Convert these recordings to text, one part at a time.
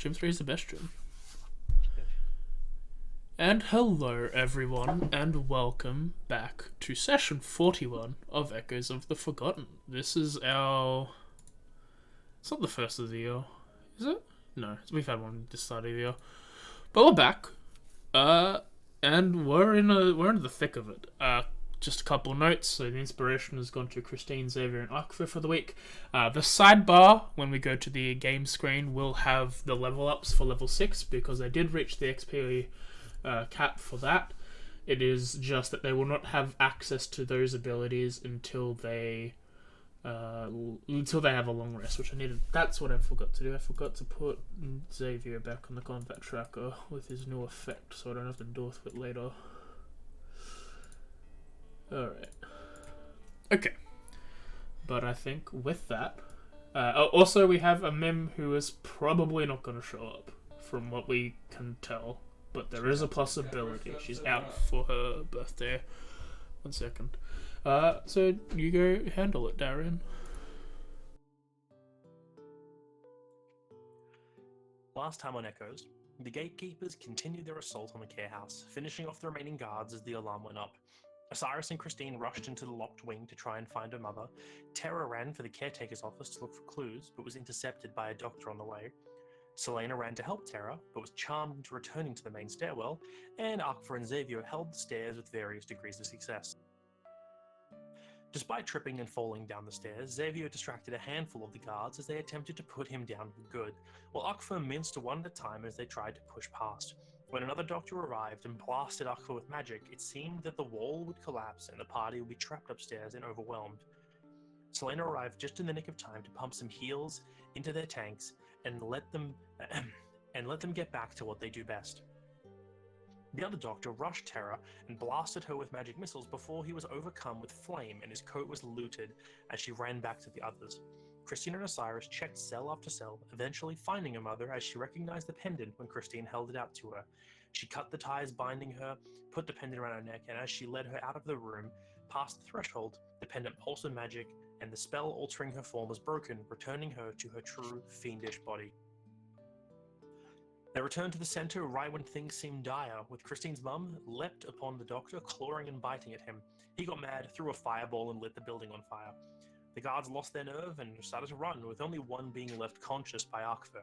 Gym 3 is the best gym. And hello everyone, and welcome back to session 41 of Echoes of the Forgotten. This is our... It's not the first of the year, is it? No, we've had one this start of the year. But we're back, and we're in the thick of it. Just a couple of notes. So the inspiration has gone to Christine, Xavier, and Akfa for the week. The sidebar, when we go to the game screen, will have the level ups for level 6, because I did reach the XP cap for that. It is just that they will not have access to those abilities until they have a long rest, which I needed. That's what I forgot to do. I forgot to put Xavier back on the combat tracker with his new effect, so I don't have to deal with it later. Alright. Okay. But I think with that... also, we have a mem who is probably not going to show up, from what we can tell. But there is a possibility. She's out for her birthday. 1 second. So you go handle it, Darian. Last time on Echoes, the gatekeepers continued their assault on the care house, finishing off the remaining guards as the alarm went up. Osiris and Christine rushed into the locked wing to try and find her mother. Terra ran for the caretaker's office to look for clues, but was intercepted by a doctor on the way. Selena ran to help Terra, but was charmed into returning to the main stairwell, and Akfa and Xavier held the stairs with various degrees of success. Despite tripping and falling down the stairs, Xavier distracted a handful of the guards as they attempted to put him down for good, while Akfa minced one at a time as they tried to push past. When another doctor arrived and blasted Akfa with magic, it seemed that the wall would collapse and the party would be trapped upstairs and overwhelmed. Selena arrived just in the nick of time to pump some heals into their tanks and let them get back to what they do best. The other doctor rushed Terra and blasted her with magic missiles before he was overcome with flame and his coat was looted as she ran back to the others. Christine and Osiris checked cell after cell, eventually finding her mother as she recognized the pendant when Christine held it out to her. She cut the ties binding her, put the pendant around her neck, and as she led her out of the room, past the threshold, the pendant pulsed with magic, and the spell altering her form was broken, returning her to her true fiendish body. They returned to the center right when things seemed dire, with Christine's mum leapt upon the doctor, clawing and biting at him. He got mad, threw a fireball, and lit the building on fire. The guards lost their nerve and started to run, with only one being left conscious by Akfa.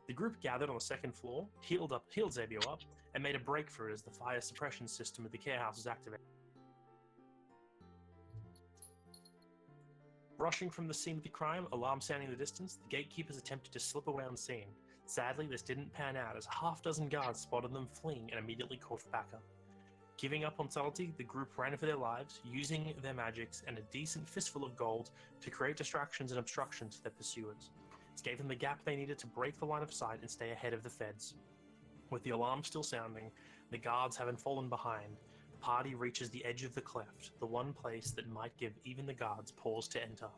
The group gathered on the second floor, healed Xavier up, and made a break for it as the fire suppression system of the care house was activated. Rushing from the scene of the crime, alarm sounding in the distance, the gatekeepers attempted to slip away unseen. Sadly, this didn't pan out as a half-dozen guards spotted them fleeing and immediately called for backup. Giving up on subtlety, the group ran for their lives, using their magics and a decent fistful of gold to create distractions and obstructions for their pursuers. This gave them the gap they needed to break the line of sight and stay ahead of the feds. With the alarm still sounding, the guards having fallen behind, the party reaches the edge of the cleft, the one place that might give even the guards pause to enter.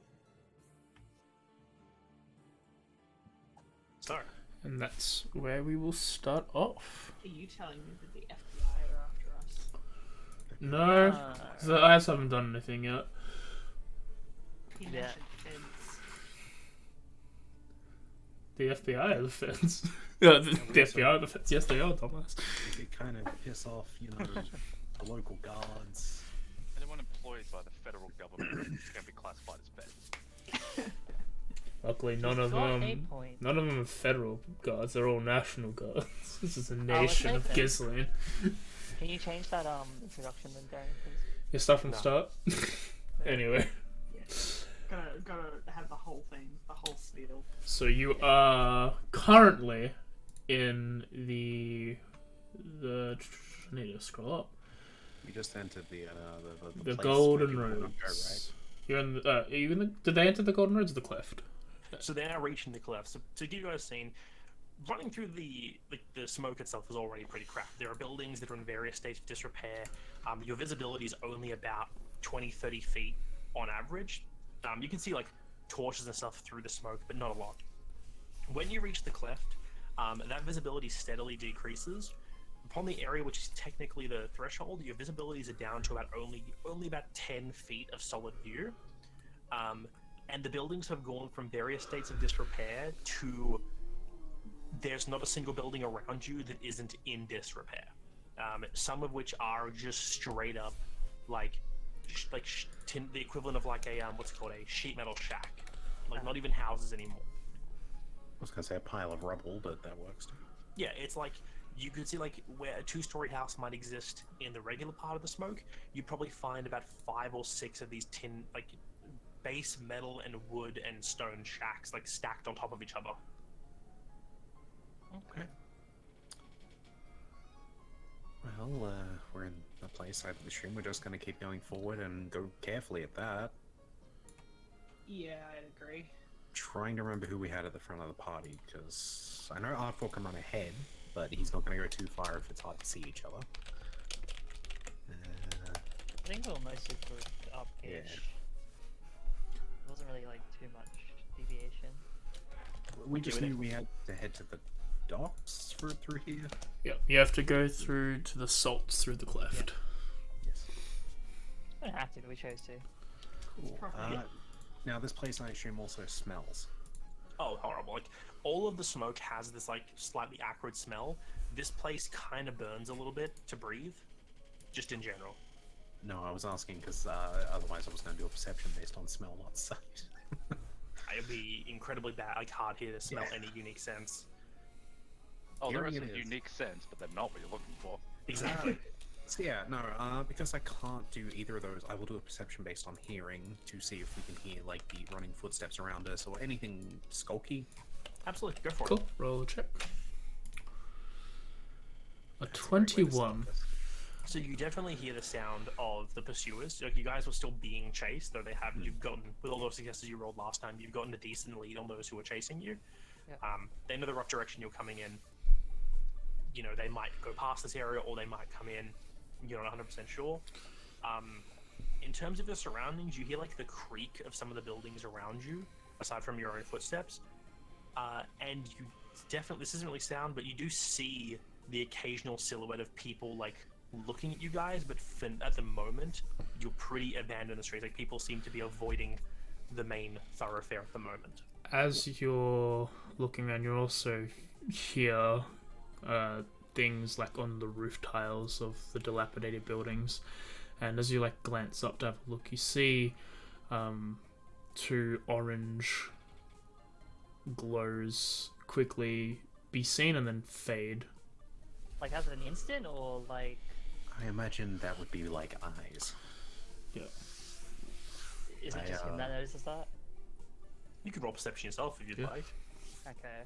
So, And that's where we will start off. Are you telling me that the FBI are after us? No, the eyes haven't done anything yet. You Yeah. mentioned feds. The FBI are the feds. Yeah, the FBI are the feds. Yes, they are, dumbass. It kind of piss off, the local guards. Anyone employed by the federal government is going to be classified as feds. Luckily, none of them are federal guards. They're all national guards. This is a nation of Ghislaine. Can you change that introduction then, Darren, please? You start from No. start. Anyway, Gotta have the whole thing, the whole spiel. so you are currently in the. I need to scroll up. We just entered the The place Golden where you wanna go, Roads. You're in the. Are you in the? Did they enter the Golden Roads or the Cleft? So they're now reaching the cleft. So to give you guys a scene, running through the smoke itself is already pretty crap. There are buildings that are in various states of disrepair. Your visibility is only about 20-30 feet on average. You can see like torches and stuff through the smoke, but not a lot. When you reach the cleft, that visibility steadily decreases. Upon the area which is technically the threshold, your visibilities are down to about only about 10 feet of solid view. And the buildings have gone from various states of disrepair to there's not a single building around you that isn't in disrepair. Some of which are just straight up, like, the equivalent of like a what's it called, a sheet metal shack, like not even houses anymore. I was gonna say a pile of rubble, but that works too. Yeah, it's like you could see like where a two-story house might exist in the regular part of the smoke. You'd probably find about 5 or 6 of these tin, like, base metal and wood and stone shacks, like stacked on top of each other. Okay. Well, we're in a place I'd assume we're just gonna keep going forward and go carefully at that. Yeah, I'd agree. Trying to remember who we had at the front of the party, because I know R4 can run ahead, but he's not gonna go too far if it's hard to see each other. I think we'll mostly put up gauge. Yeah. It wasn't really like too much deviation. We just Doing knew we had to head to the docks through here. Yep, you have to go through to the salts through the cleft. Yes. We don't have to, but we chose to. Cool. Probably. Now this place, I assume, also smells. Oh, horrible! Like all of the smoke has this like slightly acrid smell. This place kind of burns a little bit to breathe, just in general. No, I was asking because otherwise I was going to do a perception based on smell, not sight. It'd be incredibly bad, like hard here to smell any unique scents. Oh, there is Hearing a it is. unique sense, but they're not what you're looking for. Exactly. So yeah, no, because I can't do either of those, I will do a perception based on hearing to see if we can hear like the running footsteps around us or anything skulky. Absolutely, go for it. Cool. Roll a check. A That's a great way to start 21. this. So you definitely hear the sound of the pursuers. Like you guys were still being chased, though they have. You've gotten, with all those successes you rolled last time, you've gotten a decent lead on those who are chasing you. Yep. They know the rough direction you're coming in. You know, they might go past this area or they might come in. You're not 100% sure. In terms of the surroundings, you hear like the creak of some of the buildings around you, aside from your own footsteps. And you definitely, this isn't really sound, but you do see the occasional silhouette of people like looking at you guys, but at the moment, you're pretty abandoned in the streets. Like people seem to be avoiding the main thoroughfare at the moment. As you're looking around, you also hear things like on the roof tiles of the dilapidated buildings, and as you like glance up to have a look, you see 2 orange glows quickly be seen and then fade. Like, as an instant, or like... I imagine that would be like eyes. Yeah. Is it I, just him that notices that? You could roll perception yourself if you'd Yeah. like. Okay.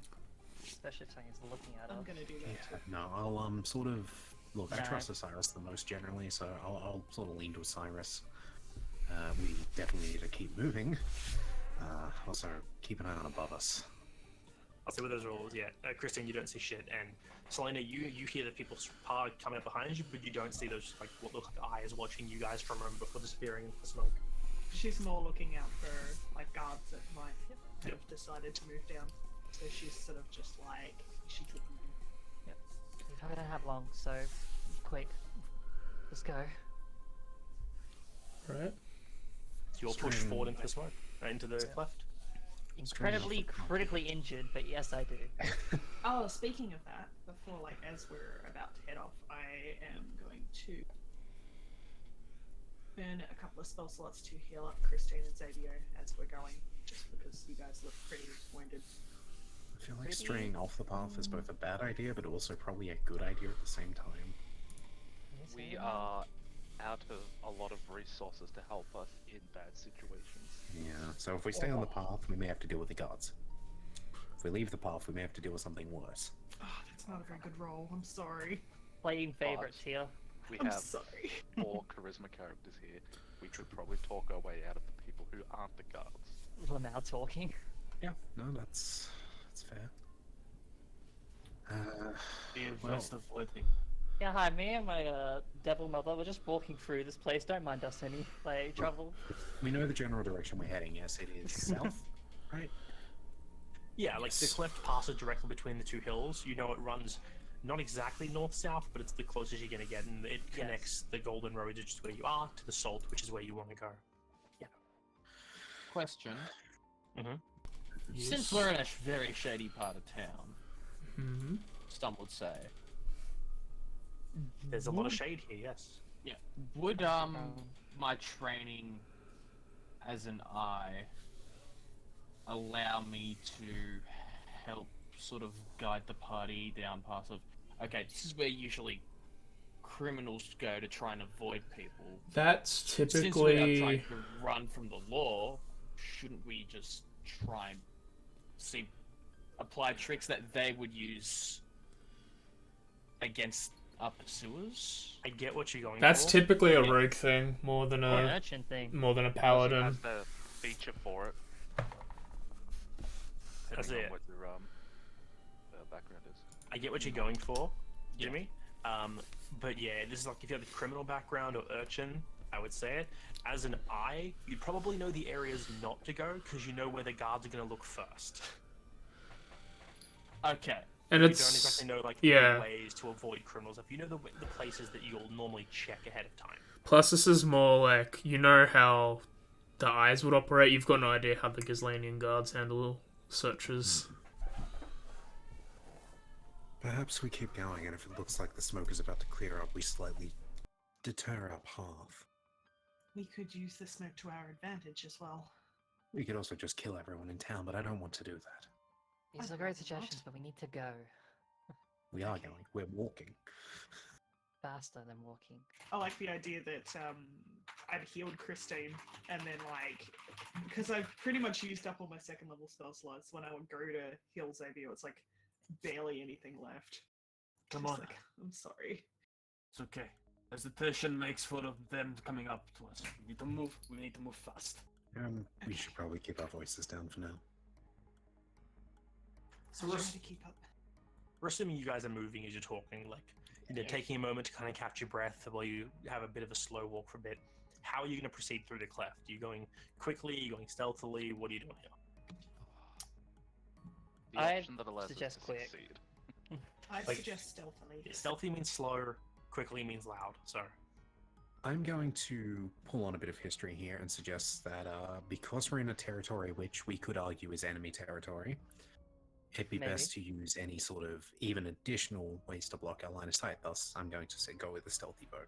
Especially if someone's looking at I'm us. gonna do that. Yeah, no, I'll sort of look. I No. trust Osiris the most generally, so I'll sort of lean to Osiris. We definitely need to keep moving. Also, keep an eye on above us. I'll say with those rolls, yeah. Christine, you don't see shit, and Selena, you hear the people coming up behind you, but you don't see those like what look like eyes watching you guys from a moment before disappearing into the smoke. She's more looking out for like guards that might Yep. have decided to move down. So she's sort of just like, she keep moving. We don't have long, so quick. Let's go. Right. So you'll push Strange. forward into the smoke, into the cleft. Incredibly critically injured, but yes, I do. Oh, speaking of that, before like as we're about to head off, I am going to burn a couple of spell slots to heal up Christine and Xavier as we're going, just because you guys look pretty wounded. I feel like Pretty- straying off the path is both a bad idea, but also probably a good idea at the same time. We are out of a lot of resources to help us in bad situations. Yeah, so if we stay on the path, we may have to deal with the guards. If we leave the path, we may have to deal with something worse. Oh, that's not a very good roll. I'm sorry. Playing favorites here. We I'm have sorry. 4 charisma characters here. We could probably talk our way out of the people who aren't the guards. Lamau talking. Yeah, no, that's fair. That's the void thing. Yeah, hi, me and my devil mother, we're just walking through this place, don't mind us any, like, trouble. We know the general direction we're heading, yes, it is south, right? Yeah, like the cleft passes directly between the 2 hills. You know it runs not exactly north-south, but it's the closest you're going to get, and it connects the Golden Road, which is where you are, to the Salt, which is where you want to go. Question. Mhm. Since we're in a very shady part of town, Mm-hmm. some would say. There's a lot of shade here, yes. Yeah. Would my training as an eye allow me to help sort of guide the party down paths of, okay, this is where usually criminals go to try and avoid people. That's Since we are typically trying to run from the law, shouldn't we just try and apply tricks that they would use against our pursuers? I get what you're going that's for. typically a rogue thing more than Or an a urchin thing. paladin. Has the feature for it. That's Depending on it. what your background is. I get what you're going for, Jimmy. But yeah, this is like if you have a criminal background or urchin, I would say it. As an eye, you probably know the areas not to go because you know where the guards are going to look first. Okay. And You don't it's exactly know like yeah. the ways to avoid criminals. If you know the places that you'll normally check ahead of time. Plus, this is more like, you know how the eyes would operate. You've got no idea how the Ghislanian guards handle searches. Perhaps we keep going, and if it looks like the smoke is about to clear up, we slightly deter our path. We could use the smoke to our advantage as well. We could also just kill everyone in town, but I don't want to do that. These are great suggestions, but we need to go We are going. We're walking. faster than walking. I like the idea that I've healed Christine, and then like, because I've pretty much used up all my second level spell slots. When I would go to heal Xavier, it's like barely anything left. Come Just on. like, I'm sorry. It's okay. Hesitation makes for them coming up to us. We need to move. We need to move fast. We should probably keep our voices down for now. So I'll we're, try to keep up. we're assuming you guys are moving as you're talking, like taking a moment to kind of catch your breath while you have a bit of a slow walk for a bit. How are you going to proceed through the cleft? Are you going quickly? Are you going stealthily? What are you doing here? The I'd option that allows us suggest to quick. succeed. I'd Like- suggest stealthily. Stealthy means slow, quickly means loud. So I'm going to pull on a bit of history here and suggest that because we're in a territory which we could argue is enemy territory, it'd be Maybe. best to use any sort of even additional ways to block our line of sight. Thus, I'm going to say go with the stealthy boat.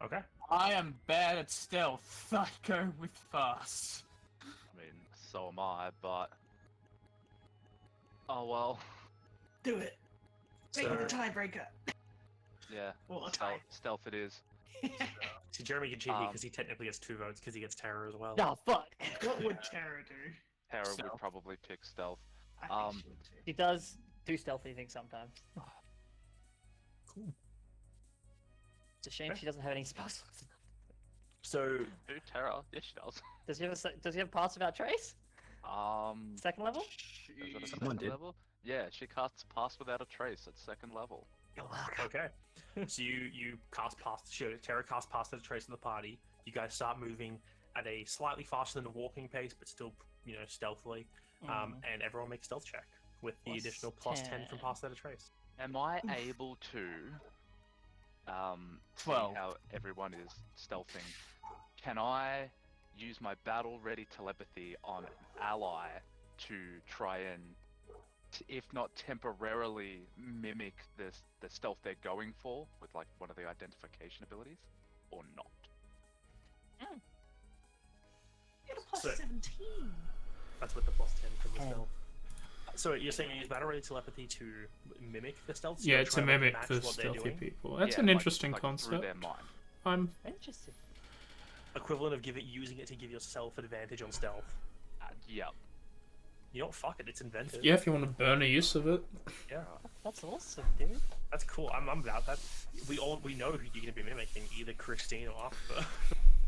okay. I am bad at stealth. I go with fast. I mean, so am I, but oh well. Do it. Make So- it the tiebreaker. Yeah. Well, a tie. Stealth it is. See, Jeremy can cheat because he technically gets 2 votes because he gets terror as well. No, fuck! What would Tara do? Tara would Stealth. probably pick stealth. I think Um, she would too. She does do stealthy things sometimes. Cool. It's a shame Okay. she doesn't have any spells. So Who? Tara? Yes, she does. Does he have Pass Without Trace? Second level? Is it a Someone second did. level? Yeah, she casts Pass Without a Trace at second level. You're welcome. okay, so you cast past. Tara casts past the trace of the party. You guys start moving at a slightly faster than a walking pace, but still stealthily. And everyone makes stealth check with the Plus additional plus 10 from 10. past that trace. Am I able to see 12. how everyone is stealthing? Can I use my battle-ready telepathy on an ally to try and, if not temporarily, mimic the stealth they're going for with like one of the identification abilities, or not? Get a plus So- 17. That's with the plus 10 from the Oh. stealth. So you're saying you use battle ready telepathy to mimic the stealth? So Yeah, you're to trying mimic match the what they're stealthy doing? people. That's Yeah, an like- interesting like through concept. their mind. I'm Interesting. Equivalent of using it to give yourself advantage on stealth. Yeah. You know what? Fuck it. It's inventive. yeah. If you want to burn a use of it, Yeah. That's awesome, dude. That's cool. I'm about that. We know who you're gonna be mimicking, either Christine or Arthur.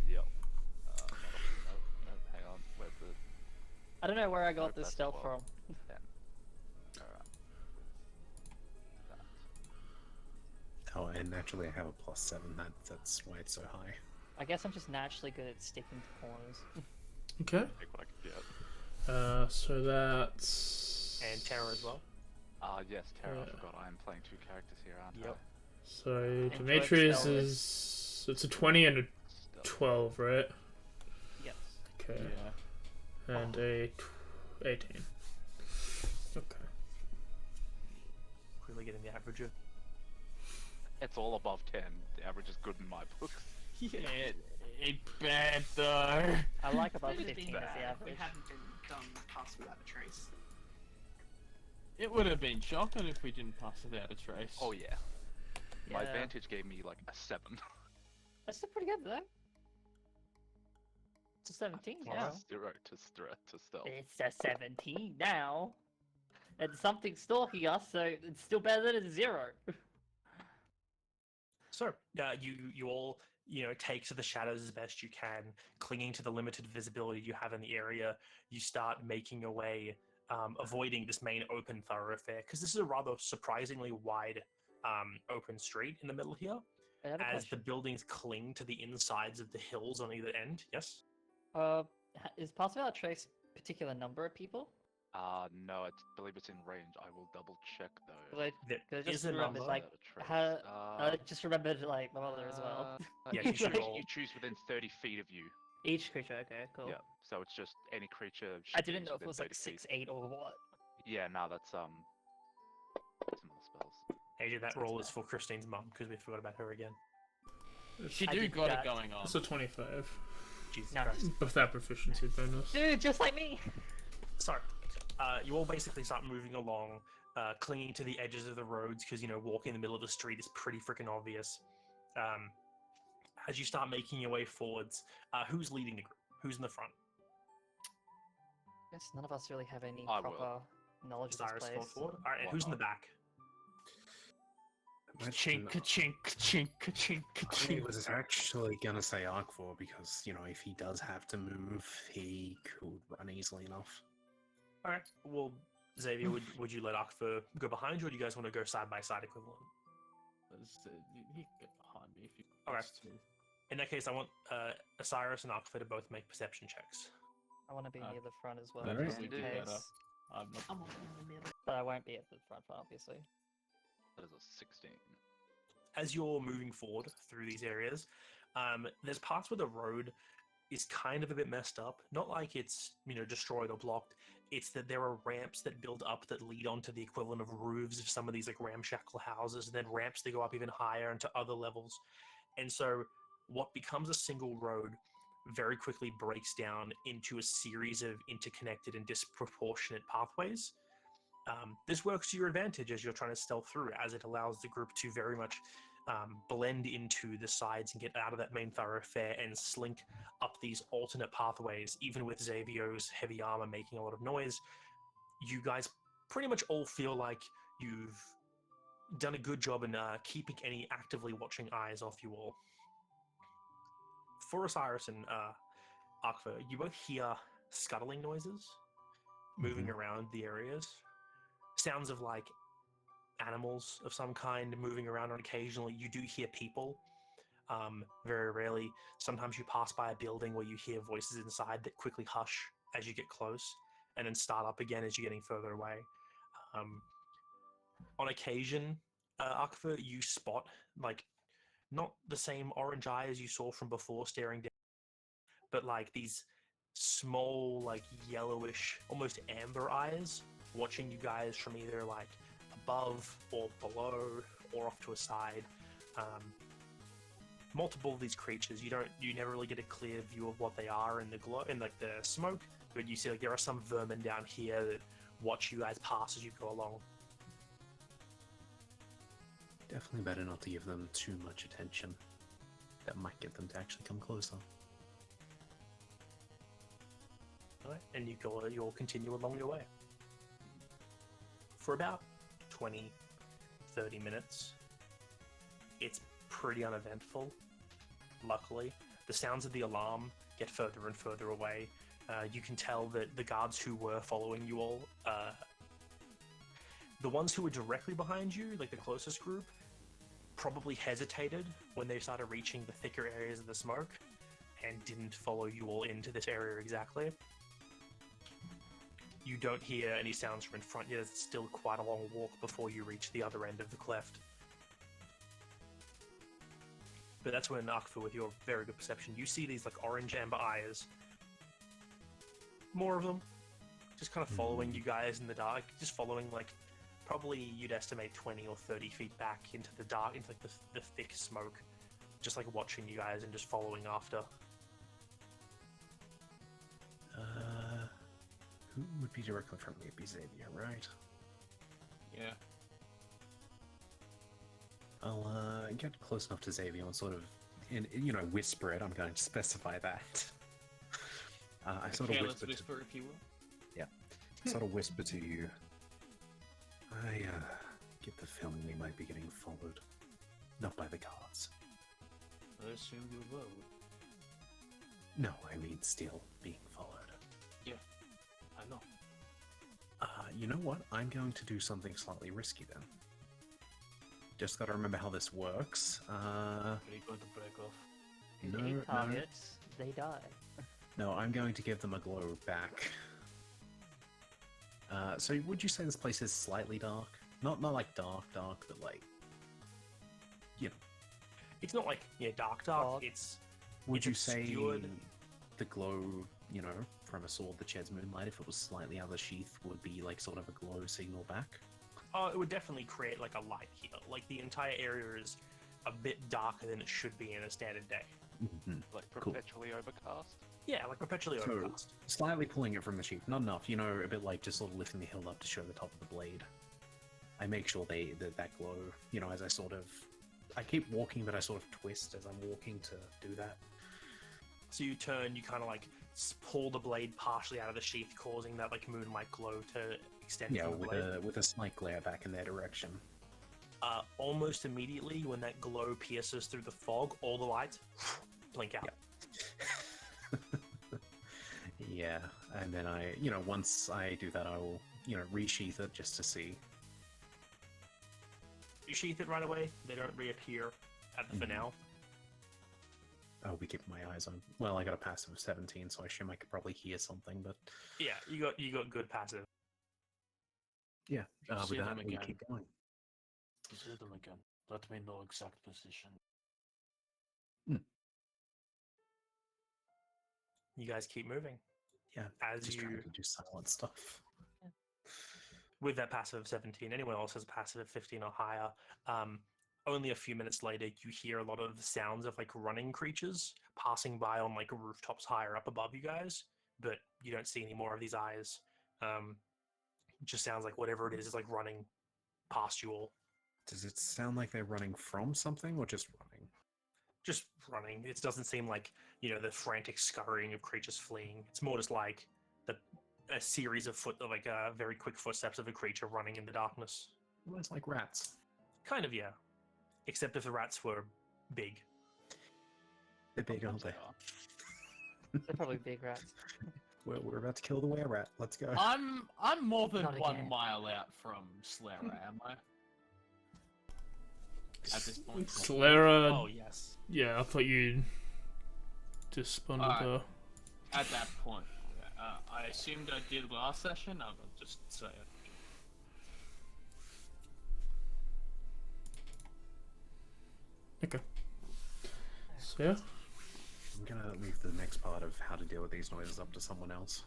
Yep. No, hang on. Where's the? I don't know where I got Nope, this that's stealth 12. from. 10. Alright. Oh, and naturally I have a plus 7. That's why it's so high. I guess I'm just naturally good at sticking to corners. okay. Take what I can get. So that's And Tara as well. Yes, Tara, I Yeah. forgot I am playing 2 characters here, aren't Yep. So Enjoy Demetrius stealth. is it's a 20 and a I? Stealth. 12, right? Yes. Okay. Yeah. And a 18. Okay. barely getting the average of. It's all above 10. The average is good in my books. It bad though. I like above Would have 15 been as the bad if we average. hadn't been done Pass Without a Trace. It would have been shocking if we didn't pass without a trace. Oh yeah. My Yeah. advantage gave me like a 7. That's still pretty good though. It's a 17 Plus now. 0 to stealth. It's a 17 now. And something's stalking us, so it's still better than a 0. So, you all, take to the shadows as best you can, clinging to the limited visibility you have in the area. You start making your way, avoiding this main open thoroughfare, because this is a rather surprisingly wide open street in the middle here, I have a as the question. buildings cling to the insides of the hills on either end. Yes? Is Pass Without a Trace particular number of people? No, I believe it's in range. I will double check though. 'Cause There I just is a remembered, number. like, I just remembered, like, my mother as well. Yeah, you, you should choose, roll. you choose within 30 feet of you. Each creature, okay, cool. Yeah, so it's just any creature. I should didn't use know if it within was like 30 feet. 6, 8, or what. Yeah, no, that's some other spells. AJ, that roll is for Christine's mum, because we forgot about her again. She I do did got that. it going on. It's a 25. Jesus No. Christ. With that proficiency bonus. Dude, just like me! So, you all basically start moving along, clinging to the edges of the roads because, walking in the middle of the street is pretty freaking obvious. As you start making your way forwards, who's leading the group? Who's in the front? Guess none of us really have any I will. proper knowledge of Cyrus this going place. forward. All right, and Why who's in the not? back? Chink, chink, chink, chink, I chink. was actually gonna say Arkvor because, if he does have to move, he could run easily enough. All right. Well, Xavier, would you let Akfa go behind you, or do you guys want to go side by side equivalent? He can get behind me if he Okay. wants to. In that case, I want Osiris and Akfa to both make perception checks. I want to be Uh, near the front as well, I'd just probably in do case. better. I'm not. I'm in the middle. But I won't be at the front, obviously. That is a 16. As you're moving forward through these areas, there's parts where the road is kind of a bit messed up. Not like it's destroyed or blocked. It's that there are ramps that build up that lead onto the equivalent of roofs of some of these like ramshackle houses, and then ramps that go up even higher into other levels. And so, what becomes a single road very quickly breaks down into a series of interconnected and disproportionate pathways. This works to your advantage as you're trying to stealth through, as it allows the group to very much blend into the sides and get out of that main thoroughfare and slink up these alternate pathways. Even with Xavier's heavy armor making a lot of noise, you guys pretty much all feel like you've done a good job in keeping any actively watching eyes off you all. For Osiris and Akfa, you both hear scuttling noises moving around the areas. Sounds of like animals of some kind moving around, and occasionally you do hear people. Very rarely. Sometimes you pass by a building where you hear voices inside that quickly hush as you get close and then start up again as you're getting further away. On occasion, Akfa, you spot like not the same orange eye as you saw from before staring down, but like these small, like yellowish, almost amber eyes watching you guys from either like above or below or off to a side. Multiple of these creatures, you never really get a clear view of what they are in the glow, in like the smoke, but you see like there are some vermin down here that watch you guys pass as you go along. Definitely better not to give them too much attention. That might get them to actually come closer. Alright, and you'll continue along your way. For about 20, 30 minutes, it's pretty uneventful, luckily. The sounds of the alarm get further and further away. You can tell that the guards who were following you all, the ones who were directly behind you, like the closest group, probably hesitated when they started reaching the thicker areas of the smoke and didn't follow you all into this area exactly. You don't hear any sounds from in front yet. It's still quite a long walk before you reach the other end of the cleft. But that's when, Akfa, with your very good perception, you see these like orange amber eyes. More of them. Just kind of following you guys in the dark. Just following like probably you'd estimate 20 or 30 feet back into the dark, into like the thick smoke, just like watching you guys and just following after. Who would be directly from me? It'd be Xavier, right? Yeah. I'll get close enough to Xavier and sort of, whisper it. I'm going to specify that. I sort of Careless whisper, whisper, if you will. sort of whisper to you. I get the feeling we might be getting followed, not by the guards. I assume you will. No, I mean still being followed. I know. You know what? I'm going to do something slightly risky then. Just gotta remember how this works. Pretty good to break off. If No, they hit no. targets, they die. No, I'm going to give them a glow back. So would you say this place is slightly dark? Not like dark, but like, It's not like dark. Fog. It's would It's you say obscured. the glow, from a sword that sheds moonlight, if it was slightly out of the sheath, would be like sort of a glow signal back? it would definitely create like a light here. Like the entire area is a bit darker than it should be in a standard day. Like Cool. perpetually overcast. Yeah, like perpetually So- overcast. Slightly pulling it from the sheath, not enough, a bit like just sort of lifting the hilt up to show the top of the blade. I make sure that glow, as I keep walking, but I sort of twist as I'm walking to do that. So you turn, you kind of like pull the blade partially out of the sheath, causing that like moonlight glow to extend Yeah, from the blade. with a slight glare back in their direction. Almost immediately, when that glow pierces through the fog, all the lights blink out. Yeah, and then once I do that, I will, resheath it just to see. You sheath it right away; they don't reappear for now. I'll be keeping my eyes on. Well, I got a passive of 17, so I assume I could probably hear something, but Yeah, you got good passive. yeah, See with them that, we again. keep going. See them again. Let me know exact position. You guys keep moving Yeah, as just you trying to do silent stuff. with that passive of 17. Anyone else has a passive of 15 or higher. Only a few minutes later, you hear a lot of sounds of like running creatures passing by on like rooftops higher up above you guys, but you don't see any more of these eyes. It just sounds like whatever it is like running past you all. Does it sound like they're running from something or just running? Just running. It doesn't seem like the frantic scurrying of creatures fleeing. It's more just like a series of very quick footsteps of a creature running in the darkness. Well, it's like rats. Kind of, yeah. Except if the rats were big. They're big, aren't they? They're probably big rats. Well, we're about to kill the were-rat. Let's go. I'm more than Not 1 again. mile out from Slayer, am I? At this point. Slera, Oh yes. yeah, I thought you just spun Alright. her. At that point, I assumed I did last session. I will just say it. Okay. So yeah, I'm gonna leave the next part of how to deal with these noises up to someone else.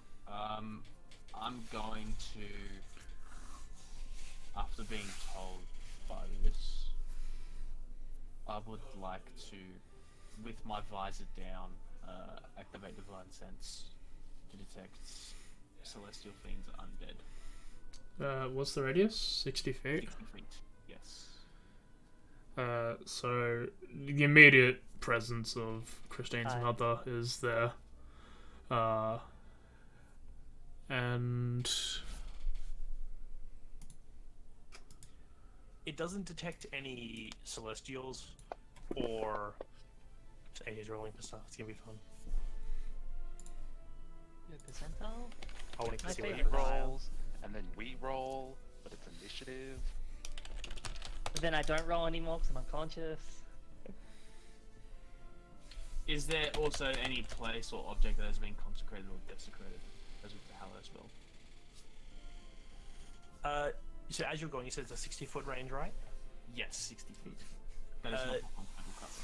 I'm going to, after being told by this, I would like to, with my visor down, activate Divine Sense to detect celestial fiends undead. what's the radius? 60 feet. 60 feet, yes. So the immediate presence of Christine's Hi. mother is there. And It doesn't detect any celestials or. AJ's rolling for stuff. It's gonna be fun. Your percentile? I want to My see what He favorite happens. roll. rolls, and then we roll, but it's initiative. But then I don't roll anymore because I'm unconscious. Is there also any place or object that has been consecrated or desecrated, as with the Hallow spell? So as you're going, you said it's a 60-foot range, right? Yes, 60 feet. That is Uh, not on total cover.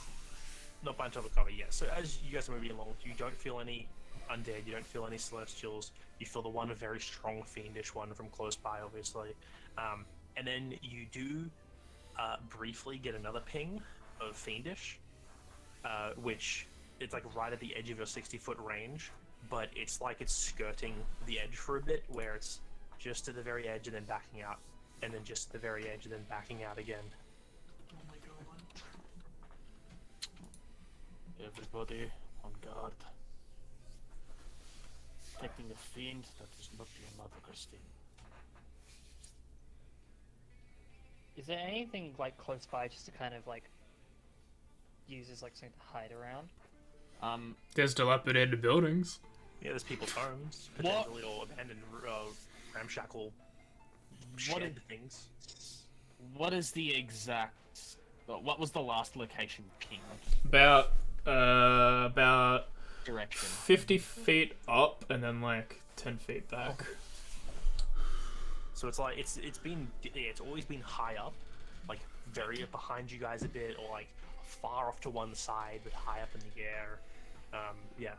Not by top of cover, yes. So as you guys are moving along, you don't feel any undead, you don't feel any celestials. You feel the one very strong fiendish one from close by, obviously. and then you do briefly get another ping of Fiendish, which it's like right at the edge of your 60-foot range, but it's like it's skirting the edge for a bit, where it's just to the very edge and then backing out, and then just to the very edge and then backing out again. Oh my god. Everybody on guard. Taking a fiend that is not your mother, Christine. Is there anything like close by just to kind of like use as like something to hide around? There's dilapidated buildings. Yeah, there's people's homes, What? potentially, or abandoned ramshackle What shed is- things. What is the exact? What was the last location ping About direction? 50 feet up and then like 10 feet back. So it's like it's always been high up, like very behind you guys a bit, or like far off to one side, but high up in the air. Yeah.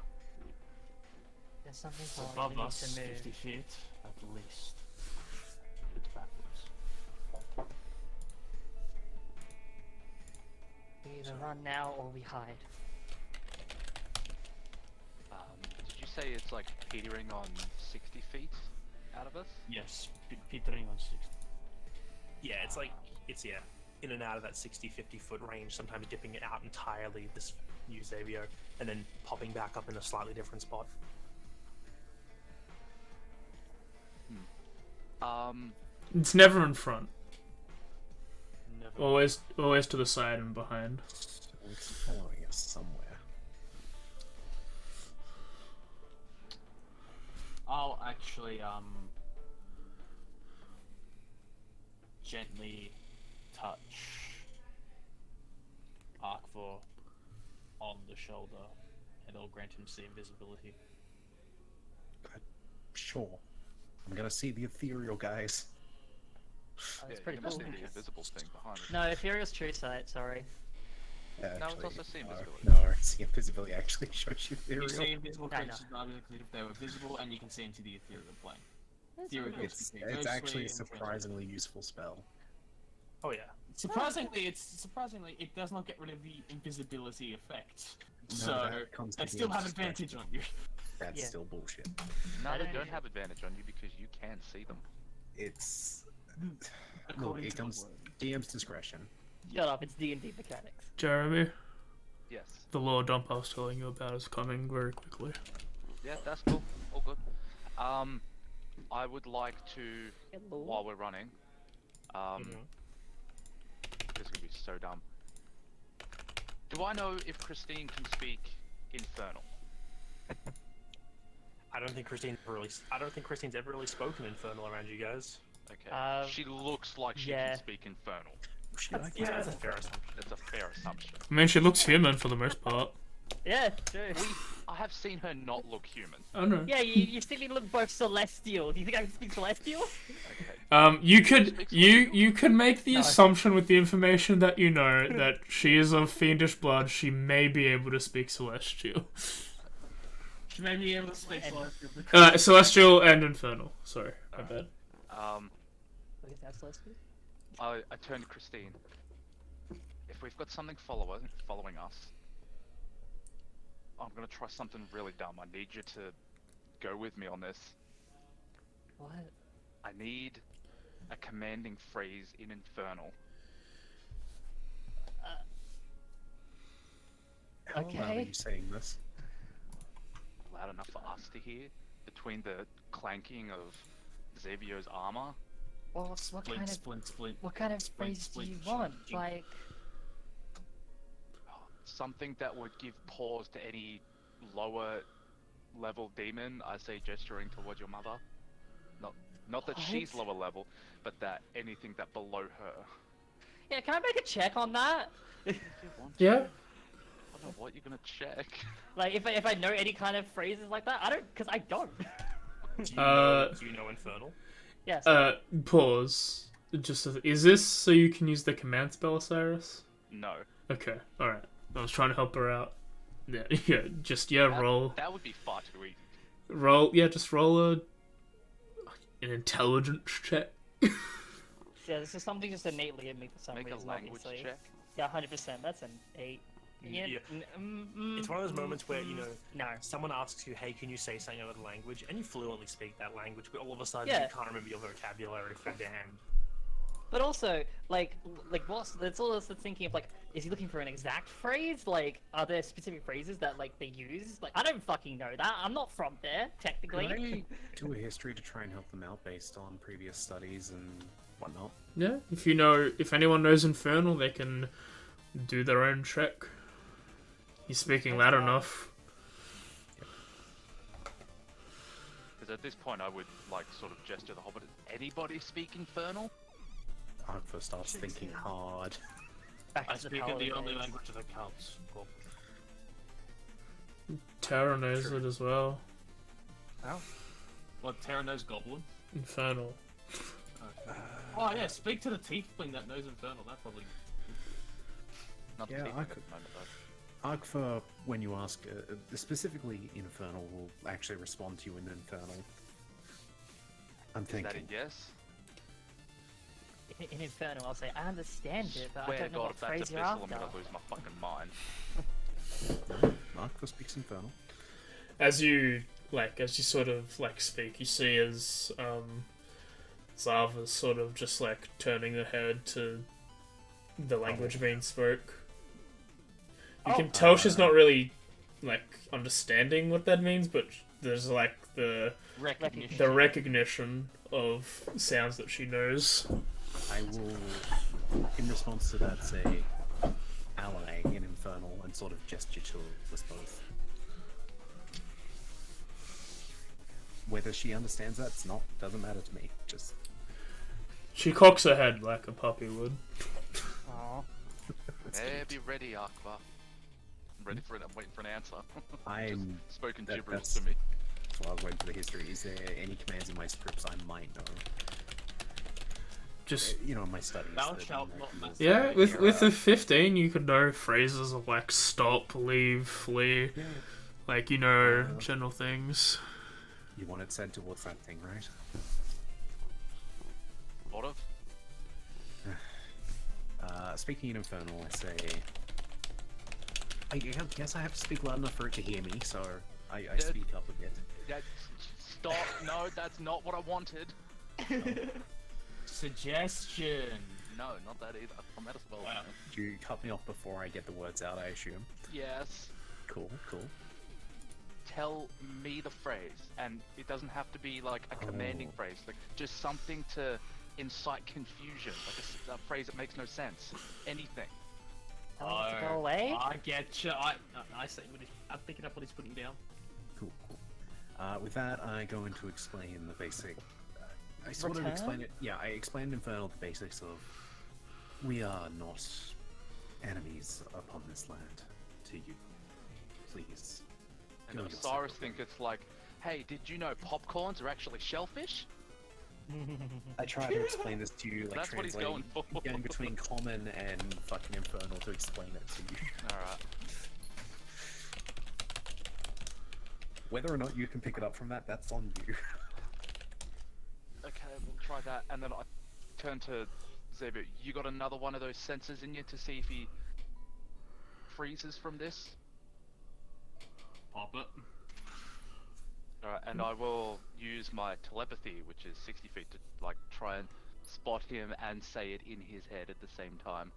There's something It's telling above me us, to move. 50 feet at least. It's backwards. We either run now or we hide. Did you say it's like teetering on 60 feet out of us? Yes, petering on 60. Yeah, it's like in and out of that 60-50 foot range, sometimes dipping it out entirely, this new Xavier, and then popping back up in a slightly different spot. It's never in front. Never. Always to the side and behind. So it's following us somewhere. I'll actually gently touch Arkvor on the shoulder, and it'll grant him see invisibility. Sure. I'm gonna see the ethereal guys. Oh, that's Yeah, pretty you can cool. see the invisible thing behind it. No, Ethereal's true sight, sorry. No, it's also see invisibility. No, see invisibility actually shows you You ethereal. see invisible I know. creatures not if they were visible, and you can see into the ethereal plane. Ethereal It's can be it's actually a ghostly and surprisingly useful spell. Oh yeah. Surprisingly, it does not get rid of the invisibility effect. No, So that comes they to still the have abstract. advantage on you. That's Yeah. still bullshit. No, I they don't- don't have advantage on you because you can see them. It's look, According it to the comes word. DM's discretion. Shut up, it's D&D mechanics. Jeremy, Yes. the lore dump I was telling you about is coming very quickly. Yeah, that's cool. All good. I would like to, Hello. while we're running, this is gonna be so dumb. Do I know if Christine can speak Infernal? I don't think Christine's ever really spoken Infernal around you guys. Okay. She looks like she yeah. can speak Infernal. Yeah, that's a fair assumption. That's a fair assumption. I mean, she looks human for the most part. Yeah, true. I have seen her not look human. I know. Yeah, you see me look both celestial. Do you think I can speak celestial? Okay. You could make the No. assumption with the information that you know that she is of fiendish blood. She may be able to speak celestial, She may be able to speak celestial. celestial and infernal. Sorry, my bad. Look at that celestial. I turned to Christine. If we've got something following us, I'm gonna try something really dumb. I need you to go with me on this. What? I need a commanding phrase in Infernal. How loud are Okay. you saying this? Loud enough for us to hear, between the clanking of Xavier's armor. Well, what Splint, kind of splint, splint. what kind of Splint, phrase do you splint, want? shink. Like, Something that would give pause to any lower level demon. I say gesturing towards your mother. Not that she's What? lower level, but that anything that below her. yeah, can I make a check on that? If you want to. Yeah. I don't know what you're gonna check. Like, if I know any kind of phrases like that, I don't, cause I don't. Do you know Infernal? Yes. Pause. Is this so you can use the command spell, Osiris? No. Okay, all right. I was trying to help her out. Yeah, roll. That would be far too easy. Roll an intelligence check. Yeah, this is something just innately in me for some Make a reason. language obviously. check. Yeah, 100%. That's an 8. Yeah. It's one of those moments where, you know, No. someone asks you, hey, can you say something over the language? And you fluently speak that language, but all of a sudden Yeah. you can't remember your vocabulary for damned. But also, like what's that's also thinking of like, is he looking for an exact phrase? Like, are there specific phrases that like they use? Like, I don't fucking know that. I'm not from there, technically. Could I do a history to try and help them out based on previous studies and whatnot? Yeah, if anyone knows Infernal, they can do their own check. He's speaking loud enough. Because at this point, I would like sort of gesture the Hobbit. Anybody speak Infernal? Arthur starts thinking hard. Back I to the speak in paladin the only days. language of the cults. Cool. Terra knows it as well. Well, Terra knows Goblin. Infernal. Oh yeah, speak to the tiefling that knows Infernal. That probably. Not Yeah, the I Tiefling at could- the moment, though. Argfa, when you ask, specifically Infernal, will actually respond to you in Infernal. I'm Is that a thinking. yes? In Infernal, I'll say I understand it, but I Swear to don't know God, what if that's phrase you're Abyssal, after. I'm gonna lose my fucking mind. Argfa speaks Infernal. As you sort of speak, you see as Zava's sort of just turning her head to the language being spoke. You can tell she's not really understanding what that means, but there's the Recognition. recognition of sounds that she knows. I will, in response to that, say ally in Infernal and sort of gesture to us both. Whether she understands that's doesn't matter to me. Just She cocks her head like a puppy would. Aw. Be ready, Akbar. I'm ready for it. I'm waiting for an answer. I'm. Just spoken that- gibberish that's- to me. So I was waiting for the history. Is there any commands in my scripts I might know? Just You know, in my studies. Thou that shalt I not can mess use. yeah, with the 15, you could know phrases of stop, leave, flee, Yeah. general things. You want it said towards that thing, right? What of? Speaking in Infernal, I say. I guess I have to speak loud enough for it to hear me, so I speak up a bit. Stop. No, that's not what I wanted. Suggestion. No, not that either. I might as well. Wow. You cut me off before I get the words out, I assume. Yes. Cool. Tell me the phrase, and it doesn't have to be a commanding Oh. phrase, just something to incite confusion, a phrase that makes no sense. Anything. Tell him to go away? I get you. I see what I'm picking up what he's putting down. Cool. With that, I go into explain the basic. I sort of Return? explain it. Yeah, I explained Infernal the basics of. We are not enemies upon this land. To you, please. And Go Osiris yourself. think it's hey, did you know popcorns are actually shellfish? I try to explain this to you, That's what he's translating going for. going between common and fucking Infernal to explain it to you. Alright. Whether or not you can pick it up from that, that's on you. Okay, we'll try that, and then I turn to Xavier. You got another one of those sensors in you to see if he freezes from this? Pop it. Alright, and I will use my telepathy, which is 60 feet, to try and spot him and say it in his head at the same time.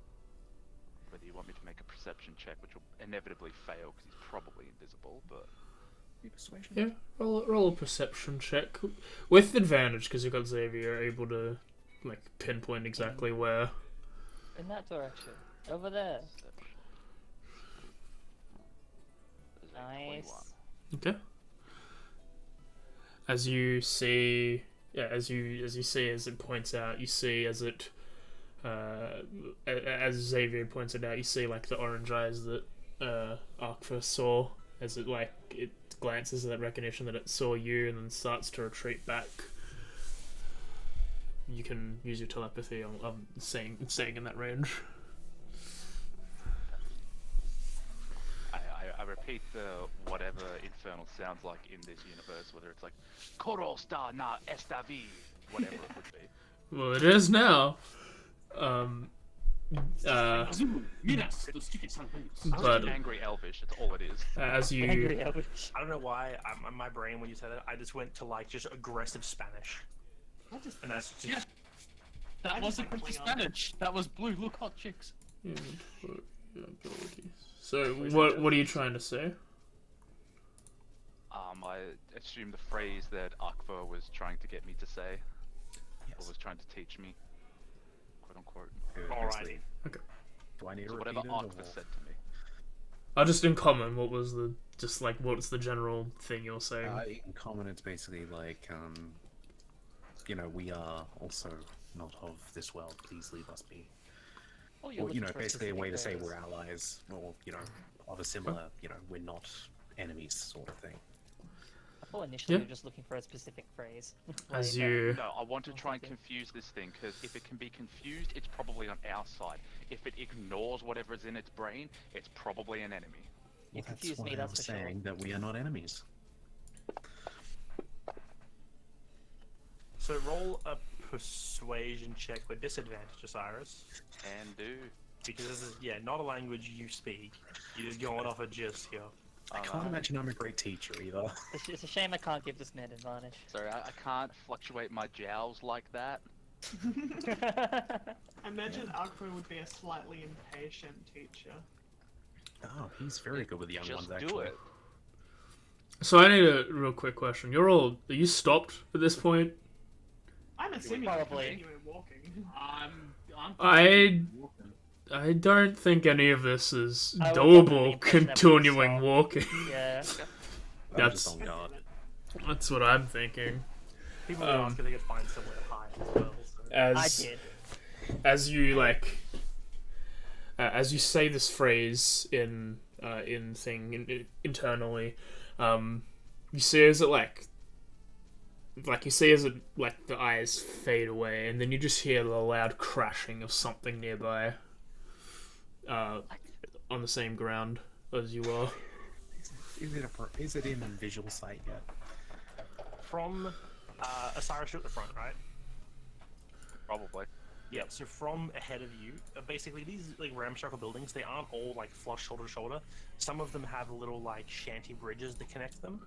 Whether you want me to make a perception check, which will inevitably fail because he's probably invisible, but Persuasion. Yeah, roll a perception check with advantage because you've got Xavier able to pinpoint exactly where. In that direction. Over there. perception. There's a Nice. 21. Okay. As you see, as it points out, you see as it, as Xavier pointed out, you see the orange eyes that Arcfa saw as it it glances at that recognition that it saw you and then starts to retreat back. You can use your telepathy on staying in that range. I repeat the whatever infernal sounds like in this universe, whether it's Koro sta na esta vi, whatever it would be. Well, it is now. Minas, those stupid son of bitches. But Angry Elvish, that's all it is. as Angry you Elvish. I don't know why. My brain, when you said it, I just went to like just aggressive Spanish, I just and that's just Yeah. I That just wasn't like British Klingon. Spanish. That was blue. Look, hot chicks. So what are you trying to say? I assume the phrase that Akva was trying to get me to say, or Yes. was trying to teach me, quote unquote. alrighty. Do I need So to whatever repeat it? Akva Or... said to me. Just in common, what was the what's the general thing you're saying? In common, it's basically like, you know, we are also not of this world. Please leave us be. Oh, Or, you looking know, for a basically a way to say specific we're phrase. allies, or, you know, of a similar, you know, we're not enemies sort of thing. I thought initially Yeah. you were just looking for a specific phrase. As Like, you No, I want to try and Okay. confuse this thing, because if it can be confused, it's probably on our side. If it ignores whatever's in its brain, it's probably an enemy. You Well, that's confused why me, I that's was for sure. saying that we are not enemies. So roll a persuasion check with disadvantage, Osiris, And do. because this is not a language you speak. You're just going off a gist here. I can't imagine I'm a great teacher either. It's a shame I can't give this man advantage. Sorry, I can't fluctuate my jowls like that. I imagine Akvo would be a slightly impatient teacher. Oh, he's very good with the young Just ones, do actually. it. So I need a real quick question. Are you stopped at this point? I'm assuming you're Probably. continuing walking. I'm I don't think any of this is I would probably doable. be pushing that we Continuing stop. walking. Yeah. I'm That's- just on guard. That's what I'm thinking. People would ask if they could find somewhere to hide as well. So. I As did. as you as you say this phrase internally, you see as it you see as it the eyes fade away, and then you just hear the loud crashing of something nearby, on the same ground as you are. Is it in visual sight yet? From Osiris, you're at the front, right? Probably. Yeah. So from ahead of you, basically these like ramshackle buildings, they aren't all like flush shoulder to shoulder. Some of them have little like shanty bridges that connect them,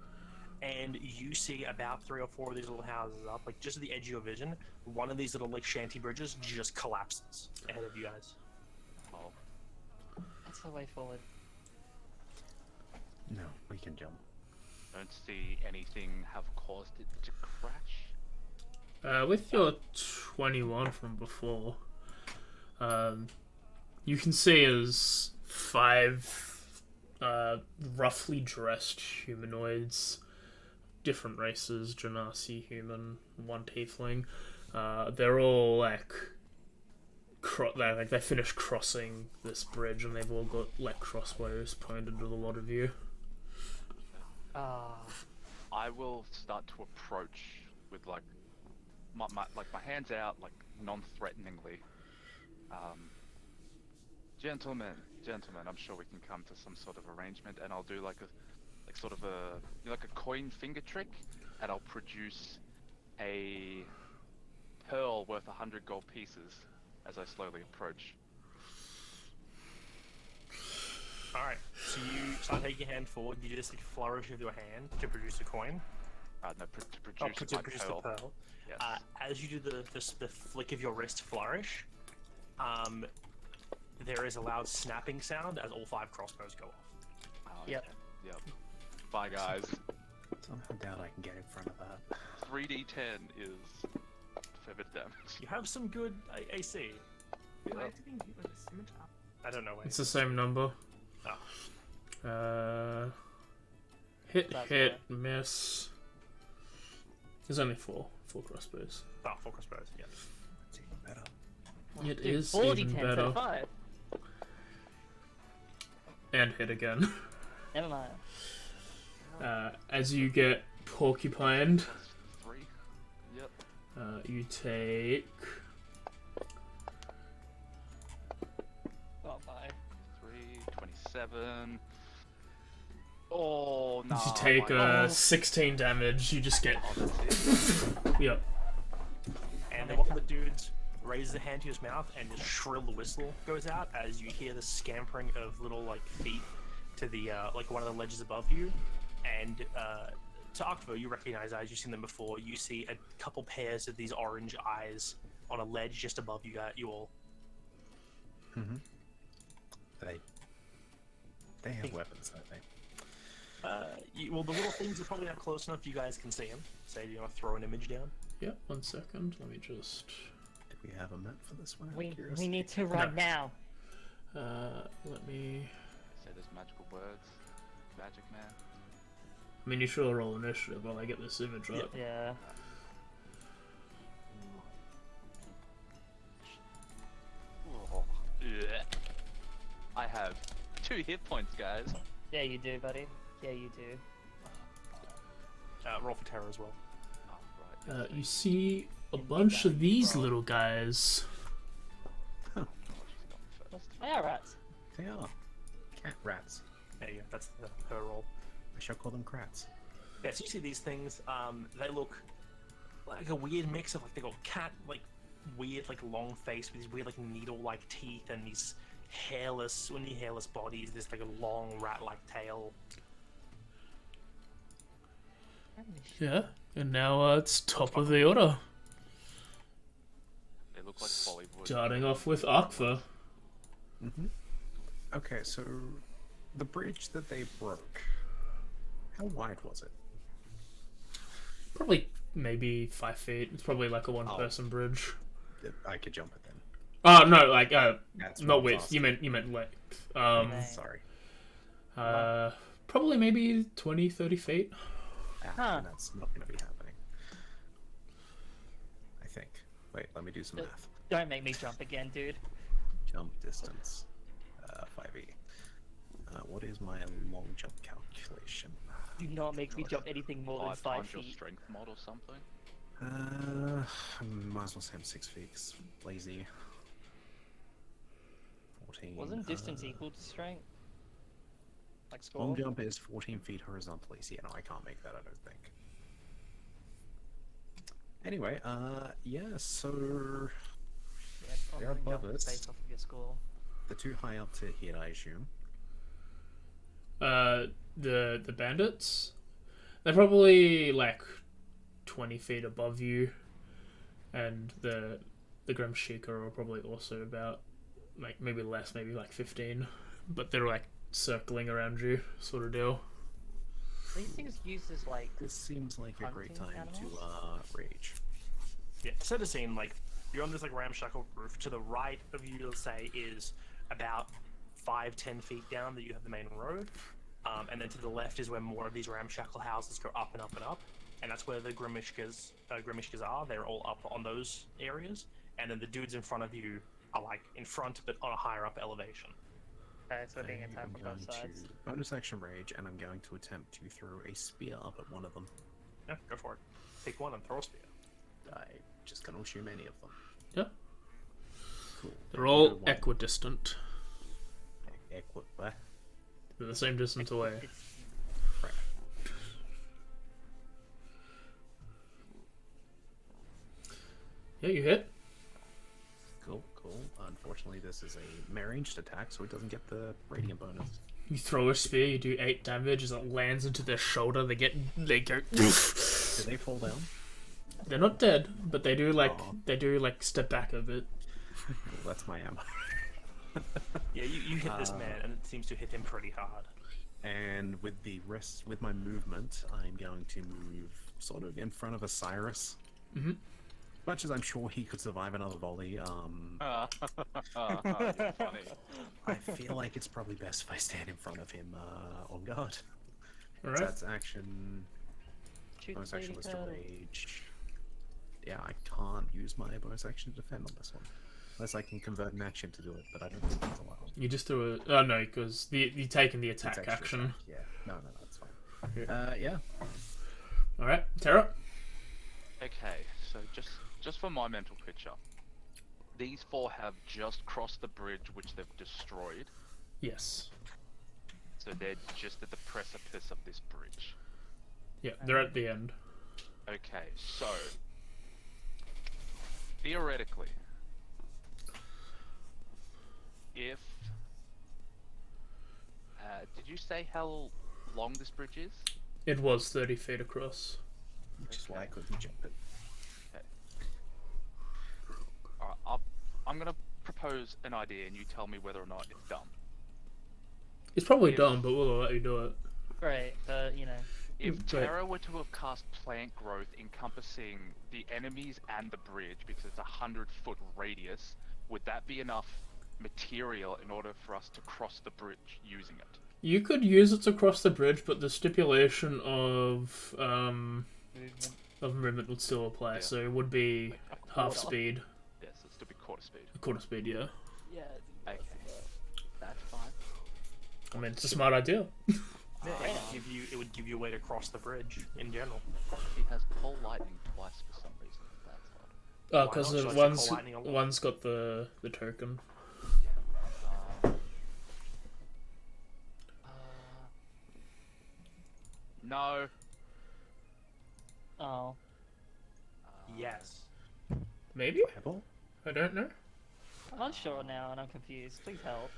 and you see about 3 or 4 of these little houses up, like just at the edge of your vision. One of these little like shanty bridges just collapses ahead of you guys. Oh, That's the way forward. No, we can jump. don't see anything have caused it to crash. With your 21 from before, you can see as 5 roughly dressed humanoids, different races, Genasi human, one tiefling. They're all they finished crossing this bridge, and they've all got crossbows pointed at a lot of you. I will start to approach with my hands out, non-threateningly. Gentlemen, I'm sure we can come to some sort of arrangement, and I'll do like a coin finger trick, and I'll produce a pearl worth 100 gold pieces as I slowly approach. Alright, so you start taking your hand forward, you just flourish with your hand to produce a coin. No, to produce Oh, my to produce pearl. the pearl. Yes. As you do the flick of your wrist flourish, there is a loud snapping sound as all 5 crossbows go off. Oh, Yep. Yep. Bye, guys. Somehow doubt I can get in front of that. 3d10 is fair bit of damage. You have some good AC. Do I have to be hit with a scimitar? I don't know. Wait. It's the same number. Oh. Hit, That's miss. There's only 4 crossbows. 4 crossbows, yeah. It's even better. It Dude, is 40 even 10 better. 5. And hit again. Never mind. As you get porcupined, +3. Yep. you take Oh, bye. 3, 27. Oh, no. you take 16 damage. You just get Oh, that's it. yep. And then what the dudes raises a hand to his mouth, and this shrill whistle goes out as you hear the scampering of little like feet to the like one of the ledges above you, and to Akvo, you recognize eyes. You've seen them before. You see a couple pairs of these orange eyes on a ledge just above you all. Mm-hmm. They have weapons, don't they? Well, the little things are probably not close enough. You guys can see them. So you want to throw an image down? Yeah, 1 second. Let me just. Do we have a map for this one? We need to run now. Let me. Say those magical words, magic man. I mean, you should roll initiative while I get this image up. Yeah. Oh, yeah. I have 2 hit points, guys. Yeah, you do, buddy. Yeah, you do. Roll for terror as well. Oh, right. You see a bunch of these little guys. Oh, she's gone first. They are rats. They are. Cat rats. There you go. That's her roll. I shall call them crats. Yeah, so you see these things. They look like a weird mix of like they got cat like weird like long face with these weird like needle-like teeth and these swingy hairless bodies. This like a long rat-like tail. Yeah, and now it's top of the order. They look like Bollywood. Starting off with Akva. Mm-hmm. Okay, so the bridge that they broke, how wide was it? Probably maybe 5 feet. It's probably like a one-person bridge. I could jump it then. Oh no, like That's what not I was width. asking. You meant length. Sorry. Probably maybe 20, 30 feet. Huh. That's not going to be happening. I think. Wait, let me do some math. Don't make me jump again, dude. Jump distance, 5e. What is my long jump calculation? Do not make me jump anything more than 5 5 times your feet. strength mod or something. Might as well say I'm 6 feet. 'Cause lazy. 14. Wasn't distance equal to strength? Like score? Long jump is 14 feet horizontally, so yeah, no, I can't make that, I don't think. Anyway, yeah, so Yeah, they're probably above jump us. based off of your score. They're too high up to hit, I assume. The bandits, they're probably like 20 feet above you, and the Grim Sheikah are probably also about like maybe less, maybe like 15, but they're like circling around you, sort of deal. These things used as like This seems like a great hunting time animals? to rage. Yeah, set a scene like you're on this like ramshackle roof. To the right of you, let's say, is about 5-10 feet down that you have the main road, and then to the left is where more of these ramshackle houses go up and up and up, and that's where the Grimishkas are. They're all up on those areas, and then the dudes in front of you are like in front but on a higher up elevation. Okay, so being attacked I'm from going both sides. to bonus action rage, and I'm going to attempt to throw a spear up at one of them. Yeah, go for it. Pick one and throw a spear. I'm just going to assume any of them. Yeah, Cool. they're all equidistant. What? They're the same distance away. Right. Yeah, you hit. Cool. Unfortunately, this is a ranged attack, so it doesn't get the radiant bonus. You throw a spear, you do 8 damage. As it lands into their shoulder, they go. Do they fall down? They're not dead, but they do Aw. step back a bit. Well, that's my ammo. Yeah, you hit this man, and it seems to hit him pretty hard. And with my movement, I'm going to move sort of in front of Osiris. Mm-hmm. Much as I'm sure he could survive another volley, You're funny. I feel like it's probably best if I stand in front of him on guard. All So right. that's action. Shoot Bonus the action lady was to girl. rage. Yeah, I can't use my bonus action to defend on this one. Unless I can convert an action to do it, but I don't think that's allowed. You just threw a. Oh no, because you're taking the It's attack extra action. attack. Yeah, no, it's fine. Yeah. Yeah. All right, Terra. Okay, so just for my mental picture, these 4 have just crossed the bridge which they've destroyed, Yes. so they're just at the precipice of this bridge. Yeah, they're at the end. Okay, so theoretically, if did you say how long this bridge is? It was 30 feet across. Which is why I couldn't jump it. Alright, I'm gonna propose an idea, and you tell me whether or not it's dumb. It's probably If- dumb, but we'll let you do it. Great, but you know. If Right. Terra were to have cast plant growth encompassing the enemies and the bridge, because it's a 100-foot radius, would that be enough material in order for us to cross the bridge using it? You could use it to cross the bridge, but the stipulation of movement would still apply, Yeah. so it would be half quarter. speed. Yes, it's still be quarter speed. A quarter speed, yeah. Yeah. Okay, that's fine. I mean, it's a smart idea. Yeah, it would give you a way to cross the bridge in general. He has pole lightning twice for some reason. That's odd. Oh, Why because not? Shall I check one's the lightning on one? one's got the token. No. Oh. Yes. Maybe? Pebble? I don't know. I'm unsure now and I'm confused. Please help.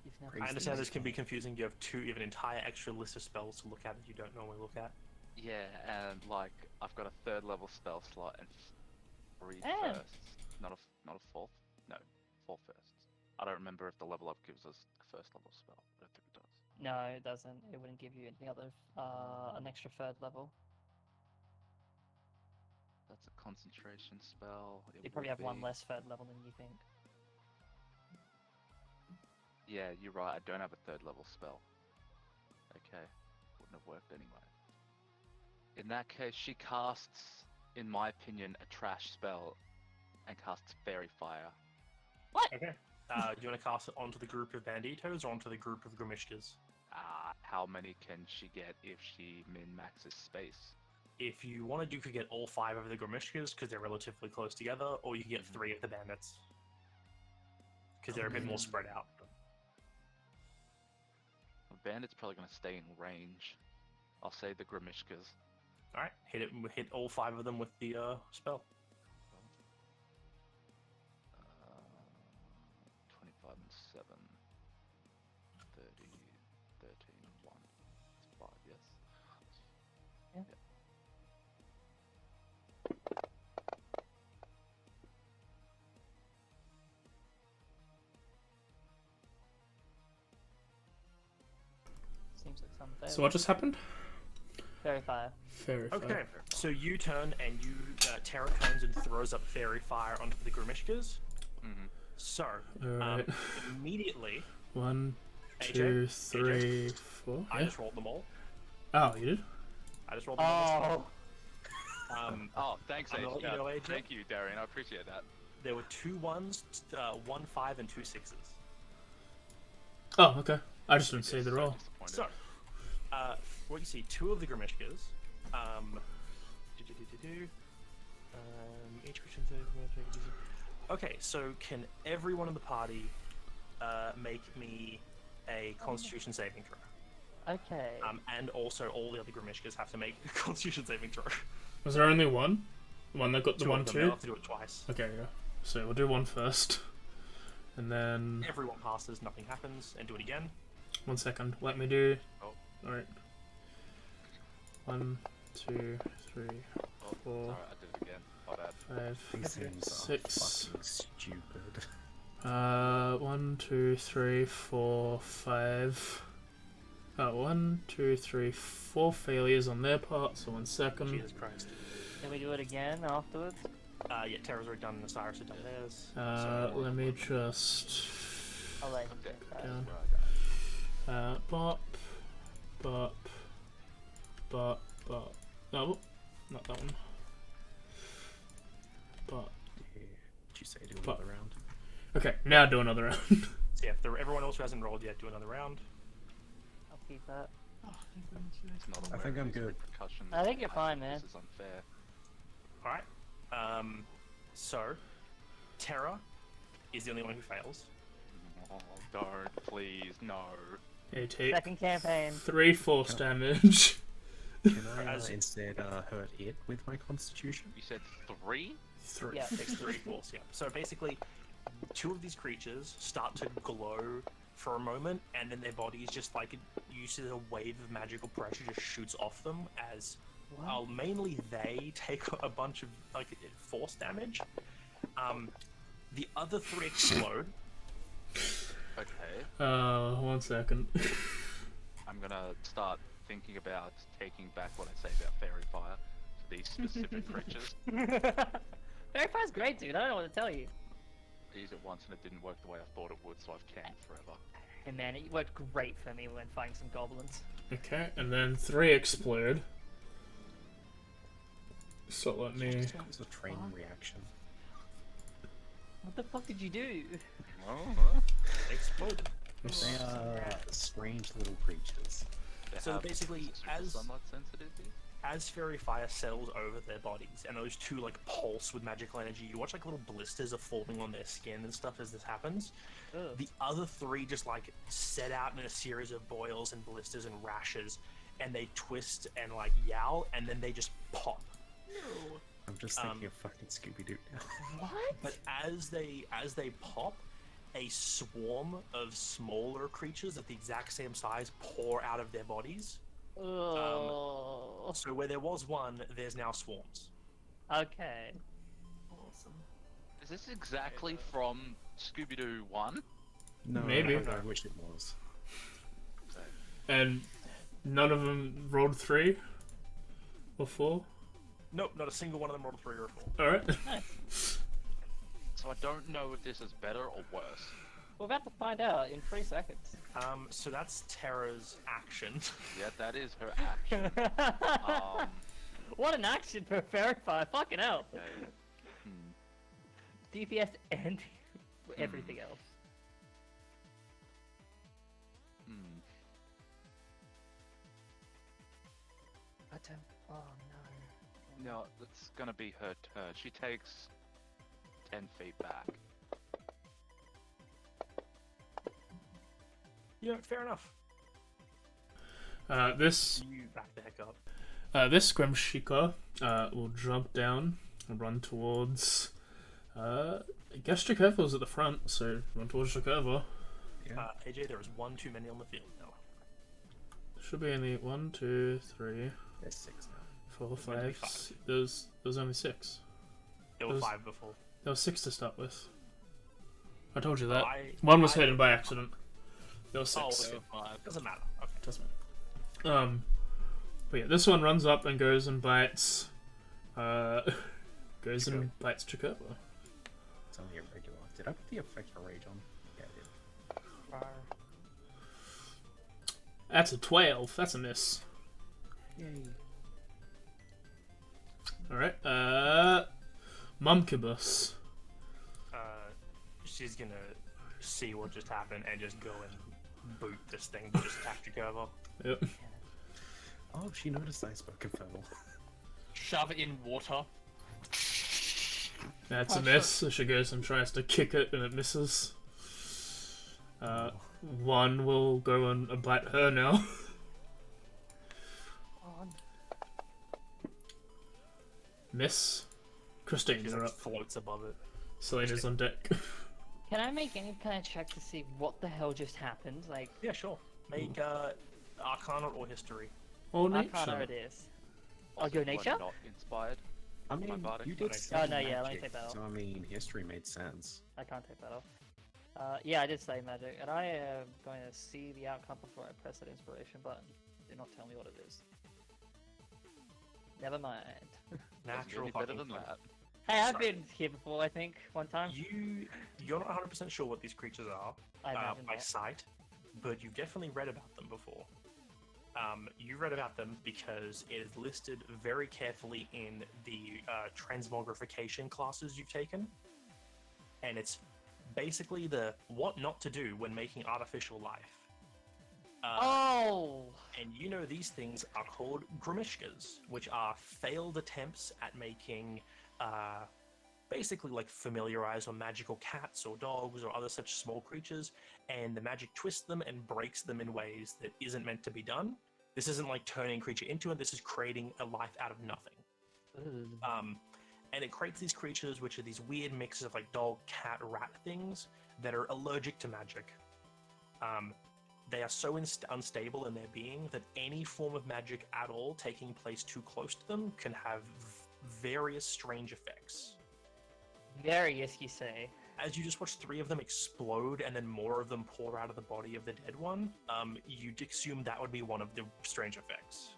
You've never I understand this can be confusing. You have an entire extra list of spells to look at that you don't normally look at. Yeah, and like I've got a 3rd level spell slot and 3 And- firsts. Not a 4th. No, 4 firsts. I don't remember if the level up gives us a 1st level spell. I don't think it does. No, it doesn't. It wouldn't give you any other, an extra 3rd level. That's a concentration spell. It You probably would have one be- less 3rd level than you think. Yeah, you're right. I don't have a 3rd level spell. Okay, wouldn't have worked anyway. In that case, she casts, in my opinion, a trash spell, and casts Fairy Fire. Okay. Do you want to cast it onto the group of banditos or onto the group of Grimishkas? How many can she get if she min-maxes space? If you want to, you could get all 5 of the Grimishkas because they're relatively close together, or you can get 3 of the bandits because they're a bit more spread out. The bandit's probably going to stay in range. I'll say the Grimishkas. All right, hit all 5 of them with the spell. 25 and 7. 30, 13, 1. It's 5, yes? Yeah. Seems like something. So what just happened? Fairy fire. Fairy fire. Okay, so you turn and you Terra turns and throws up fairy fire onto the Grimishkas. Mm-hmm. So Alright. immediately, 1, AJ, 2, 3, 4. I Yeah. just rolled them all. Oh, you did? I just rolled them all. Oh. Oh, thanks, I'm gonna let you know, AJ. Thank you, Darian. I appreciate that. There were 2 1s, 1 5, and 2 6s. Oh, okay. I just didn't see the So roll. disappointed. So, what you see, 2 of the Grimishkas. Each Christian. Okay, so can everyone in the party make me a Constitution saving throw? Okay. And also all the other Grimishkas have to make a Constitution saving throw. Was there only one? The one that got the 2 one, of them, two? they'll have to do it twice. Okay, yeah. So we'll do one first. And then... Everyone passes, nothing happens, and do it again. 1 second. Let me do... Oh. Alright. 1, 2, 3, Oh, 4, sorry, I did it again. My bad. 5, These things are 6. fucking stupid. 1, 2, 3, 4, 5. 1, 2, 3, 4 failures on their part, so 1 second. Jesus Christ. Can we do it again afterwards? Yeah, Terra's already done, Osiris had done theirs. Let me just... I'll let him Okay, do that. down. where I died. Bop, bop, bop, bop. No, not that one. Bop. Did you say do But- another round? Okay, now do another round. So yeah, everyone else who hasn't rolled yet, do another round. I'll keep that. It's not I aware think of I'm these good. repercussions. I think you're think fine, man. This is unfair. Alright. So, Terra is the only one who fails. Oh, don't, please, no. Okay, take Second campaign. 3 force damage. Can I As- instead hurt it with my constitution? You said 3? 3. Yeah. Takes 3 force, yeah. So basically, 2 of these creatures start to glow for a moment, and then their bodies just like uses a wave of magical pressure just shoots off them as mainly they take a bunch of like force damage. The other 3 explode. Okay. 1 second. I'm gonna start thinking about taking back what I say about fairy fire for these specific creatures. Fairy Fire's great, dude. I don't know what to tell you. I used it once and it didn't work the way I thought it would, so I've canned forever. And man, it worked great for me when fighting some goblins. Okay, and then 3 explode. So let me. It's a train reaction. What the fuck did you do? Oh, They exploded. They are strange little creatures. they So have basically, super as- sunlight sensitivity. As fairy fire settles over their bodies, and those 2 like pulse with magical energy, you watch like little blisters are forming on their skin and stuff as this happens. Ugh. The other 3 just like set out in a series of boils and blisters and rashes, and they twist and like yowl, and then they just pop. I'm just thinking of fucking Scooby-Doo now. What? But as they pop, a swarm of smaller creatures of the exact same size pour out of their bodies. Oh. So where there was 1, there's now swarms. Okay. Awesome. Is this exactly from Scooby-Doo 1? No, Maybe. I wish it was. And none of them rolled 3 or 4. Nope, not a single one of them rolled a 3 or a 4. Alright. Nice. So I don't know if this is better or worse. We're about to find out in 3 seconds. So that's Terra's action. Yeah, that is her action. What an action for Fairy Fire. Fucking hell. Okay. Hmm. DPS and everything else. Hmm. I don't. Oh no. No, it's gonna be her turn. She takes 10 feet back. Yeah, fair enough. This You back the heck up. this Grimshika will jump down and run towards. I guess Jakerva's at the front, so run towards Jakerva. Yeah. AJ, there is 1 too many on the field now. Should be only 1, 2, 3, There's 6 now. 4, Meant to be 5. five. There's only 6. There were There's- 5 before. There was 6 to start with. I told you that. I- One was I- hidden by accident. There was 6. Oh, so okay. Five. Doesn't matter. Okay. doesn't matter. But yeah, this one runs up and goes and bites. Goes and bites Jakerva. It's only a regular. Did I put the effect of rage on? Yeah, I did. That's a 12. That's a miss. Yay. Alright, Mumkibus. She's gonna see what just happened and just go and boot this thing to just attack Jakerva. Yep. Oh, she noticed I spoke infernal. Shove it in water. That's a miss. So she goes and tries to kick it and it misses. One will go and bite her now. Miss. Christine, She you're like up. floats above it. Selena's on deck. Can I make any kind of check to see what the hell just happened? Like, Yeah, sure. Make Arcana or History. Or Arcana nature. it is. I'll go nature? Not inspired. I mean, bardic you magic. did Oh, say no, yeah, let me magic, take that off. So I mean, history made sense. I can't take that off. Yeah, I did say magic, and I am going to see the outcome before I press that inspiration button. Do not tell me what it is. Never mind. That's Natural really better fucking than twenty. that. Hey, I've Sorry. been here before, I think, one time. You're not 100% sure what these creatures are I imagine by that. sight, but you've definitely read about them before. You read about them because it is listed very carefully in the transmogrification classes you've taken, and it's basically the what not to do when making artificial life. Oh! And you know these things are called grimishkas, which are failed attempts at making basically like familiarized or magical cats or dogs or other such small creatures, and the magic twists them and breaks them in ways that isn't meant to be done. This isn't like turning a creature into it. This is creating a life out of nothing. And it creates these creatures, which are these weird mixes of like dog, cat, rat things that are allergic to magic. They are so unstable in their being that any form of magic at all taking place too close to them can have various strange effects. Various, you say? As you just watch 3 of them explode and then more of them pour out of the body of the dead one, you'd assume that would be one of the strange effects.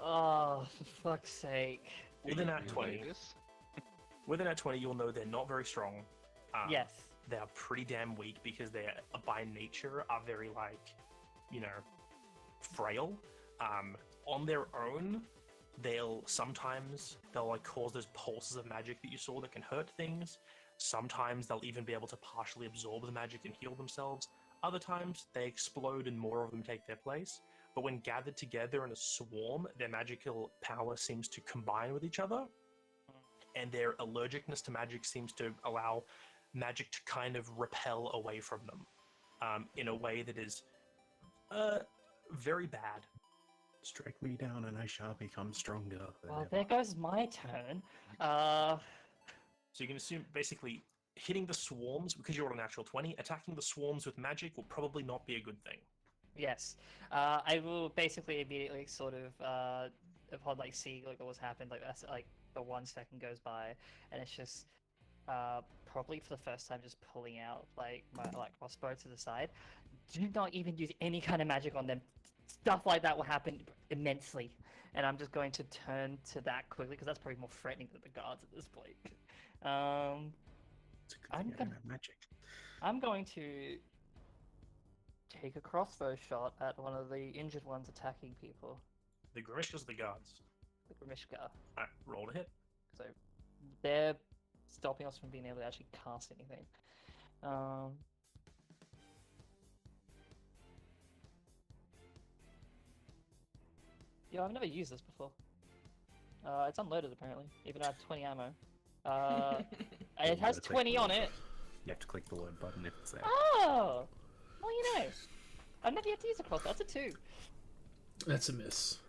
Oh, for fuck's sake. With an at 20, you'll know they're not very strong. Yes. They are pretty damn weak because they by nature are very frail. On their own, they'll like cause those pulses of magic that you saw that can hurt things. Sometimes they'll even be able to partially absorb the magic and heal themselves. Other times they explode and more of them take their place. But when gathered together in a swarm, their magical power seems to combine with each other, and their allergicness to magic seems to allow magic to kind of repel away from them in a way that is very bad. Strike me down and I shall become stronger. Well, there goes my turn. So you can assume basically hitting the swarms, because you're on a natural 20, attacking the swarms with magic will probably not be a good thing. Yes. I will basically immediately sort of, upon like seeing like what's happened, like that's like the 1 second goes by, and it's just probably for the first time just pulling out like my crossbow to the side. Do not even use any kind of magic on them. Stuff like that will happen immensely, and I'm just going to turn to that quickly because that's probably more threatening than the guards at this point. I'm going to take a crossbow shot at one of the injured ones attacking people. The Grimishkas or the guards? The Grimishka. Alright, roll to hit. So they're stopping us from being able to actually cast anything. Yo, I've never used this before. It's unloaded apparently, even though I have 20 ammo. It has 20 on it. You have to click the load button if it's there. Oh! Well, you know. I've never yet to use a crossbow. That's a 2. That's a miss.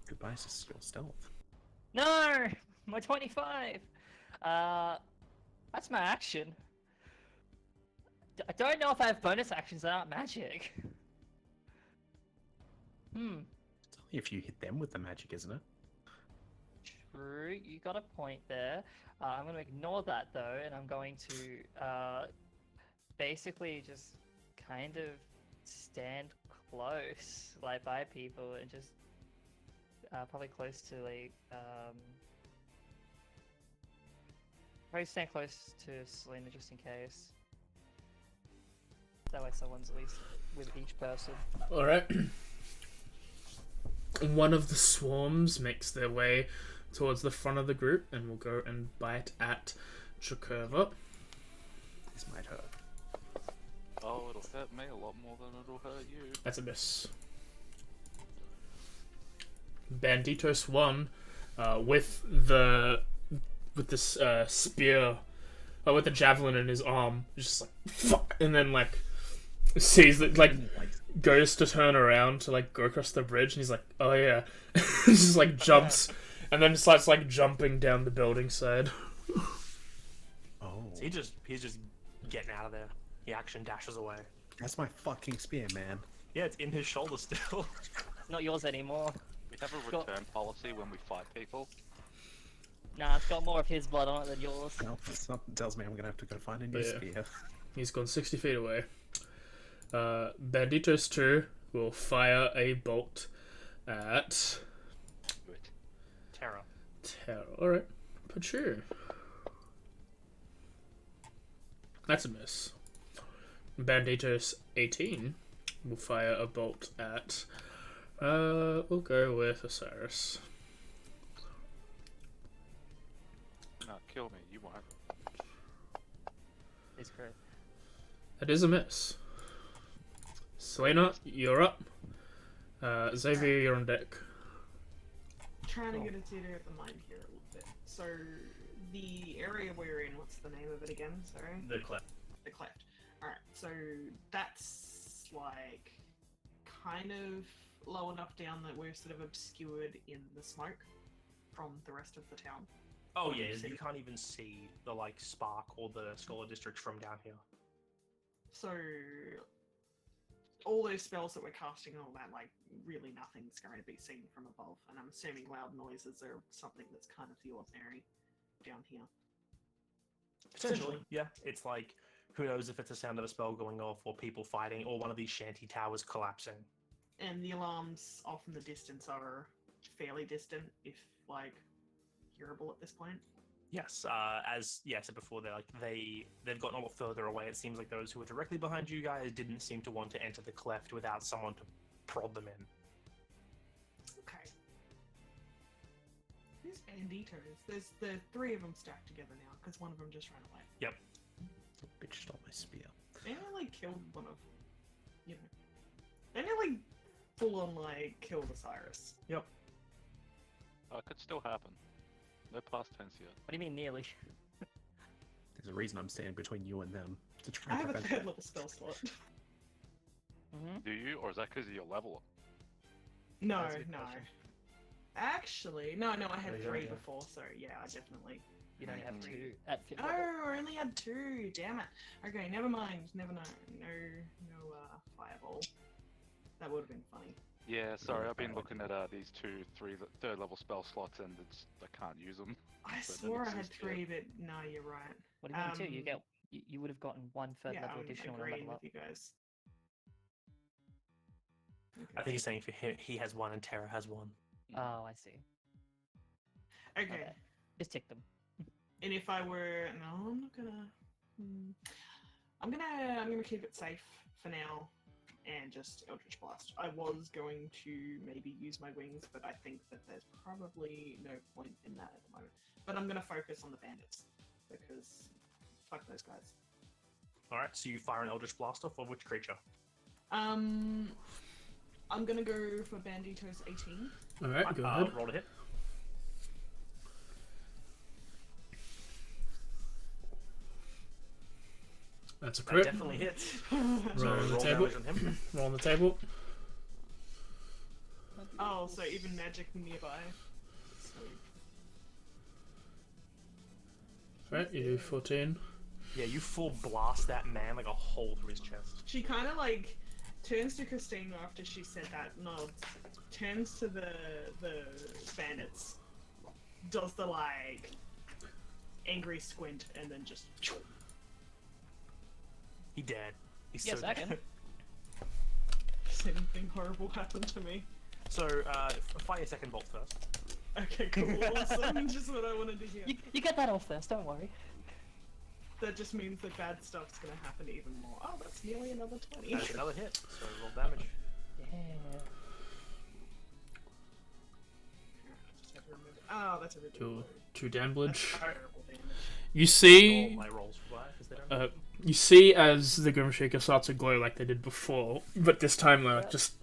Goodbye, skill stealth. No! My 25! That's my action. I don't know if I have bonus actions that aren't magic. It's only if you hit them with the magic, isn't it? True, you got a point there. I'm going to ignore that though, and I'm going to basically just kind of stand close, like by people, and just probably close to like probably stand close to Selena just in case. That way someone's at least with each person. Alright. One of the swarms makes their way towards the front of the group and will go and bite at Chakurva. This might hurt. Oh, it'll hurt me a lot more than it'll hurt you. That's a miss. Banditos 1 with this spear, with the javelin in his arm, just like fuck, and then like sees that like goes to turn around to like go across the bridge, and he's like, oh yeah, just like jumps, and then starts like jumping down the building side. Oh, so he's just getting out of there. He action dashes away. That's my fucking spear, man. Yeah, it's in his shoulder still. It's not yours anymore. We have a return policy when we fight people. Nah, it's got more of his blood on it than yours. Well, something tells me I'm gonna have to go find a new Yeah. spear. He's gone 60 feet away. Banditos 2 will fire a bolt at Good. Terra. Terra. Alright, Pachu. That's a miss. Banditos 18 will fire a bolt at we'll go with Osiris. No, kill me, you won't. It's great. That is a miss. Selena, you're up. Xavier, you're on deck. Trying to get a theater of the mind here a little bit. So, the area we're in, what's the name of it again? Sorry? The clip. The cleft. Alright, so that's like kind of low enough down that we're sort of obscured in the smoke from the rest of the town. Oh What do yeah, you see? you can't even see the like Spark or the Scholar District from down here. So all those spells that we're casting and all that, like really nothing's going to be seen from above. And I'm assuming loud noises are something that's kind of the ordinary down here. Potentially, yeah. It's like, who knows if it's the sound of a spell going off, or people fighting, or one of these shanty towers collapsing. And the alarms off in the distance are fairly distant, if like hearable at this point. Yes, as I said before, they've gotten a lot further away. It seems like those who were directly behind you guys didn't seem to want to enter the cleft without someone to prod them in. Okay. These banditos. There's the three of them stacked together now, because one of them just ran away. Yep. Bitch stole my spear. They nearly killed one of, they nearly full on like killed Osiris. Yep. It could still happen. No past tense yet. What do you mean nearly? There's a reason I'm standing between you and them to try I and have a prevent third that. level spell slot. Mm-hmm. Do you, or is that because of your level? No, That's a good no. question. Actually, no, I had Oh, you 3 don't, yeah. before, so yeah, I definitely. You don't have Mm. two at fifth Oh, level. I only had 2. Damn it. Okay, never mind. Never know. No, fireball. That would have been funny. Yeah, sorry, I've been bad looking at these 3 level spell slots and I can't use them. I So it swore I didn't had exist yet. 3, but no, you're right. What do you mean two? Um, You would have gotten one third Yeah, level I'm additional and a agreeing level with up. you guys. I think he's saying for him, he has 1 and Terra has 1. Oh, I see. Okay. Okay. Just tick them. And if I were, no, I'm not gonna. I'm gonna keep it safe for now, and just Eldritch Blast. I was going to maybe use my wings, but I think that there's probably no point in that at the moment. But I'm gonna focus on the bandits because fuck those guys. All right, so you fire an Eldritch Blast off of which creature? I'm gonna go for Banditos 18. Alright, go ahead. Roll to hit. That's a That crit. definitely hits. Roll on the roll table. damage on him. Roll on the table. Oh, so even magic nearby. Sweet. Right, you do 14. Yeah, you full blast that man like a hole through his chest. She kind of like turns to Christine after she said that, nods, turns to the bandits, does the like angry squint, and then just. He dead. He's Yes, so I dead. can. Does anything horrible happen to me? So, fire your second bolt first. Okay, cool. Awesome. Just what I wanted to hear. You get that off first, don't worry. That just means that bad stuff's gonna happen even more. Oh, that's nearly another 20. That's another hit. So roll damage. Yeah. Just have to remember. Oh, that's a really Two damage. terrible damage. You All see, my rolls fly because they don't. you see as the Grim Shaker starts to glow like they did before, but this time like just.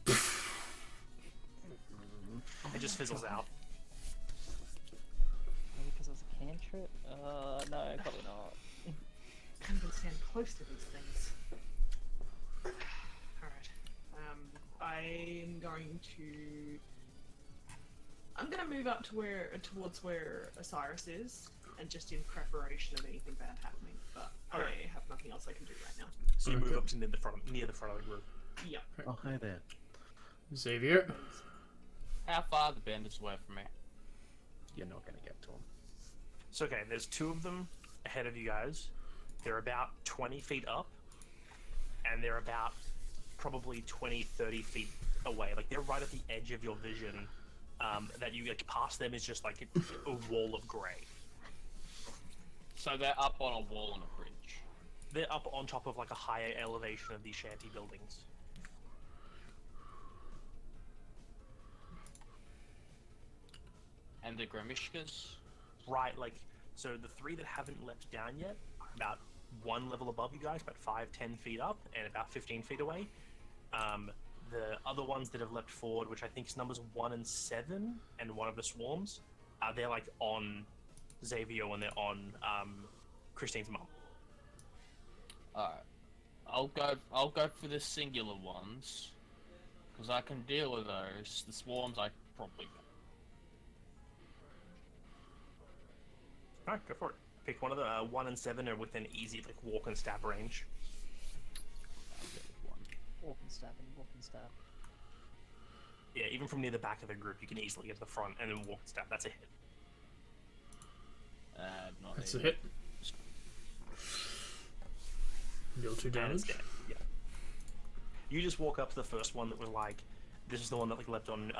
It just fizzles out. Maybe because it was a cantrip? No, probably not. Can't even stand close to these things. Alright. I'm gonna move up to towards where Osiris is, and just in preparation of anything bad happening. But I have nothing else I can do right now. So you move Okay. up to near the front of the group. Yep. Oh, hi there. Xavier. How far are the bandits away from me? You're not going to get to him. So okay, there's 2 of them ahead of you guys. They're about 20 feet up, and they're about probably 20, 30 feet away. Like they're right at the edge of your vision. That you like past them is just like a wall of grey. So they're up on a wall on a bridge. They're up on top of like a higher elevation of these shanty buildings. And the Grimishkas? Right, like so the 3 that haven't leapt down yet are about 1 level above you guys, about 5-10 feet up, and about 15 feet away. The other ones that have leapt forward, which I think is numbers 1 and 7, and one of the swarms, they're like on Xavier and they're on Christine's mum. Alright. I'll go for the singular ones, because I can deal with those. The swarms I probably can't. Alright, go for it. Pick one of the 1 and 7 are within easy like walk and stab range. I'll go with one. Walk and stab and walk and stab. Yeah, even from near the back of the group, you can easily get to the front and then walk and stab. That's a hit. Not That's a even. hit. Deal 2 And it's damage. dead. Yeah. You just walk up to the first one that was like, this is the one that like leapt on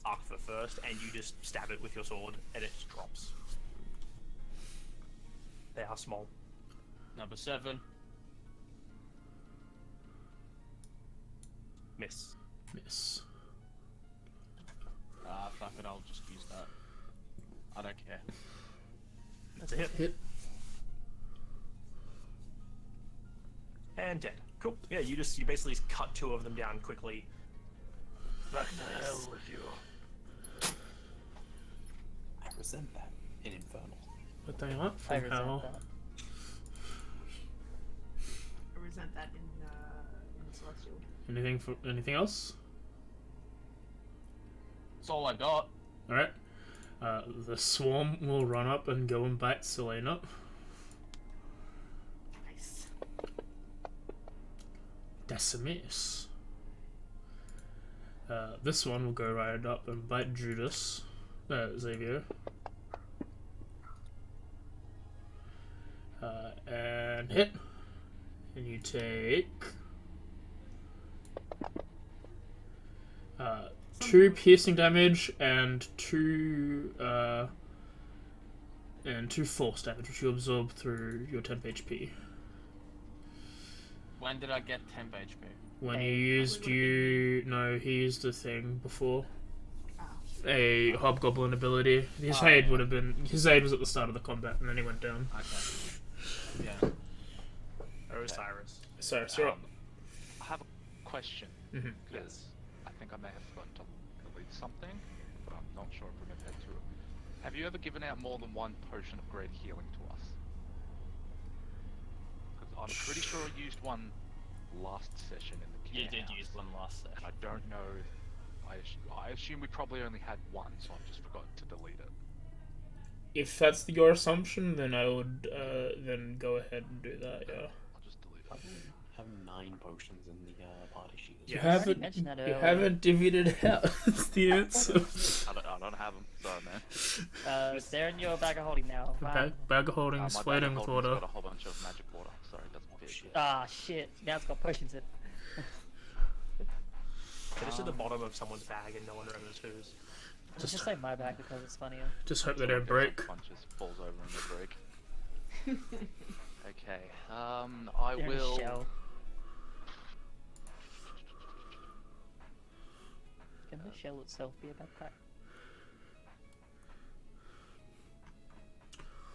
Arkva first, and you just stab it with your sword, and it just drops. They are small. Number 7. Miss. Miss. Ah, fuck it, I'll just use that. I don't care. That's a hit. Hit. And dead. Cool. Yeah, you basically cut 2 of them down quickly. Back the hell with you. I resent that in Infernal. But they aren't I from resent hell. that. I resent that in Celestial. Anything else? That's all I got. Alright. The swarm will run up and go and bite Selena. Nice. That's a miss. This one will go right up and bite Judas. Xavier. And hit. And you take... 2 piercing damage and 2 force damage, which you absorb through your temp HP. When did I get temp HP? When Hey, you used no, he used the thing before. Oh. A hobgoblin ability. His Oh, aid yeah. would have been his aid was at the start of the combat, and then he went down. Okay. Yeah. Osiris. So, you're up. I have a question, Mhm. because I think I may have forgotten to delete something, but I'm not sure if we're going to head to it. Have you ever given out more than 1 potion of great healing to us? Because I'm pretty sure I used one last session in the You care did house, use one last session. and I don't know. I assume we probably only had 1, so I've just forgotten to delete it. If that's your assumption, then I would then go ahead and do that. Yeah. I'll just delete I it. have 9 potions in the party sheet. You Yeah. I already haven't. mentioned that You earlier. haven't divvied it out. That's the answer. I don't have them. Sorry, man. They're in your bag of holding now. Wow. Bag of holdings, My flirting bag with of holdings water. got a whole bunch of magic water. Sorry, it doesn't fit. shit. Ah, shit. Now it's got potions in. It is at the bottom of someone's bag, and no one remembers whose. Just say my bag because it's funnier. Just hope they Sort don't of break. goes up, Punches, falls over and they break. Okay. I They're in a will. shell. Can the shell itself be a backpack?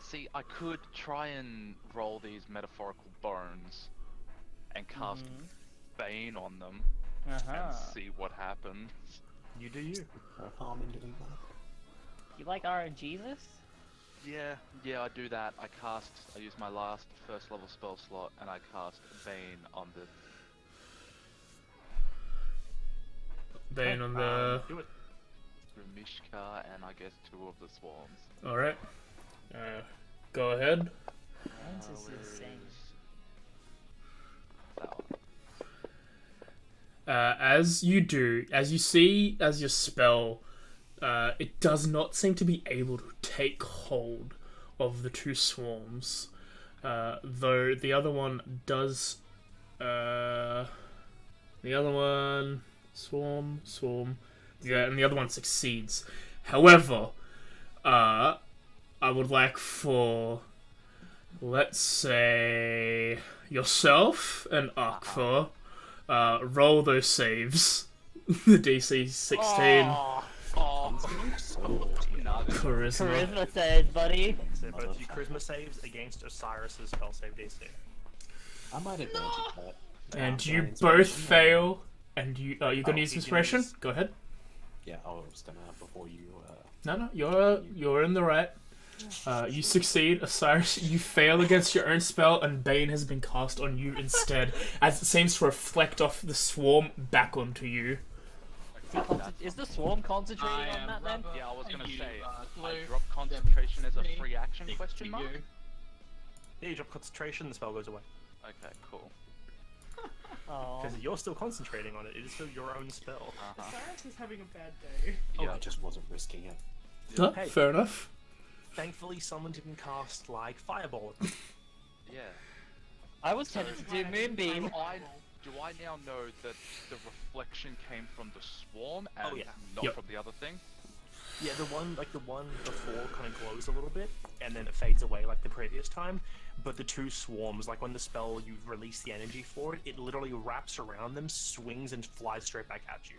See, I could try and roll these metaphorical bones and cast Bane on them and see what happens. You do you. No harm in doing that. You like RNGesus? Yeah, I do that. I use my last first level spell slot and I cast Bane on the Bane on the. Do it. Mishka and I guess 2 of the swarms. Alright. Go ahead. Francis Where is insane. that one? As you see, as your spell, it does not seem to be able to take hold of the 2 swarms, though the other one does. The other one, swarm, yeah, and the other one succeeds. However, I would like for, let's say, yourself and Arkva. Roll those saves. The DC 16 Oh, No, this charisma. Charisma says, buddy. So both you charisma saves against Osiris's spell save DC. I might advantage that. And Yeah, you inspiration. both fail. And you you're gonna use you can inspiration? use- Go ahead. Yeah, I was gonna before you. No, you're in the right. You succeed, Osiris. You fail against your own spell, and Bane has been cast on you instead, as it seems to reflect off the swarm back onto you. Is the swarm concentrating on that then? Yeah, I was gonna say, I Glue, drop concentration as a me, free action stick question to mark? you. Yeah, you drop concentration, the spell goes away. Okay, cool. Oh. Because you're still concentrating on it. It is still your own spell. Osiris is having a bad day. Yeah. I just wasn't risking it. No, Hey. fair enough. Thankfully, someone didn't cast like fireball. Yeah. I was tempted to do Moonbeam. Do I now know that the reflection came from the swarm and yeah. not Yep. from the other thing? Yeah, the one before kind of glows a little bit, and then it fades away like the previous time. But the two swarms, like when the spell you release the energy for it, it literally wraps around them, swings, and flies straight back at you.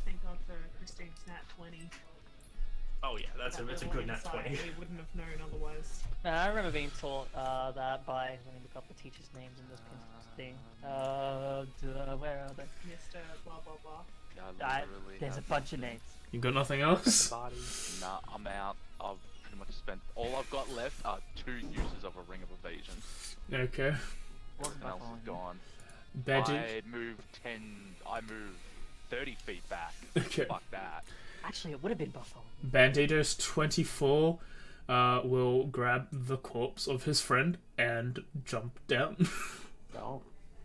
Thank God for Christine's nat 20. Oh yeah, that's That a little good nat insight 20. We wouldn't have known otherwise. I remember being taught that by, let me look up the teachers' names in this thing. Where are they? Mr. Blah blah blah. Yeah, I literally There's a have bunch of names. You got nothing else? Body. Nah, I'm out. I've pretty much spent all I've got left are 2 uses of a ring of evasion. Okay. Everything else is gone. Badgy. I moved 30 feet back. Okay. Fuck that. Actually, it would have been Buffalo. Banditos 24 will grab the corpse of his friend and jump down Oh.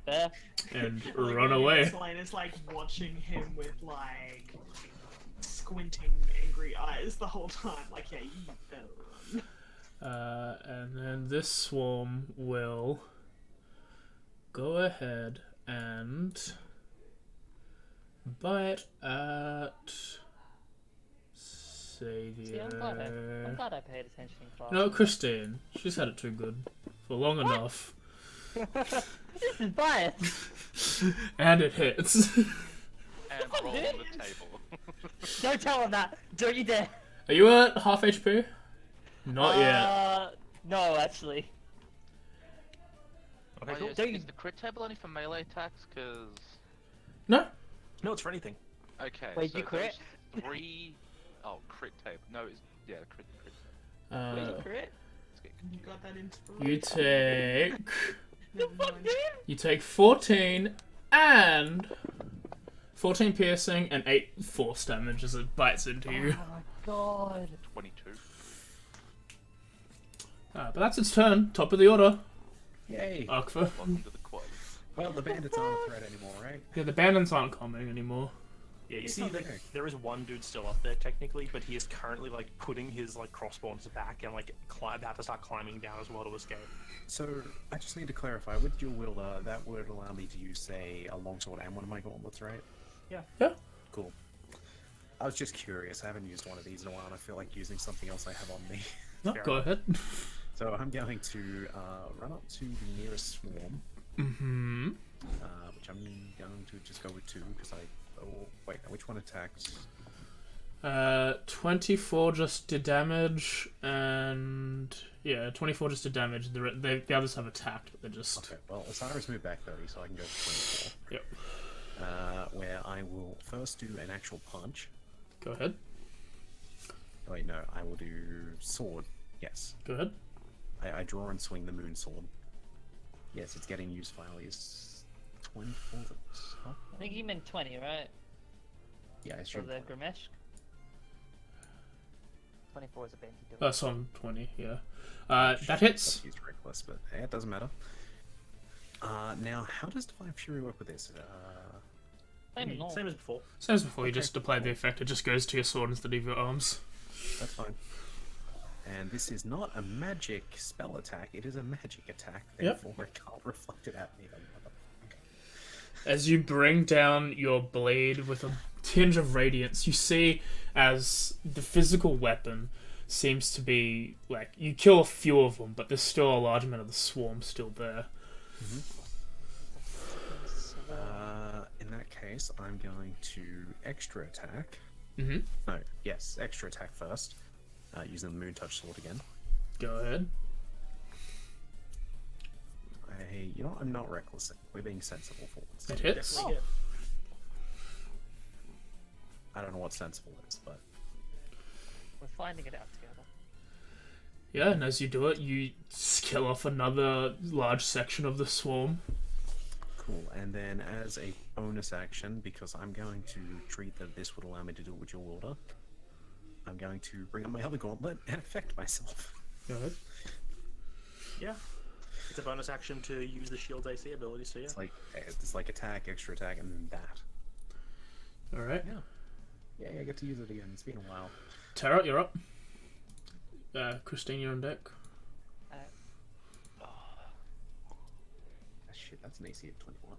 Fair. and Like, run really, away. This line is like watching him with like squinting angry eyes the whole time. Like, yeah, you better run. And then this swarm will go ahead and bite at Savior. See, I'm glad I paid attention in class. No, Christine. She's had it too good for long enough. This is biased. And it hits. And roll on the table. Don't tell him that. Don't you dare. Are you at half HP? Not yet. No, actually. Okay, Oh, cool. yeah, Don't you- is the crit table only for melee attacks? Cause No? No, it's for anything. okay. Wait, so you crit? those 3. Oh, crit table. No, it's yeah, crit. Wait, you crit? Let's get You got that inspiration. You take Never mind. you take 14 and 14 piercing and 8 force damage as it bites into you. Oh my god. 22. But that's its turn. Top of the order. Yay! Arkva. Welcome to the quad. Well, the bandits aren't a threat anymore, right? Yeah, the bandits aren't coming anymore. Yeah, you It's see not that big. there is one dude still up there technically, but he is currently like putting his like crossbow on his back and like about to start climbing down as well to escape. So, I just need to clarify, with your will, that would allow me to use, say, a longsword and one of my gauntlets, right? Yeah. Yeah. Cool. I was just curious, I haven't used one of these in a while, and I feel like using something else I have on me. No, Fair go enough. ahead. So, I'm going to run up to the nearest swarm, Mm-hmm. which I'm going to just go with 2, because I... Oh, wait, now which one attacks? 24 just did damage, and yeah, 24 just did damage. The others have attacked, but they're just Okay, well, Osiris moved back 30, so I can go to 24. Yep. Where I will first do an actual punch. Go ahead. Oh, wait, no, I will do sword. Yes. Go ahead. I draw and swing the moon sword. Yes, it's getting used finally. Is 24 the top? I think you meant 20, right? Yeah, I For should. the Grimesh. 24 is a bandy. So I'm 20. Yeah. That hits. Use reckless, but yeah, it doesn't matter. Now, how does Divine Fury work with this? Same as before. Same as before. You Okay. just apply the effect. It just goes to your sword instead of your arms. That's fine. And this is not a magic spell attack, it is a magic attack, Yep. therefore it can't reflect it at me. As you bring down your blade with a tinge of radiance, you see as the physical weapon seems to be like you kill a few of them, but there's still a large amount of the swarm still there. In that case, I'm going to extra attack. Mm-hmm. No, yes, extra attack first, using the Moon Touch Sword again. Go ahead. You know what? I'm not reckless. We're being sensible for once. It hits. Definitely hit. I don't know what sensible is, but We're finding it out together. Yeah, and as you do it, you kill off another large section of the swarm. Cool. And then as a bonus action, because I'm going to treat that this would allow me to do it with your order, I'm going to bring up my other gauntlet and affect myself. Go ahead. Yeah. It's a bonus action to use the shield's AC ability, so yeah. It's like attack, extra attack, and then that. Alright. Yeah, I get to use it again. It's been a while. Tara, you're up. Christine, you're on deck. Shit, that's an AC of 21.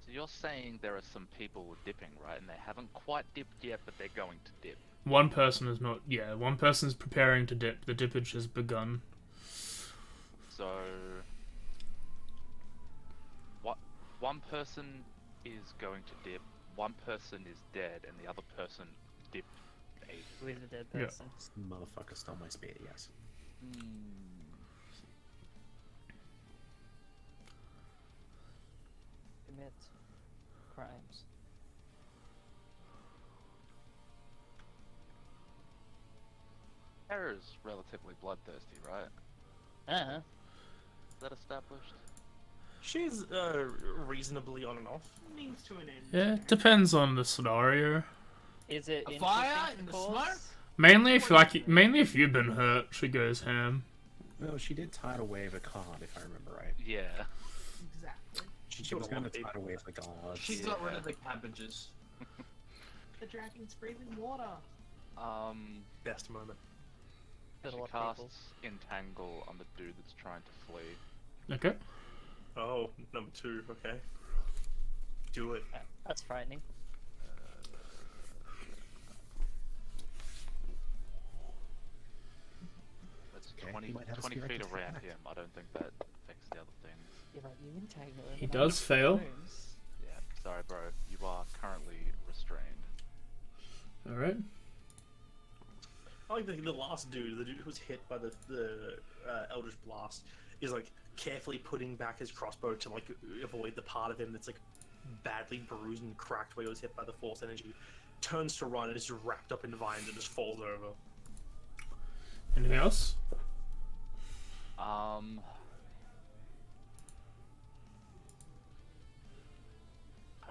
So you're saying there are some people dipping, right? And they haven't quite dipped yet, but they're going to dip. One person is not. Yeah, one person's preparing to dip. The dippage has begun. So, what? One person is going to dip. One person is dead, and the other person dipped. Who is the dead Yeah. person? This motherfucker stole my spear, yes. Commit crimes. Terra's relatively bloodthirsty, right? Uh-huh. Is that established? She's reasonably on and off. Means to an end. Yeah, it depends on the scenario. Is it A fire interesting in the cause? smoke? Mainly if you've been hurt, she goes ham. Well, she did tidal wave a card, if I remember right. Yeah. Exactly. She was going to tidal wave the guards. She's got rid of the cabbages. The dragon's breathing water. Best moment. There's a She lot of people. casts Entangle on the dude that's trying to flee. Okay. Oh, number 2, okay. Do it. That's frightening. That's Okay, 20, he might have a 20 spear I feet can around attack. him. I don't think that affects the other things. Yeah, but you entangle him. He and does I fail. wounds. Yeah, sorry, bro. You are currently restrained. Alright. I like the last dude, the dude who was hit by the Eldritch Blast, is like carefully putting back his crossbow to like avoid the part of him that's like badly bruised and cracked where he was hit by the force energy. Turns to run and is just wrapped up in vines and just falls over. Anything else? I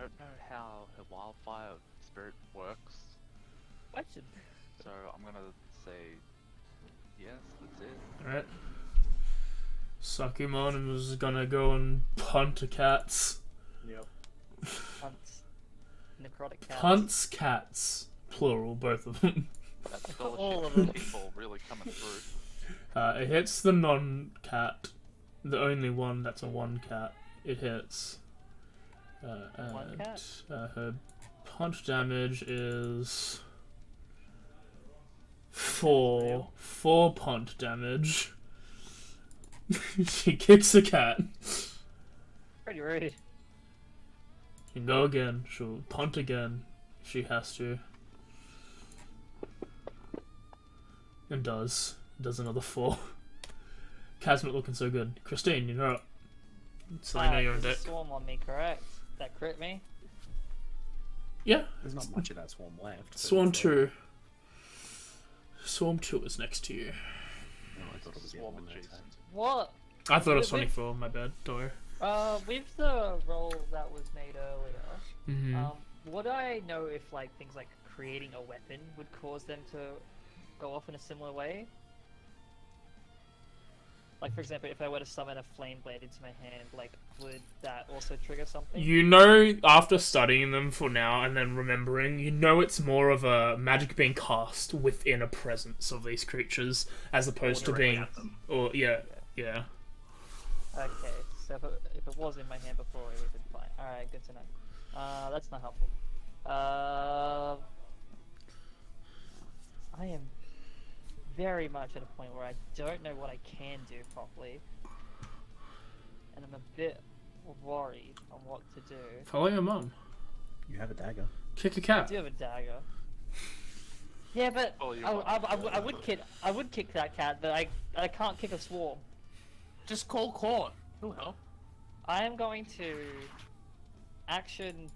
don't know how her wildfire spirit works, Question. so I'm gonna say yes. That's it. Alright. Sakimon is gonna go and punt a cats. Yep. Hunts. Necrotic cats. Punts cats. Plural, both of them. That's All of fellowship them. people really coming through. It hits the non-cat. The only one that's a 1-cat. It hits. One And cat? her punch damage is 4. 4 punt damage. She kicks a cat. Pretty rude. She can go again. She'll punt again if she has to. And does. Does another 4. Cat's not looking so good. Christine, you're up. Selena, you're on There's deck. a swarm on me, correct? That crit me? Yeah. There's not much of that swarm left. but Swarm it's, 2. Swarm 2 is next to you. No, I thought it was the Swarm other one that adjacent. attacked. What? Oh, I thought it was Wait, wait. 24, my bad. Don't With the roll that was made earlier, worry. would I know if like things like creating a weapon would cause them to go off in a similar way? Like, for example, if I were to summon a flame blade into my hand, like, would that also trigger something? You know, after studying them for now and then remembering, you know it's more of a magic being cast within a presence of these creatures, as opposed to directly being... at them. Or, yeah, yeah. Okay, so if it was in my hand before, it would have been fine. Alright, good to know. That's not helpful. I am very much at a point where I don't know what I can do properly. And I'm a bit worried on what to do. Follow your mum. You have a dagger. Kick a I cat. do have a dagger. Yeah, but Follow your I would kick that cat, but I can't kick a swarm. Just call court. He'll help. I am going to action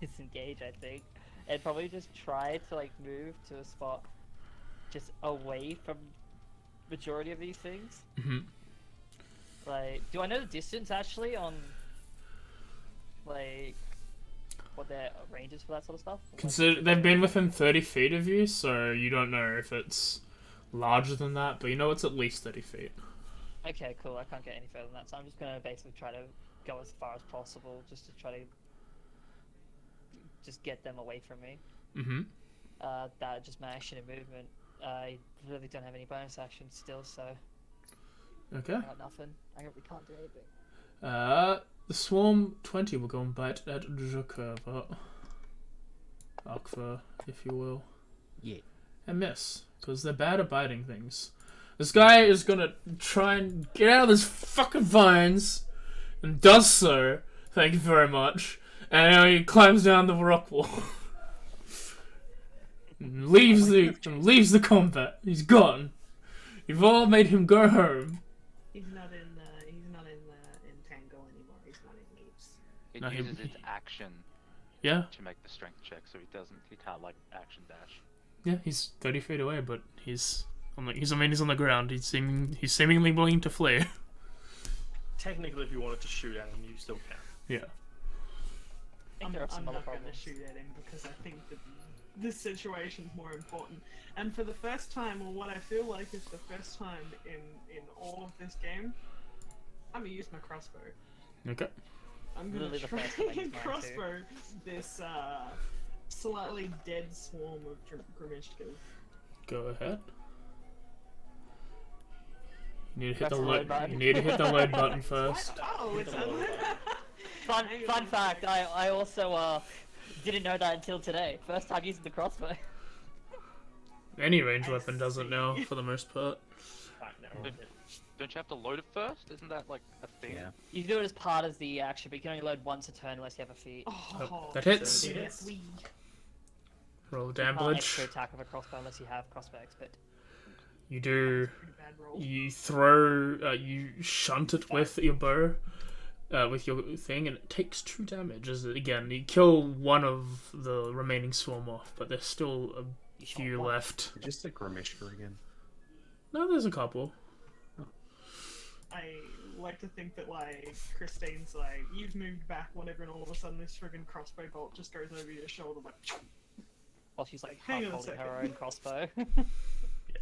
disengage, I think, and probably just try to like move to a spot just away from majority of these things. Hmm. Like, do I know the distance actually on, like, what their ranges for that sort of stuff? Consider they've been within 30 feet of you, so you don't know if it's larger than that, but you know it's at least 30 feet. Okay, cool. I can't get any further than that, so I'm just gonna basically try to go as far as possible, just to try to just get them away from me. Mm-hmm. That just my action and movement. I really don't have any bonus actions still, so Okay. I got nothing. I really can't do anything. The Swarm 20 will go and bite at Jacob. Akfa, if you will. Yeah. And miss, because they're bad at biting things. This guy is gonna try and get out of his fucking vines, and does so. Thank you very much. And now he climbs down the rock wall. and leaves the combat. He's gone. You've all made him go home. He's not in Tango anymore. He's not in Leaves. It No, he- uses its action Yeah, to make the strength check, so he can't like action dash. yeah. He's 30 feet away, but he's on the ground. He's seemingly willing to flee. Technically, if you wanted to shoot at him, you still can. Yeah. I think there are I'm some other not going to problems. shoot at him because I think that this situation's more important. And for the first time, or what I feel like is the first time in all of this game, I'm gonna use my crossbow. Okay. I'm gonna Literally the try first time I and used mine too. crossbow this slightly dead swarm of Grimishkas. Go ahead. You need to hit Press the the load. load button. You need to hit the load button first. Oh, it's Fun fact, I also didn't know that until today. First time using the crossbow. Any ranged weapon does it now, for the most part. Right, now, Don't you have to load it first? Isn't that like a thing? Yeah. You do it as part of the action, but you can only load once a turn unless you have a feat. Oh, That hits. So- yes, we. Roll You can't damage. extra attack with a crossbow unless you have crossbow expert. You do. Pretty bad roll. You throw. You shunt it with your bow, with your thing, and it takes 2 damage. Again, you kill one of the remaining swarm off, but there's still a You shot few one. left. Just a Grimishka again. No, there's a couple. I like to think that like Christine's like you've moved back whatever, and all of a sudden this friggin' crossbow bolt just goes over your shoulder like. While she's like Hang half on a holding her second. own crossbow. Yeah,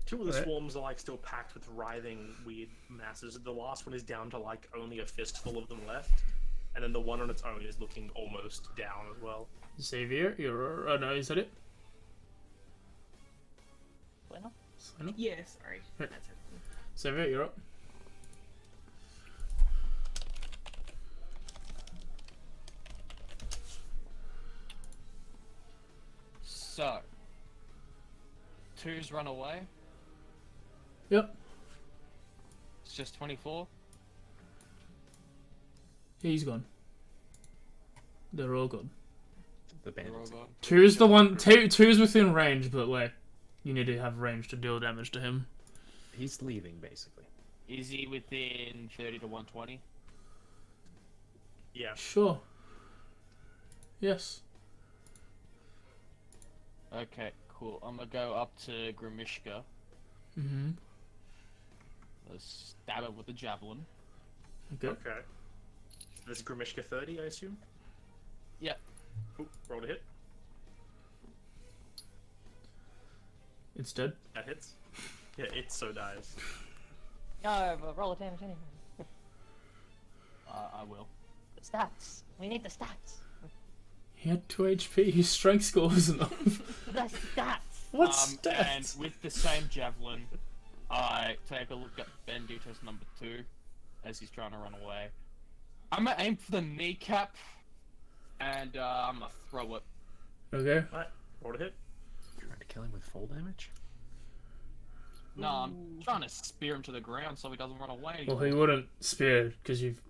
2 of the Right. swarms are like still packed with writhing weird masses. The last one is down to like only a fistful of them left, and then the one on its own is looking almost down as well. Xavier, you're. Oh no, is that it? Bueno. Sign up. Yeah, sorry. Right. That's it. Xavier, you're up. So, 2's run away. Yep. It's just 24. He's gone. They're all gone. The They're all bandits. gone. Two's the one. Two's within range, but like, you need to have range to deal damage to him. He's leaving, basically. Is he within 30 to 120? Yeah. Sure. Yes. Okay, cool. I'm gonna go up to Grimishka. Mm-hmm. Stab it with a javelin. Okay. Okay. This is Grimishka 30, I assume. Yeah. Ooh, roll to hit. It's dead. That hits. Yeah, it so dies. No, but roll a damage anyway. I will. The stats. We need the stats. He had 2 HP. His strength score was enough. The stats. What And stats? with the same javelin, I take a look at Bandito's number 2 as he's trying to run away. I'm gonna aim for the kneecap, and I'm gonna throw it. Okay. Alright, roll to hit. Trying to kill him with full damage? No, I'm trying to spear him to the ground so he doesn't run away. Well, he wouldn't spear because you've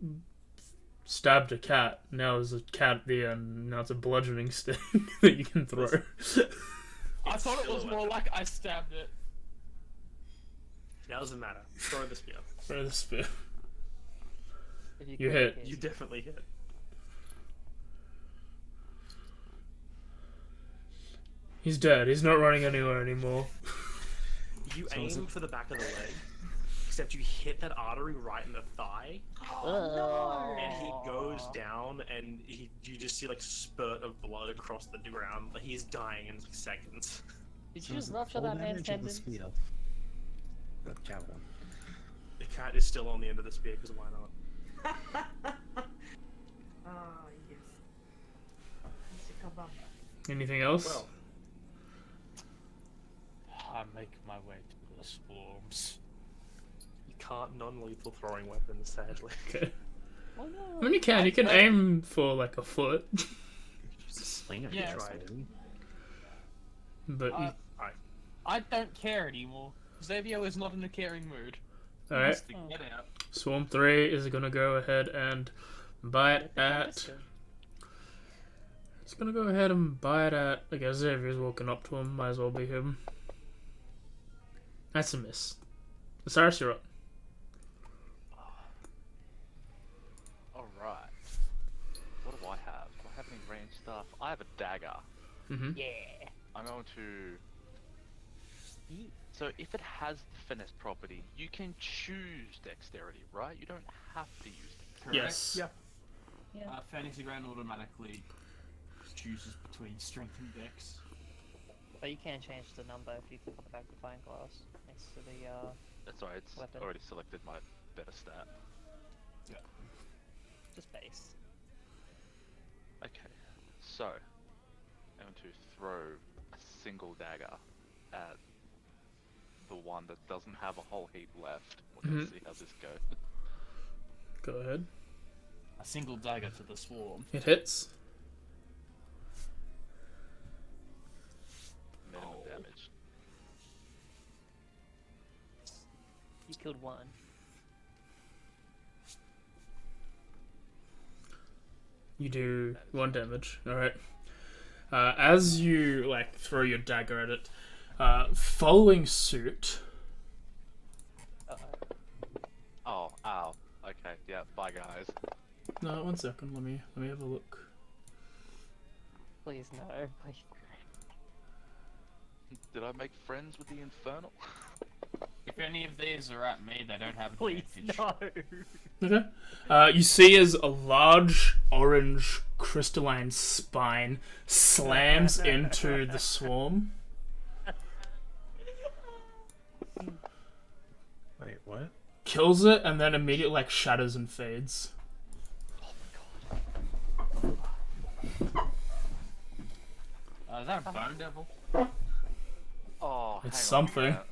stabbed a cat. Now there's a cat at the end. Now it's a bludgeoning stick that you can throw. I thought it was more like I stabbed it. Now doesn't matter. Throw the spear. Throw the spear. If You could, hit. yes. You definitely hit. He's dead. He's not running anywhere anymore. You So is aim it- for the back of the leg, except you hit that artery right in the thigh, Oh and he goes down, and you just see like a spurt of blood across the ground. Like, he's dying in seconds. Did So you is just it rupture full that man's damage or the tendons? spear? The javelin. The cat is still on the end of the spear, because why not? Ah, yes. Mr. Kabam. Anything else? Well, I make my way to the swarms. you can't non-lethal throwing weapons, sadly. Okay. Oh no. I mean, you can. You can aim for like a foot, Just a sling at Yeah. it, Tried. maybe. but you, I don't care anymore. Xavier is not in a caring mood. He all right. wants to get out. Swarm 3 is gonna go ahead and bite at. It's gonna go ahead and bite at. I guess Xavier's walking up to him. Might as well be him. That's a miss. Cyrus, you're up. Alright. What do I have? Do I have any ranged stuff? I have a dagger. Mm-hmm. Yeah. I'm going to... So if it has the finesse property, you can choose dexterity, right? You don't have to use it. Correct? Yes. Yeah. Yeah. Fantasy Ground automatically chooses between strength and dex. But you can change the number if you click on the magnifying glass next to the That's alright, it's Weapon. already selected my better stat. just base. Okay, so I'm going to throw a single dagger at the one that doesn't have a whole heap left. We're gonna Mhm. see how this goes. Go ahead. A single dagger to the swarm. It hits. Minimum damage. You killed one. You do 1 damage. Alright. As you like throw your dagger at it, following suit. Oh, ow. Okay, yeah, bye guys. No, 1 second. Let me have a look. Please no. Please. Did I make friends with the Infernal? If any of these are at me, they don't have Please advantage. no. Okay. You see as a large orange crystalline spine slams into the swarm. Wait, what? Kills it and then immediately like shatters and fades. Is that a bone devil? Oh, It's hang something. On a minute.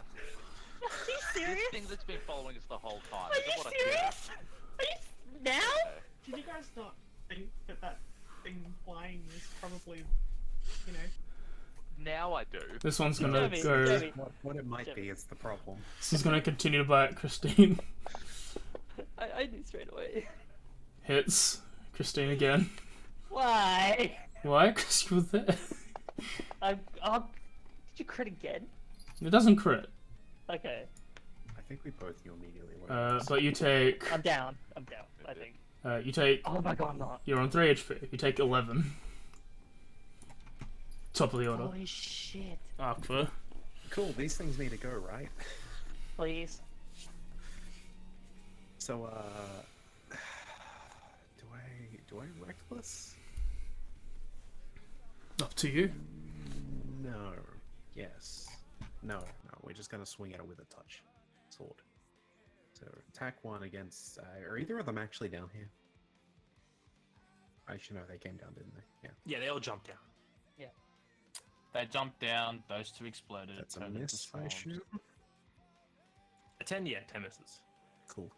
Are you This serious? thing that's been following us the whole time. Are Is it you what I fear? serious? Are you now? Okay. Did you guys not think that that thing flying was probably, you know? Now I do. This one's gonna Jeremy, go. Jeremy. What it might be is the problem. This is gonna continue to bite Christine. I knew straight away. Hits Christine again. Why? Why? Because you were there. Did you crit again? It doesn't crit. Okay. I think we both knew immediately what it was. But you take. I'm down. I think. You take. Oh my god, I'm not. You're on 3 HP. You take 11. Top of the order. Holy shit. Aqua. Cool, these things need to go, right? Please. So, do I reckless? Up to you. No. Yes. No, we're just gonna swing at it with a touch. Sword. So, attack 1 against, are either of them actually down here? Actually, no, they came down, didn't they? Yeah. Yeah, they all jump down. They jumped down, those two exploded. That's a turned into miss, I swarms. assume. A 10, yeah, 10 misses. Cool.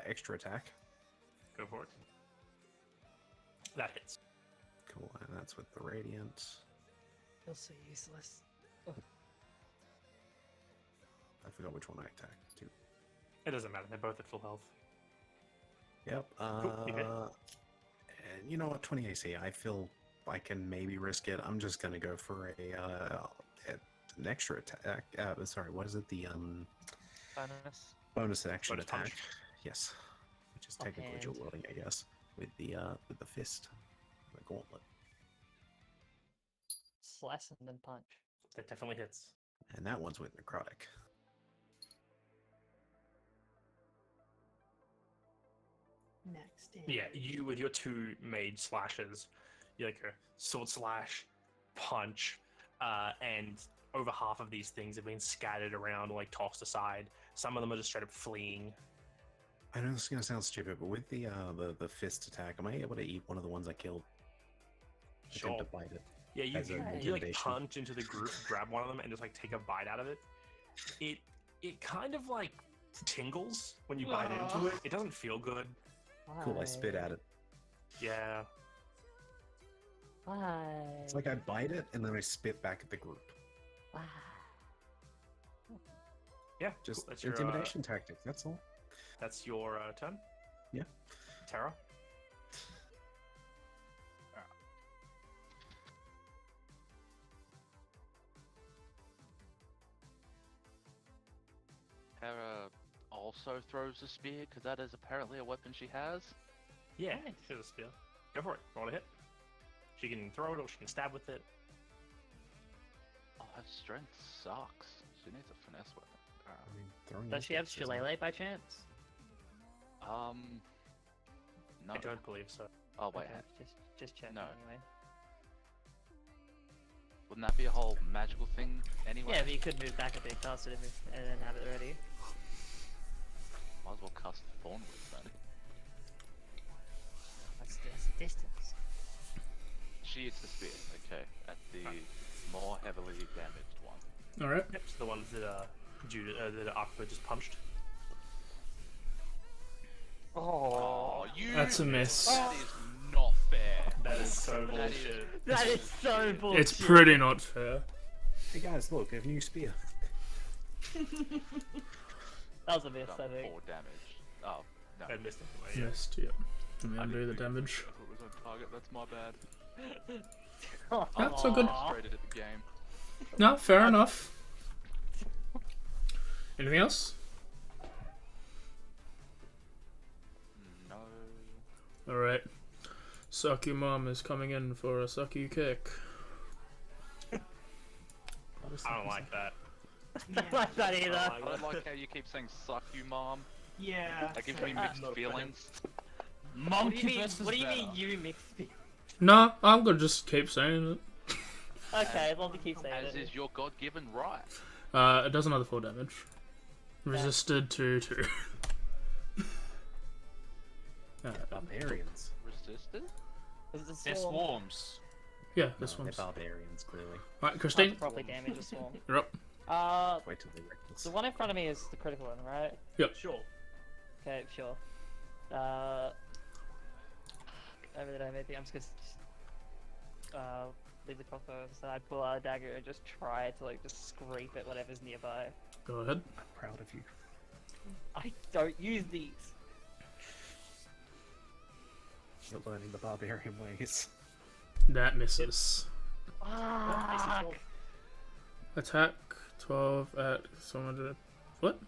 Extra attack. Go for it. That hits. Cool, and that's with the radiant. Feels so useless. I forgot which one I attacked too. It doesn't matter, they're both at full health. Yep. you hit. And you know what? 20 AC. I feel I can maybe risk it. I'm just gonna go for an extra attack. Sorry, what is it? The bonus action Bonus attack. punch. Yes, which is technically Offhand. dual wielding, I guess, with the fist, the gauntlet, Slice and then punch. That definitely hits. and that one's with necrotic. Next. Yeah, you with your 2 mage slashes, you're like a sword slash, punch, and over half of these things have been scattered around, like tossed aside. Some of them are just straight up fleeing. I know this is gonna sound stupid, but with the fist attack, am I able to eat one of the ones I killed? Sure. Attempt to bite it. Yeah, you, As a you like intimidation. punch into the group, grab one of them, and just like take a bite out of it. It kind of like tingles when you bite into it. It doesn't feel good. Cool, I spit at it. Yeah. Why? It's like I bite it and then I spit back at the group. Why? Yeah, Just cool. That's your intimidation tactic, that's all. That's your turn. Yeah. Terra. Hera also throws a spear because that is apparently a weapon she has. Yeah, here's a spear. Go for it. Roll a hit. She can throw it or she can stab with it. Oh, her strength sucks. She needs a finesse weapon. I mean, throwing Does she have insults isn't- shillelagh by chance? No. I don't believe so. Oh wait, Okay, just checking No. anyway. wouldn't that be a whole magical thing anyway? Yeah, but you could move back a bit, cast it and then have it ready. Might as well cast Thornwood then. That's the distance. She hits the spear, okay, at the more heavily damaged one. All right. Yep, so the ones that that Aqua just punched. Oh, you! That's a miss. That is not fair. That is so That is- bullshit. That is so bullshit. It's pretty not fair. Hey guys, look, I have a new spear. That was a miss, Done I think. 4 damage. Oh, no. I missed it anyway. Yeah. Missed, yep. Let me I undo the didn't damage. know it was on target, that's my bad. That's all good. Frustrated at the game. No, fair enough. Anything else? No. Alright. Suck your mom is coming in for a suck you kick. I don't like that. Don't like that either. I don't like how you keep saying "suck you, mom." Yeah. That gives me so- mixed not a fan. feelings. What do you mean? What do you mean you mixed me? No, I'm gonna just keep saying it. Okay, as long as you keep saying As it. is your god-given right. It does another 4 damage. Resisted to 2. Barbarians. Resisted? Is it the They're swarm? swarms. Yeah, this No, one's. they're barbarians, clearly. Right, Can't Christine, properly damage a swarm. you're up. Wait till they wreck this. The one in front of me is the critical one, right? Sure. Okay, sure. Over the day, maybe I'm just gonna leave the crossbow aside, pull out a dagger, and just try to like just scrape at whatever's nearby. Go ahead. I'm proud of you. I don't use these. You're learning the barbarian ways. That misses. Fuck. Attack 12 at 700. What?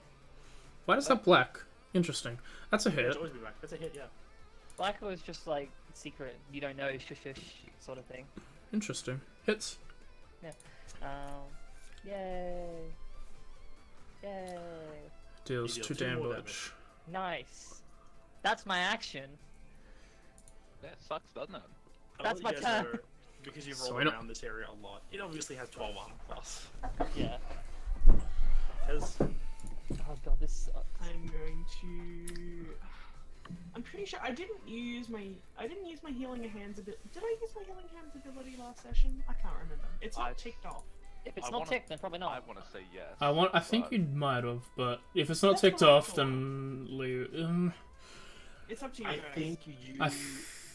Why does that black? Interesting. That's a Yeah, hit. it's always be back. That's a hit, yeah. Black was just like secret, you don't know, shush shush sort of thing. Interesting. Hits. Yay. Yay. Deals You 2 deal 2 more damage. Nice. That's my action. That sucks, doesn't it? I'll That's let you my guys turn. know, because you've So rolled I don't- around this area a lot. It obviously has 12 armor plus. Yeah. Because Oh god, this sucks. I'm going to. I'm pretty sure I didn't use my healing hands ability. Did I use my healing hands ability last session? I can't remember. It's not I- ticked off. If it's I not wanna- ticked, then probably I not. want to say yes. I think but you might have, but if it's not That's ticked what I off, thought. then leave. It's up to you I guys. think I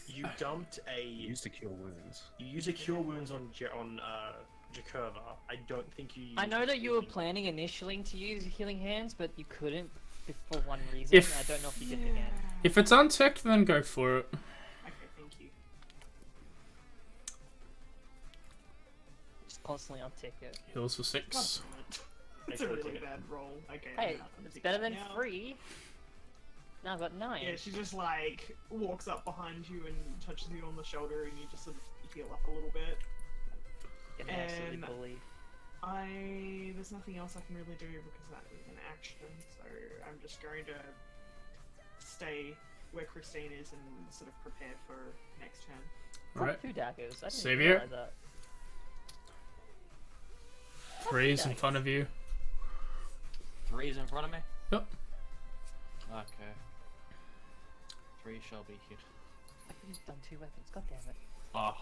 you dumped You used to cure wounds. you use a cure wounds on Jakurva. I don't think you. I used know that you were healing. planning initially to use healing hands, but you couldn't for one reason. If- I don't know if you did it again. If it's unticked, then go for it. Okay, thank you. Just constantly untick it. Heals for 6. God damn it. It's a really bad roll. Okay. Hey, I'm gonna it's pick better that than now. 3. Now I've got 9. Yeah, she just like walks up behind you and touches you on the shoulder, and you just sort of heal up a little bit. Getting absolutely and- bullied. There's nothing else I can really do because that was an action, so I'm just going to stay where Christine is and sort of prepare for next turn. Alright. 2 daggers. I didn't Xavier? even realize that. Three's in front of you. 3's in front of me? Yep. Okay. 3 shall be hit. I could have done 2 weapons. God damn it. Oh,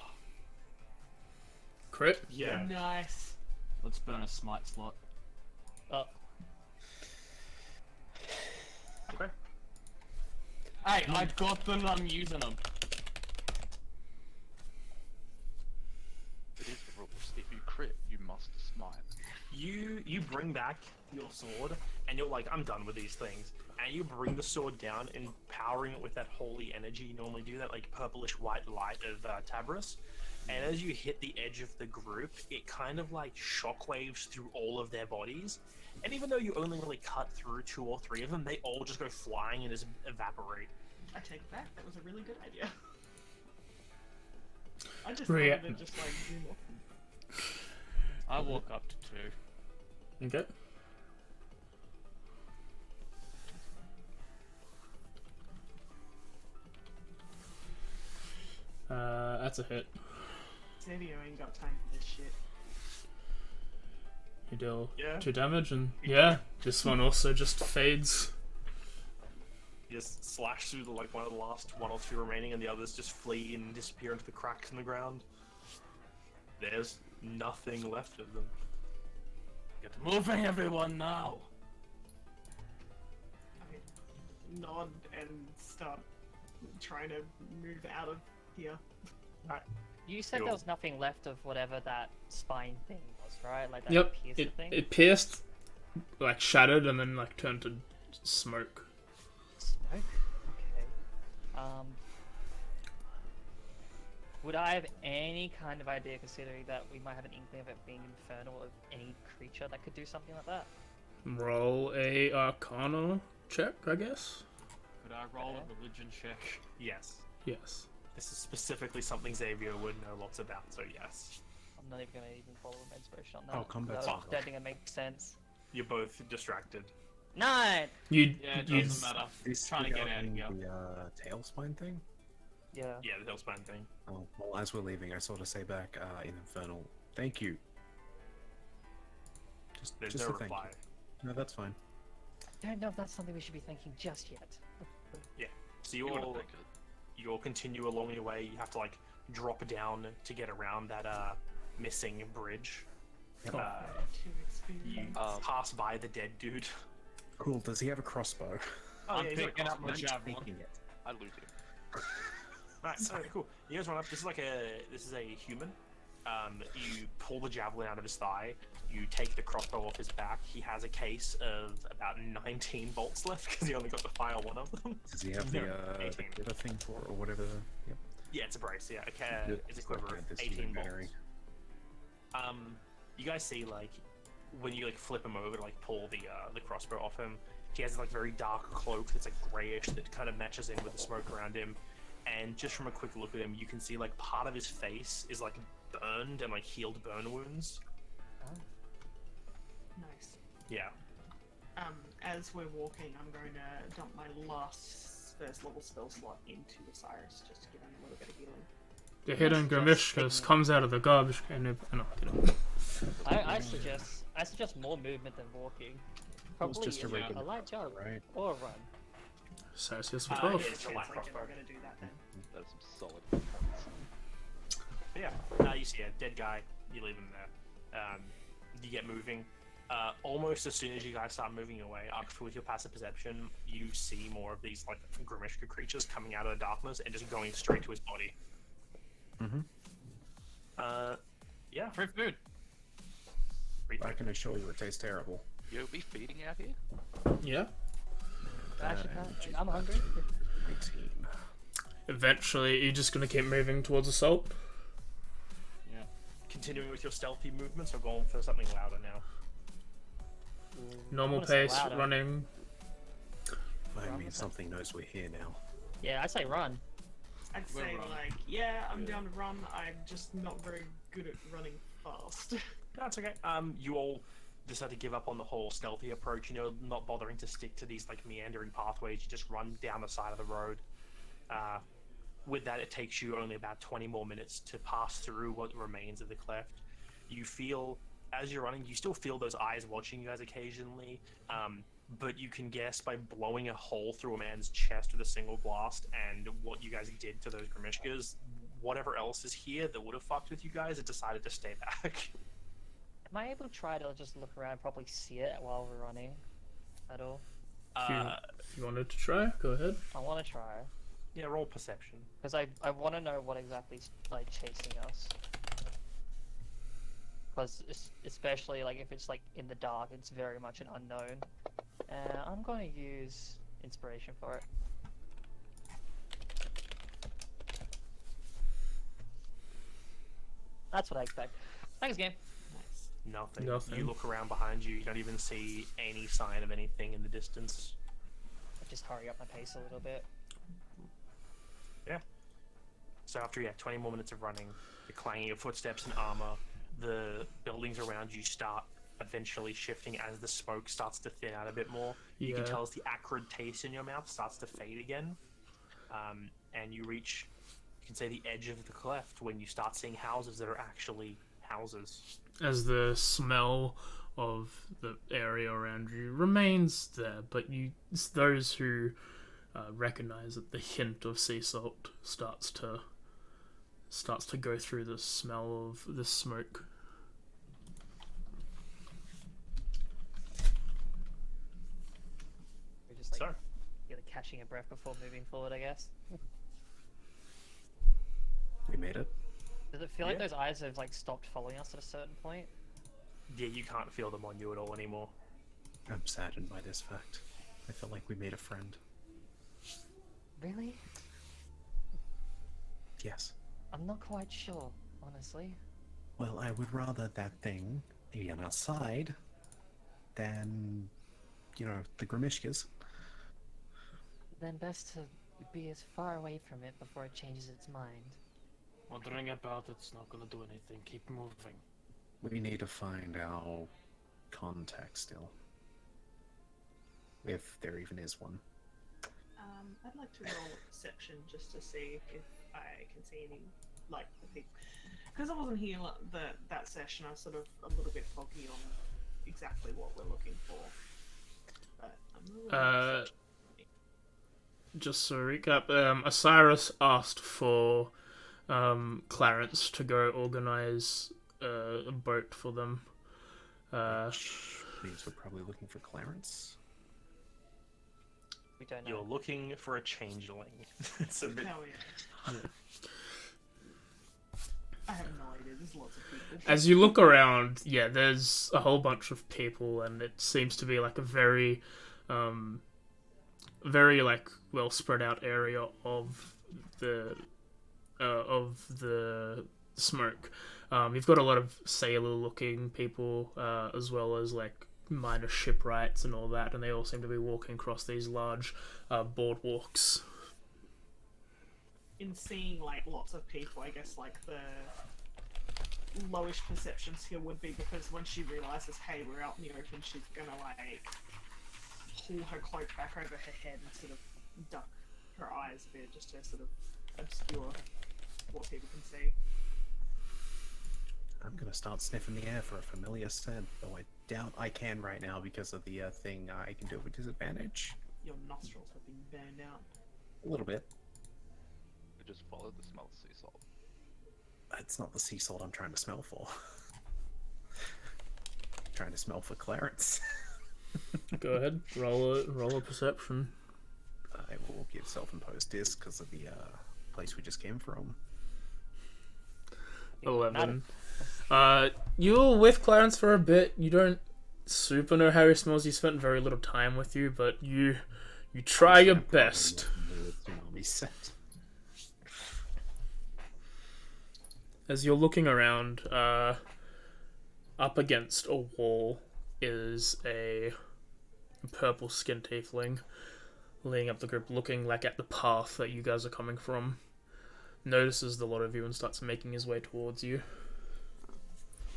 Crit. Yeah. Nice. let's burn a smite slot. Oh, Okay. Hey, I've got them, I'm using them. It is the rules. If you crit, you must smite. You bring back your sword, and you're like, I'm done with these things. And you bring the sword down, empowering it with that holy energy you normally do, that like purplish white light of Tabris. And as you hit the edge of the group, it kind of like shockwaves through all of their bodies. And even though you only really cut through 2 or 3 of them, they all just go flying and just evaporate. I take it back. That was a really good idea. I just Right. wanted to just like zoom off. I walk up to 2. Okay. That's a hit. Xavier ain't got time for this shit. You deal Yeah. 2 damage, and yeah, this one also just fades. You just slash through the, like one of the last 1 or 2 remaining, and the others just flee and disappear into the cracks in the ground. There's nothing left of them. Get moving, everyone, now! I nod and start trying to move out of here. you said Cool. there was nothing left of whatever that spine thing was, right? Like that Yep. piercer thing? It pierced, like shattered, and then like turned to smoke. Smoke? Okay. Would I have any kind of idea, considering that we might have an inkling of it being infernal, of any creature that could do something like that? Roll a Arcana check, I guess. Could I roll a religion check? Yes. Yes. This is specifically something Xavier would know lots about, so yes. I'm not even gonna even follow an inspiration on that. Oh, combat I cycle. don't think it makes sense. You're both distracted. 9! You. Yeah, it you doesn't matter. This Trying to get out of regarding here. the tailspine thing? Yeah. Yeah, the Hellspan thing. Oh, well, as we're leaving, I sort of say back in Infernal, thank you. There's just no a thank reply. you. No, that's fine. Don't know if that's something we should be thinking just yet. So You you would all think it. you'll continue along your way. You have to like drop down to get around that missing bridge. Yep. 2 You experience. pass by the dead dude. Cool, does he have a crossbow? I'm he's got a picking up my crossbow. javelin. Taking it. I loot him. Right, so cool. You guys run up. This is a human. You pull the javelin out of his thigh. You take the crossbow off his back. He has a case of about 19 bolts left because he only got to fire 1 of them. Does he have the 18. quiver thing for it, or whatever? Yep. Yeah, it's a brace. Yeah, okay. Good. It's It's equivalent like of this 18 human bolts. battery. You guys see like when you like flip him over to like pull the crossbow off him. He has this like very dark cloak that's like grayish that kind of matches in with the smoke around him. And just from a quick look at him, you can see like part of his face is like burned and like healed burn wounds. Nice. Yeah. As we're walking, I'm going to dump my last first level spell slot into Osiris just to give him a little bit of healing. The hidden Grimishkas comes out of the garbage can. No, kidding. I suggest more movement than walking. Probably just a regular a light jog right? or a run. Celsius for Yeah, both. it's a light Like we're crossbow. going to do that then. That's some solid points. But yeah, you see a dead guy. You leave him there. You get moving. Almost as soon as you guys start moving away, with your passive perception, you see more of these like Grimishka creatures coming out of the darkness and just going straight to his body. Yeah. Free food. I can assure you it tastes terrible. You'll be feeding out here? Yeah. Actually, I'm hungry. 19. Eventually, you're just gonna keep moving towards assault. Yeah. Continuing with your stealthy movements or going for something louder now? Normal wanna say pace, louder. running. I mean, something knows we're here now. Yeah, I'd say run. I'd We'll say run. like, yeah, I'm down to run. I'm just not very good at running fast. That's okay. You all decide to give up on the whole stealthy approach. You know, not bothering to stick to these like meandering pathways. You just run down the side of the road. With that, it takes you only about 20 more minutes to pass through what remains of the cleft. You feel, as you're running, you still feel those eyes watching you guys occasionally, but you can guess by blowing a hole through a man's chest with a single blast and what you guys did to those Grimishkas, whatever else is here that would have fucked with you guys, it decided to stay back. Am I able to try to just look around and probably see it while we're running at all? If you wanted to try, go ahead. I want to try. Yeah, roll perception. Because I want to know what exactly is like chasing us. Because especially like if it's like in the dark, it's very much an unknown. I'm going to use inspiration for it. That's what I expect. Thanks, game. Nothing. Nothing. You look around behind you, you don't even see any sign of anything in the distance. I just hurry up my pace a little bit. Yeah. So after 20 more minutes of running, the clanging of footsteps and armor, the buildings around you start eventually shifting as the smoke starts to thin out a bit more. You can Yeah. tell as the acrid taste in your mouth starts to fade again. And you reach, you can say, the edge of the cleft when you start seeing houses that are actually houses. As the smell of the area around you remains there, but it's those who recognize that the hint of sea salt starts to go through the smell of the smoke. We're just like So, catching a breath before moving forward, I guess. We made it. Does it feel like Yeah. those eyes have like stopped following us at a certain point? yeah, you can't feel them on you at all anymore. I'm saddened by this fact. I felt like we made a friend. Really? Yes. I'm not quite sure, honestly. Well, I would rather that thing be on our side than, the Grimishkas. Then best to be as far away from it before it changes its mind. Wondering about it's not gonna do anything. Keep moving. We need to find our contact still. If there even is one. I'd like to roll a perception just to see if I can see any, like, the thing. Because I wasn't here that session, I was sort of a little bit foggy on exactly what we're looking for. But I'm really Just to recap, Osiris asked for Clarence to go organize a boat for them. Which means we're probably looking for Clarence. We don't know. You're looking for a changeling. It's a bit... hell yeah. I have no idea. There's lots of people. As you look around, there's a whole bunch of people, and it seems to be like a very, very like well spread out area of the smoke. You've got a lot of sailor-looking people, as well as like minor shipwrights and all that, and they all seem to be walking across these large boardwalks. In seeing like lots of people, I guess like the lowish perception skill would be because when she realizes, hey, we're out in the open, she's gonna like pull her cloak back over her head and sort of duck her eyes a bit just to sort of obscure what people can see. I'm gonna start sniffing the air for a familiar scent, though I doubt I can right now because of the thing I can do with disadvantage. Your nostrils have been burned out. A little bit. We just follow the smell of sea salt. It's not the sea salt I'm trying to smell for. Trying to smell for Clarence. Go ahead, roll a perception. I will give self-imposed disc because of the place we just came from. 11. You were with Clarence for a bit. You don't super know how he smells. He spent very little time with you, but you try your best. As you're looking around, up against a wall is a purple skin tiefling leading up the group, looking like at the path that you guys are coming from. Notices the lot of you and starts making his way towards you.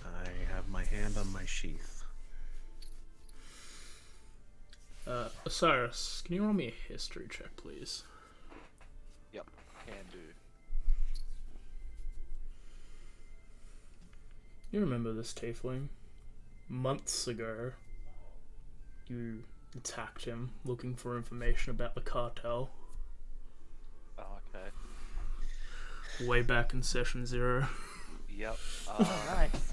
I have my hand on my sheath. Osiris, can you roll me a history check, please? Yep, can do. You remember this tiefling? Months ago, you attacked him looking for information about the cartel. Oh, okay. Way back in session 0. Yep. Nice.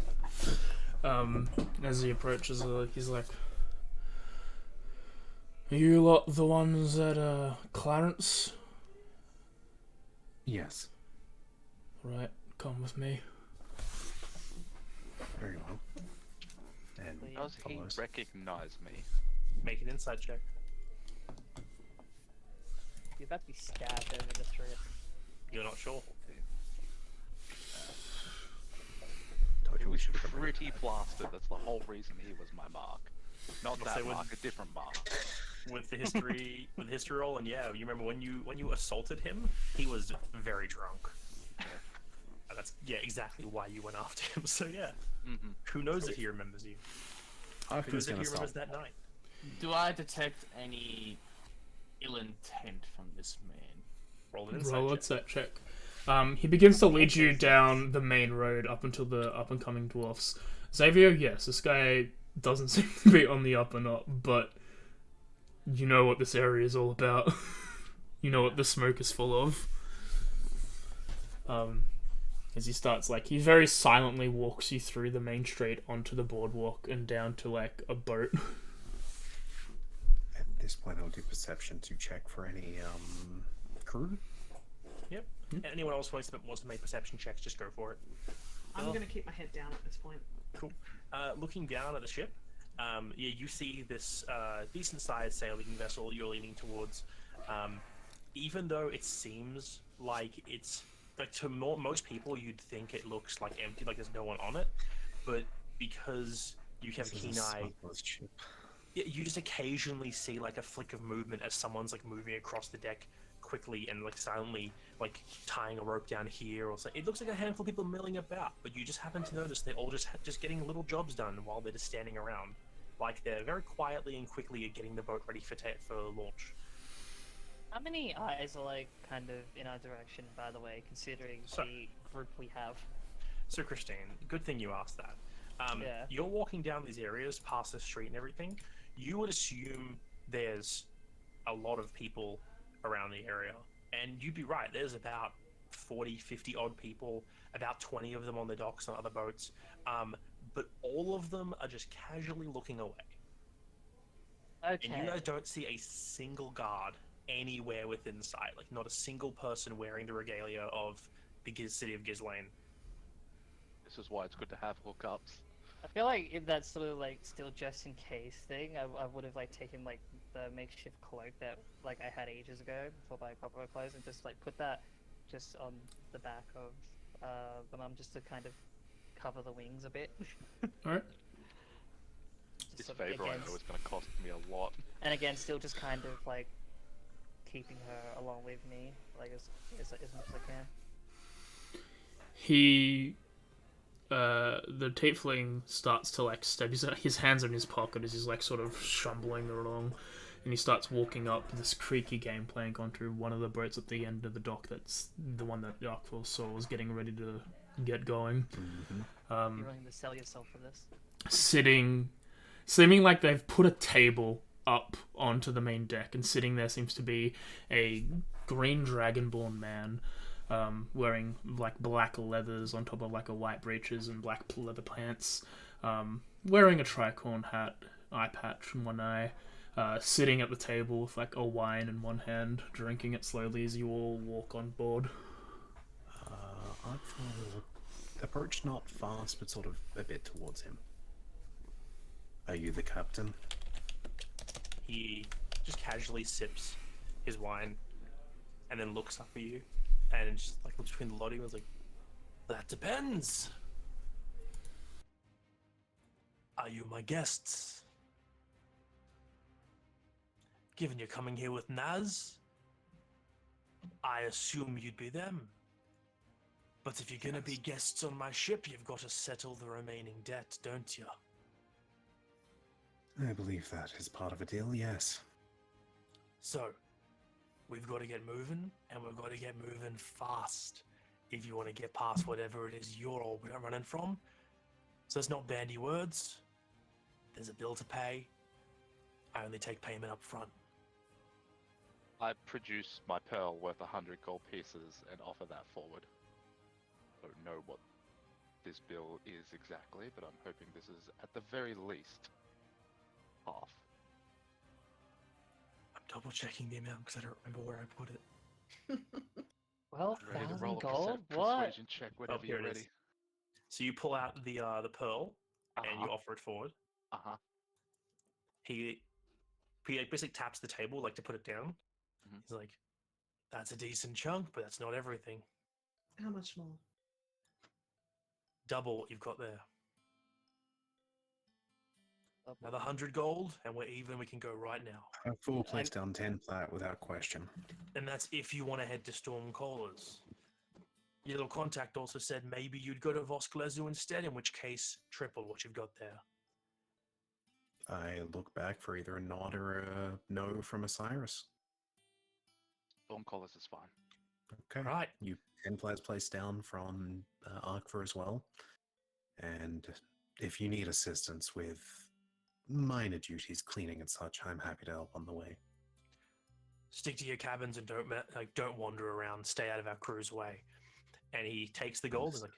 As he approaches, he's like, "Are you lot the ones at Clarence? Yes. Right, come with me." Very well. And Does he follows. recognize me? Make an insight check. You're about to be stabbed over the throat. You're not sure. Told He you we was should have pretty plastered. That's the whole reason he was my mark. Not I'll that say with- mark, a different mark. With the history, with the history roll, and yeah, you remember when you assaulted him, he was very drunk. And that's exactly why you went after him. So yeah, Mm-hmm. who knows if he remembers you? Who Arthur's knows if gonna he remembers stop. that night? Do I detect any ill intent from this man? Roll an insight Roll check. what's that check? He begins to lead you down the main road up until the up and coming dwarfs. Xavier, yes, this guy doesn't seem to be on the up and up, but you know what this area is all about. You know what the smoke is full of. As he starts, he very silently walks you through the main street onto the boardwalk and down to a boat. At this point, I'll do perception to check for any crew. Yep. And anyone else wants to make perception checks, just go for it. I'm gonna keep my head down at this point. Cool. Looking down at the ship, you see this decent-sized sailing vessel you're leaning towards. Even though it seems like it's to most people, you'd think it looks empty, like there's no one on it, but because you have This is a keen eye, smuggler's ship. you just occasionally see a flick of movement as someone's moving across the deck quickly and silently tying a rope down here or something. It looks like a handful of people milling about, but you just happen to notice they're all just getting little jobs done while they're just standing around, they're very quietly and quickly getting the boat ready for launch. How many eyes are kind of in our direction, by the way, considering So- the group we have? So Christine, good thing you asked that. Yeah. You're walking down these areas past the street and everything. You would assume there's a lot of people around the area, and you'd be right. There's about 40, 50 odd people, about 20 of them on the docks on other boats, but all of them are just casually looking away. Okay. And you guys don't see a single guard anywhere within sight, not a single person wearing the regalia of the city of Ghislaine. This is why it's good to have hookups. I feel like in that sort of still just in case thing, I would have taken the makeshift cloak that I had ages ago before my proper clothes and just put that just on the back of the mum just to kind of cover the wings a bit. Alright. This Just favor I again, know is going to cost me a lot. and again, still just kind of keeping her along with me as much as I can. He, the tiefling starts to step his hands in his pocket as he's sort of stumbling along, and he starts walking up this creaky gangplank onto one of the boats at the end of the dock. That's the one that Darkfall saw was getting ready to get going. You're willing to sell yourself for this? Seeming like they've put a table up onto the main deck, and sitting there seems to be a green dragonborn man, wearing black leathers on top of a white breeches and black leather pants, wearing a tricorn hat, eye patch in one eye, sitting at the table with a wine in one hand, drinking it slowly as you all walk on board. Artful approach not fast, but sort of a bit towards him. Are you the captain? He just casually sips his wine and then looks up at you and just looks between the lot of you and was that depends. Are you my guests? Given you're coming here with Naz, I assume you'd be them. But if you're gonna be guests on my ship, you've got to settle the remaining debt, don't you? I believe that is part of a deal, yes. So, we've got to get moving, and we've got to get moving fast if you want to get past whatever it is you're all running from. So it's not bandy words. There's a bill to pay. I only take payment up front. I produce my pearl worth 100 gold pieces and offer that forward. I don't know what this bill is exactly, but I'm hoping this is at the very least half. I'm double checking the amount because I don't remember where I put it. Well, I'm ready to roll 1,000 a gold? What? persuasion check whenever here you're it is. ready. So you pull out the pearl and you offer it forward. Uh-huh. He basically taps the table like to put it down. Mhm. He's like, "That's a decent chunk, but that's not everything. How much more? Double what you've got there. Another 100 gold, and we're even. We can go right now. I will place down 10 plat without question. And that's if you want to head to Stormcallers. Your little contact also said maybe you'd go to Vosklezu instead, in which case, triple what you've got there. I look back for either a nod or a no from Osiris. Stormcallers is fine. Okay. Right. You 10 plats placed down from Arkfor as well. And if you need assistance with minor duties, cleaning and such, I'm happy to help on the way. Stick to your cabins and don't wander around. Stay out of our crew's way. And he takes the gold. He's like,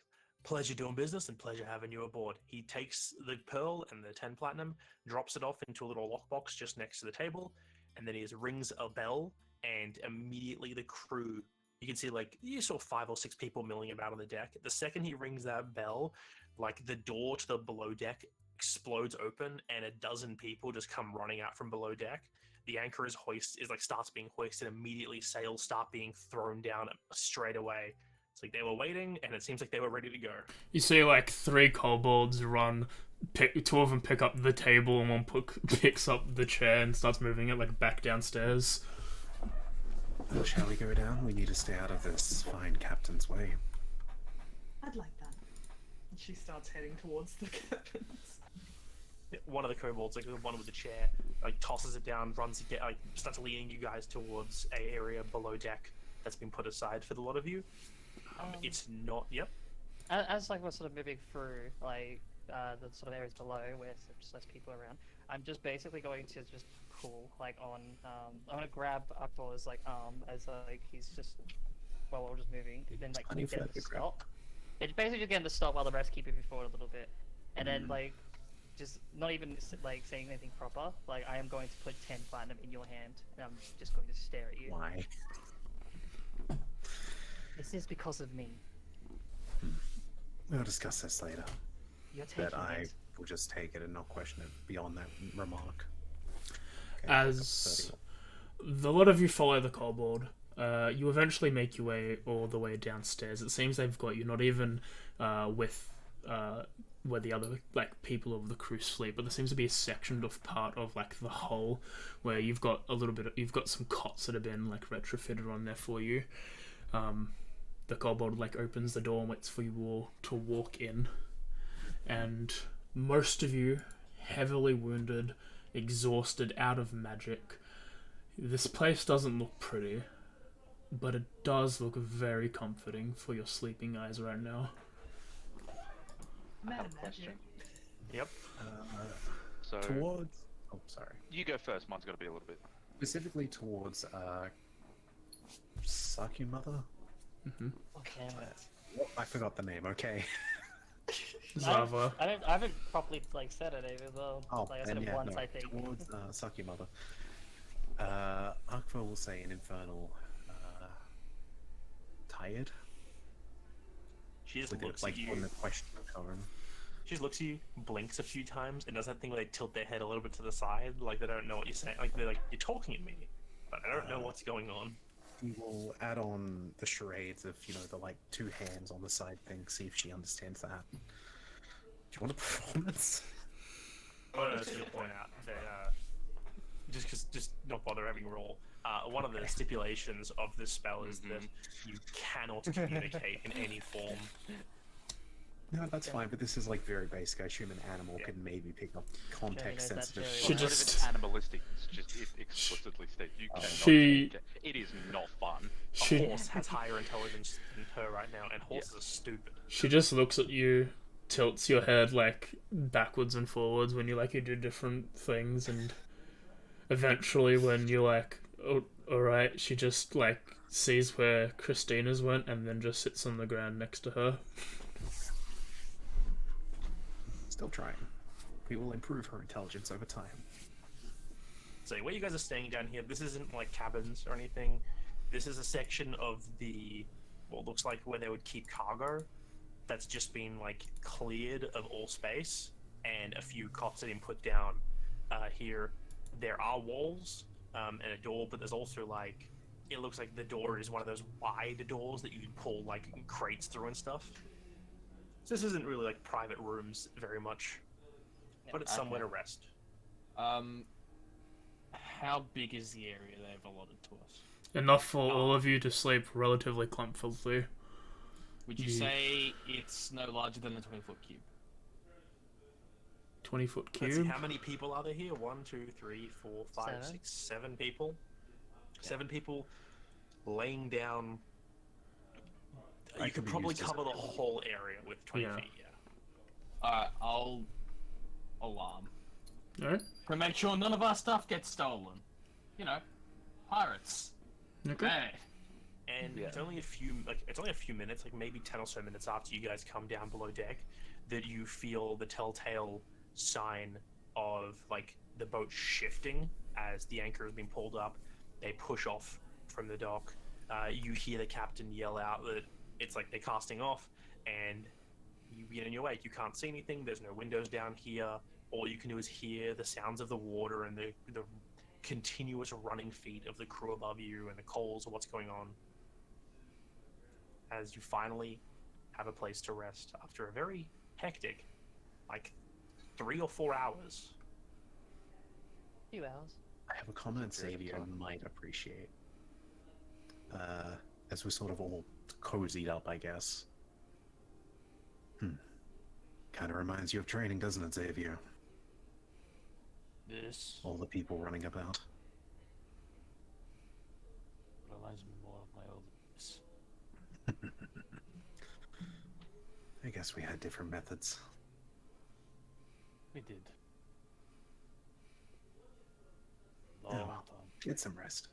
"Pleasure doing business and pleasure having you aboard." He takes the pearl and the 10 platinum, drops it off into a little lockbox just next to the table, and then he just rings a bell, and immediately the crew, you can see like you saw 5 or 6 people milling about on the deck. The second he rings that bell, like the door to the below deck explodes open, and a dozen people just come running out from below deck. The anchor starts being hoisted immediately. Sails start being thrown down straight away. It's like they were waiting, and it seems like they were ready to go. You see, like, 3 kobolds run, 2 of them pick up the table, and 1 picks up the chair and starts moving it, like, back downstairs. Well, shall we go down? We need to stay out of this fine captain's way. I'd like that. And she starts heading towards the cabins. One of the kobolds, like the one with the chair, like tosses it down, runs again, like starts leading you guys towards a area below deck that's been put aside for the lot of you. It's not. Yep. As like we're sort of moving through like the sort of areas below where there's just less people around, I'm just basically going to just pull like on. I'm gonna grab Akbar's like arm as like he's just while we're just moving, then like Plenty of get him further to grab. stop. It's basically just getting to stop while the rest keep moving forward a little bit, and then like just not even like saying anything proper. Like I am going to put 10 platinum in your hand, and I'm just going to stare at you. Why? This is because of me. We'll discuss this later. You're taking But I it. will just take it and not question it beyond that remark. Okay, As the lot of you follow the kobold, you eventually make your way all the way downstairs. It seems they've got you not even with where the other like people of the crew sleep, but there seems to be a sectioned off part of like the hull where you've got you've got some cots that have been like retrofitted on there for you. The kobold like opens the door and waits for you all to walk in, and most of you, heavily wounded, exhausted, out of magic. This place doesn't look pretty, but it does look very comforting for your sleeping eyes right now. I have a question. Yep. So towards... Oh, sorry. you go first. Mine's got to be a little bit. Specifically towards Saki Mother? Mm-hmm. Oh, damn it. Oh, I forgot the name, okay. Zava. I haven't properly like said it even though. Oh, Like I said and it yeah, once, no, I think. towards Saki Mother. Akbar will say an infernal tired. She just With looks it, like at you. on the question tone. She just looks at you, blinks a few times, and does that thing where they tilt their head a little bit to the side, like they don't know what you're saying. Like they're like, "You're talking at me, but I don't know what's going on." We will add on the charades of, the like 2 hands on the side thing, see if she understands that. Do you want a performance? Oh no, to point out that just not bother having a roll. One of the stipulations of this spell is that you cannot communicate in any form. No, that's fine, but this is like very basic. I assume an animal can maybe pick up context knows that sensitive. very She well. What if just- it's animalistic? It's just it explicitly states you cannot She- communicate. It is horse has higher intelligence than her right now, and horses are stupid. She just looks at you, tilts your head like backwards and forwards when you do different things, and eventually when you're like, oh, alright, she just sees where Christina's went and then just sits on the ground next to her. Still trying. We will improve her intelligence over time. So where you guys are staying down here, this isn't like cabins or anything. This is a section of the what looks like where they would keep cargo that's just been cleared of all space, and a few cots have been put down here. There are walls and a door, but there's also it looks like the door is one of those wide doors that you can pull crates through and stuff. So this isn't really private rooms very much, but it's somewhere to rest. How big is the area they've allotted to us? Enough for all of you to sleep relatively comfortably. Would you say it's no larger than a 20-foot cube? 20-foot Let's see, cube? how many people are there here? 1, 2, 3, 4, 5, 6, 7 people. 7 people laying down. You could probably cover the whole area with 20 feet, yeah. Alright, I'll alarm. Alright. To make sure none of our stuff gets stolen. You know, pirates. Okay. Hey. And it's only a few minutes, maybe 10 or so minutes after you guys come down below deck, that you feel the telltale sign of the boat shifting as the anchor has been pulled up. They push off from the dock. You hear the captain yell out that it's they're casting off, and you get in your wake. You can't see anything. There's no windows down here. All you can do is hear the sounds of the water and the continuous running feet of the crew above you and the calls of what's going on, as you finally have a place to rest after a very hectic 3 or 4 hours. Few hours. I have a comment Xavier might appreciate. As we're sort of all cozied up, I guess. Kind of reminds you of training, doesn't it, Xavier? This All the people running about. reminds me more of my old days. I guess we had different methods. We did. Oh, Long well. time. Get some rest.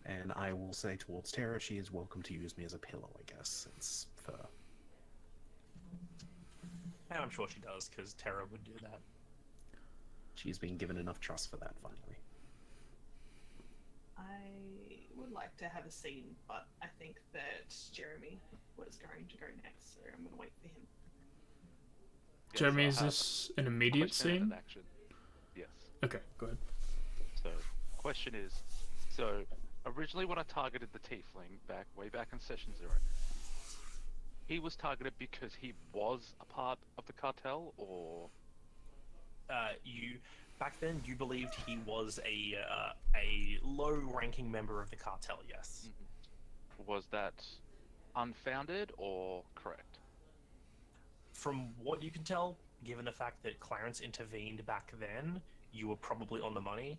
And I will say towards Tara, she is welcome to use me as a pillow, I guess, since fur. And I'm sure she does, because Tara would do that. She's been given enough trust for that, finally. I would like to have a scene, but I think that Jeremy was going to go next, so I'm going to wait for him. Jeremy, is this an immediate scene? Action. Yes. Okay, go ahead. So, question is, so originally when I targeted the tiefling way back in session 0, he was targeted because he was a part of the cartel, or Back then you believed he was a low-ranking member of the cartel. Yes. was that unfounded or correct? From what you can tell, given the fact that Clarence intervened back then, you were probably on the money.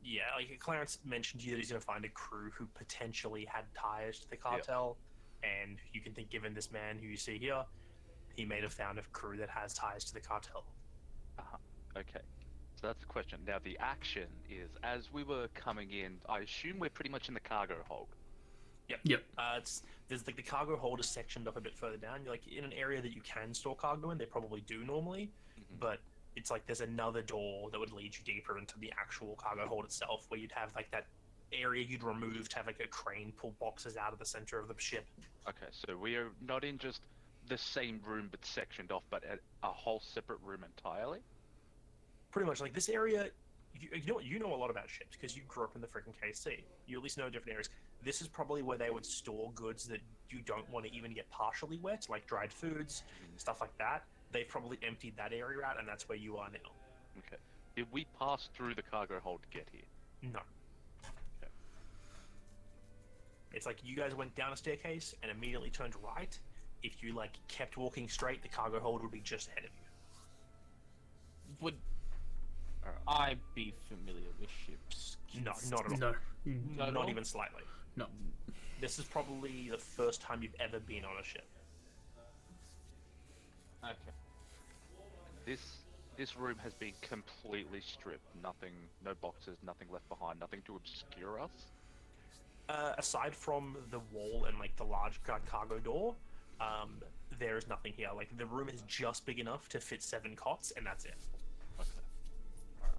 Yeah, Clarence mentioned to you that he's going to find a crew who potentially had ties to the cartel, and you can think, given this man who you see here, he may have found a crew that has ties to the cartel. Okay, so that's the question. Now the action is, as we were coming in, I assume we're pretty much in the cargo hold. Yep. There's the cargo hold is sectioned up a bit further down. You're in an area that you can store cargo in. They probably do normally, but it's there's another door that would lead you deeper into the actual cargo hold itself, where you'd have that area you'd remove to have a crane pull boxes out of the center of the ship. Okay, so we are not in just the same room but sectioned off, but at a whole separate room entirely? Pretty much. This area, you know a lot about ships because you grew up in the freaking KC. You at least know different areas. This is probably where they would store goods that you don't want to even get partially wet, like dried foods, stuff like that. They've probably emptied that area out, and that's where you are now. Okay. Did we pass through the cargo hold to get here? No. Okay. It's you guys went down a staircase and immediately turned right. If you kept walking straight, the cargo hold would be just ahead of you. Would I be familiar with ships? No, not at all. No, Not at Not all? even slightly. No. This is probably the first time you've ever been on a ship. Okay. This room has been completely stripped. Nothing, no boxes, nothing left behind, nothing to obscure us. Aside from the wall and like the large cargo door, there is nothing here. Like the room is just big enough to fit 7 cots, and that's it. Okay. Alright.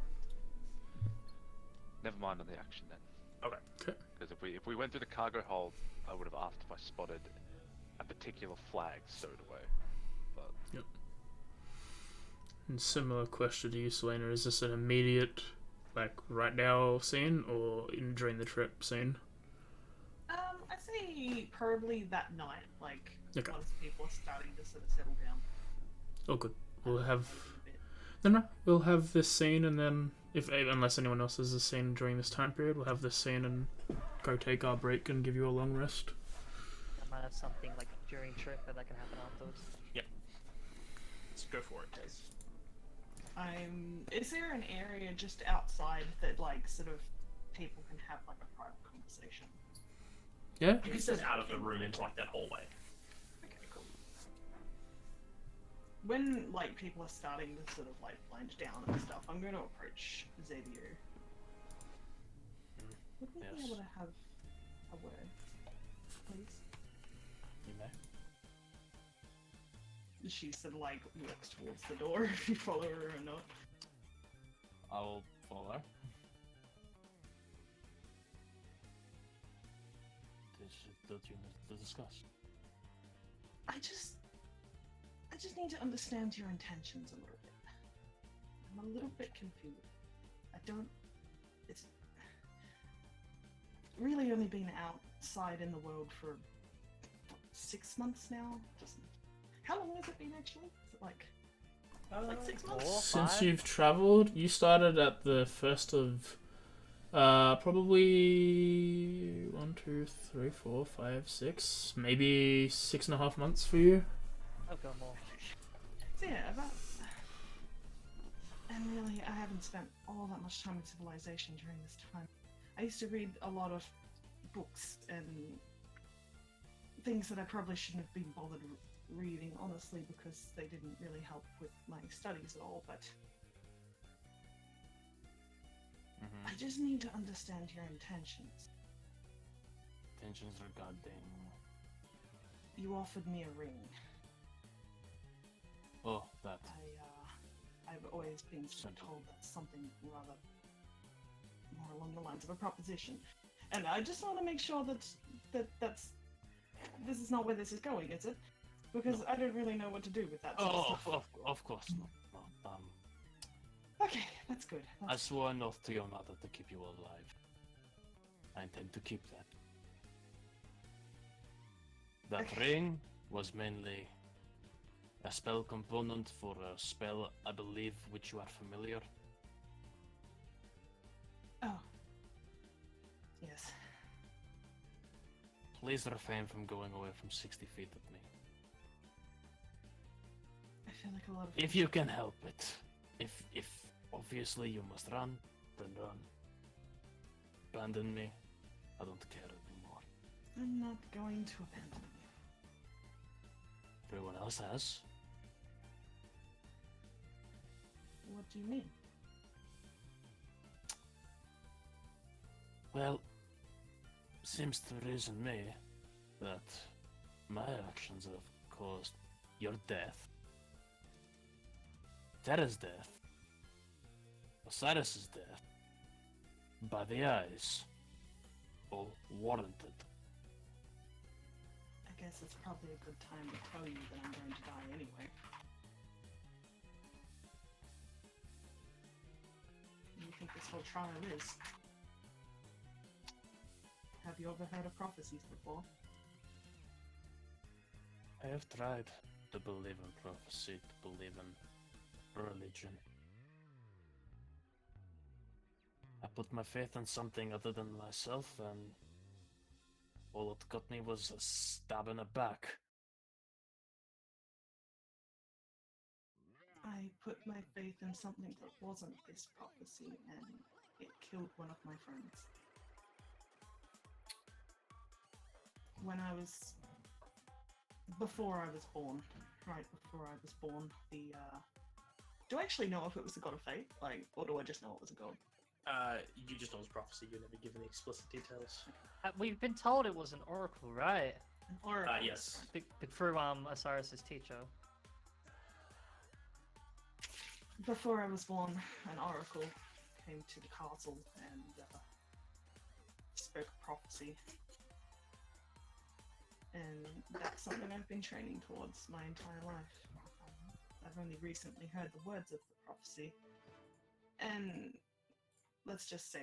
Never mind on the action then. Okay. Because if we went through the cargo hold, I would have asked if I spotted a particular flag stowed away. But And similar question to you, Selena. Is this an immediate, like, right now scene, or during the trip scene? I'd say probably that night, like Okay. once people are starting to sort of settle down. Oh, good. We'll have... Maybe No, we'll have this scene, and then, unless anyone else has a scene during this time period, we'll have this scene and go take our break and give you a long rest. I might have something like during trip, but that can happen afterwards. Let's go for it, Tez. Is there an area just outside that, like, sort of people can have like a private conversation? Yeah? You can step out of the room into like that hallway. Okay, cool. When like people are starting to sort of like blend down and stuff, I'm going to approach Xavier. Would we be Yes. able to have a word, please? You may. She sort of like walks towards the door if you follow her or not. I will follow. That you need to discuss. I just need to understand your intentions a little bit. I'm a little bit confused. It's really only been outside in the world for 6 months now. How long has it been actually? Is it like 6 months? 4, Since 5? you've travelled, you started at the 1st of... probably 1, 2, 3, 4, 5, 6, maybe 6.5 months for you. I'll go more. So yeah, about. And really, I haven't spent all that much time in civilization during this time. I used to read a lot of books and things that I probably shouldn't have been bothered reading, honestly, because they didn't really help with my studies at all, but I just need to understand your intentions. Tensions regarding. You offered me a ring. Oh, that. I've always been sort of told that's something rather more along the lines of a proposition. And I just want to make sure that's this is not where this is going, is it? Because I don't really know what to do with that sort of Oh, stuff. of course not. No. Okay, that's good. I swore an oath to your mother to keep you alive. I intend to keep that. That Okay. ring was mainly a spell component for a spell, I believe, which you are familiar. Oh. Yes. Please refrain from going away from 60 feet at me. I feel like a lot of If you can help it. If obviously you must run, then run. Abandon me. I don't care anymore. I'm not going to abandon you. Everyone else has. What do you mean? Well, seems to reason me that my actions have caused your death, Terra's death, Osiris's death, by the eyes, all warranted. I guess it's probably a good time to tell you that I'm going to die anyway. What do you think this whole trial is? Have you ever heard of prophecies before? I have tried to believe in prophecy, to believe in religion. I put my faith in something other than myself, and all it got me was a stab in the back. I put my faith in something that wasn't this prophecy, and it killed one of my friends. when I was before I was born, right before I was born, do I actually know if it was the god of fate, like, or do I just know it was a god? You just know it's prophecy. You're never given the explicit details. We've been told it was an oracle, right? An oracle. Yes. Through Osiris's teacher. Before I was born, an oracle came to the castle and spoke a prophecy. And that's something I've been training towards my entire life. I've only recently heard the words of the prophecy. And let's just say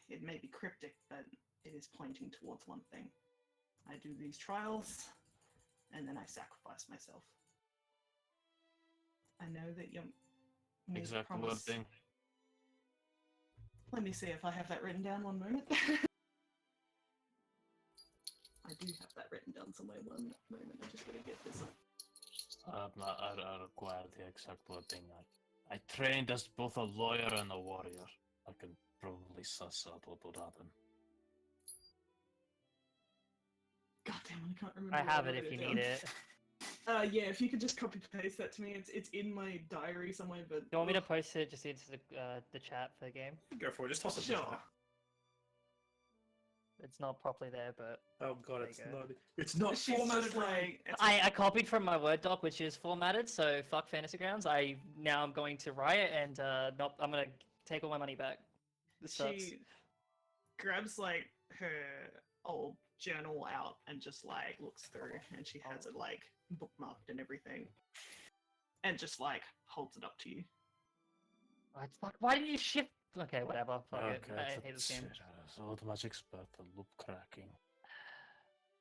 it may be cryptic, but it is pointing towards one thing. I do these trials, and then I sacrifice myself. I know that you made a Exactly what promise. thing. Let me see if I have that written down. One moment. I do have that written down somewhere. One moment. I just gotta get this up. I require the exact wording. I trained as both a lawyer and a warrior. I can probably suss out what would happen. God damn, I can't remember. I where have it wrote if you down. need it. Yeah, if you could just copy paste that to me. It's in my diary somewhere. But Do you want me to post it just into the chat for the game? Go for it. Just toss it. in the Sure. chat. It's not properly there, but Oh god, There it's you go. not. It's not She's formatted just right. like, I copied from my Word doc, which is formatted. So fuck Fantasy Grounds. I'm going to riot and not. I'm gonna take all my money back. This sucks. she grabs like her old journal out and just like looks through, and she has it like bookmarked and everything, and just like holds it up to you. Fuck, why didn't you shift? Okay, whatever. Fuck it. I hate this game. Old magic spell, the loop cracking.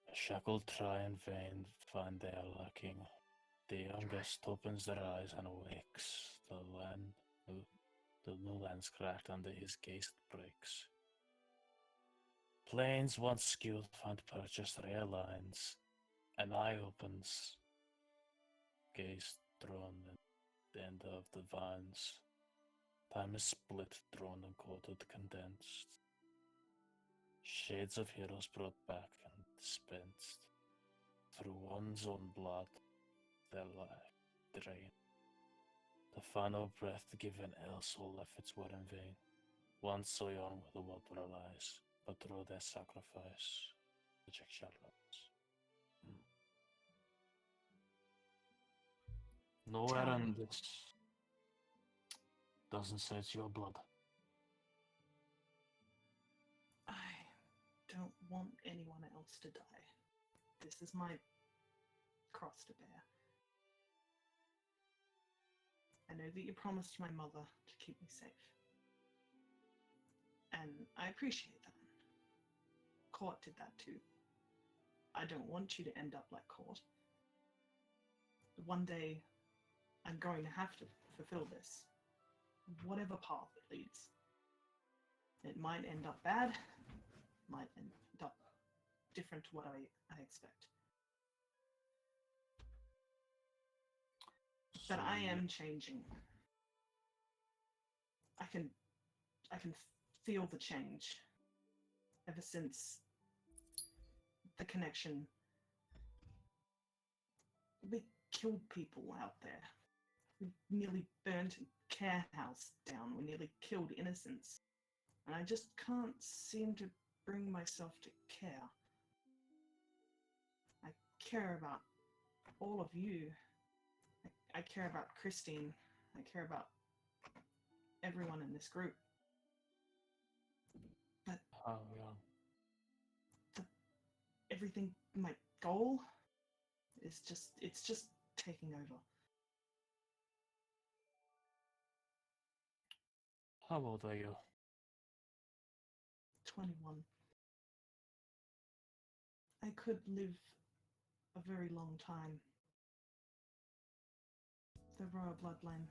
A shackled try in vain, find they are lacking. The youngest opens their eyes and awakes. The new land's cracked under his gaze breaks. Plains once skilled find purchased rare lines. An eye opens, gaze drawn at the end of the vines. Time is split, drawn and coated, condensed. Shades of heroes brought back and dispensed. Through one's own blood, their life drained. The final breath given, else all efforts were in vain. Once so young with the water lies, but through their sacrifice, the check shall rise. Nowhere in this doesn't say it's your blood. I don't want anyone else to die. This is my cross to bear. I know that you promised my mother to keep me safe. And I appreciate that. Court did that too. I don't want you to end up like Court. One day, I'm going to have to fulfill this. Whatever path it leads. It might end up bad, might end up different to what I expect. But I am changing. I can feel the change ever since the connection. We killed people out there. We nearly burnt a care house down. We nearly killed innocents. And I just can't seem to bring myself to care. I care about all of you. I care about Christine. I care about everyone in this group. But everything, my goal is it's just taking over. How old are you? 21. I could live a very long time. The royal bloodline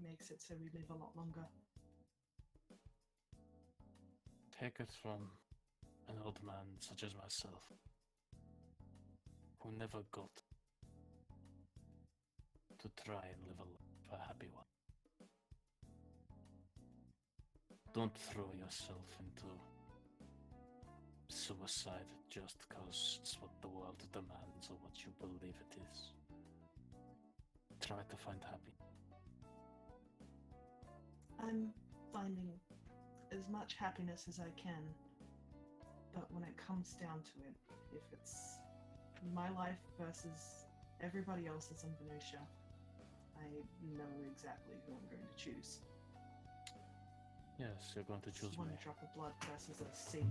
makes it so we live a lot longer. Take it from an old man such as myself, who never got to try and live a happy one. Don't throw yourself into suicide just because it's what the world demands or what you believe it is. Try to find happiness. I'm finding as much happiness as I can, but when it comes down to it, if it's my life versus everybody else's in Voneutia, I know exactly who I'm going to choose. Yes, you're going to choose One me. drop of blood versus a sea.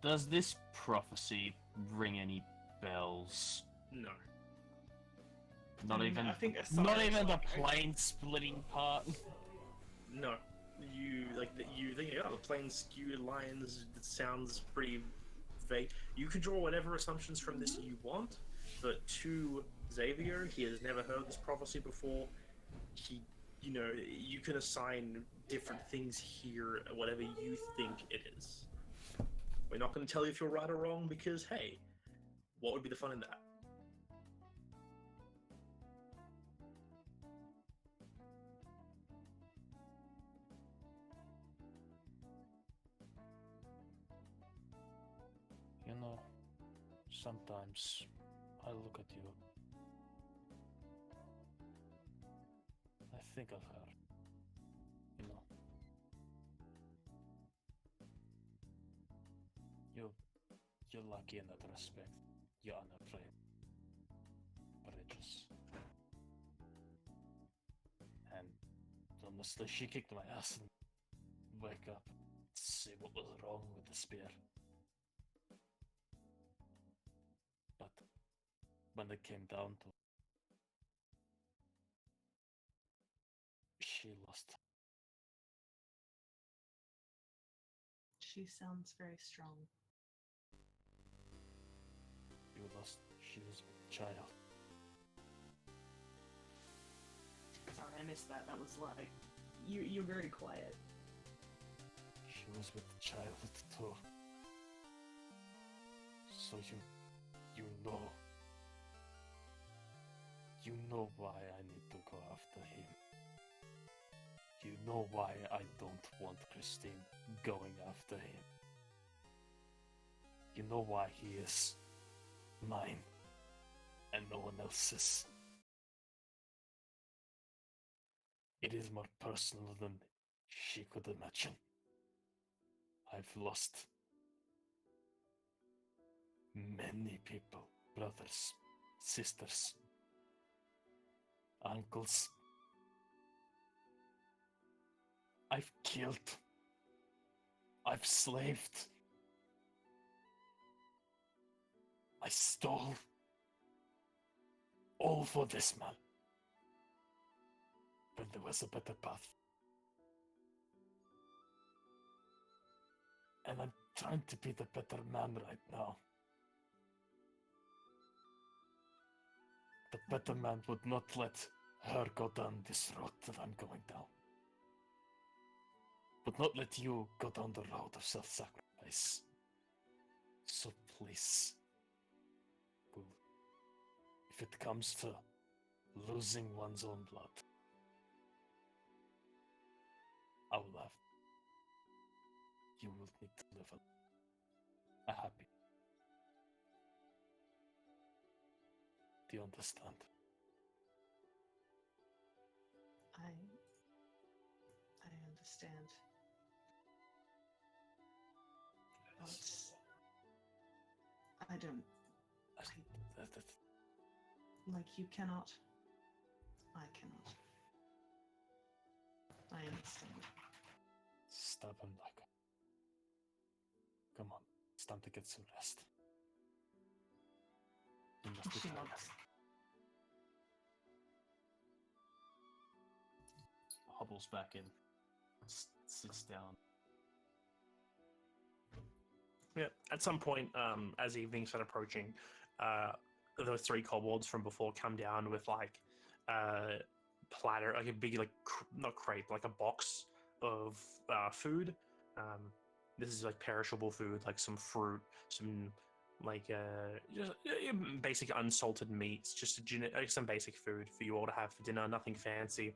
Does this prophecy ring any bells? No. Not mean, even, I think not aside even the from- plane splitting part. No. You you think, oh, the plane skewed lines, it sounds pretty vague. You could draw whatever assumptions from this you want, but to Xavier, he has never heard this prophecy before. He, you can assign different things here, whatever you think it is. We're not going to tell you if you're right or wrong because, hey, what would be the fun in that? You know, sometimes I look at you. I think of her. You know. You're lucky in that respect. You're unafraid. Courageous. And honestly, she kicked my ass and wake up, see what was wrong with the spear. But when it came down to she lost. She sounds very strong. You lost. She was a child. Sorry, I missed that. That was like you're very quiet. She was with the child too. So you know. You know why I need to go after him. You know why I don't want Christine going after him. You know why he is mine and no one else's. It is more personal than she could imagine. I've lost many people, brothers, sisters, uncles. I've killed. I've slaved. I stole. All for this man. When there was a better path. And I'm trying to be the better man right now. The better man would not let her go down this road that I'm going down. Would not let you go down the road of self-sacrifice. So please, Will, if it comes to losing one's own blood, I will have. You will need to live a happy. Do you understand? I understand. But I don't. Like you cannot. I cannot. I understand. Stubborn like. Come on, it's time to get some rest. You must be She tired. nods. Hobbles back in, sits down. Yeah. At some point, as evening started approaching, the three kobolds from before come down with like a platter, like a big not crepe, like a box of food. This is like perishable food, like some fruit, some like just basic unsalted meats, just like some basic food for you all to have for dinner. Nothing fancy.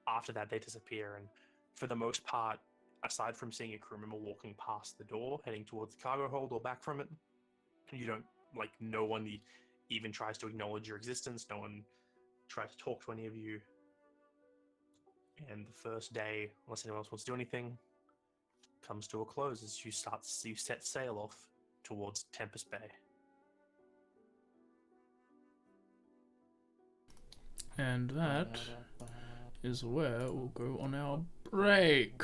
After that, they disappear, and for the most part, aside from seeing a crew member walking past the door, heading towards the cargo hold or back from it, you don't, like, no one even tries to acknowledge your existence. No one tries to talk to any of you. And the first day, unless anyone else wants to do anything, comes to a close as you set sail off towards Tempest Bay. And that is where we'll go on our break.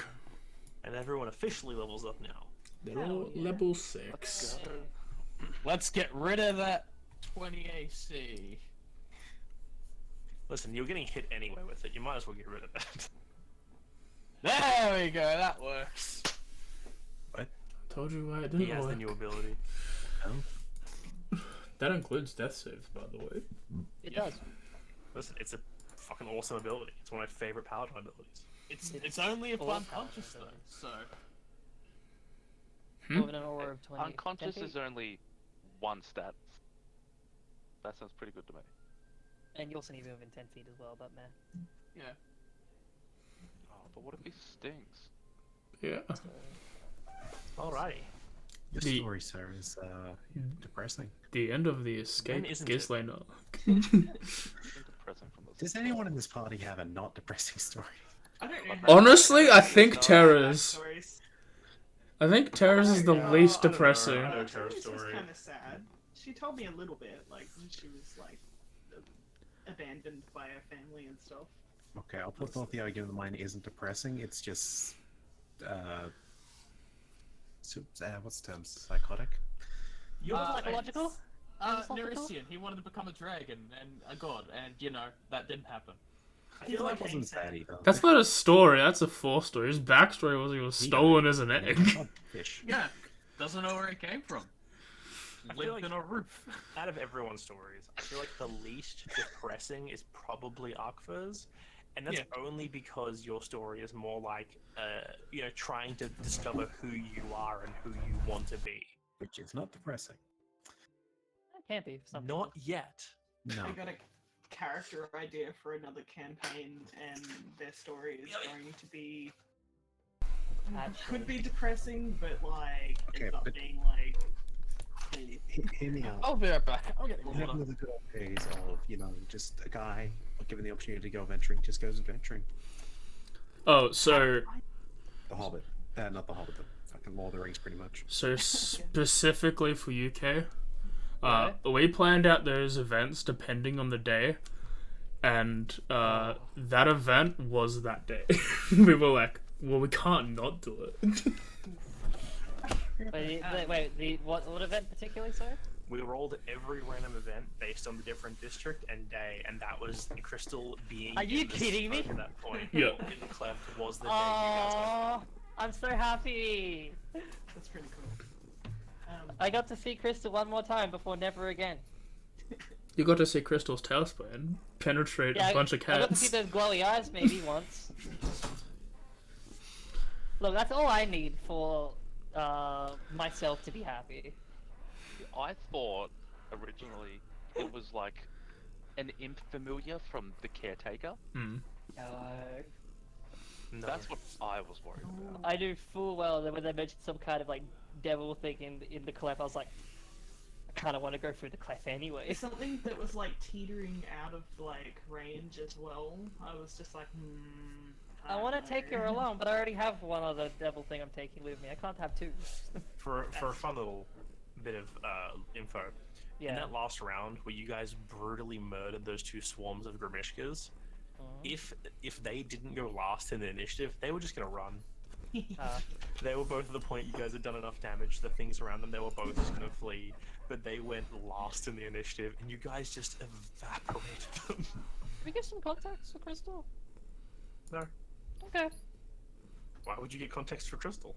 And everyone officially levels up now. They're all level 6. Let's get rid of that 20 AC. Listen, you're getting hit anyway with it. You might as well get rid of that. There we go, that works. Told you why it He didn't has work. the new ability. That includes death saves, by the way. It does. Listen, it's a fucking awesome ability. It's one of my favorite paladin abilities. It's only if all unconscious though, paladin so... More than an aura of 20. Unconscious 10 is feet. only 1 stat. That sounds pretty good to me. And you also need to move in 10 feet as well, but man. Yeah. Oh, but what if he stings? Yeah. Alrighty. Your The- story, sir, is depressing. The end of the escape isn't it? Ghislaine arc. Depressing from the Does anyone in this party have a not depressing story? I don't know. Honestly, I think Terra's. Stories. I think Terra's is the Oh, least I don't know. depressing. I know Terra's Tara's was story. kind of sad. She told me a little bit, like when she was like abandoned by her family and stuff. Okay, I'll put forth the argument that mine isn't depressing. It's just, what's the term? Psychotic. You're Psychological? Nerisian, he wanted to become a dragon and a god, and you know, that didn't happen. I feel like That wasn't sad either. That's not a story, that's a forestory. His backstory was he was stolen as an egg. Fish. Yeah, doesn't know where it came from. I feel Lived like- in a roof. out of everyone's stories, I feel like the least depressing is probably Akfa's, and that's only because your story is more like, trying to discover who you are and who you want to be. Which is not depressing. It can't be for some Not people. yet. No. I got a character idea for another campaign, and their story is going to be Actually. could be depressing, but like Okay, ends up but- being like Hear me out. I'll be right back. I'll get You have water. the good old days of, just a guy given the opportunity to go adventuring, just goes adventuring. Oh, so The Hobbit. Not the Hobbit, the fucking Lord of the Rings, pretty much. specifically for UK, Right. we planned out those events depending on the day, and that event was that day. We were like, well, we can't not do it. What event particularly, sorry? We rolled every random event based on the different district and day, and that was Crystal being. Are you in the kidding me? smoke At that point, Yeah. in Clef was the day you guys got. Oh, I'm so happy. that's pretty cool. I got to see Crystal one more time before never again. You got to see Crystal's tailspin penetrate a bunch of I got to see cats. those glowy eyes maybe once. Look, that's all I need for myself to be happy. I thought originally it was like an imp familiar from the caretaker. Hmm. No. No. That's what I was worried about. I knew full well that when they mentioned some kind of like devil thing in the clef, I was like, I kind of want to go through the clef anyway. Something that was like teetering out of like range as well. I was just like, I want to don't take know. her along, but I already have one other devil thing I'm taking with me. I can't have two. For a fun little bit of info. In Yeah. that last round where you guys brutally murdered those two swarms of Grimishkas, if they didn't go last in the initiative, they were just gonna run. They were both at the point you guys had done enough damage to the things around them, they were both just gonna flee, but they went last in the initiative, and you guys just evaporated them. Can we get some contacts for Crystal? No. Okay. Why would you get context for Crystal?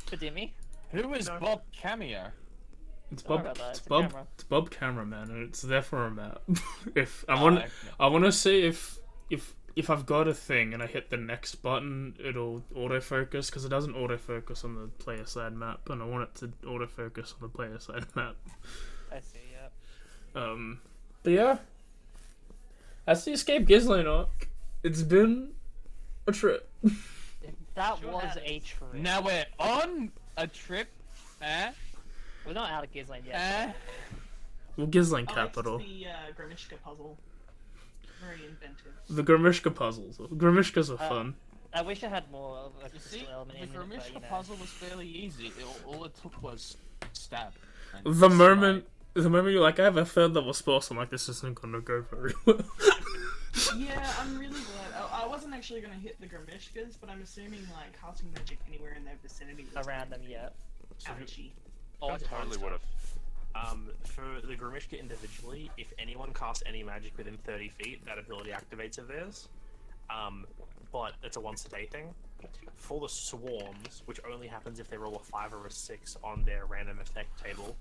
For Dimmy? Who is No. Bob Cameo? It's Sorry Bob. about that, It's it's a Bob. camera. It's Bob Cameraman, and it's there for a map. If I Oh, want, okay. I want to see if I've got a thing and I hit the next button, it'll autofocus because it doesn't autofocus on the player side map, and I want it to autofocus on the player side map. I see, yeah. But yeah, that's the Escape Ghislaine arc. It's been A trip. That Sure was has. a trip. Now we're on a trip. We're not out of Gizland yet. Eh? Well, Gizling I liked capital. the Grimishka puzzle. Very inventive. The Grimishka puzzles. Grimishkas are fun. I wish I had more of a You crystal see, element the in it, but Grimishka you know. puzzle was fairly easy. All it took was stab. and The smite. moment you're like, I have a third level spell, so I'm like, this isn't gonna go very well. Yeah, I'm really glad. I wasn't actually going to hit the Grimishkas, but I'm assuming like casting magic anywhere in their vicinity was Around them, yeah. ouchie. I totally would have. For the Grimishka individually, if anyone casts any magic within 30 feet, that ability activates of theirs. But it's a once a day thing. For the swarms, which only happens if they roll a 5 or a 6 on their random effect table,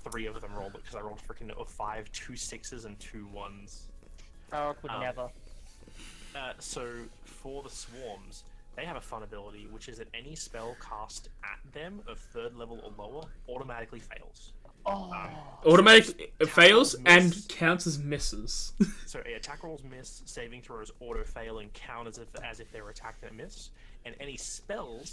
three of them rolled it because I rolled freaking a 5, 2 6s, and 2 1s. Farrokh would never. So for the swarms, they have a fun ability, which is that any spell cast at them of 3rd level or lower automatically fails. Oh. Automatically it fails Miss. and counts as misses. So attack rolls miss, saving throws auto fail and count as if they were attacked and miss. And any spell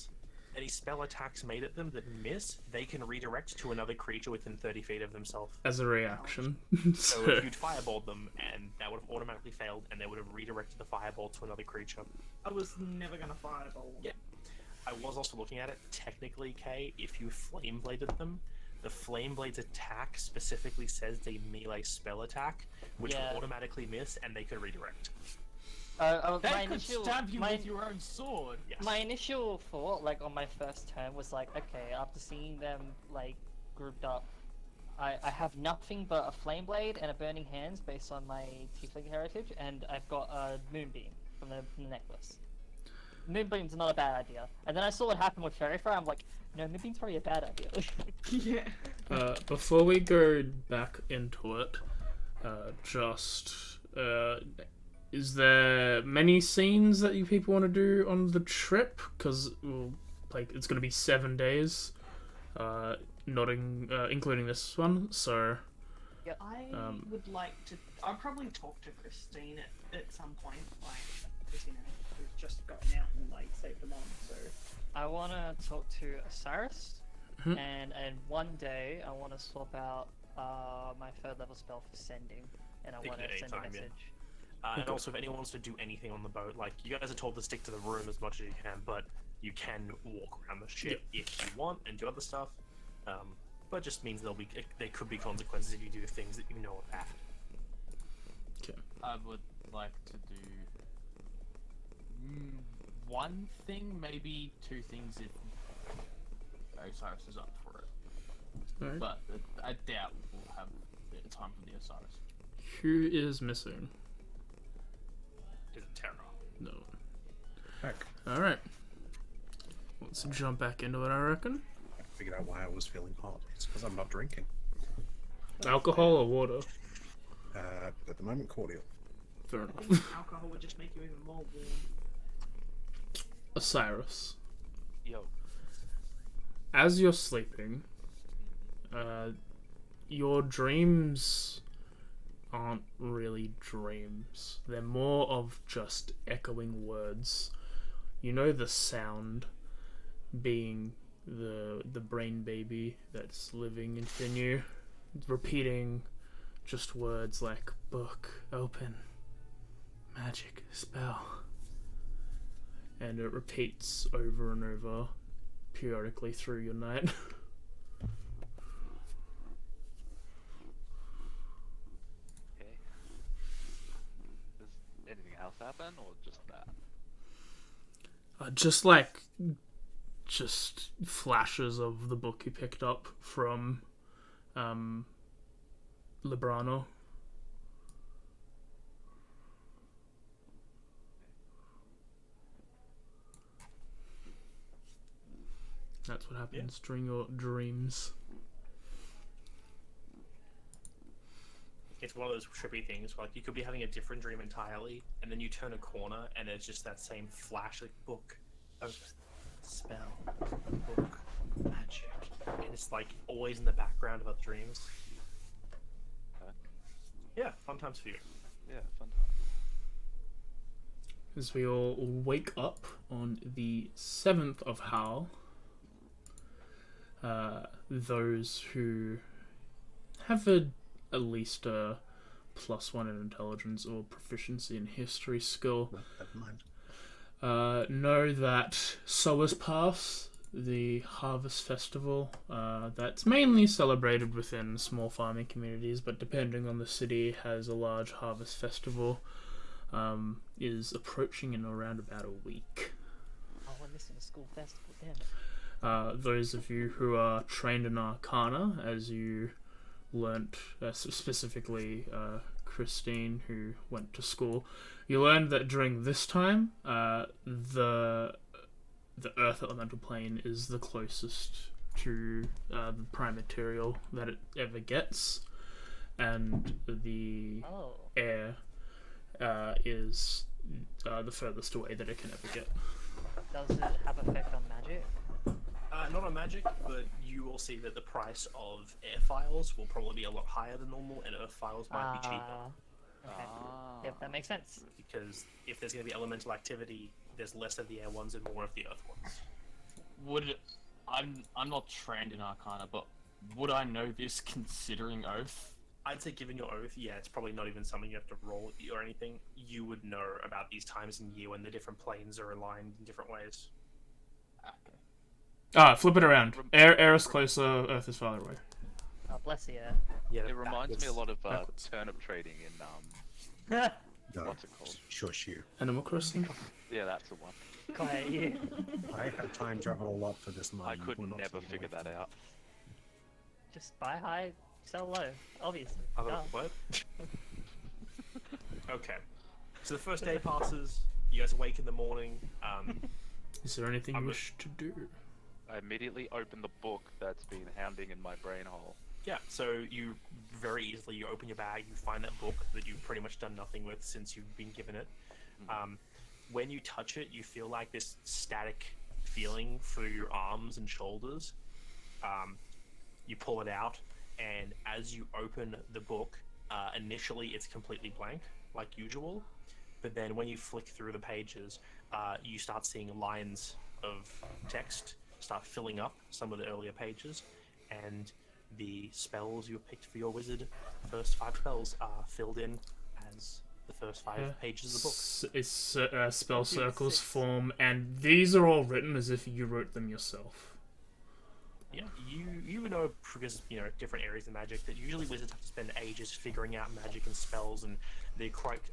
attacks made at them that miss, they can redirect to another creature within 30 feet of themselves. As a reaction. So if you'd fireballed them, and that would have automatically failed, and they would have redirected the fireball to another creature. I was never going to fireball. Yeah. I was also looking at it. Technically, Kay, if you flame bladed them, the flame blade's attack specifically says they melee spell attack, which Yeah. would automatically miss, and they could redirect. They My could initial, stab you my, with your own sword. Yes. my initial thought, like on my first turn, was like, okay, after seeing them like grouped up, I have nothing but a flame blade and a burning hands based on my tiefling heritage, and I've got a moonbeam from the necklace. Moonbeam's not a bad idea. And then I saw what happened with Fairy Fire. I'm like, no, Moonbeam's probably a bad idea. Yeah. Before we go back into it, is there many scenes that you people want to do on the trip? Because it's going to be 7 days, including this one. So I would like to. I'll probably talk to Christine at some point, like, because we've just gotten out and like saved them on. So I want to talk to Osiris, Mhm. and one day I want to swap out my 3rd level spell for sending, and I You want can to send a anytime, yeah. message. And also, if anyone wants to do anything on the boat, like, you guys are told to stick to the room as much as you can, but you can walk around the ship if you want and do other stuff. But it just means there could be consequences if you do things that you know are bad. I would like to do one thing, maybe 2 things if Osiris is up for it. Alright. But I doubt we'll have the time for the Osiris. Who is missing? Is it Terra? No. Heck, Alright. Let's jump back into it, I reckon. I figured out why I was feeling hot. It's because I'm not drinking. Alcohol or water? At the moment, cordial. Fair I enough. think alcohol would just make you even more warm. Osiris. Yo. As you're sleeping, your dreams aren't really dreams. They're more of just echoing words. You know the sound being the brain baby that's living within you, repeating just words like book, open, magic, spell. And it repeats over and over periodically through your night. Okay. Does anything else happen, or just that? Just flashes of the book you picked up from Librano. That's what happens during your dreams. It's one of those trippy things where, like, you could be having a different dream entirely, and then you turn a corner, and it's just that same flash, like, book, open, spell, book, magic, and it's, like, always in the background of other dreams. Okay. Yeah, fun times for you. Yeah, fun as we all wake up on the 7th of Hal. Those who have at least a +1 in intelligence or proficiency in history skill Never mind. know that Sowers Pass, the harvest festival, that's mainly celebrated within small farming communities, but depending on the city, has a large harvest festival, is approaching in around about a week. Oh, we're missing a school festival, damn it. Those of you who are trained in Arcana, as you learnt, specifically Christine, who went to school, you learned that during this time, the Earth Elemental Plane is the closest to the prime material that it ever gets, and the air is the furthest away that it can ever get. Does it have effect on magic? Not on magic, but you will see that the price of air files will probably be a lot higher than normal, and earth files might be cheaper. Okay. Yep, that makes sense. Because if there's going to be elemental activity, there's less of the air ones and more of the earth ones. I'm not trained in Arcana, but would I know this considering Oath? I'd say given your oath, yeah, it's probably not even something you have to roll or anything. You would know about these times in year when the different planes are aligned in different ways. Okay. Flip it around. Air is closer, Earth is farther away. Oh, bless you. Yeah, It reminds me a lot of backwards. turnip trading in No, what's it called? shush you. Animal Crossing? Yeah, that's the one. Quiet you. I have time travel a lot for this money. I could We're not never taking figure away that from out. Just buy high, sell low. Obviously. Duh. What? Okay. So the first day passes. You guys awake in the morning. Is there anything you wish to do? I immediately open the book that's been hounding in my brain hole. Yeah. So you very easily you open your bag, you find that book that you've pretty much done nothing with since you've been given it. When you touch it, you feel like this static feeling through your arms and shoulders. You pull it out, and as you open the book, initially it's completely blank, like usual. But then when you flick through the pages, you start seeing lines of text start filling up some of the earlier pages, and the spells you picked for your wizard, first 5 spells, are filled in as the first 5 pages of the book. It's spell circles form, and these are all written as if you wrote them yourself. Yeah, you know, because you know different areas of magic, that usually wizards have to spend ages figuring out magic and spells and the correct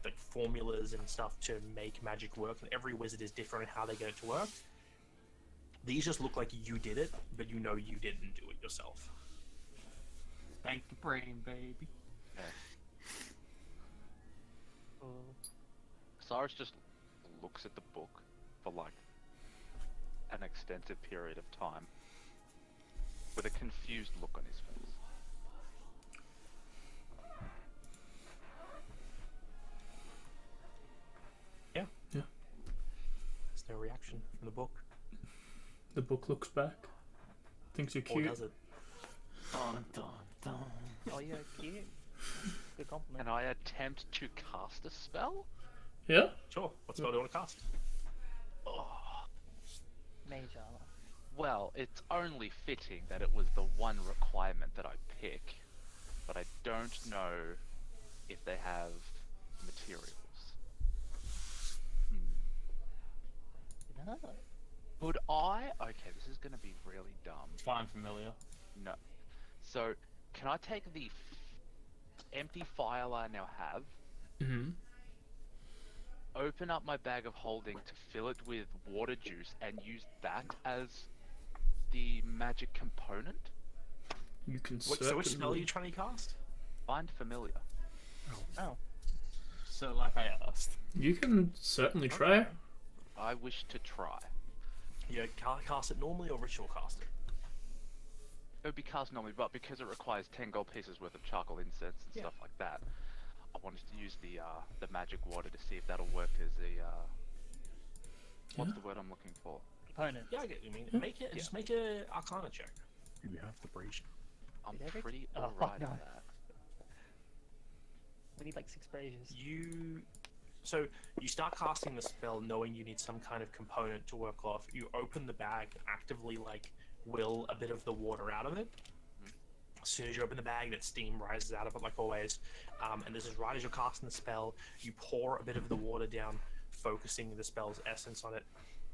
like formulas and stuff to make magic work, and every wizard is different in how they get it to work. These just look like you did it, but you know you didn't do it yourself. Thank the brain, baby. Cyrus just looks at the book for like an extensive period of time with a confused look on his face. Yeah. Yeah. There's no reaction from the book. The book looks back. Thinks you're Or cute. does it? Dun, dun, dun. Oh, you're cute. Good compliment. And I attempt to cast a spell? Yeah? Sure. What spell do you want to cast? Oh, Mage armor. well, it's only fitting that it was the one requirement that I pick, but I don't know if they have materials. No. Could I? Okay, this is gonna be really dumb. Fine, familiar. No. So, can I take the empty file I now have, Mm-hmm. open up my bag of holding to fill it with water juice, and use that as the magic component? You can So which spell are certainly- you trying to cast? Find familiar. Oh. So, like I asked. You can certainly try. I wish to try. You cast it normally or ritual cast it? It would be cast normally, but because it requires 10 gold pieces worth of charcoal incense and Yeah. stuff like that, I wanted to use the magic water to see if that'll work as a what's Yeah. the word I'm looking for? Component. Yeah, I get what you mean. Yeah. Make it. Just make a Arcana check. You have the brazier. I'm Did I get- pretty Oh, alright no. at that. We need like 6 braziers. You So you start casting the spell knowing you need some kind of component to work off. You open the bag and actively like will a bit of the water out of it. As soon as you open the bag, that steam rises out of it like always. And this is right as you're casting the spell, you pour a bit of the water down, focusing the spell's essence on it,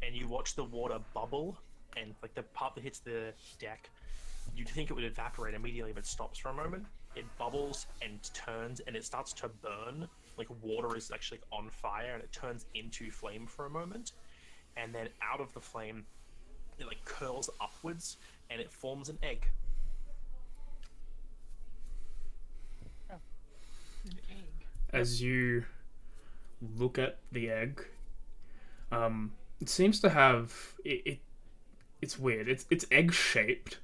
and you watch the water bubble, and like the part that hits the deck, you'd think it would evaporate immediately, but it stops for a moment. It bubbles and turns, and it starts to burn. Like water is actually on fire, and it turns into flame for a moment, and then out of the flame, it like curls upwards, and it forms an egg. An egg. As you look at the egg, it seems to have it's weird. It's egg shaped,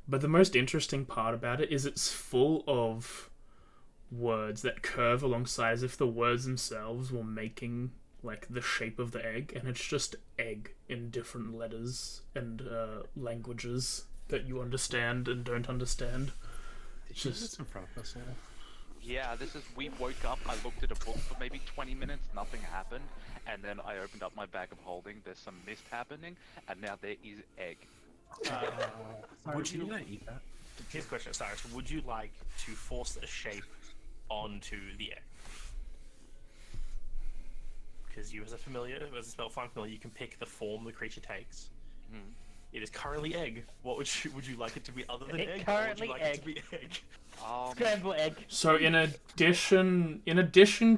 but the most interesting part about it is it's full of words that curve alongside as if the words themselves were making like the shape of the egg, and it's just egg in different letters and languages that you understand and don't understand. Did you just in front of us all? Yeah, we woke up, I looked at a book for maybe 20 minutes, nothing happened, and then I opened up my bag of holding, there's some mist happening, and now there is egg. Would you eat that? Here's a question, Cyrus. Would you like to force a shape onto the egg? Because you, as a spell find familiar, you can pick the form the creature takes. Hmm. It is currently egg. What would you like it to be other than It egg? currently or would you like it to be egg? Scramble egg. So in addition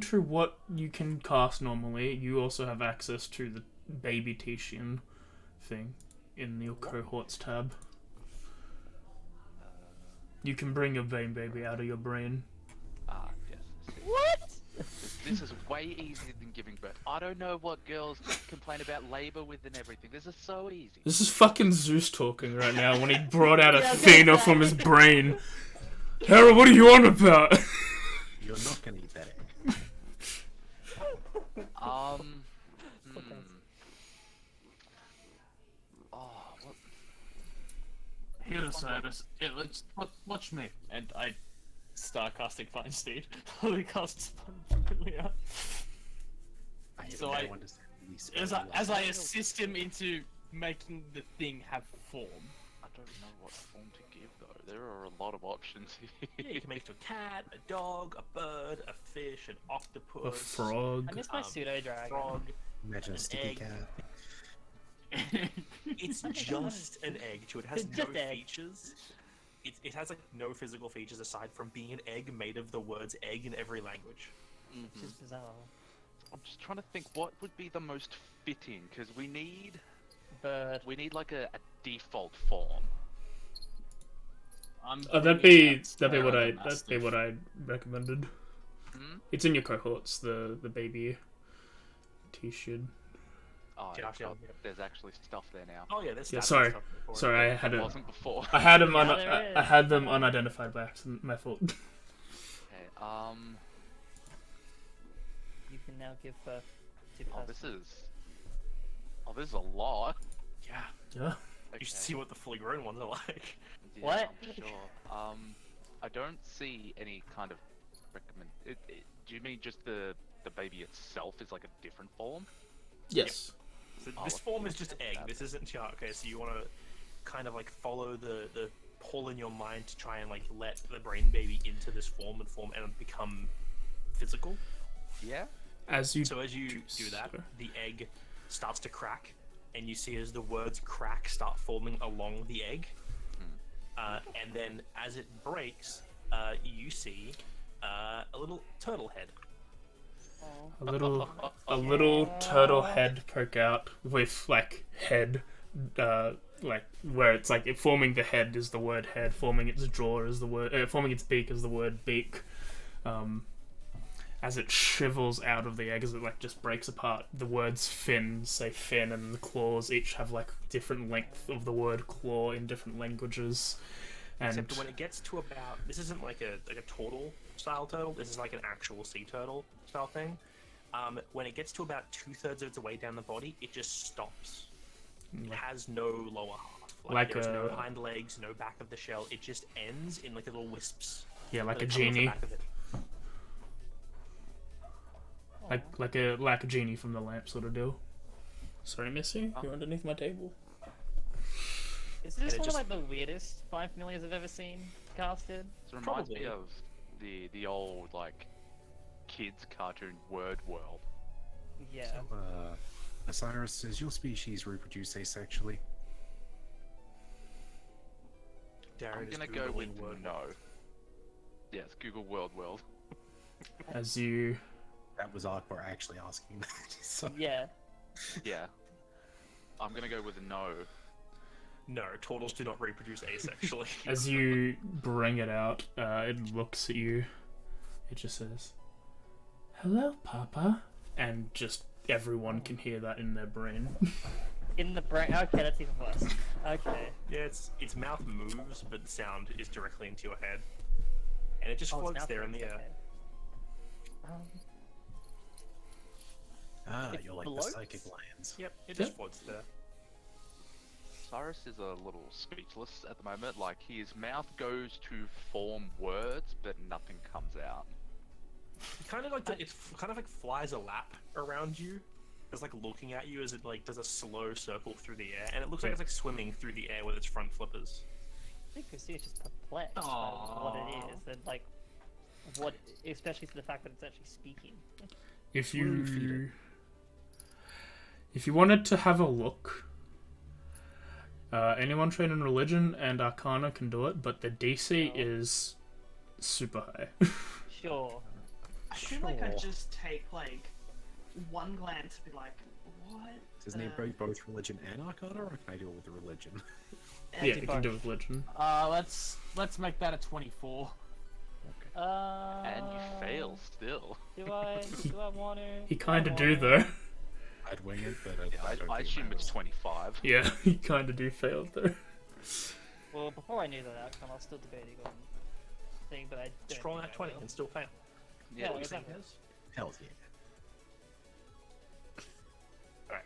to what you can cast normally, you also have access to the baby Tishian thing in your cohorts tab. You can bring your vein baby out of your brain. Yes. What? This is way easier than giving birth. I don't know what girls complain about labor with and everything. This is so easy. This is fucking Zeus talking right now when he brought out Athena from his brain. Hera, what are you on about? You're not gonna eat that egg. Oh, what? Here is Cyrus. Let's watch me. And I start casting Fine Steed. I cast familiar. So as I assist him into making the thing have form. I don't know what form to give though. There are a lot of options here. Yeah, you can make it a cat, a dog, a bird, a fish, an octopus, A frog. I miss my pseudo dragon. frog. Imagine a An sticky egg. cat. It's just an egg, too. It has It's no just egg. features. It has like no physical features aside from being an egg made of the words egg in every language. Which is bizarre. I'm just trying to think what would be the most fitting because we need Bird. like a default form. That'd be what I recommended. Hmm? It's in your cohorts, the baby T-shirt. Oh, Yeah, it's got- there's actually stuff there now. Oh yeah, there's Yeah, stats and sorry. stuff before. Sorry, I had It it. wasn't before. I had them. Now there is. I had them unidentified by accident. My fault. Okay, You can now give birth to oh, person. this is a lot. Yeah, Yeah. you should see what the fully grown ones are like. Yeah, What? I'm sure. I don't see any kind of recommend. Do you mean just the baby itself is like a different form? Yes. So Oh, this let's form is look just at egg. that. This isn't chart. Okay, so you want to kind of like follow the pull in your mind to try and like let the brain baby into this form and become physical. Yeah. As you. So as you do that, Sorry. the egg starts to crack, and you see as the words crack start forming along the egg. And then as it breaks, you see a little turtle head. a little turtle head poke out with like head, like where it's like forming the head is the word head, forming its jaw is the word, forming its beak is the word beak. As it shrivels out of the egg, as it like just breaks apart, the words fin say fin, and the claws each have like different length of the word claw in different languages. And Except when it gets to about, this isn't like a turtle style turtle. This is like an actual sea turtle style thing. When it gets to about 2/3 of its way down the body, it just stops. It has no lower half. Like there's no a- hind legs, no back of the shell. It just ends in like little wisps. yeah, like that a come off the genie. back of it. like a genie from the lamp sort of deal. Sorry, Missy, you're underneath my table. Is this it one just- of like the weirdest Five Familiars I've ever seen casted? It reminds me Probably. of the old like kids cartoon Word World. Yeah. So, Osiris, does your species reproduce asexually? Darren I'm is gonna go with Googling word. no. Yes, Google World. As you That was Arkbar actually asking that. So, Yeah. Yeah. I'm gonna go with a no. No, turtles do not reproduce asexually. as you bring it out, it looks at you. It just says, "Hello, Papa," and just everyone can hear that in their brain. In the brain. Okay, that's even worse. Okay. Yeah, its mouth moves, but the sound is directly into your head, and it just Oh, it's floats mouth there in moves, the air. okay. It you're like floats? the psychic lands. Yep, it just Yep. floats there. Cyrus is a little speechless at the moment. Like his mouth goes to form words, but nothing comes out. It kind of like it's kind of like flies a lap around you. It's like looking at you as it like does a slow circle through the air, and it looks like it's like swimming through the air with its front flippers. I think Christina's just perplexed by what it is, and like, what, especially to the fact that it's actually speaking. If What do you feed it? if you wanted to have a look, anyone trained in religion and arcana can do it, but the DC No. is super high. Sure. I feel like I'd Sure. just take like one glance to be like, what? Does it need both religion and arcana, or can I do it with the religion? Yeah, do you can do it both. with religion. Let's make that a 24. And you fail still. Do I want to? You kind of do though. I'd wing it, but Yeah, I don't I think assume matters. it's 25. Yeah, you kind of do fail though. Well, before I knew the outcome, I was still debating on thing, but I don't Just roll think that I 20 will. and still fail. Yeah, What do you exactly. think it is? Hell yeah.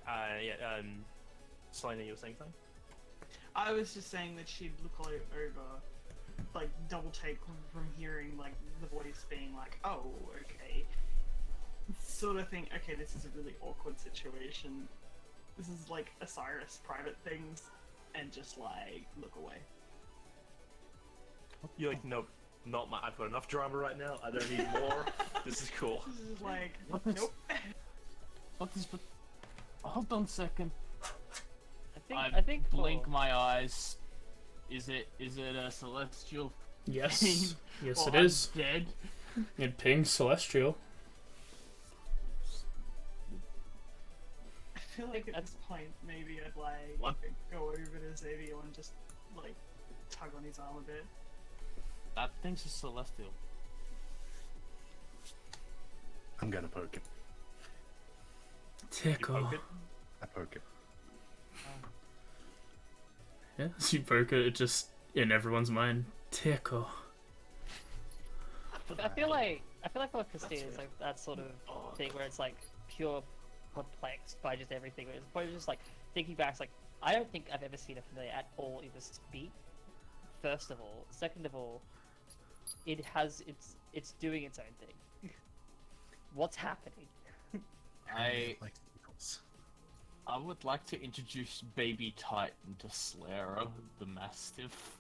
Alright, Selena, you were saying something? I was just saying that she'd look over, like double take from hearing like the voice being like, "Oh, okay," sort of think. Okay, this is a really awkward situation. This is like Osiris private things, and just like look away. You're like, nope, not my. I've got enough drama right now. I don't need more. This is cool. This is like, What is- nope. What is? Hold on a second. I think blink for- my eyes. Is it a celestial? Yes, Ping, yes, or it is. Dead. It pings celestial. I feel like at this point, maybe I'd like What? go over to Xavier and just like tug on his arm a bit. That thing's a celestial. I'm gonna poke it. You Tickle. poke it. I poke it. Yeah, as you poke it, it just in everyone's mind. Tickle. But I feel like for Christine, it's like that sort of thing where it's like pure perplexed by just everything. Where it's probably just like thinking back, it's like I don't think I've ever seen a familiar at all either speak. First of all, second of all, it's doing its own thing. What's happening? Like tickles. I would like to introduce Baby Titan to Slayer, the Mastiff.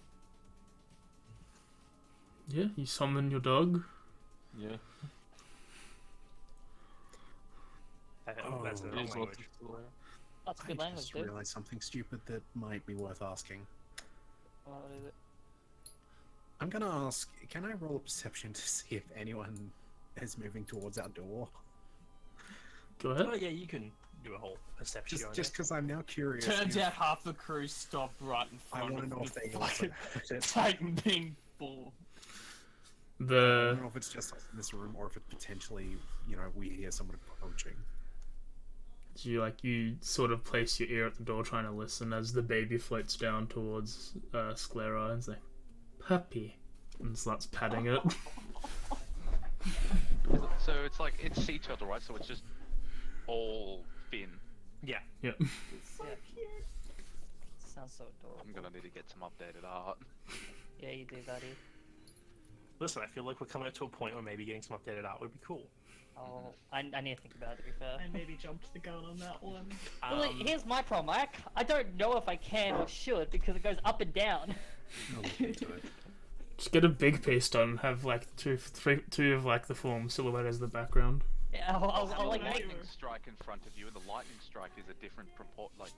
Yeah, you summon your dog. Yeah. That's the Oh, wrong There's language. lots of Slayer. That's I good language, just dude. realized something stupid that might be worth asking. What is it? I'm gonna ask, can I roll a perception to see if anyone is moving towards our door? Go ahead. Oh yeah, you can do a whole perception. Just because I'm now curious. Turns if- out half the crew stopped right in I front want to of know if the they also fucking heard it. Titan being full. I The don't know if it's just us in this room or if it's potentially, we hear someone approaching. you sort of place your ear at the door trying to listen as the baby floats down towards Sclera and say, "Puppy," and starts patting it. So it's like it's sea turtle, right? So it's just all fin. Yeah. Yep. It's so Yeah. cute. Sounds so adorable. I'm gonna need to get some updated art. Yeah, you do, buddy. Listen, I feel like we're coming up to a point where maybe getting some updated art would be cool. Oh, I need to think about it, to be fair. I maybe jumped the gun on that one. Well, here's my problem. I don't know if I can or should because it goes up and down. I'll look into it. Just get a big piece done and have like two of like the form silhouette as the background. Yeah, I'll like Oh, make. Lightning strike in front of you, and the lightning strike is a different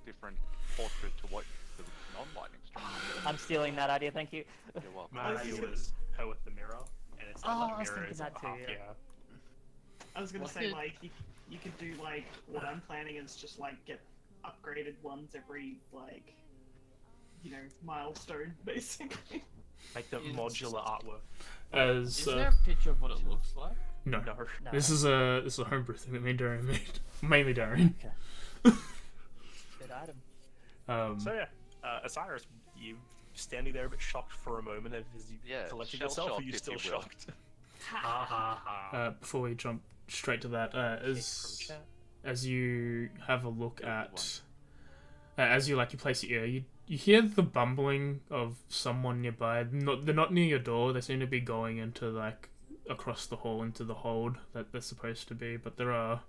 different portrait to what the non-lightning strike is. I'm stealing that idea. Thank you. You're welcome. My idea was her with the mirror, and it's not Oh, like I was mirror thinking is that up too, half, yeah. I was gonna What say did- like you could do like what I'm planning is just like get upgraded ones every like milestone basically. Like the Is- modular artwork. As Is there a picture of what it looks like? no, No. No. this is a homebrew thing that me and Darian made, mainly Darian. Good item. So yeah, Osiris, you standing there a bit shocked for a moment as you Yeah, collected shell yourself, or shocked, you if still you will. shocked? Ha ha ha. Before we jump straight to that, Kick from chat. as you have a look Good at, as you place your ear, you hear the bumbling of someone nearby. They're not near your door. They seem to be going into like across the hall into the hold that they're supposed to be. But there are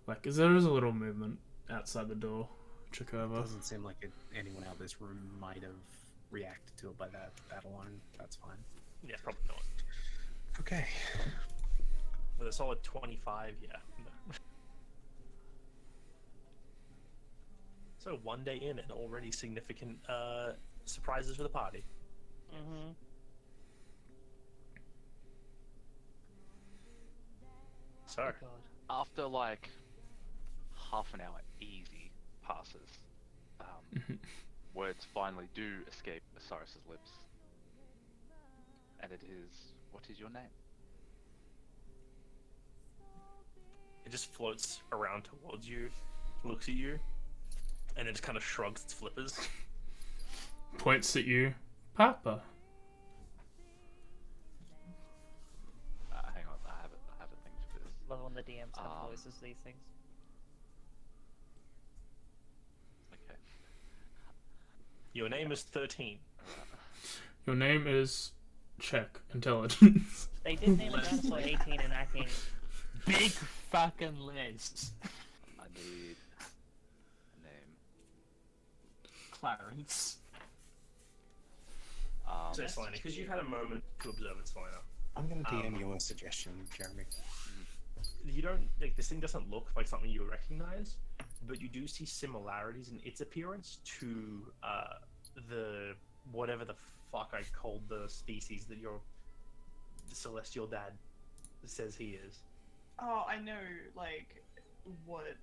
there is a little movement outside the door. Check over. Doesn't seem like anyone out of this room might have reacted to it by that alone. That's fine. Yeah, probably not. Okay. With a solid 25, yeah. No. So one day in and already significant surprises for the party. Mm-hmm. So, Oh god. After like half an hour easy passes, words finally do escape Osiris's lips. And it is, what is your name? it just floats around towards you, looks at you, and then just kind of shrugs its flippers. Points at you, Papa. Hang on, I have a thing for this. Love when the DMs have Um, voices these things. Okay. Your name is 13. Your name is check intelligence. They did name a dinosaur 18 and 19. Big fucking list. I need a name. Clarence. So, Selena, because you've had a moment to observe it, Selena, I'm gonna DM you a suggestion, Jeremy. you don't, like, this thing doesn't look like something you would recognize, but you do see similarities in its appearance to the whatever the fuck I called the species that your celestial dad says he is. Oh, I know, like, what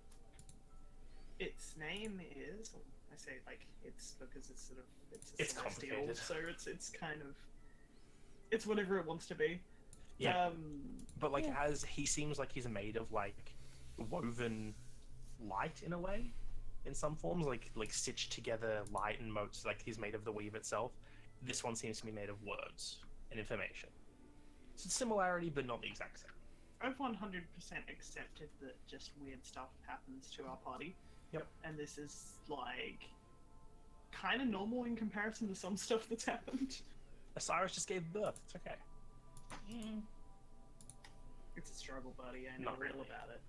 its name is. I say, like, it's because it's sort of, It's celestial, complicated. so it's kind of, it's whatever it wants to be. Yeah. But like, Yeah. as he seems like he's made of like woven light in a way, in some forms, like stitched together light and motes, like he's made of the weave itself. This one seems to be made of words and information. It's a similarity, but not the exact same. I've 100% accepted that just weird stuff happens to our party. Yep. And this is, like, kind of normal in comparison to some stuff that's happened. Osiris just gave birth. It's okay. Mm. It's a struggle, buddy. I know Not real really. about it.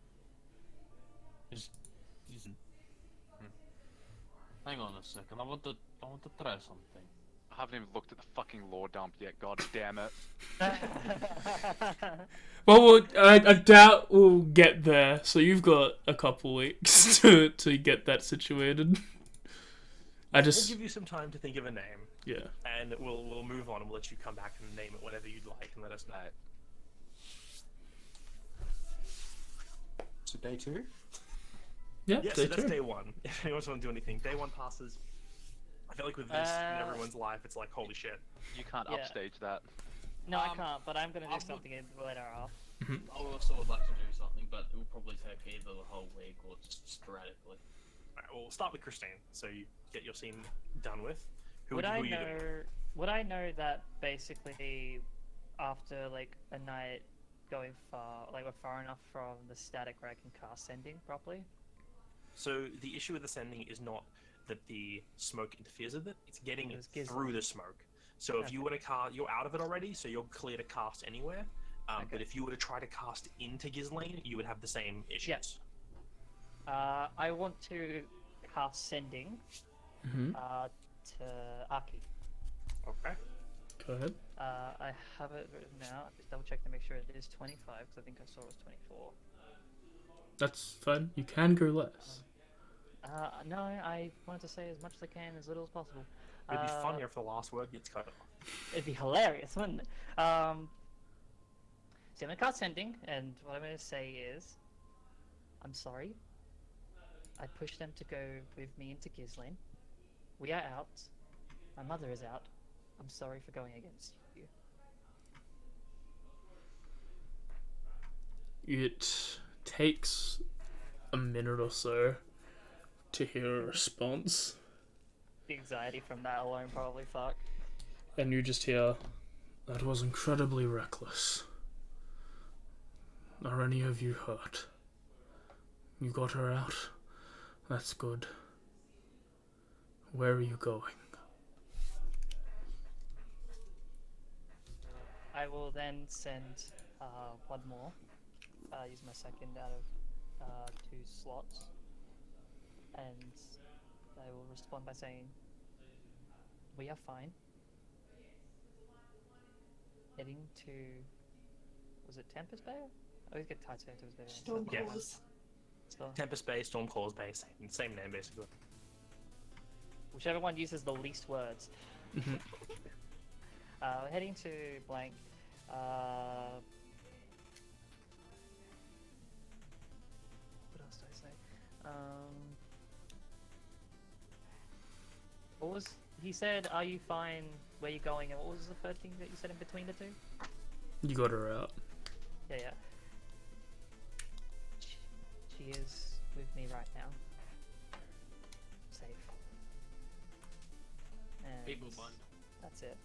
Hang on a second. I want to try something. I haven't even looked at the fucking lore dump yet, god damn it. Well, I doubt we'll get there, so you've got a couple weeks to get that situated. I We'll just give you some time to think of a name, yeah. and we'll move on, and we'll let you come back and name it whenever you'd like, and let us know. So day 2? Yeah, Yeah, day so that's two. day one. If anyone wants to do anything, day one passes. I feel like with this in everyone's life, it's like, holy shit. You can't Yeah. upstage that. No, I Um, can't, but I'm gonna do I'll- something later off. I also would like to do something, but it will probably take either the whole week or just sporadically. Alright, well, we'll start with Christine, so you get your scene done with. Who Would who I are you doing? know? Would I know that basically after like a night going far, like we're far enough from the static where I can cast sending properly? So the issue with ascending is not that the smoke interferes with it; it's getting It gives through them- the smoke. So if you Okay. want to cast, you're out of it already, so you're clear to cast anywhere. But Okay. if you were to try to cast into Ghislaine, you would have the same issues. I want to cast Sending Mm-hmm. to Aki. Okay. Go ahead. I have it written out. Just double check to make sure it is 25 because I think I saw it was 24. That's fine. You can go less. No, I wanted to say as much as I can, as little as possible. It'd be funnier if the last word gets cut off. It'd be hilarious, wouldn't it? So I'm gonna cast Sending, and what I'm gonna say is, I'm sorry. I pushed them to go with me into Ghislaine. We are out. My mother is out. I'm sorry for going against you. It takes a minute or so to hear a response, The anxiety from that alone probably fuck. and you just hear, "That was incredibly reckless. Are any of you hurt? You got her out? That's good. Where are you going?" I will then send one more. Use my second out of 2 slots. And I will respond by saying, we are fine. Heading to... Was it Tempest Bay? I always get tied to Tempest Bay. Stormcalls. So, Tempest Bay, Stormclaws Bay, same name basically. whichever one uses the least words. Mhm. Heading to blank. What else do I say? What was he said? Are you fine? Where you going? And what was the third thing that you said in between the two? You got her out. Yeah. She is with me right now. Safe. And People bond. that's it.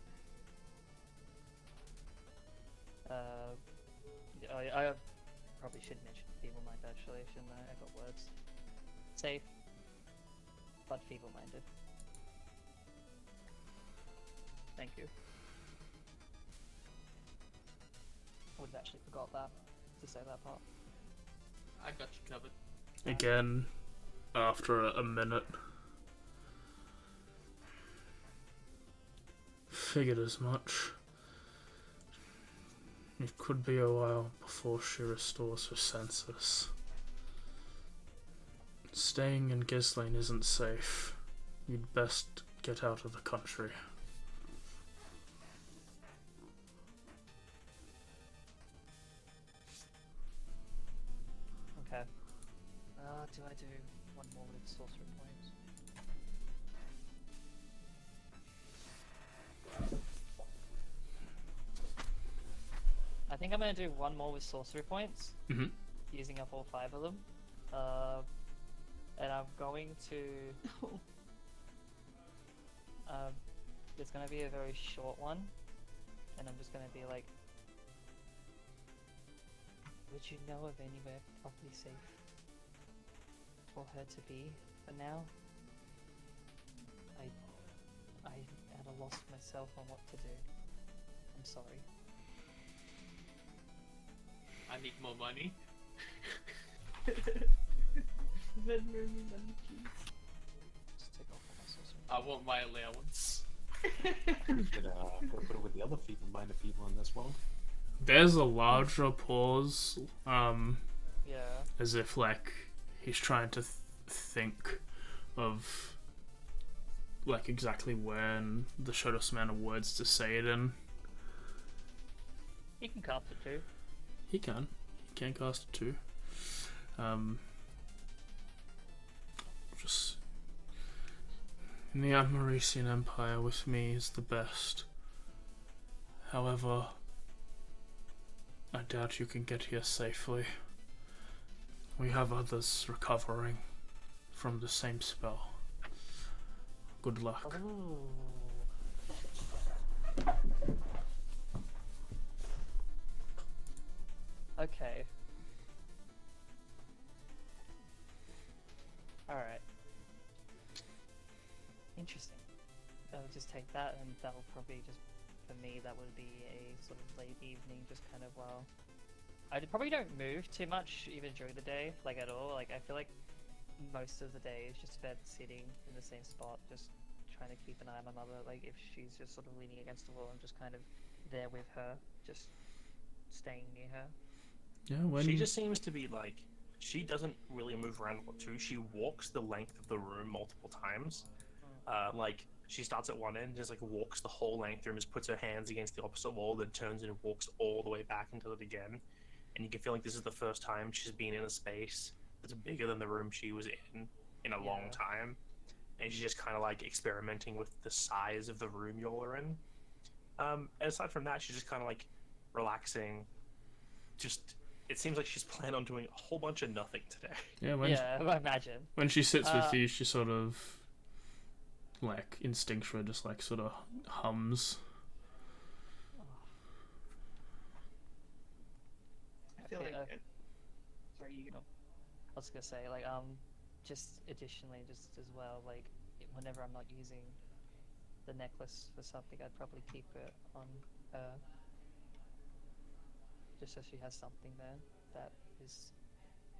I probably should mention feeble-minded actually, shouldn't I? I got words. Safe, but feeble-minded. Thank you. I would have actually forgot that, to say that part. I got you covered. Again, after a minute. Figured as much. It could be a while before she restores her senses. Staying in Ghislaine isn't safe. You'd best get out of the country. Okay. Do I do one more with sorcerer points? I think I'm gonna do one more with sorcery points, Mhm. using up all 5 of them. And I'm going to. It's gonna be a very short one, and I'm just gonna be like, would you know of anywhere properly safe for her to be for now? I'm at a loss myself on what to do. I'm sorry. I need more money. Venmo me money, please. Just take off all my sorcery. I want my allowance. Could put it with the other feeble-minded people in this world. There's a larger pause, Yeah. as if like he's trying to think of like exactly when the shortest amount of words to say it in. You can cast it too. He can cast it too. Just in the Amarisian Empire with me is the best. However, I doubt you can get here safely. We have others recovering from the same spell. Good luck. Okay. Alright. Interesting. I'll just take that and that'll probably just for me, that would be a sort of late evening, just kind of while probably don't move too much even during the day, like at all. Like I feel like most of the day is just spent sitting in the same spot, just trying to keep an eye on my mother. Like if she's just sort of leaning against the wall, I'm just kind of there with her, just staying near her. Yeah, when She just seems to be like, she doesn't really move around a lot too. She walks the length of the room multiple times. Like she starts at one end, just like walks the whole length of the room, just puts her hands against the opposite wall, then turns and walks all the way back into it again. And you can feel like this is the first time she's been in a space that's bigger than the room she was in a long time. And she's just kind of like experimenting with the size of the room you're in. And aside from that, she's just kind of like relaxing. Just, it seems like she's planning on doing a whole bunch of nothing today. yeah, I imagine. when she sits with you, she sort of like instinctually just like sort of hums. I feel like. Sorry, you go. I was gonna say, like, just additionally, just as well, like, whenever I'm not using the necklace for something, I'd probably keep it on her, just so she has something there that is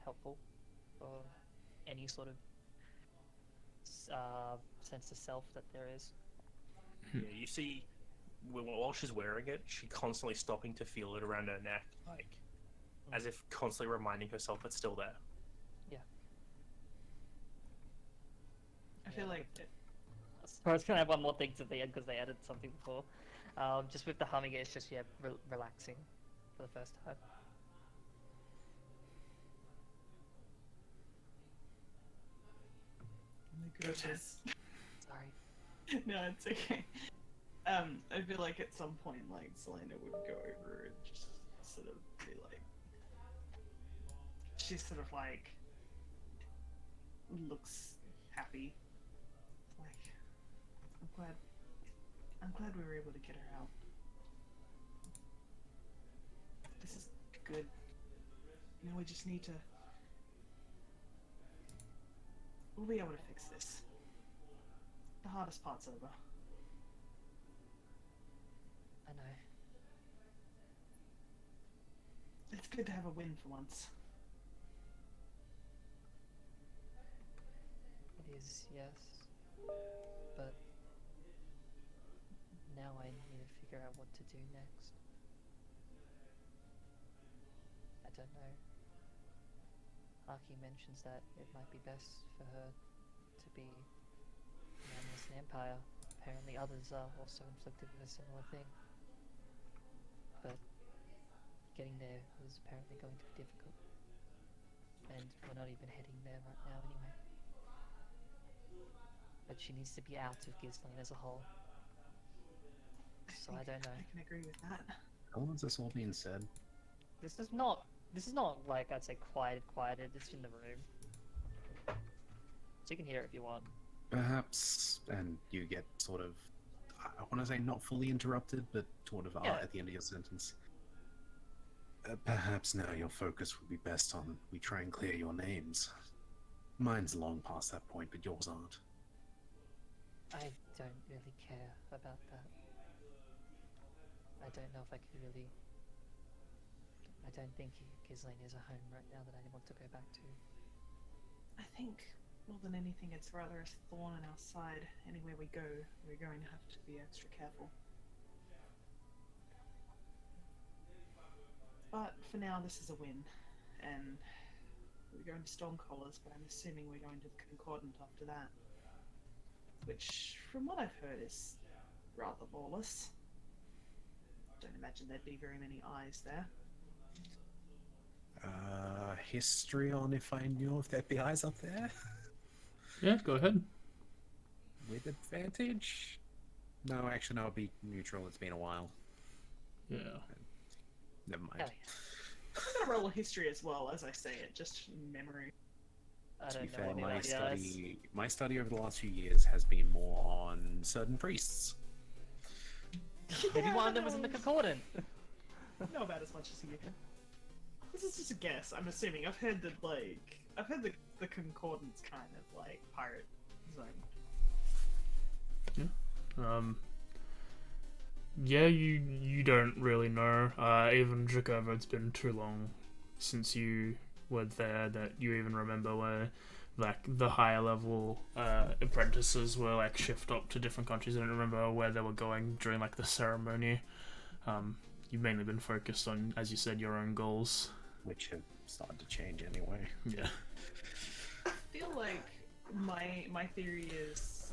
helpful for any sort of sense of self that there is. Yeah, you see, while she's wearing it, she's constantly stopping to feel it around her neck, like, as if constantly reminding herself it's still there. Yeah. I feel like. I was gonna have one more thing to the end because they added something before. Just with the humming, it's just relaxing for the first time. Goodness. Sorry. No, it's okay. I feel like at some point, like, Selena would go over and just sort of be like, she sort of like looks happy. Like, I'm glad we were able to get her out. This is good. You know, we just need to. We'll be able to fix this. The hardest part's over. I know. It's good to have a win for once. It is, yes. But now I need to figure out what to do next. I don't know. Aki mentions that it might be best for her to be known as an empire. Apparently others are also inflicted with a similar thing. But getting there is apparently going to be difficult. And we're not even heading there right now anyway. But she needs to be out of Gizlane as a whole. So I don't know. I can agree with that. How long has this all being said? This is not like I'd say quieted. It's in the room. So you can hear it if you want. Perhaps, and you get sort of, I want to say not fully interrupted, but sort of at the end of your sentence. Perhaps now your focus would be best on we try and clear your names. Mine's long past that point, but yours aren't. I don't really care about that. I don't know if I could really. I don't think Gizlane is a home right now that I want to go back to. I think more than anything, it's rather a thorn in our side. Anywhere we go, we're going to have to be extra careful. But for now, this is a win, and we're going to Stormcallers, but I'm assuming we're going to the Concordant after that. Which, from what I've heard, is rather lawless. Don't imagine there'd be very many eyes there. History on if I knew if there'd be eyes up there? Yeah, go ahead. With advantage? No, actually, no, I'll be neutral. It's been a while. Yeah. Never mind. Hell yeah. I'm gonna roll a history as well as I say it, just memory. I To be don't know fair, what the my study over the last few years has been more on certain priests. Maybe one of them was in the Concordant. Know about as much as you can. This is just a guess. I'm assuming. I've heard that the Concordant's kind of like pirate zone. Yeah, you don't really know. Even Jacobo, it's been too long since you were there that you even remember where like the higher level apprentices were like shipped up to different countries. I don't remember where they were going during like the ceremony. You've mainly been focused on, as you said, your own goals. Which have started to change anyway. Yeah. I feel like my theory is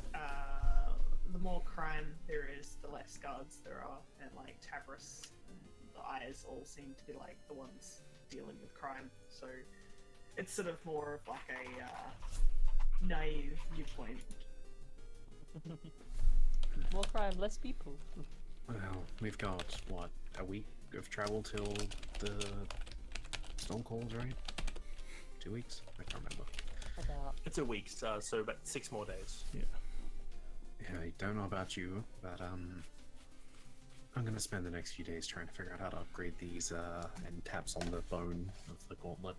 the more crime there is, the less guards there are, and like Tabris and the eyes all seem to be like the ones dealing with crime. So it's sort of more of like a naive viewpoint. More crime, less people. Well, we've got, what, a week of travel till the Storm Calls, right? 2 weeks? I can't remember. About. It's a week, so about 6 more days. Yeah. Yeah, I don't know about you, but I'm gonna spend the next few days trying to figure out how to upgrade these end taps on the bone of the gauntlet.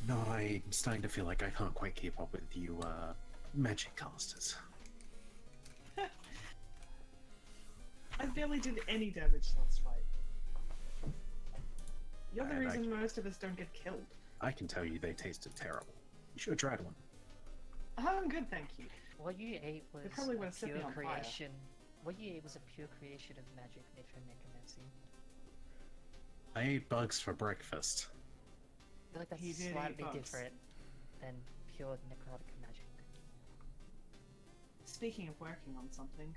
No, I'm starting to feel like I can't quite keep up with you magic casters. I barely did any damage last fight. You're the And reason most of us don't get killed. I can tell you they tasted terrible. You should have tried one. Oh, I'm good, thank you. What you ate was They probably a would've set me pure on fire. creation. What you ate was a pure creation of magic necromancy. I ate bugs for breakfast. I feel like that's You did eat slightly bugs. different than pure necrotic magic. Speaking of working on something,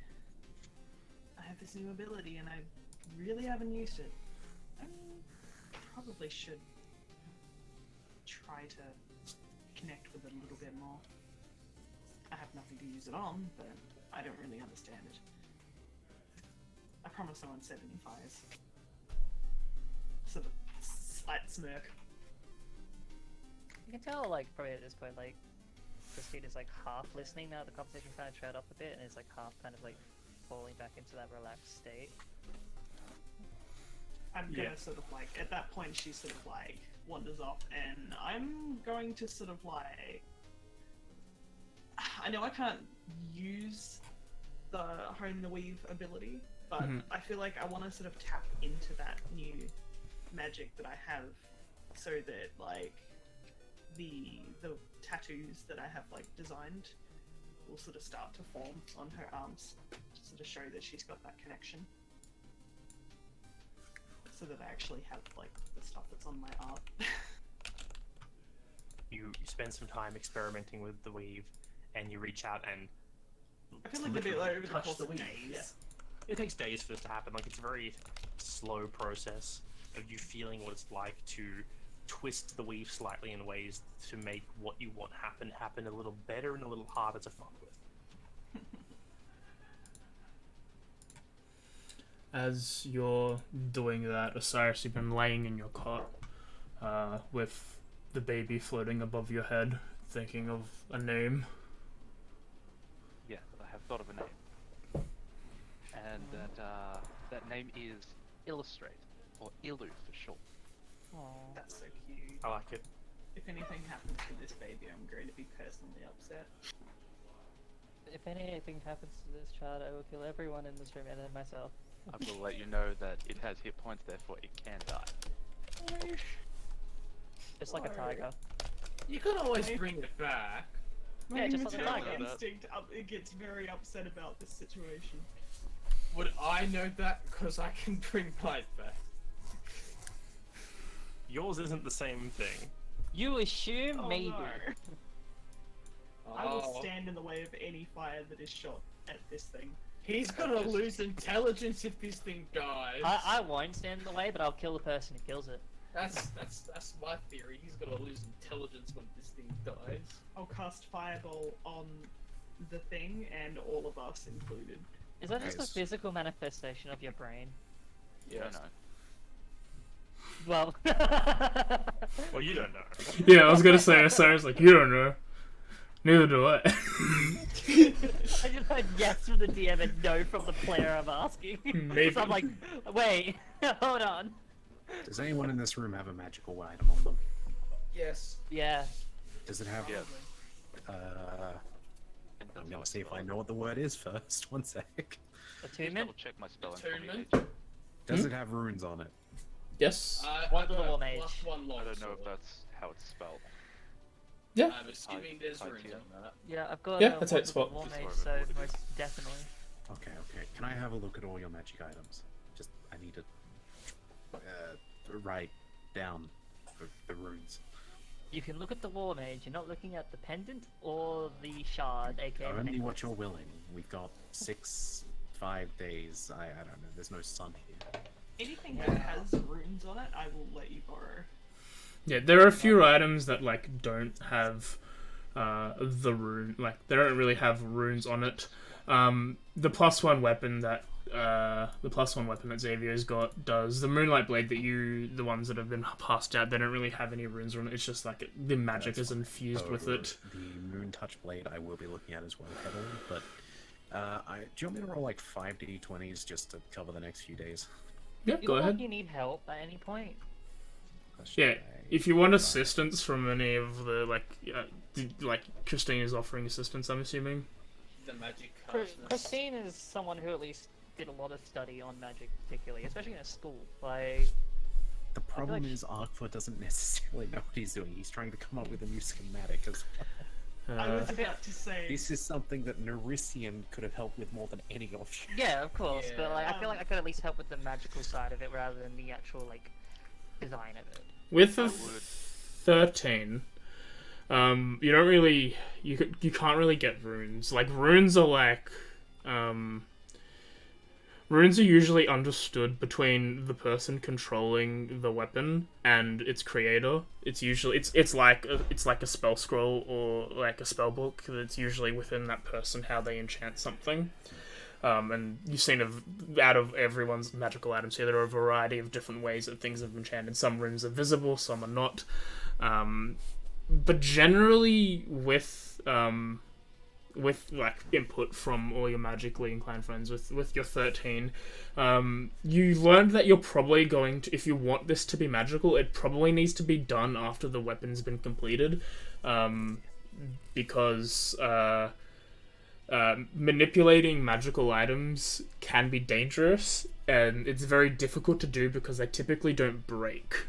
I have this new ability and I really haven't used it. I probably should try to connect with it a little bit more. I have nothing to use it on, but I don't really understand it. I promise I won't set any fires. Sort of slight smirk. You can tell, like, probably at this point, like, Christine is, like, half listening now. The conversation kind of trailed off a bit, and is, like, half kind of, like, falling back into that relaxed state. I'm gonna sort of like, at that point she sort of like wanders off and I'm going to sort of like, I know I can't use the Hone the Weave ability, but I feel like I want to sort of tap into that new magic that I have so that like the tattoos that I have like designed will sort of start to form on her arms to sort of show that she's got that connection. So that I actually have like the stuff that's on my art. You spend some time experimenting with the weave, and you reach out and. I feel like a bit like over the touch course the of weave. days. Yeah. It takes days for this to happen. Like it's a very slow process of you feeling what it's like to twist the weave slightly in ways to make what you want happen a little better and a little harder to fuck with. As you're doing that, Osiris, you've been laying in your cot with the baby floating above your head, thinking of a name. Yeah, I have thought of a name. And that name is Illustrate, or Illu for short. Aww. That's so cute. I like it. If anything happens to this baby, I'm going to be personally upset. If anything happens to this child, I will kill everyone in this room and then myself. I will let you know that it has hit points, therefore it can die. Just like a tiger. You can always bring it back. My Yeah, just like a maternal tiger. instinct it gets very upset about this situation. Would I know that? Because I can bring mine back. Yours isn't the same thing. You assume Oh, maybe. no. I will stand in the way of any fire that is shot at this thing. He's gonna lose intelligence if this thing dies. I won't stand in the way, but I'll kill the person who kills it. That's my theory. He's gonna lose intelligence when this thing dies. I'll cast Fireball on the thing and all of us included. Is that just a Nice. physical manifestation of your brain? You don't know. Well, Well, you don't know. Yeah, I was gonna say, Osiris, like, you don't know. Neither do I. I just heard yes from the DM and no from the player I'm asking. Maybe. So I'm like, wait, hold on. Does anyone in this room have a magical item on them? Yes. Yeah. Does it have Yeah. I'm gonna see if I know what the word is first. One sec. Attunement? Double check my spelling for me, Attunement? H. Does it have runes on it? Yes. One I've got little a mage. +1 long I don't know if sword. that's how it's spelled. Yeah. I'm assuming there's runes Titan. on that. Yeah, I've got Yeah, that's how one it's with spelled. the war Just mage, so I so remember what it most is. definitely. Okay, okay. Can I have a look at all your magic items? Just, I need to write down the runes. You can look at the war mage. You're not looking at the pendant or the shard, aka the Only what necklace. you're willing. We've got 5 days. I don't know. There's no sun here. Anything that has runes on it, I will let you borrow. Yeah, there are a few items that like don't have the rune, like they don't really have runes on it. The +1 weapon that Xavier's got does. The Moonlight Blade the ones that have been passed out, they don't really have any runes on it. It's just like the magic That's is fine. infused So, with it. The Moon Touch Blade I will be looking at as well heavily, but do you want me to roll like 5d20s just to cover the next few days? Yeah, You go look like ahead. you need help at any point. Yeah, if you want assistance from any of the like Christine is offering assistance, I'm assuming. The magic Chris- castness. Christine is someone who at least did a lot of study on magic, particularly, especially in a school. Like, The problem like- is Arkford doesn't necessarily know what he's doing. He's trying to come up with a new schematic as well. I was about to say. This is something that Nerisian could have helped with more than any of you. yeah, of course, but like, I Yeah. feel like I could at least help with the magical side of it rather than the actual like design of it. With a would. 13, you don't really you can't really get runes. Like runes are like runes are usually understood between the person controlling the weapon and its creator. It's usually it's like a spell scroll or like a spell book that's usually within that person how they enchant something. And you've seen out of everyone's magical items here, there are a variety of different ways that things have been enchanted. Some runes are visible, some are not. But generally, with like input from all your magically inclined friends, with your 13, you learned that you're probably going to, if you want this to be magical, it probably needs to be done after the weapon's been completed, because manipulating magical items can be dangerous, and it's very difficult to do because they typically don't break.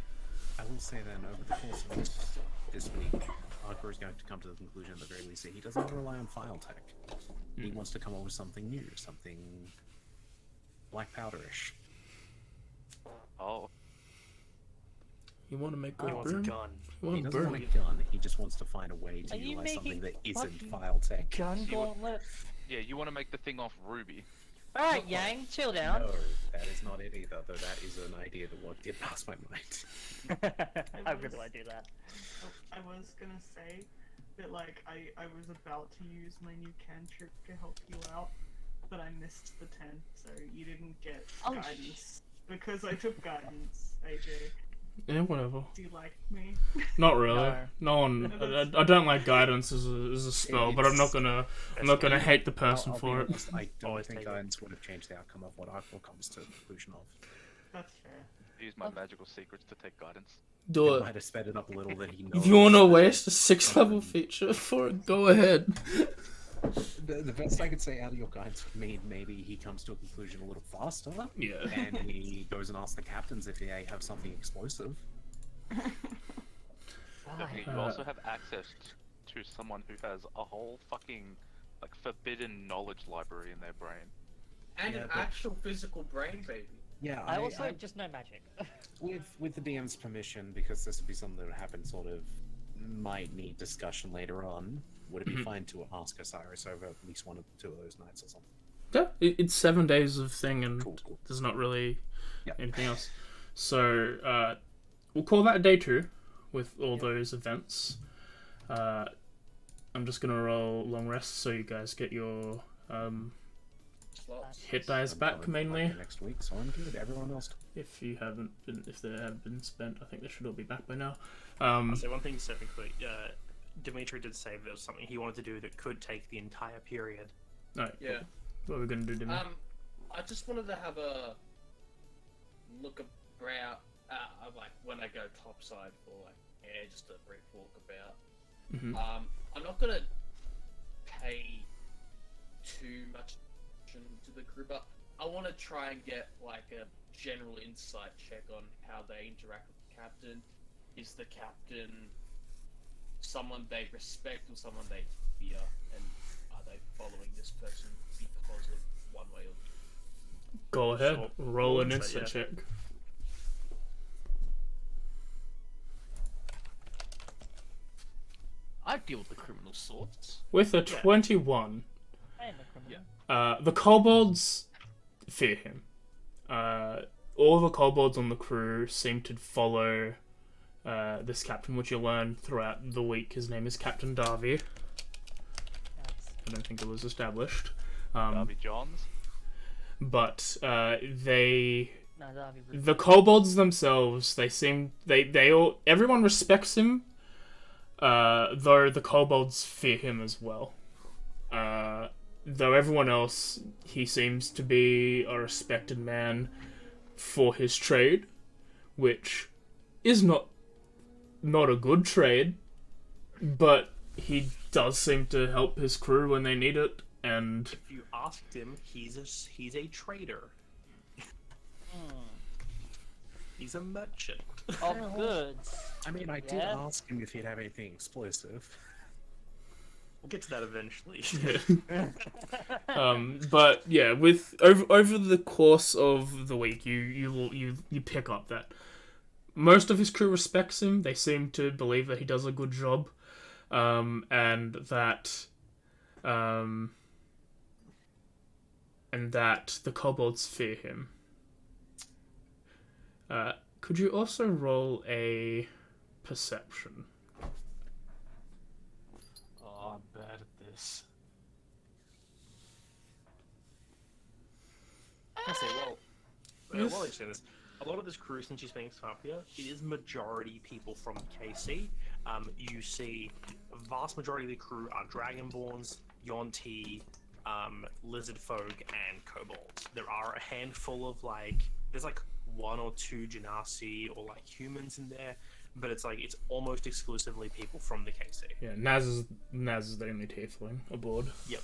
I will say then, over the course of this week, Arkford is going to come to the conclusion at the very least that he doesn't rely on file tech. He wants to come up with something new, something black powderish. Oh, You want to make He a wants a burn? gun. You He want to doesn't burn? want a gun, he just wants to find a way to Are you utilize something that making isn't fucking file tech. Gun You would- gauntlet. yeah, you want to make the thing off Ruby. Alright, Yang, chill down. No, that is not it either, though that is an idea that did pass my mind. I really want to do that. I was gonna say that like I was about to use my new cantrip to help you out, but I missed the 10, so you didn't get Oh, guidance because I took guidance. AJ, Yeah, whatever. do you like me? Not really. No. No one. I don't like guidance as a spell, but I'm not gonna hate the person I'll be for it. honest, I don't Always think take it. guidance would have changed the outcome of what Arkford comes to the conclusion of. That's fair. Use my magical secrets to take guidance. Do It it. might have sped it up a little that he knows. If you want to waste a 6-level feature for it, go ahead. The best I could say out of your guidance would mean maybe he comes to a conclusion a little faster, Yeah. and he goes and asks the captains if they have something explosive. Definitely, you also have access to someone who has a whole fucking like forbidden knowledge library in their brain. And Yeah, an but- actual physical brain, baby. Yeah, I also just know magic. with the DM's permission, because this would be something that would happen sort of might need discussion later on. Would it be fine to ask Osiris over at least one or two of those nights or something? Yeah, it's 7 days of thing, and Cool. there's not really Yep. anything else. So we'll call that day 2 with all those events. I'm just gonna roll long rest so you guys get your Slots. hit dice I'm back going for mainly. Monday next week, so I'm good. Everyone else. If they have been spent, I think they should all be back by now. I'll say one thing specifically. Dimitri did say there was something he wanted to do that could take the entire period. Alright, Yeah. what are we gonna do, Demi? I just wanted to have a look around, like when I go topside for like air, just a brief walk about. Mhm. I'm not gonna pay too much into the crew, but I want to try and get like a general insight check on how they interact with the captain. Is the captain someone they respect or someone they fear, and are they following this person because of one way or the other? Go ahead. Sure. Roll an Insight, insight yeah. check. I deal with the criminal sorts. With a 21, I am a criminal. the kobolds fear him. All the kobolds on the crew seem to follow this captain, which you'll learn throughout the week. His name is Captain Darby. Yes. I don't think it was established. Darby Johns. But they... No, that'd be rude. The kobolds themselves, everyone respects him, though the kobolds fear him as well. Though everyone else, he seems to be a respected man for his trade, which is not a good trade, but he does seem to help his crew when they need it, and If you asked him, he's a trader. He's a merchant. Of goods. I mean, I did Yeah. ask him if he'd have anything explosive. We'll get to that eventually. but yeah, with over the course of the week, you pick up that most of his crew respects him. They seem to believe that he does a good job, and that the kobolds fear him. Could you also roll a perception? Oh, I'm bad at this. I say, well, Yes. while you're saying this, a lot of this crew, since you're spending time up here, it is majority people from KC. You see, a vast majority of the crew are Dragonborns, Yonti, Lizard Folk, and Kobolds. There are a handful of there's one or two Genasi or humans in there, but it's almost exclusively people from the KC. Yeah, Naz is the only tiefling aboard. Yep.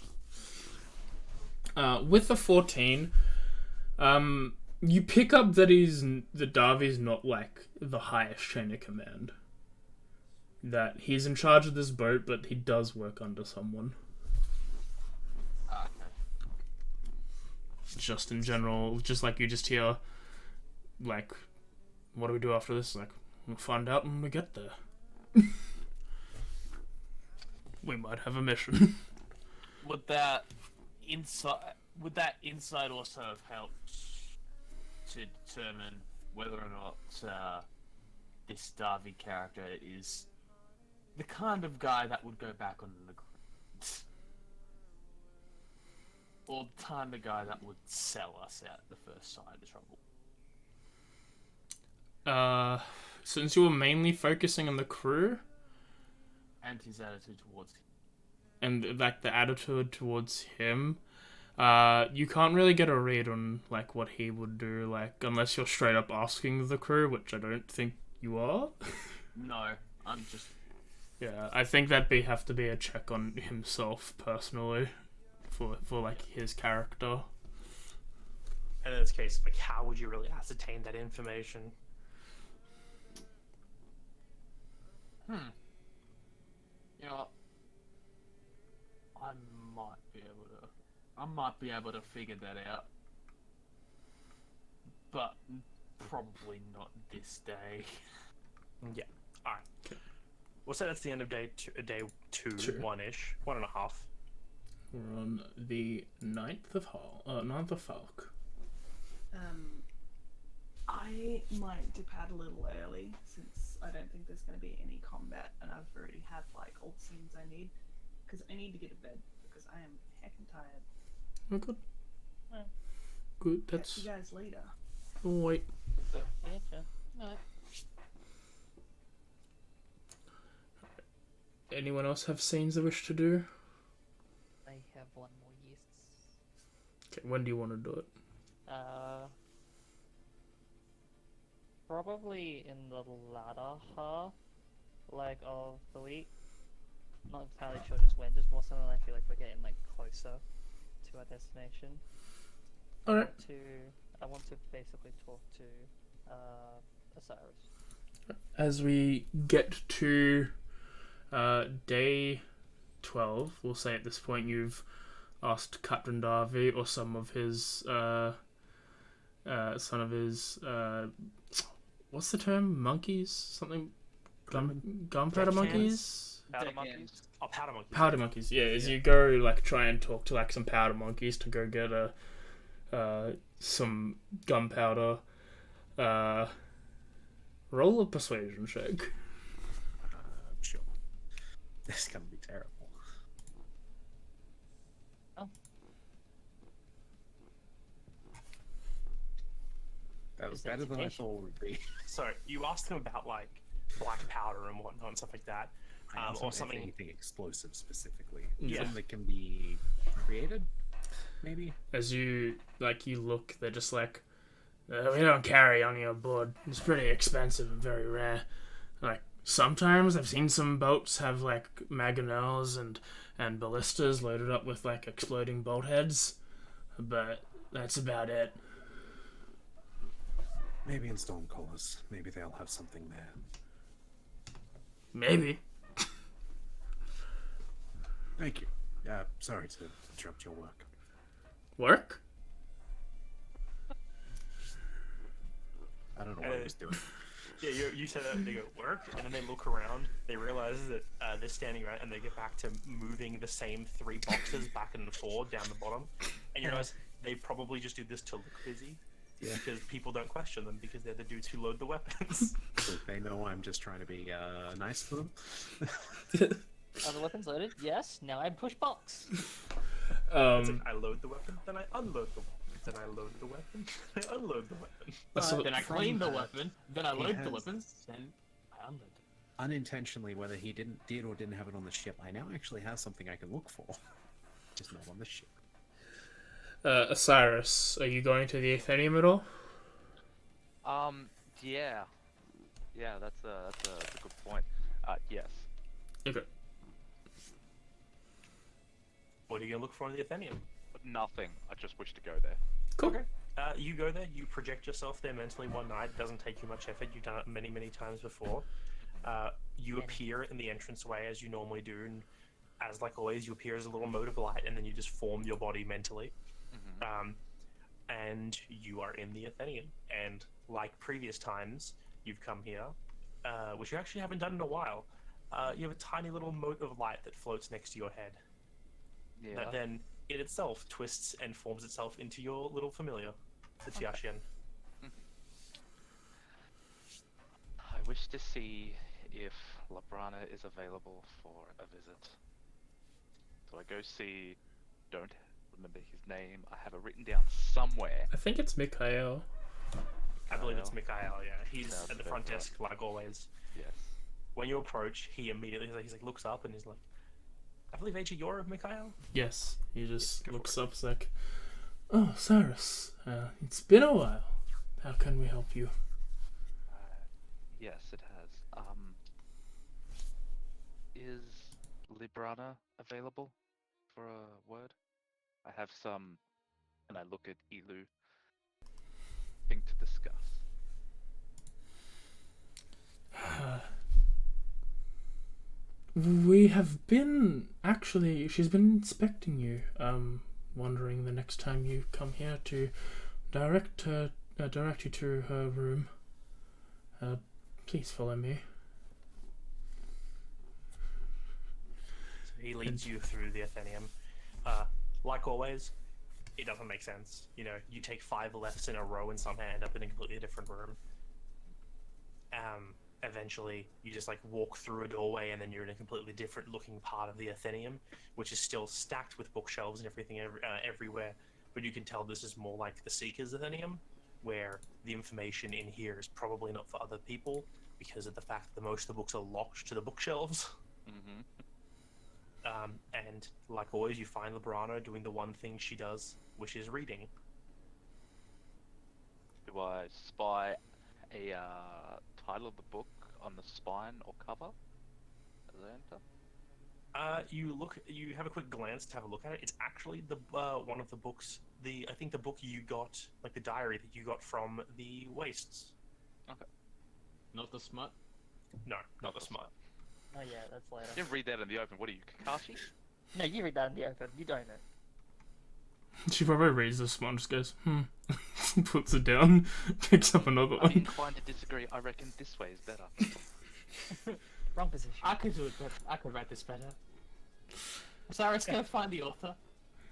With the 14, you pick up that Darby's not the highest chain of command. That he's in charge of this boat, but he does work under someone. Okay. Just in general, just you just hear, what do we do after this? We'll find out when we get there. We might have a mission. Would that insight also have helped to determine whether or not this Darby character is the kind of guy that would go back on the ground, or the kind of guy that would sell us out the first sign of trouble? Since you were mainly focusing on the crew And his attitude towards him. and the attitude towards him, you can't really get a read on what he would do, unless you're straight up asking the crew, which I don't think you are. No, I'm just... Yeah, I think that'd have to be a check on himself personally, for his character. And in this case, how would you really ascertain that information? You know, I might be able to figure that out, but probably not this day. Yeah. All right. We'll say that's the end of day two, Sure. one-ish, 1.5. We're on the 9th of Falk. I might dip out a little early since I don't think there's going to be any combat, and I've already had all the scenes I need, because I need to get to bed because I am heckin' tired. Oh, good. Yeah. Good. Catch That's. you guys later. Oh, wait. Yeah, sure. No. Anyone else have scenes they wish to do? I have one more, yes. Okay, when do you want to do it? Probably in the latter half, of the week. Not entirely sure just when, just more so than I feel like we're getting, closer to to our destination. Alright. I want to basically talk to Osiris. As we get to day 12, we'll say at this point you've asked Captain Darby or some of his what's the term? Monkeys? Something? Gunpowder monkeys? Powder Deckhand. monkeys? Oh, powder monkeys. Powder monkeys, yeah. As you go, like, try and talk to, like, some powder monkeys to go get some gunpowder. Roll a persuasion check. Sure. This is gonna be terrible. Oh. That was Is better than I education. thought it would be. So you asked him about like black powder and whatnot and stuff like that, or something. Anything explosive specifically. Yeah. Something that can be created, maybe. As you look, they're just like, we don't carry on your board. It's pretty expensive and very rare. Like, sometimes I've seen some boats have, like, mangonels and ballistas loaded up with, like, exploding bolt heads. But that's about it. Maybe in Stormcallers. Maybe they'll have something there. Maybe. Thank you. Sorry to interrupt your work. Work? I don't know what I was doing. Yeah, you said that, they go, work, and then they look around, they realize that they're standing around, and they get back to moving the same 3 boxes back and forward down the bottom, and you realize they probably just do this to look busy, because people don't question them, because they're the dudes who load the weapons. Look, they know I'm just trying to be nice to them. Are the weapons loaded? Yes. Now I push box. It's like, I load the weapon, then I unload the weapon. Then I load the weapon, then I unload the weapon. Then I clean the weapon. Then I he load the has- weapon. Then I unload it. Unintentionally, whether he did or didn't have it on the ship, I now actually have something I can look for. Just not on the ship. Osiris, are you going to the Atheneum at all? Yeah. Yeah, that's a good point. Yes. Okay. What are you gonna look for in the Atheneum? Nothing. I just wish to go there. Cool. Okay. You go there, you project yourself there mentally one night. It doesn't take you much effort. You've done it many, many times before. You appear in the entranceway as you normally do, and as like always, you appear as a little mote of light, and then you just form your body mentally. And you are in the Atheneum. And like previous times, you've come here, which you actually haven't done in a while. You have a tiny little mote of light that floats next to your head. Yeah. That then it itself twists and forms itself into your little familiar, the Tiaxian. I wish to see if Labrana is available for a visit. So I go see. Don't remember his name. I have it written down somewhere. I think it's Mikhail. I believe it's Mikhail. Mikhail, yeah. He's Sounds at the about front right. desk, like always. Yes. When you approach, he immediately he's like looks up and he's like, I believe AJ, you're Mikhail? Yes. He just Go for looks it. up, it's like, oh, Cyrus, it's been a while. How can we help you? Yes, it has. Is Librana available for a word? I have some, and I look at Elu. Thing to discuss. We have been, actually, she's been inspecting you, wondering the next time you come here to direct you to her room. Please follow me. So he leads you through the Atheneum. Like always, it doesn't make sense. You know, you take 5 lefts in a row and somehow end up in a completely different room. Eventually, you just like walk through a doorway and then you're in a completely different looking part of the Atheneum, which is still stacked with bookshelves and everything everywhere. But you can tell this is more like the Seeker's Atheneum, where the information in here is probably not for other people because of the fact that most of the books are locked to the bookshelves. Mm-hmm. And like always, you find Librana doing the one thing she does, which is reading. Do I spy a title of the book on the spine or cover as I enter? You have a quick glance to have a look at it. It's actually the one of the books. I think the book you got, like the diary that you got from the Wastes. Not the smut. No, not the smut. Oh yeah, that's later. You didn't read that in the open. What are you, Kakashi? No, you read that in the open. You don't know. She probably reads this one, just goes, puts it down, picks up another I'm one. inclined to disagree. I reckon this way is better. Wrong position. I could do it better. I could write this better. Cyrus, go find the author.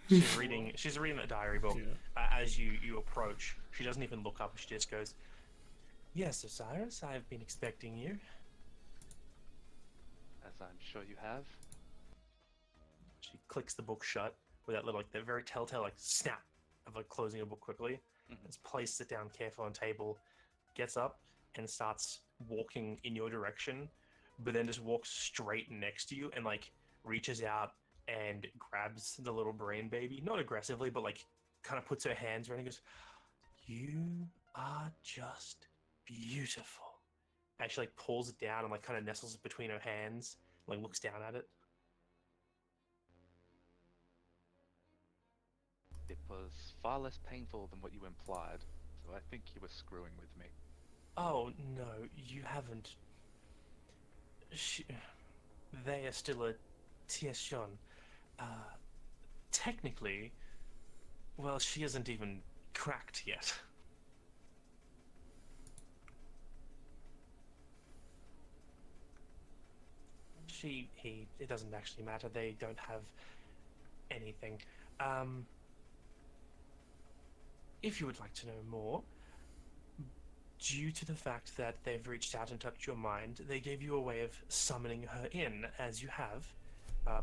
She's reading a diary book. Yeah. As you approach, she doesn't even look up. She just goes, "Yes, Osiris, I have been expecting you." As I'm sure you have. She clicks the book shut with that little, like, the very telltale, like, snap of, like, closing a book quickly. Just places it down carefully on the table, gets up, and starts walking in your direction, but then just walks straight next to you and, like, reaches out and grabs the little brain baby. Not aggressively, but, like, kind of puts her hands around it and goes, "You are just beautiful." And she, like, pulls it down and, like, kind of nestles it between her hands, like, looks down at it. It was far less painful than what you implied, so I think you were screwing with me. Oh, no, you haven't. They are still a Tieshon. Technically, well, she isn't even cracked yet. It doesn't actually matter. They don't have anything. If you would like to know more, due to the fact that they've reached out and touched your mind, they gave you a way of summoning her in, as you have,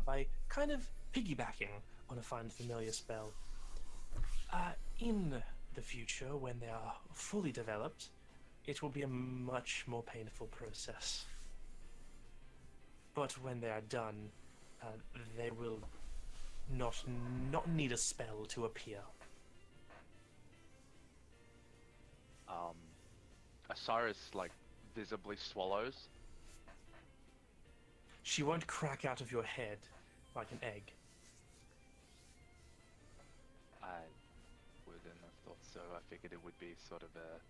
by kind of piggybacking on a fine familiar spell. In the future, when they are fully developed, it will be a much more painful process. But when they are done, they will not need a spell to appear. Osiris, like, visibly swallows. She won't crack out of your head like an egg. I wouldn't have thought so. I figured it would be sort of a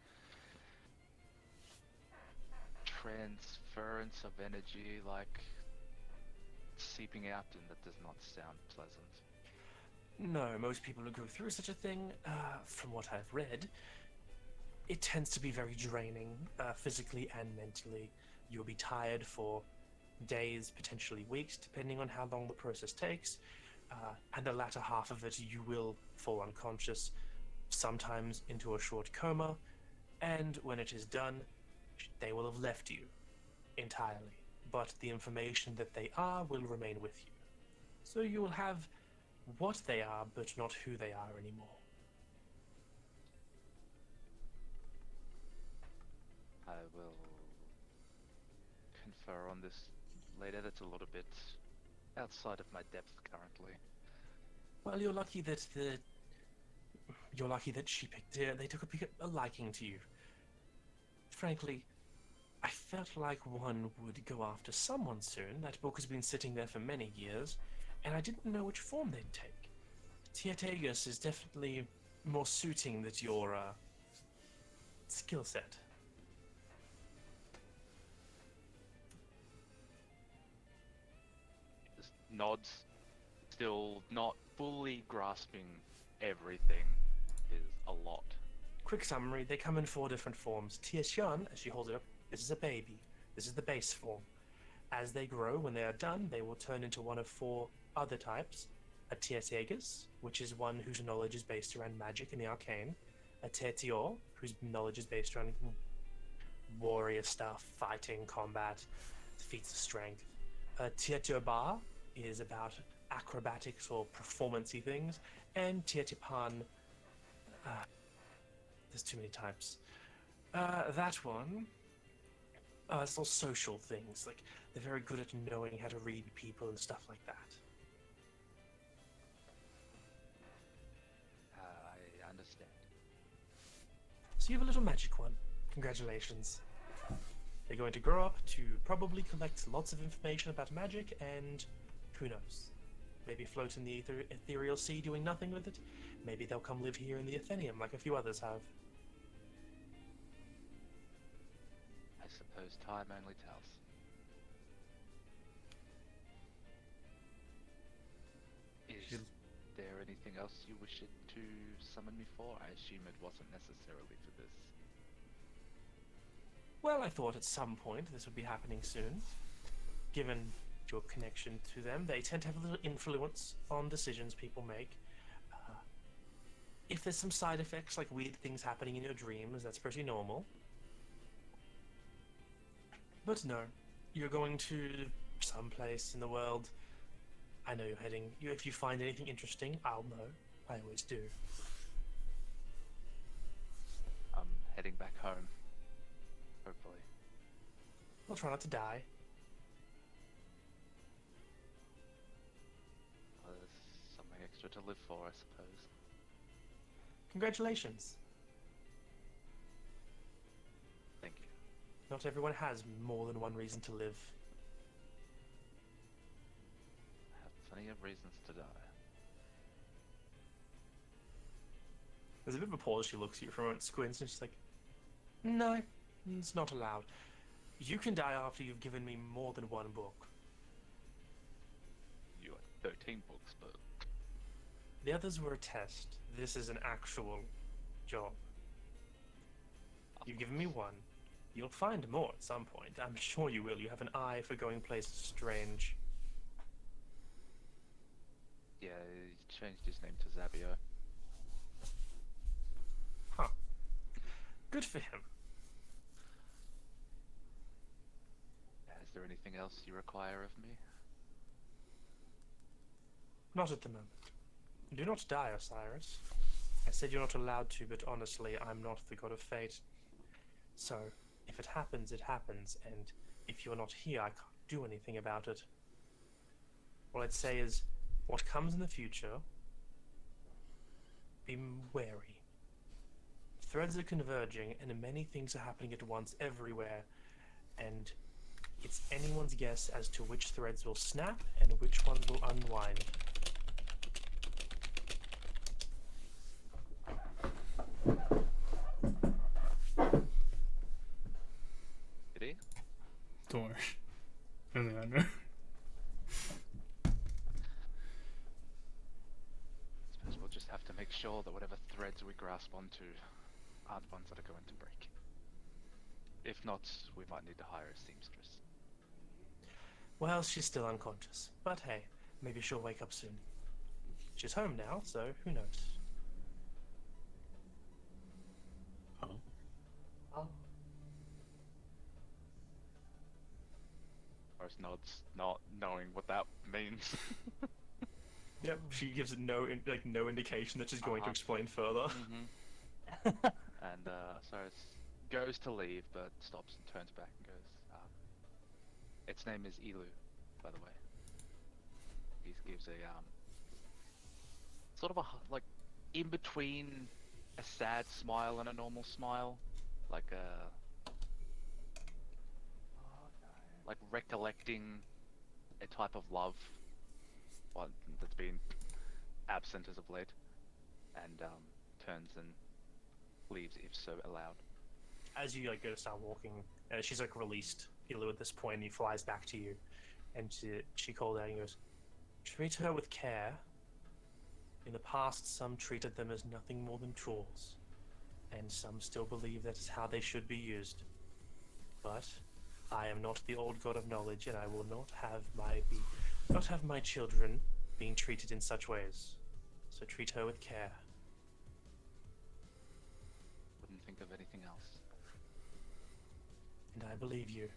transference of energy, like seeping out, and that does not sound pleasant. No, most people who go through such a thing, from what I've read, it tends to be very draining, physically and mentally. You'll be tired for days, potentially weeks, depending on how long the process takes. And the latter half of it, you will fall unconscious, sometimes into a short coma, and when it is done, they will have left you entirely. But the information that they are will remain with you. So you will have what they are, but not who they are anymore. I will confer on this later. That's a little bit outside of my depth currently. Well, you're lucky that she picked they took a liking to you. Frankly, I felt like one would go after someone soon. That book has been sitting there for many years, and I didn't know which form they'd take. Tietagus is definitely more suiting that your skill set. Just nods, still not fully grasping everything is a lot. Quick summary, they come in 4 different forms. Tieshan, as she holds it up, this is a baby. This is the base form. As they grow, when they are done, they will turn into one of 4 other types. A Tietegus, which is one whose knowledge is based around magic and the arcane. A Tetior, whose knowledge is based around warrior stuff, fighting, combat, feats of strength. A Tietiobar is about acrobatics or performance-y things. And Tietipan, there's too many types. That one, it's all social things. Like, they're very good at knowing how to read people and stuff like that. I understand. So you have a little magic one. Congratulations. They're going to grow up to probably collect lots of information about magic and who knows? Maybe float in the ethereal sea doing nothing with it. Maybe they'll come live here in the Atheneum like a few others have. I suppose time only tells. Is there anything else you wish it to summon me for? I assume it wasn't necessarily for this. Well, I thought at some point this would be happening soon. Given your connection to them, they tend to have a little influence on decisions people make. If there's some side effects, like weird things happening in your dreams, that's pretty normal. But no, you're going to some place in the world. I know you're heading. If you find anything interesting, I'll know. I always do. I'm heading back home. Hopefully. I'll try not to die. Well, there's something extra to live for, I suppose. Congratulations. Thank you. Not everyone has more than one reason to live. I have plenty of reasons to die. There's a bit of a pause. She looks at you for a moment, squints, and she's like, "No, it's not allowed. You can die after you've given me more than one book. You had 13 books, but The others were a test. This is an actual job. You've given me one. You'll find more at some point. I'm sure you will. You have an eye for going places strange." yeah, he changed his name to Zabio. Huh. Good for him. Is there anything else you require of me? Not at the moment. Do not die, Osiris. I said you're not allowed to, but honestly, I'm not the god of fate. So, if it happens, it happens, and if you're not here, I can't do anything about it. All I'd say is, what comes in the future, be wary. Threads are converging, and many things are happening at once everywhere, and it's anyone's guess as to which threads will snap and which ones will unwind. Did he? Don't worry. Only I know. Suppose we'll just have to make sure that whatever threads we grasp onto aren't ones that are going to break. If not, we might need to hire a seamstress. Well, she's still unconscious, but hey, maybe she'll wake up soon. She's home now, so who knows? Oh. Horace nods, not knowing what that means. Yep, she gives no indication that she's going to Uh-huh. explain further. And Cyrus goes to leave, but stops and turns back and goes, its name is Elu, by the way. He gives a, sort of a, like, in between a sad smile and a normal smile. Like like recollecting a type of love, one that's been absent as of late, and turns and leaves if so allowed. As you go to start walking, she's released Ilu at this point, and he flies back to you, and she called out and goes, "Treat her with care. In the past, some treated them as nothing more than tools, and some still believe that is how they should be used. But I am not the old god of knowledge, and I will not have my children being treated in such ways. So treat her with care." Wouldn't think of anything else. And I believe you.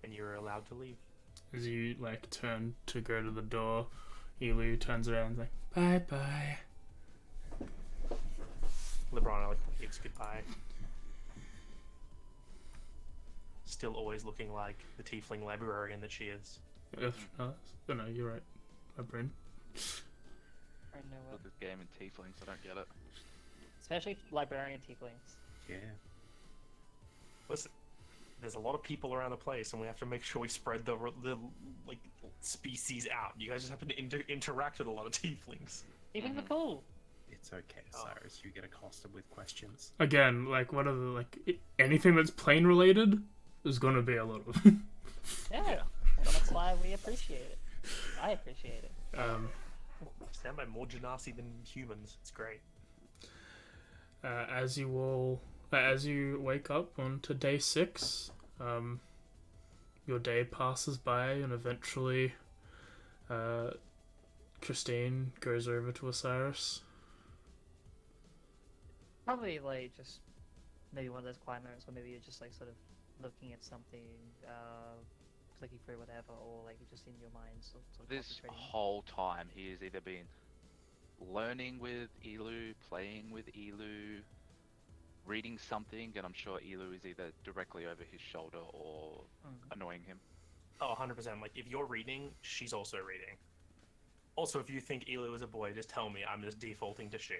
And you're allowed to leave. As you turn to go to the door, Elu turns around and is like, "Bye bye." Librana waves goodbye. Still always looking like the tiefling librarian that she is. Oh no, you're right. My brain. I know Look it. at this game in tieflings, I don't get it. Especially librarian tieflings. Yeah. Listen, there's a lot of people around the place, and we have to make sure we spread the like species out. You guys just happen to interact with a lot of tieflings. Even the pool. It's okay, Oh. Cyrus. You get accosted with questions. Again, like, what are the, like, anything that's plane related is gonna be a lot of. Yeah. So that's why we appreciate it. I appreciate it. Stand by more genasi than humans. It's great. As you wake up onto day 6, your day passes by, and eventually, Christine goes over to Osiris. Probably like just maybe one of those quiet moments where maybe you're just like sort of looking at something, clicking through whatever, or like just in your mind sort of This concentrating. whole time, he has either been learning with Elu, playing with Elu, reading something, and I'm sure Elu is either directly over his shoulder or annoying him. Oh, 100%. Like, if you're reading, she's also reading. Also, if you think Elu is a boy, just tell me. I'm just defaulting to she.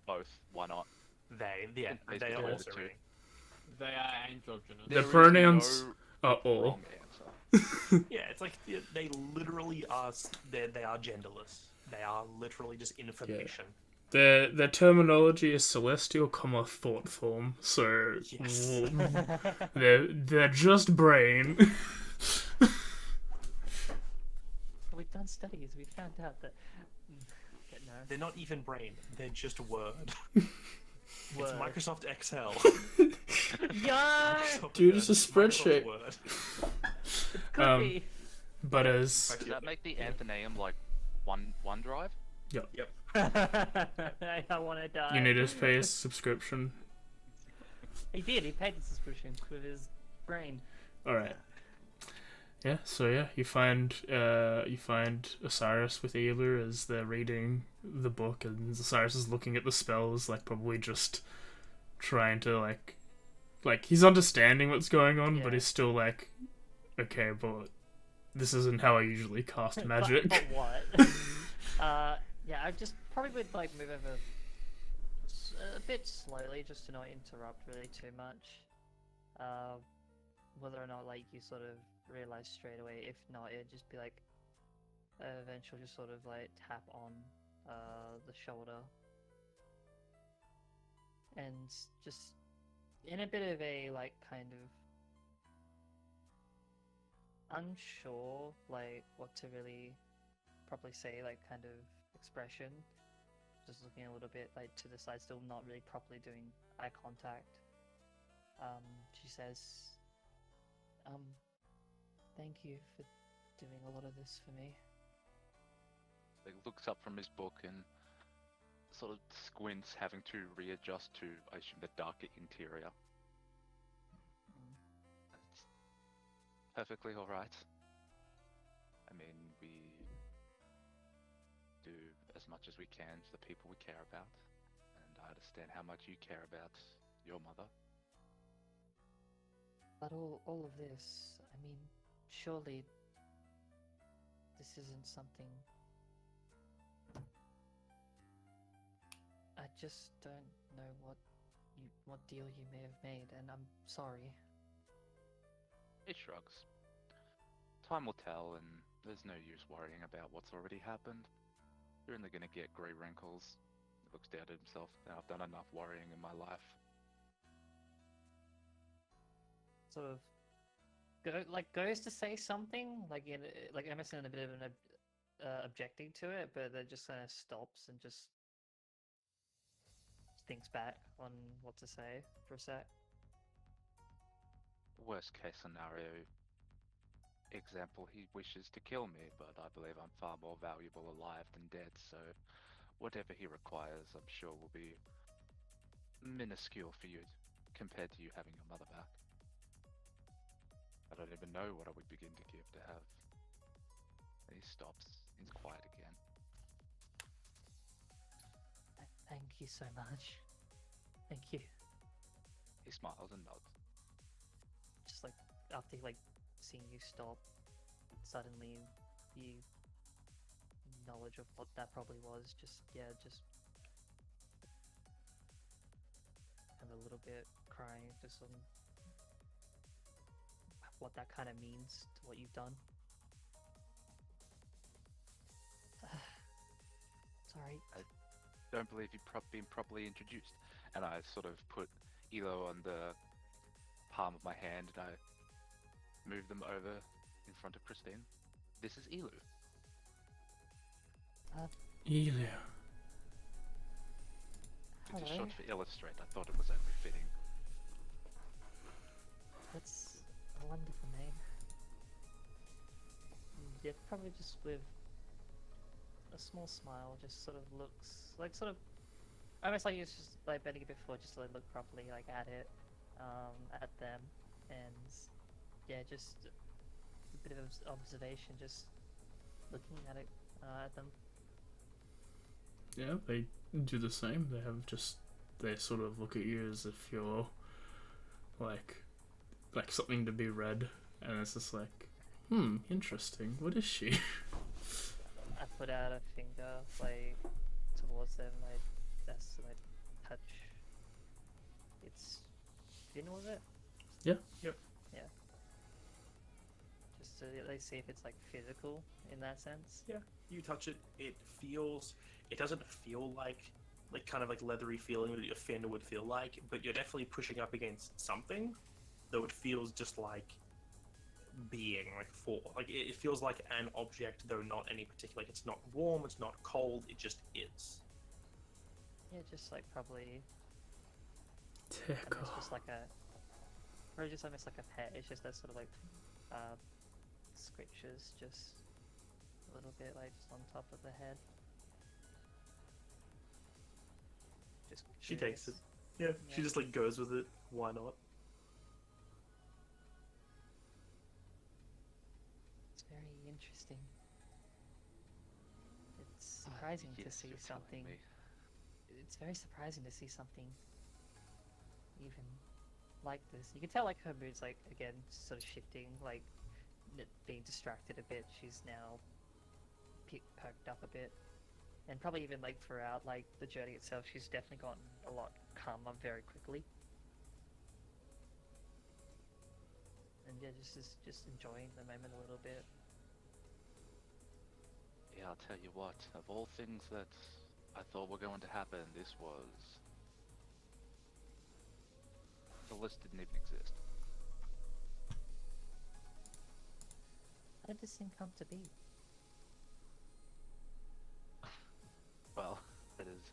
Both. Why not? They Yeah, are yeah. also reading. They are androgynous. The There is pronouns no are all. wrong answer. Yeah, it's like they literally are. They are genderless. They are literally just information. Their terminology is celestial, thought form. So Yes. they're just brain. We've done studies. We found out that. No. They're not even brain. They're just Word. Word. It's Microsoft Excel. Yeah. Microsoft Dude, Word. it's a Microsoft spreadsheet. Word. Could be. But as Does that make the Atheneum like OneDrive? I want to die. you need to pay a subscription. He did. He paid the subscription with his brain. All right. Yeah. So yeah, you find Osiris with Elu as they're reading the book, and Osiris is looking at the spells, like probably just trying to like he's understanding what's going on, but Yeah. he's still like, okay, but this isn't how I usually cast magic. But what? Yeah, I just probably would like move over a bit slowly, just to not interrupt really too much. Whether or not like you sort of realize straight away. If not, it'd just be like eventually just sort of like tap on the shoulder, and just in a bit of a like kind of unsure like what to really properly say, like kind of expression, just looking a little bit like to the side, still not really properly doing eye contact. She says, thank you for doing a lot of this for me. Like looks up from his book and sort of squints, having to readjust to, I assume, the darker interior. That's perfectly alright. I mean, we do as much as we can for the people we care about, and I understand how much you care about your mother. But all of this, I mean, surely this isn't something. I just don't know what deal you may have made, and I'm sorry. He shrugs. Time will tell, and there's no use worrying about what's already happened. You're only gonna get grey wrinkles. He looks down at himself. Now I've done enough worrying in my life. Sort of goes to say something like Emerson in a bit of an objecting to it, but then just kind of stops and just thinks back on what to say for a sec. Worst case scenario example, he wishes to kill me, but I believe I'm far more valuable alive than dead, so whatever he requires, I'm sure will be minuscule for you compared to you having your mother back. I don't even know what I would begin to give to have. And he stops. He's quiet again. Thank you so much. Thank you. He smiles and nods. Just like after like seeing you stop, suddenly the knowledge of what that probably was just and a little bit crying, just what that kind of means to what you've done. Sorry. Don't believe you've been properly introduced. And I sort of put Elo on the palm of my hand and I move them over in front of Christine. This is Elu. Elu. It's Hello. short for illustrate. I thought it was only fitting. That's a wonderful name. Yeah, probably just with a small smile, just sort of looks like almost like he's just like bending it before, just to like, look properly like at it, at them, and yeah, just a bit of observation, just looking at it, at them. Yeah, they do the same. They sort of look at you as if you're like something to be read, and it's just like, interesting. What is she? I put out a finger like towards them, like that's like touch. It's fin, was it? Yeah. Yep. Yeah. Just to like see if it's like physical in that sense. Yeah, you touch it. It doesn't feel like kind of like leathery feeling that your fin would feel like, but you're definitely pushing up against something, though it feels just like being it feels like an object, though not any particular. Like it's not warm, it's not cold, it just is. Yeah, just like probably Tickle. almost just like probably just almost like a pet. It's just that sort of like scritches just a little bit like just on top of the head. Just She takes it. curious. Yeah, she just like goes with it. Why not? It's very interesting. It's surprising to Yes, see you're telling something. me. It's very surprising to see something even like this. You can tell like her mood's like again sort of shifting, like being distracted a bit. She's now perked up a bit, and probably even like throughout like the journey itself, she's definitely gotten a lot calmer very quickly. And yeah, just enjoying the moment a little bit. Yeah, I'll tell you what. Of all things that I thought were going to happen, this was... The list didn't even exist. How did this thing come to be? Well, that is...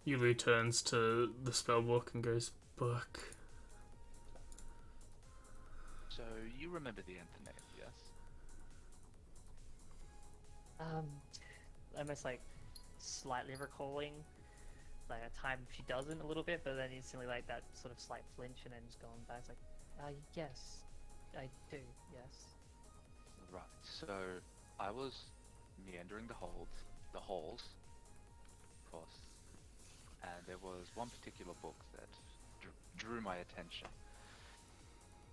Elu turns to the spellbook and goes, book. So, you remember the Atheneum, yes? Almost like slightly recalling like a time she doesn't a little bit, but then instantly like that sort of slight flinch and then just going back. It's like, yes, I do, yes. Right, so I was meandering the halls, of course, and there was one particular book that drew my attention.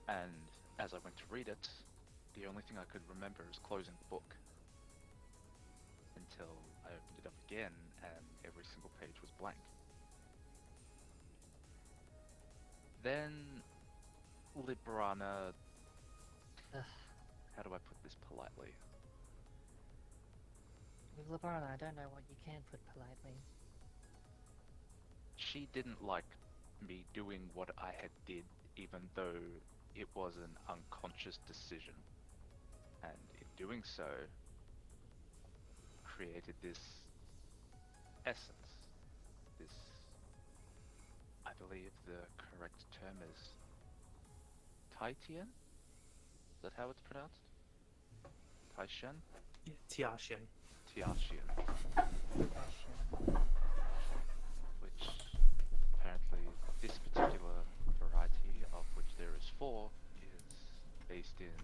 And as I went to read it, the only thing I could remember is closing the book. Until I opened it up again and every single page was blank. Then Librana... How do I put this politely? With Labarna, I don't know what you can put politely. She didn't like me doing what I had did, even though it was an unconscious decision. And in doing so, created this essence. This, I believe the correct term is Taitian? Is that how it's pronounced? Taishan? Yeah, Tiashian. Tiashian. Which apparently this particular variety, of which there is 4, is based in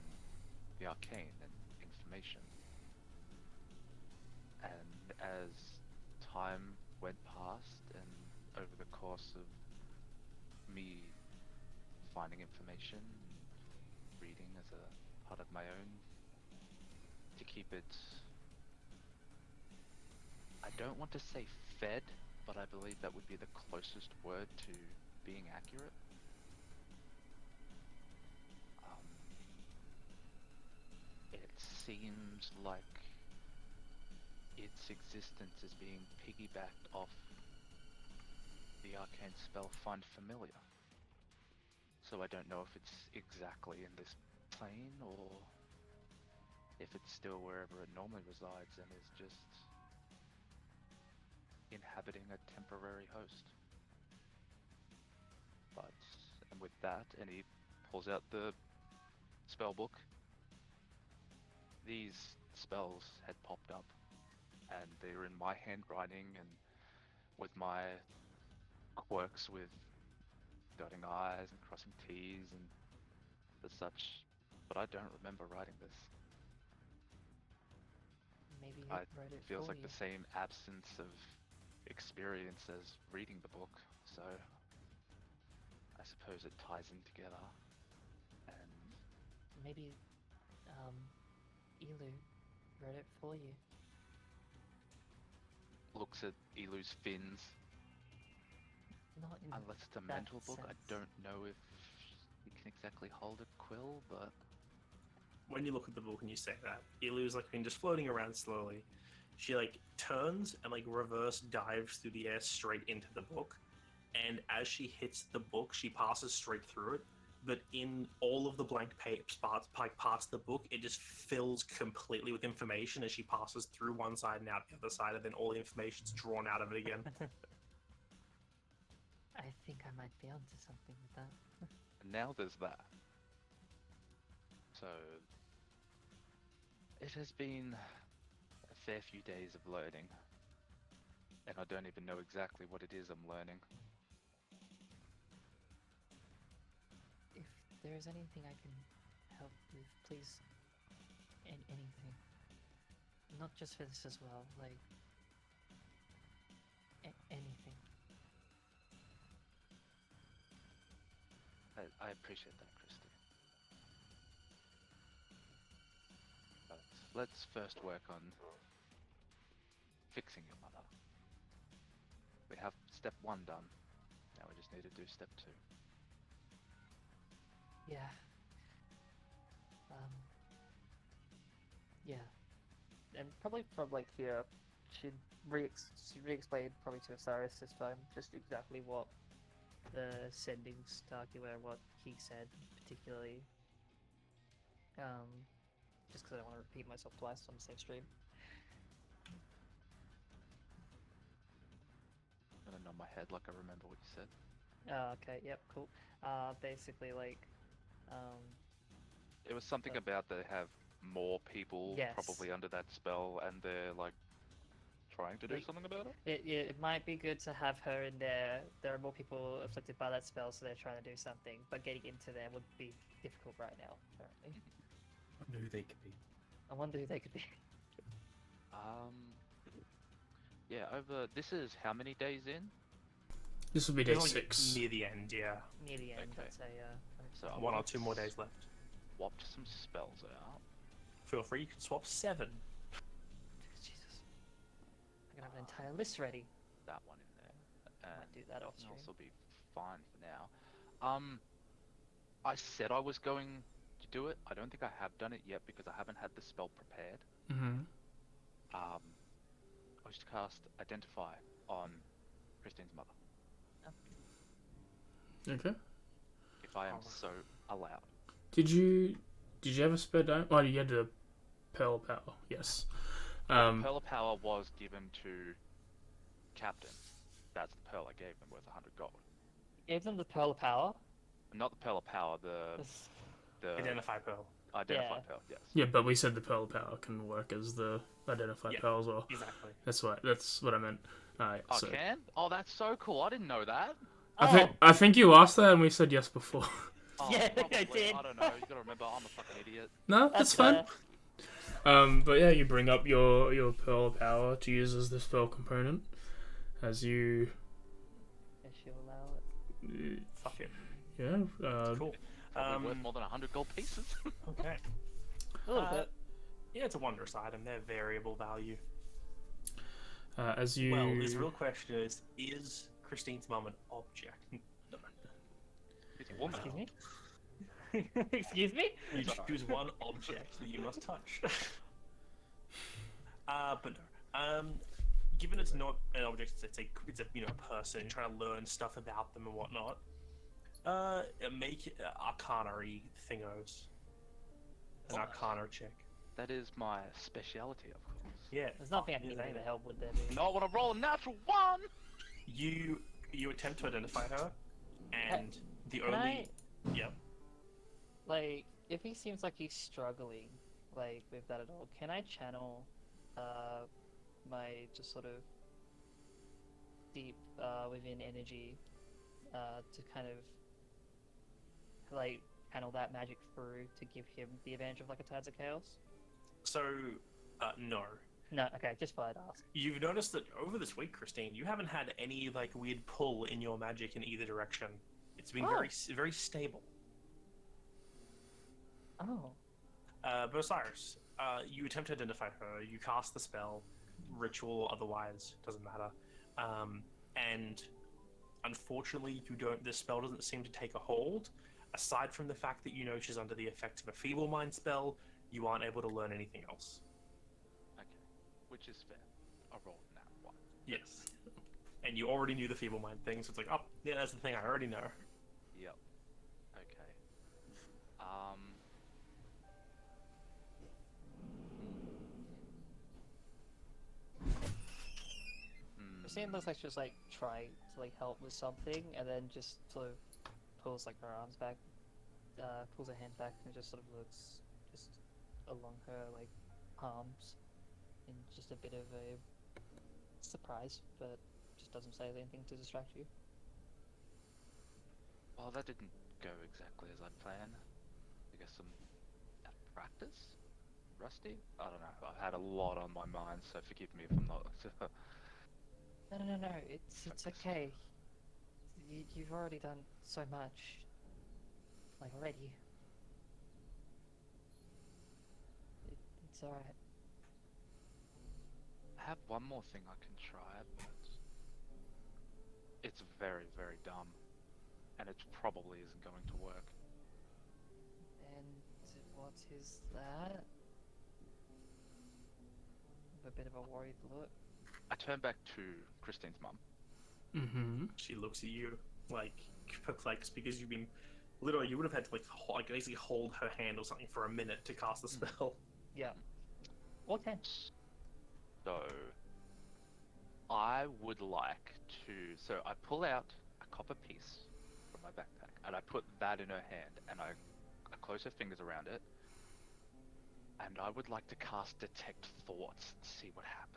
the arcane and information. And as time went past and over the course of me finding information, reading as a part of my own, to keep it, I don't want to say fed, but I believe that would be the closest word to being accurate. seems like its existence is being piggybacked off the arcane spell Find Familiar. So I don't know if it's exactly in this plane or if it's still wherever it normally resides and is just inhabiting a temporary host. But, and with that, and he pulls out the spell book, these spells had popped up and they're in my handwriting and with my quirks with dotting I's and crossing T's and the such, but I don't remember writing this. Maybe he It wrote it feels for like you. the same absence of experience as reading the book, so I suppose it ties in together. And Maybe Elu wrote it for you. looks at Elu's fins. Not in Unless it's a that mental book, I sense. don't know if you can exactly hold a quill, but When you look at the book and you say that, Ilu's like been just floating around slowly. She like turns and like reverse dives through the air straight into the book, and as she hits the book, she passes straight through it. But in all of the blank parts of the book, it just fills completely with information as she passes through one side and out the other side, and then all the information's drawn out of it again. I think I might be onto something with that. now there's that. So it has been a fair few days of learning, and I don't even know exactly what it is I'm learning. If there is anything I can help with, please. Anything. Not just for this as well, like anything. I appreciate that, Christy. But let's first work on fixing your mother. We have step 1 done. Now we just need to do step 2. Yeah. Yeah. And probably from like here, she'd re-explain probably to Osiris this time just exactly what the sendings Starkey were, what he said particularly. Just because I don't want to repeat myself twice on the same stream. I'm gonna nod my head like I remember what you said. Okay, yep, cool. Basically like, It was something about they have more people Yes. probably under that spell, and they're like trying to do Like, something about it. it might be good to have her in there. There are more people afflicted by that spell, so they're trying to do something. But getting into there would be difficult right now, apparently. I wonder who they could be. I wonder who they could be. Yeah, this is how many days in? This will be day It's like 6. near the end, yeah. Near the end, Okay. I'd say, So I One or want two more days left. swapped some spells out. Feel free, you can swap 7. Jesus. I'm gonna have an entire list ready. That one in there. Might do that off can stream. also be fine for now. I said I was going to do it. I don't think I have done it yet because I haven't had the spell prepared. Mm-hmm. I just cast Identify on Christine's mother, Okay. if I am so allowed. Did you ever spare down? Oh, you had the Pearl Power. Yes. Pearl of Power was given to Captain. That's the pearl I gave them, worth 100 gold. Gave them the Pearl of Power. Not the Pearl of Power, the Identify Pearl. Identify Yeah. Pearl, yes. Yeah, but we said the Pearl Power can work as the Identify Yeah. Pearl as well. Exactly. That's what I meant. Alright, Oh, so can? Oh, that's so cool. I didn't know that. I think you asked that and we said yes before. Oh, Yeah, I probably. did. I don't know. You gotta remember, I'm a fucking idiot. No, that's fine. fair. But yeah, you bring up your Pearl Power to use as the spell component, as you If she'll allow it. Fuck it. yeah. Cool. Probably worth more than 100 gold pieces. Okay. A little Uh, bit. Yeah, it's a wondrous item. They're variable value. As you Well, this real question is Christine's mum an object? It's a woman. Excuse me? Excuse me? You choose one object that you must touch. But no. Given it's not an object, it's a person trying to learn stuff about them and whatnot. Make arcana-y thingos. An arcana check. That is my speciality, of course. Yeah. There's nothing I can do to help with that. Dude. Not want to roll a natural one. You attempt to identify her, and the Can only yep. Like, if he seems like he's struggling, like, with that at all, can I channel, my just sort of deep, within energy, to kind of, like, channel that magic through to give him the advantage of, like, a Tides of Chaos? So, no. No, okay, just thought I'd ask. You've noticed that over this week, Christine, you haven't had any like weird pull in your magic in either direction. It's been very stable. Oh. But Osiris, you attempt to identify her. You cast the spell, ritual or otherwise, doesn't matter. And unfortunately, the spell doesn't seem to take a hold. Aside from the fact that you know she's under the effect of a feeble mind spell, you aren't able to learn anything else. Okay, which is fair. I rolled that one. Yes. And you already knew the feeble mind thing, so it's like, oh, yeah, that's the thing I already know. Yep. Okay. Christine looks like she's like trying to like help with something, and then just sort of pulls like her arms back, pulls her hands back, and just sort of looks just along her like palms, in just a bit of a surprise, but just doesn't say anything to distract you. Well, that didn't go exactly as I'd planned. I guess I'm out of practice? Rusty? I don't know. I've had a lot on my mind, so forgive me if I'm not. No. It's okay. You've already done so much. Like already. It's alright. I have one more thing I can try, but it's very, very dumb, and it probably isn't going to work. And what is that? With a bit of a worried look. I turn back to Christine's mum. Mm-hmm. She looks at you like perplexed because you've been literally you would have had to like basically hold her hand or something for a minute to cast the spell. Yeah. Okay. So, I would like to. So I pull out a copper piece from my backpack and I put that in her hand, and I close her fingers around it, and I would like to cast Detect Thoughts and see what happens.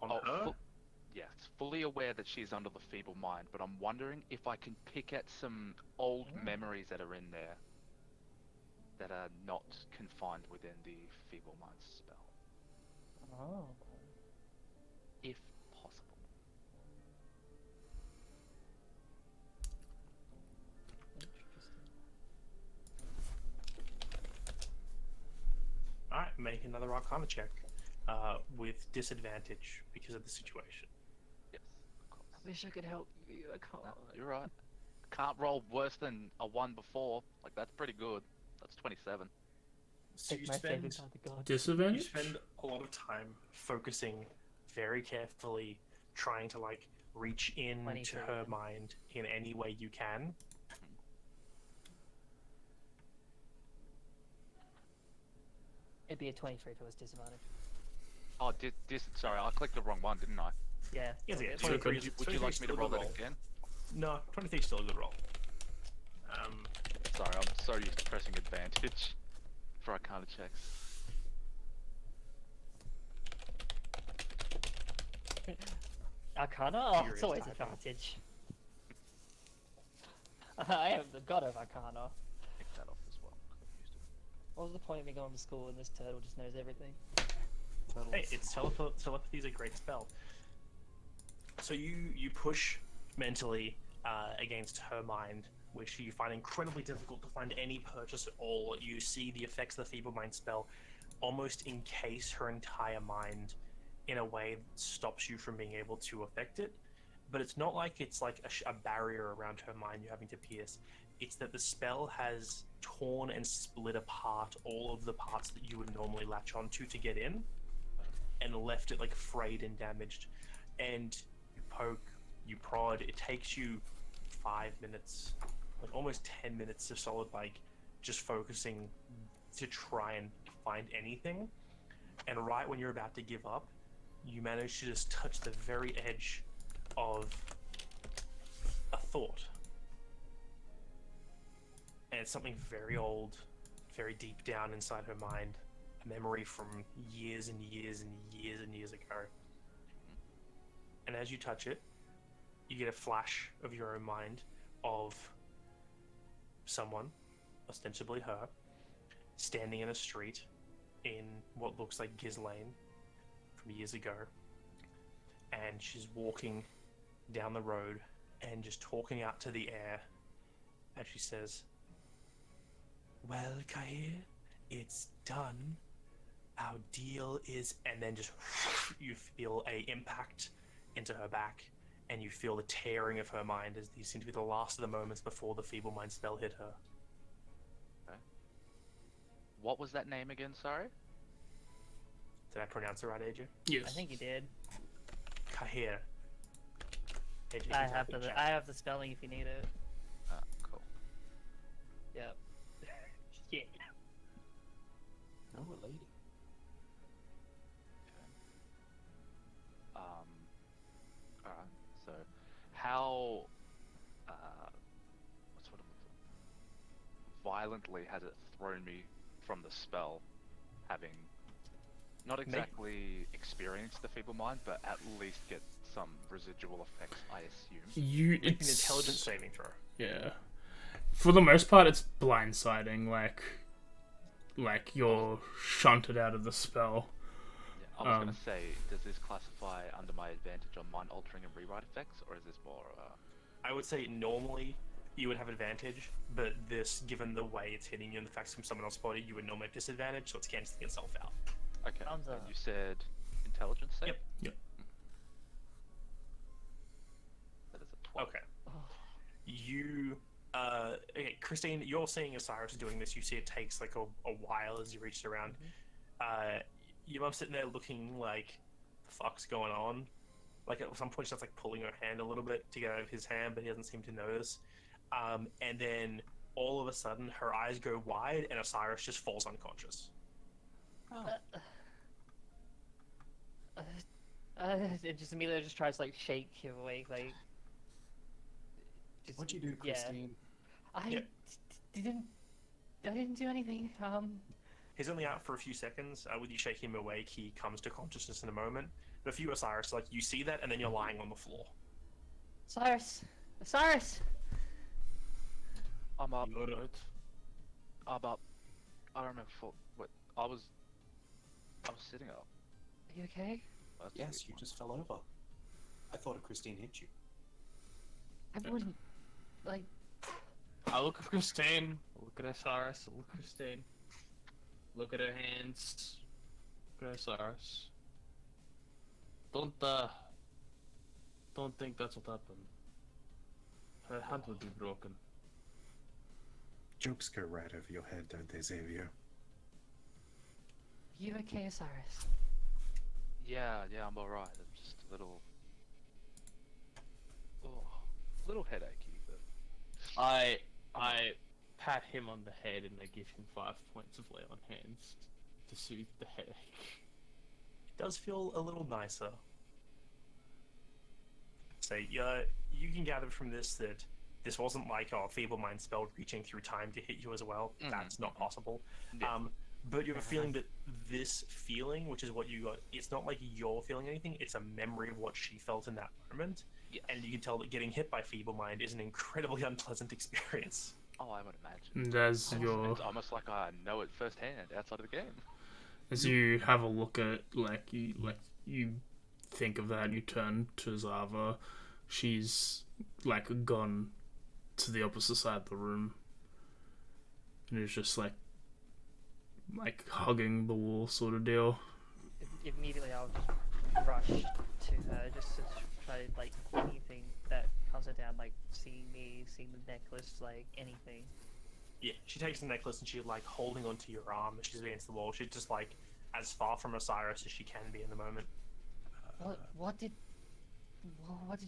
On her? Yes, fully aware that she's under the feeble mind, but I'm wondering if I can pick at some old memories that are in there that are not confined within the feeble mind spell. Oh. If possible. Interesting. Alright, make another Arcana check. With disadvantage because of the situation. Yes, of course. I wish I could help you. I can't. No, you're right. Can't roll worse than a 1 before. Like, that's pretty good. That's 27. So Take my favorite kind of god. you Disadvantage? spend a lot of time focusing very carefully, trying to like reach into 23. her mind in any way you can. It'd be a 23 if it was disadvantage. Oh, sorry, I clicked the wrong one, didn't I? Yeah. Yes, yeah, okay. 23 Would you like me to roll that again? No, 23 is still a good roll. Sorry, I'm so used to pressing advantage for Arcana checks. Arcana? Oh, it's Furious always typing. advantage. I am the god of Arcana. Pick that off as well. 'Cause I'm used to it. What was the point of me going to school and this turtle just knows everything? Hey, it's telepathy is a great spell. So you push mentally against her mind, which you find incredibly difficult to find any purchase at all. You see the effects of the feeble mind spell almost encase her entire mind in a way that stops you from being able to affect it. But it's not like it's like a barrier around her mind you're having to pierce. it's that the spell has torn and split apart all of the parts that you would normally latch onto to get in, and left it like frayed and damaged. And you poke, you prod, it takes you 5 minutes, like almost 10 minutes of solid, like just focusing to try and find anything. And right when you're about to give up, you manage to just touch the very edge of a thought. And it's something very old, very deep down inside her mind, a memory from years and years and years and years ago. And as you touch it, you get a flash of your own mind of someone, ostensibly her, standing in a street in what looks like Giz Lane from years ago. And she's walking down the road and just talking out to the air. And she says, "Well, Kahir, it's done. Our deal is..." And then just you feel a impact into her back, and you feel the tearing of her mind as these seem to be the last of the moments before the feeble mind spell hit her. Okay. What was that name again, sorry? Did I pronounce it right, AJ? Yes. I think you did. Kahir. AJ, I can have type in the chat. I have the spelling if you need it. Cool. Yep. Yeah. No, a lady. Alright, so how what sort of violently has it thrown me from the spell, having not exactly experienced the feeble mind, but at least get some residual effects, I assume. Make an intelligence saving throw. Yeah. For the most part, it's blindsiding. Like you're shunted out of the spell. Yeah, I was gonna say, does this classify under my advantage on mind altering and rewrite effects, or is this more I would say normally you would have advantage, but this, given the way it's hitting you and the fact from someone else's body, you would normally have disadvantage, so it's cancelling itself out. okay? Sounds, And you said intelligence save? Yep. That is a 12. Okay. You, okay, Christine, you're seeing Osiris doing this. You see it takes like a while as you reach around. Your mom's sitting there looking like, the fuck's going on? Like at some point she's like pulling her hand a little bit to get out of his hand, but he doesn't seem to notice. And then all of a sudden her eyes go wide and Osiris just falls unconscious. It just immediately just tries to like shake him awake, like. Just, What'd you do, yeah. Christine? I didn't do anything. He's only out for a few seconds. With you shaking him awake, he comes to consciousness in a moment. But for you, Osiris, like you see that, and then you're lying on the floor. Osiris! I'm up. You're right. I'm up. I don't remember what I was sitting up. Are you okay? That's Yes, you weird. just fell over. I thought Christine hit you. I wouldn't. Like. I look at Christine, I look at Osiris, I look at Christine, look at her hands, look at Osiris. Don't think that's what happened. Her hand would be broken. Jokes go right over your head, don't they, Xavier? Are you okay, Osiris? Yeah, I'm alright. I'm just a little headachy, but I pat him on the head and I give him 5 points of lay on hands to soothe the headache. It does feel a little nicer. So you can gather from this that this wasn't like a feeble mind spell reaching through time to hit you as well. That's not possible. Yeah. But you have a feeling that this feeling, which is what you got, it's not like you're feeling anything, it's a memory of what she felt in that moment. yes. And you can tell that getting hit by feeble mind is an incredibly unpleasant experience. Oh, I would imagine. And as It's almost like I know it firsthand outside of the game. as you have a look at you think of that, you turn to Zava. She's like gone to the opposite side of the room, and is just like hugging the wall sort of deal. Immediately, I'll just rush to her just to try like anything that comes it down, like seeing me, seeing the necklace, like anything. Yeah, she takes the necklace and she's like holding onto your arm as she's against the wall. She's just like as far from Osiris as she can be in the moment. What did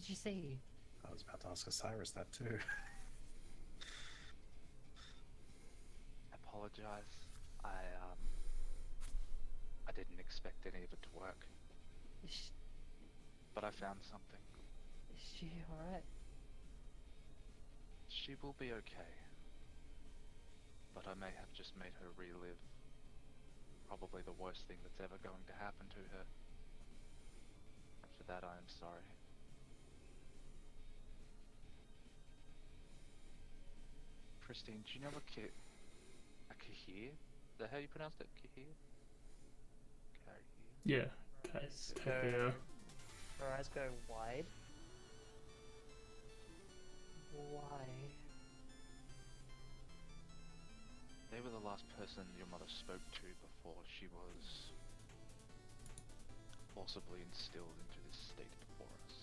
you say? I was about to ask Osiris that too. Apologize. I didn't expect any of it to work, but I found something. Is she alright? She will be okay, but I may have just made her relive probably the worst thing that's ever going to happen to her. For that, I am sorry. Christine, do you know a Kahir? Is that how you pronounce it? Kahir? Yeah. Her eyes go wide. Why? They were the last person your mother spoke to before she was forcibly instilled into this state before us.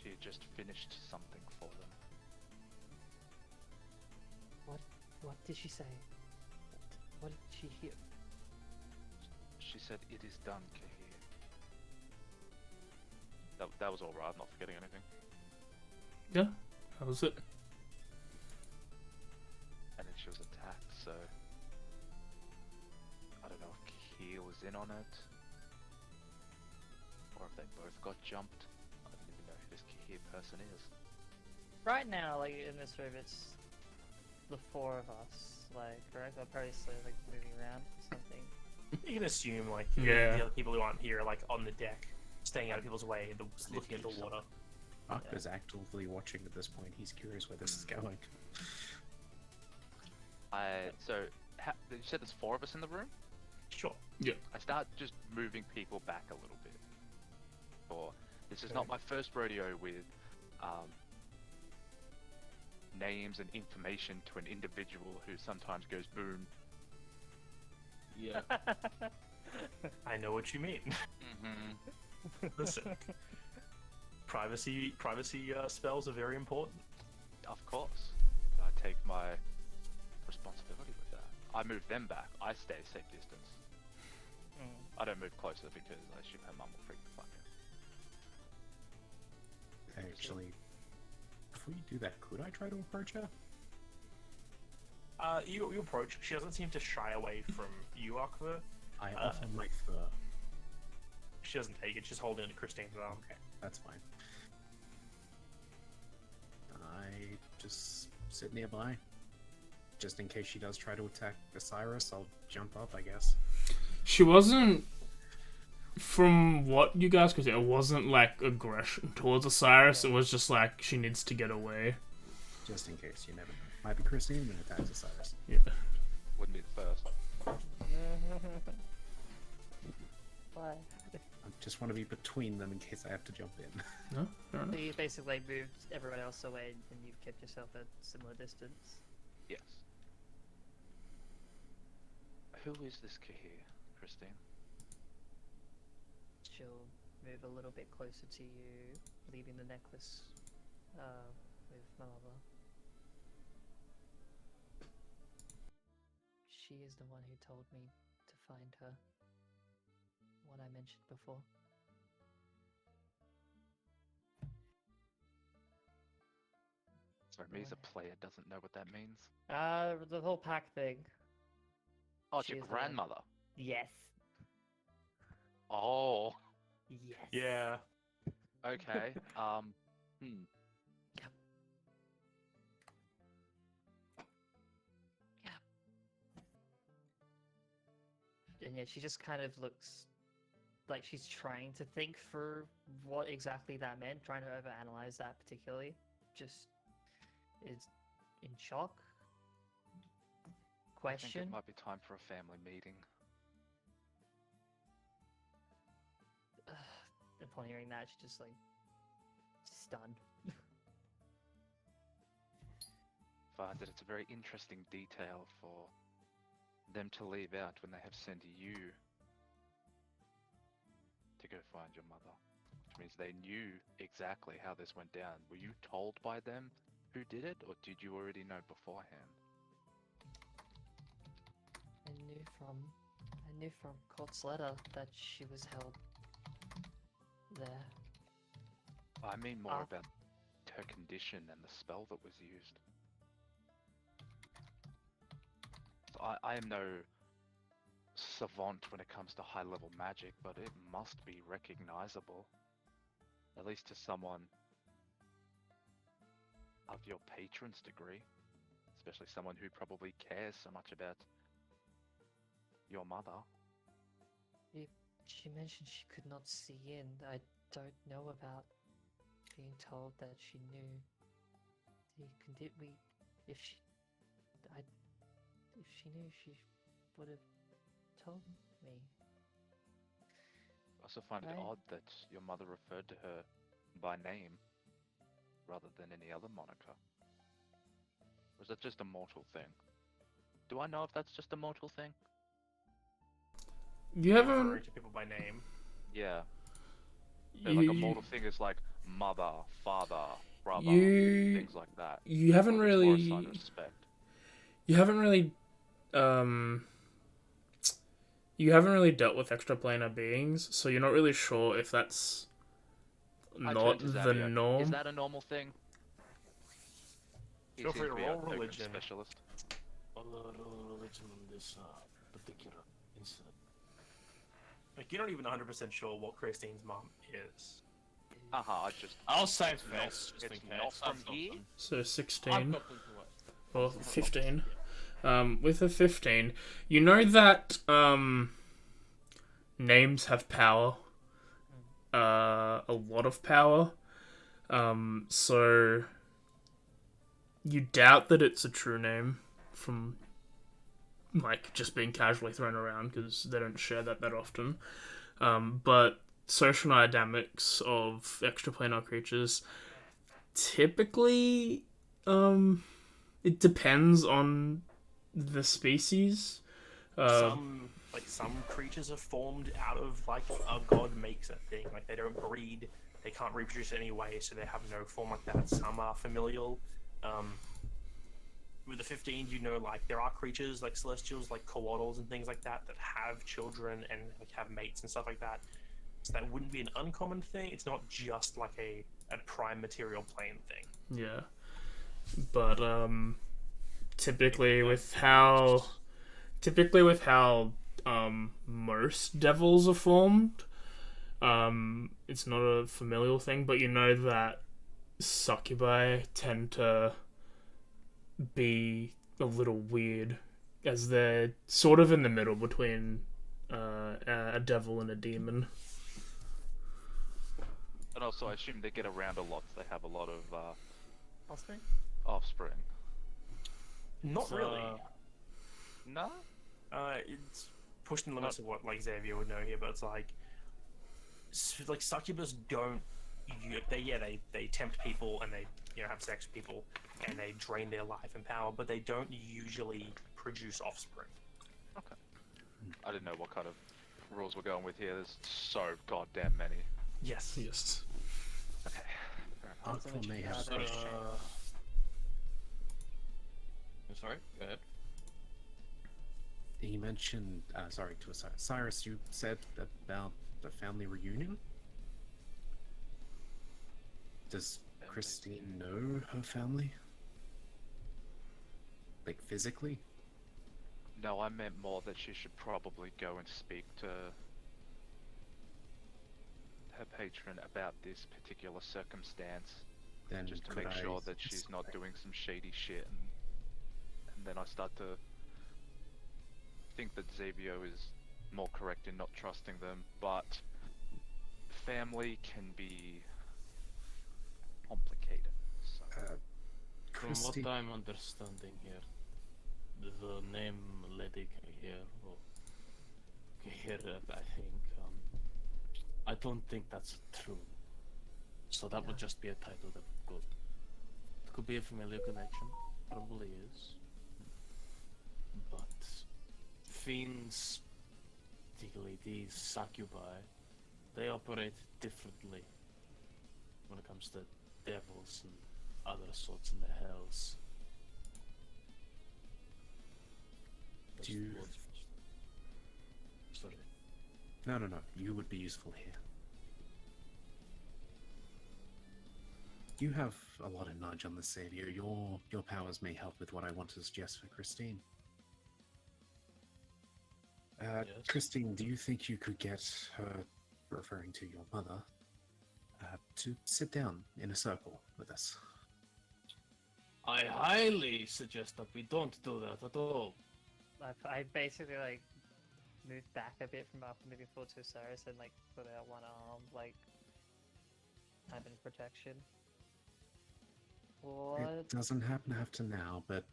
She had just finished something for them. What did she say? What did she hear? She said, "It is done, Kahir." That was all right. I'm not forgetting anything. Yeah, that was it. And then she was attacked, so I don't know if Kahir was in on it, or if they both got jumped. I don't even know who this Kahir person is. Right now, like in this room, it's the four of us, like, correct? I'll probably slowly like moving around or something. You can assume like Yeah. the other people who aren't here are like on the deck, staying out of people's way, looking at the water. Arthur's actively watching at this point. He's curious where this is going. You said there's four of us in the room? Sure. I start just moving people back a little bit. This is not my first rodeo with names and information to an individual who sometimes goes boom. Yeah. I know what you mean. Mm-hmm. Listen, privacy spells are very important. Of course. I take my responsibility with that. I move them back. I stay safe distance. I don't move closer because I assume her mum will freak the fuck out. Actually, before you do that, could I try to approach her? You approach. She doesn't seem to shy away from you, Akva. I offer my fur. She doesn't take it. She's holding it to Christine's arm. Okay, that's fine. I just sit nearby. Just in case she does try to attack Osiris, I'll jump up, I guess. She wasn't, from what you guys could say, it wasn't like aggression towards Osiris. It was just like she needs to get away. Just in case, you never know. Might be Christine and attacks Osiris. Yeah. Wouldn't be the first. Why? I just want to be between them in case I have to jump in. No, fair So enough. you basically moved everyone else away and you've kept yourself at similar distance. Yes. Who is this Kahir, Christine? She'll move a little bit closer to you, leaving the necklace with my mother. She is the one who told me to find her. What I mentioned before. Sorry, me as a player doesn't know what that means. The whole pack thing. Oh, it's She your is the one. grandmother. Yes. Oh, Yes. Yeah. okay. And yeah, she just kind of looks like she's trying to think through what exactly that meant, trying to overanalyze that particularly. Just is in shock. I think Question. it might be time for a family meeting. Upon hearing that, she's just like stunned. Find that it's a very interesting detail for them to leave out when they have sent you to go find your mother. which means they knew exactly how this went down. Were you told by them who did it, or did you already know beforehand? I knew from Court's letter that she was held there. I mean more Ah. about her condition and the spell that was used. So I am no savant when it comes to high-level magic, but it must be recognizable. At least to someone of your patron's degree. Especially someone who probably cares so much about your mother. She mentioned she could not see in. I don't know about being told that she knew. If she knew, she would have told me. I also find it Right. odd that your mother referred to her by name rather than any other moniker. Or is that just a mortal thing? Do I know if that's just a mortal thing? You haven't. Referring to people by name. Yeah. So like a mortal thing is like mother, father, brother, You- things like that. You haven't Like, it's more a really. sign of respect. You haven't really. You haven't really dealt with extraplanar beings, so you're not really sure if that's I not turned to the Xavier. norm. Is that a normal thing? He Feel seems free to to be our roll token religion. specialist. I'll roll religion on this particular incident. Like, you're not even 100% sure what Christine's mom is. Haha, I'll save It's not- face just in it's case. not from I've got here? them. So I've 16. got them for what? Or 15. With a 15, you know that names have power. A lot of power. So you doubt that it's a true name from like just being casually thrown around because they don't share that often. But social dynamics of extraplanar creatures typically it depends on the species. Some creatures are formed out of like a god makes a thing. Like they don't breed, they can't reproduce anyway, so they have no form like that. Some are familial. With the 15, you know, like there are creatures like celestials, like coatls and things like that have children and like have mates and stuff like that. So that wouldn't be an uncommon thing. It's not just like a prime material plane thing. Yeah, but typically with how most devils are formed, it's not a familial thing. But you know that succubi tend to be a little weird, as they're sort of in the middle between a devil and a demon. And also, I assume they get around a lot, so they have a lot of Offspring? offspring. Not really. No? It's pushing the limits of what like Xavier would know here, but it's like succubus don't. They tempt people and they have sex with people and they drain their life and power, but they don't usually produce offspring. Okay. I didn't know what kind of rules we're going with here. There's so goddamn many. Yes. Yes. Okay. Artful may have So, sorry, go ahead. He mentioned, sorry to Cyrus. Cyrus, you said about the family reunion? Does Christine know her family? Like, physically? No, I meant more that she should probably go and speak to her patron about this particular circumstance, Then just to could make I sure that she's not doing some shady shit, and then I start to think that Xavier is more correct in not trusting them, but family can be complicated. So. From Christine, what I'm understanding here, the name Lady Kahir, I think, I don't think that's true. So that would just be a title that could. It could be a familiar connection, probably is. But fiends, particularly these succubi, they operate differently when it comes to devils and other sorts in the hells. Do you... Sorry. No. You would be useful here. You have a lot of knowledge on the Savior. Your powers may help with what I want to suggest for Christine. Yes. Christine, do you think you could get her, referring to your mother, to sit down in a circle with us? I highly suggest that we don't do that at all. I basically like moved back a bit from after moving forward to Osiris and like put out one arm, like kind of in protection. What? It doesn't happen to have to now, but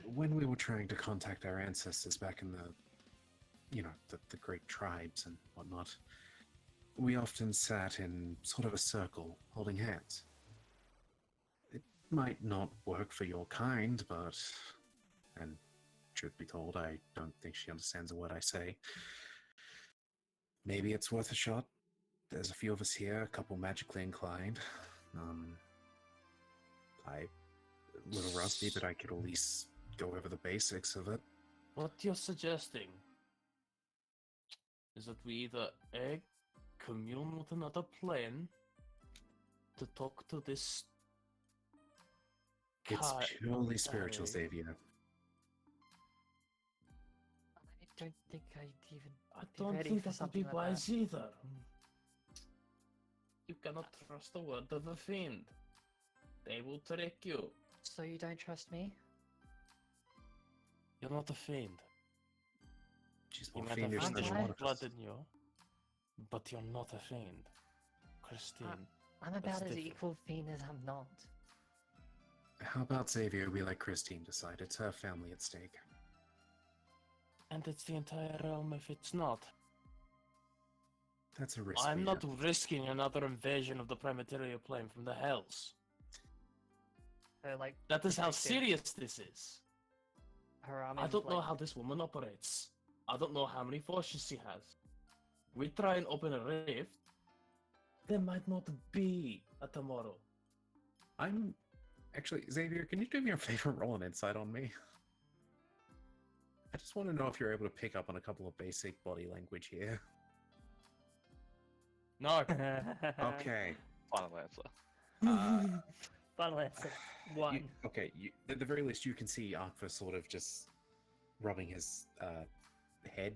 when we were trying to contact our ancestors back in the great tribes and whatnot, we often sat in sort of a circle, holding hands. It might not work for your kind, but, and truth be told, I don't think she understands a word I say. Maybe it's worth a shot. There's a few of us here, a couple magically inclined. I'm a little rusty, but I could at least go over the basics of it. What you're suggesting is that we either commune with another plane to talk to this. It's purely spiritual, guy. Xavier. I don't think I'd even. I be don't ready think for that would be something like wise either. You cannot trust the word of a fiend. They will trick you. So you don't trust me? You're not a fiend. She's You more might have fiendish than fiendish one of blood us. in you, but you're not a fiend. Christine. I'm about That's as different. equal fiend as I'm not. How about Xavier? We let Christine decide. It's her family at stake. And it's the entire realm if it's not. That's a risk. I'm for not you. risking another invasion of the Primateria plane from the hells. Her like. That is how protective- serious this is. Her arm I is, don't know like- how this woman operates. I don't know how many forces she has. We try and open a rift. There might not be a tomorrow. I'm actually Xavier. Can you do me a favor and roll an insight on me? I just want to know if you're able to pick up on a couple of basic body language here. No. Okay. Final answer. Final answer. One. At the very least, you can see Arkva sort of just rubbing his head.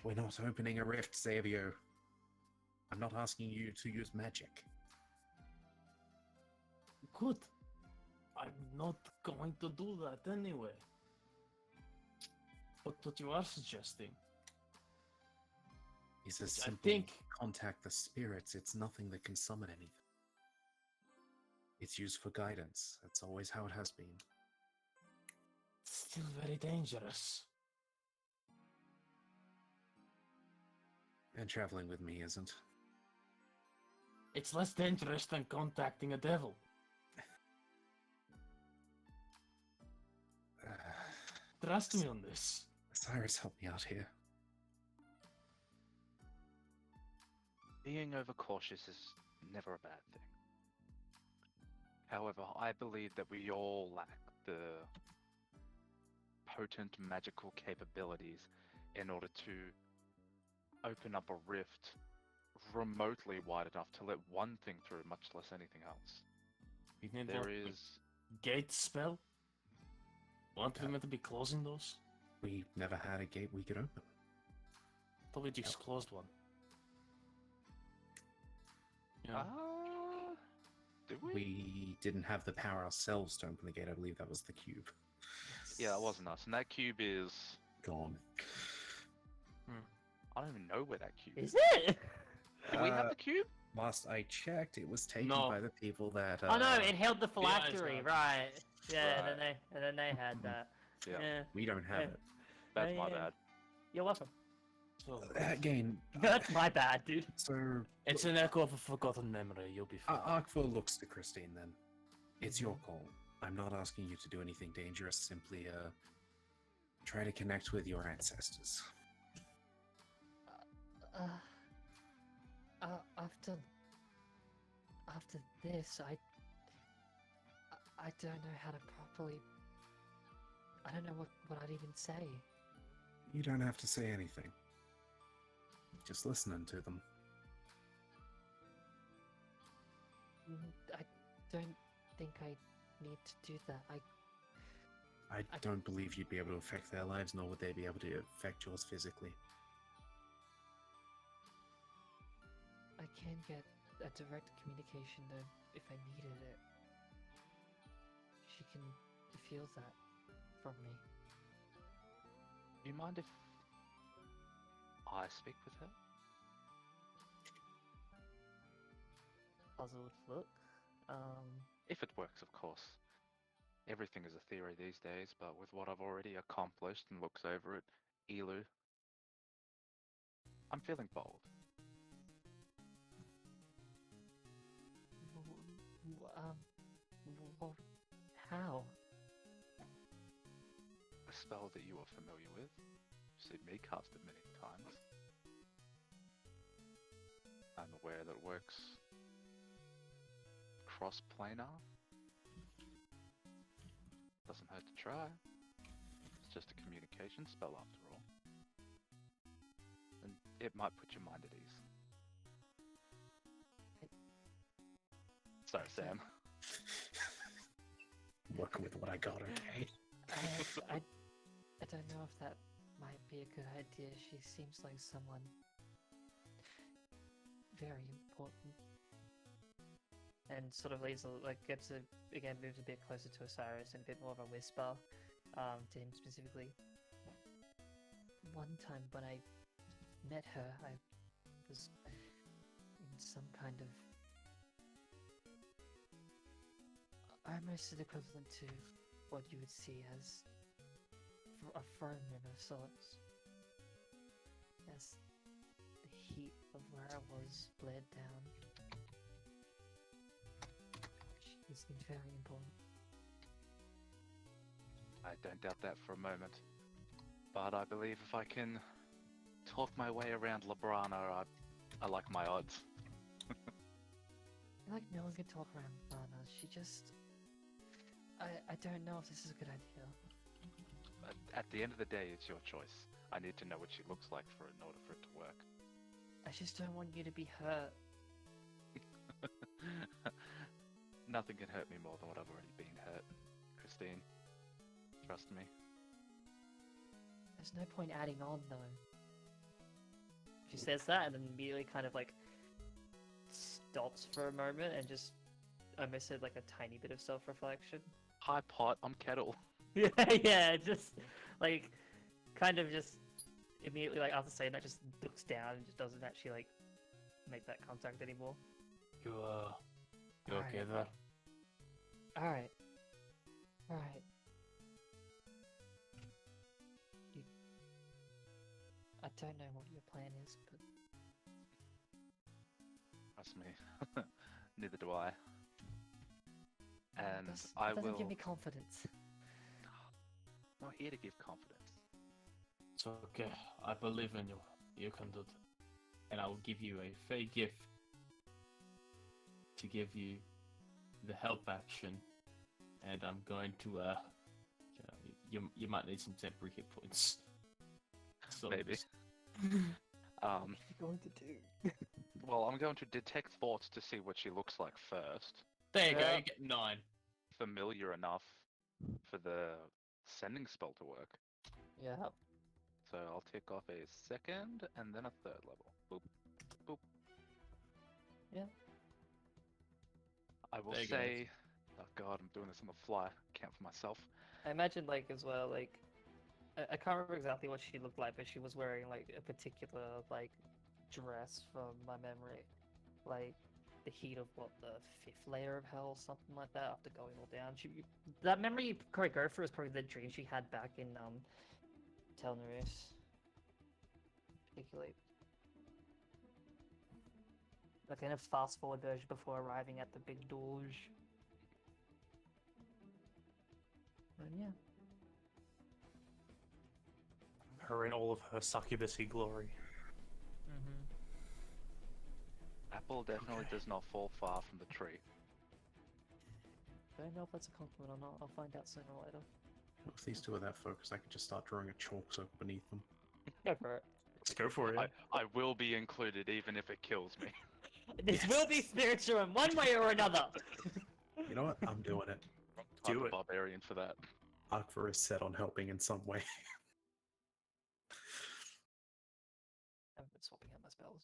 We're not opening a rift, Xavier. I'm not asking you to use magic. Good. I'm not going to do that anyway. But what you are suggesting He says I simply think- contact the spirits. It's nothing that can summon anything. It's used for guidance. That's always how it has been. it's still very dangerous. And traveling with me isn't. It's less dangerous than contacting a devil. Trust me on this. Cyrus, help me out here. Being overcautious is never a bad thing. However, I believe that we all lack the potent magical capabilities in order to open up a rift remotely wide enough to let one thing through, much less anything else. We need There what, is... gate spell? Aren't we meant to be closing those? We never had a gate we could open. Thought we just closed one. Yeah. Did we? We didn't have the power ourselves to open the gate. I believe that was the cube. Yeah, that wasn't us. And that cube is... Gone. I don't even know where that cube Is is. it? Do we have the cube? Last I checked, it was taken No. by the people that. Oh no, it held the eyes phylactery, have- right? Yeah, Right. and then they had that. Yeah. We don't have Yeah. it. That's my yeah. bad. You're welcome. So, Again, That's my bad, dude. so it's an echo of a forgotten memory. You'll be fine. Arkva looks to Christine. Then it's your call. I'm not asking you to do anything dangerous. Simply try to connect with your ancestors. After this, I don't know how to properly. I don't know what I'd even say. You don't have to say anything. Just listening to them. I don't think I need to do that. I don't believe you'd be able to affect their lives, nor would they be able to affect yours physically. I can get a direct communication though if I needed it. She can feel that from me. Do you mind if I speak with her? Puzzled look. If it works, of course. Everything is a theory these days, but with what I've already accomplished and looks over it, Elu, I'm feeling bold. How? A spell that you are familiar with. You've seen me cast it many times. I'm aware that it works cross-planar. Doesn't hurt to try. It's just a communication spell after all. And it might put your mind at ease. Sorry, Sam. Working with what I got, okay? I don't know if that might be a good idea. She seems like someone very important. And sort of leads, like, moves a bit closer to Osiris and a bit more of a whisper to him specifically. One time when I met her, I was in some kind of almost an equivalent to what you would see as a throne room of sorts. As the heat of where I was bled down. She's been very important. I don't doubt that for a moment. But I believe if I can talk my way around Labrana, I like my odds. Like no one can talk around Lana. She just... I don't know if this is a good idea. But at the end of the day, it's your choice. I need to know what she looks like in order for it to work. I just don't want you to be hurt. Nothing can hurt me more than what I've already been hurt. Christine, trust me. There's no point adding on, though. She says that and then immediately kind of like stops for a moment and just almost said like a tiny bit of self-reflection. Hi pot, I'm Kettle. Yeah, just like kind of just immediately like after saying that just looks down and just doesn't actually like make that contact anymore. You Alright. okay there? Alright. I don't know what your plan is, but Trust me. Neither do I. And that I doesn't will... give me confidence. I'm not here to give confidence. It's okay. I believe in you. You can do that. And I will give you a fake gift to give you the help action. And I'm going to you might need some temporary hit points. So Maybe. just- What are you going to do? Well, I'm going to detect thoughts to see what she looks like first. There you go. Yeah. You get 9. Familiar enough for the sending spell to work. Yeah. So I'll tick off a second and then a third level. Boop. Boop. Yeah. I will There you go. say... Oh god, I'm doing this on the fly. Can't for myself. I imagine like as well like I can't remember exactly what she looked like, but she was wearing like a particular like dress from my memory, like the heat of what the 5th layer of hell, something like that. After going all down, that memory you probably go through is probably the dream she had back in Telnorus, particularly. Like kind of fast forward version before arriving at the big doors. And yeah. Her in all of her succubusy glory. apple definitely does not fall far from the tree. Don't know if that's a compliment or not. I'll find out sooner or later. If these two are that focused, I could just start drawing a chalk circle beneath them. Go for it. Let's go for it. I will be included even if it kills me. This will be spiritual in one way or another. You know what? I'm doing it. I'm Do a it. barbarian for that. Akvar is set on helping in some way. I've been swapping out my spells.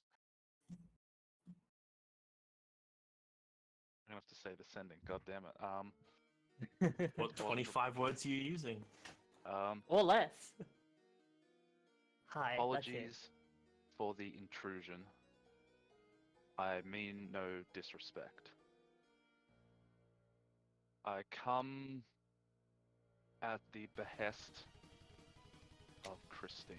I'm gonna have to say the sending. God damn it. What 25 words are you using? Or less. Hi. Apologies for the intrusion. I mean no disrespect. I come at the behest of Christine.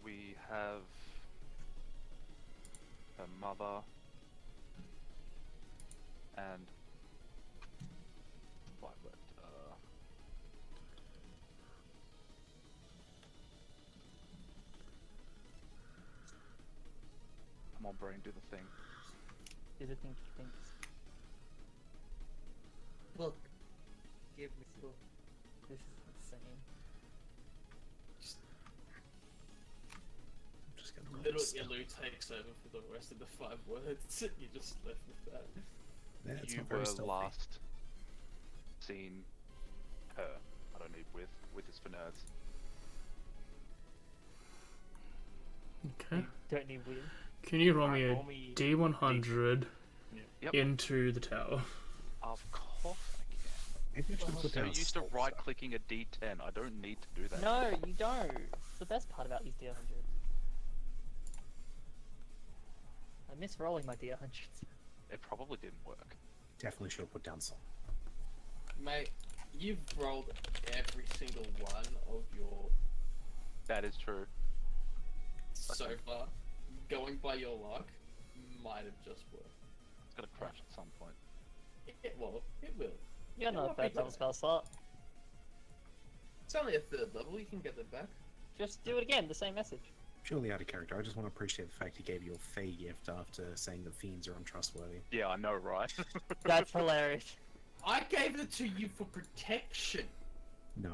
We have her mother and Violet. Come on, brain, do the thing. Do the thing he thinks. Look, give me some. This is insane. I'm just gonna roll Little this stuff. Ilu takes over for the rest of the 5 words. You're just left with that. Yeah, it's You not very were stealthy. last seen her. I don't need with is for nerds. Okay. Don't need weird. Can you roll me Alright, a roll me D100 Yep. into the tower? Of course I can. Maybe I should Well, put So down used to salt right stuff. clicking a D10. I don't need to do that. No, you don't. It's the best part about these D100s. I miss rolling my D100s. It probably didn't work. Definitely should have put down salt. Mate, you've rolled every single one of your That is true. so far. Going by your luck might have just worked. It's gonna crash at some point. It will. It will. You got another might be third level tough. spell slot. It's only a 3rd level. You can get them back. Just do it again, the same message. Purely out of character, I just want to appreciate the fact he gave you a Fey gift after saying that fiends are untrustworthy. Yeah, I know, right? That's hilarious. I gave it to you for protection. No.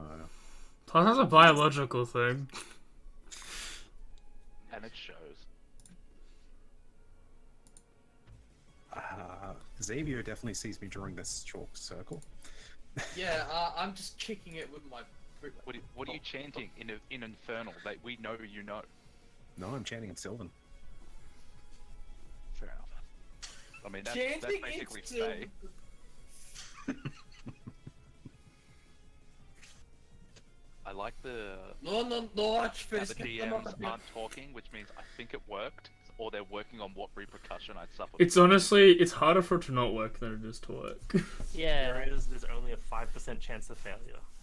Plus, that's a biological thing. And it shows. Xavier definitely sees me drawing this chalk circle. Yeah, I'm just kicking it with my. What are you chanting in Infernal that we know you know? No, I'm chanting in Sylvan. Fair enough. I mean, that's Chanting basically into- Fae. I like the No, how first. the DMs aren't talking, which means I think it worked, or they're working on what repercussion I'd suffer. It's honestly, it's harder for it to not work than it is to work. Yeah. There's only a 5% chance of failure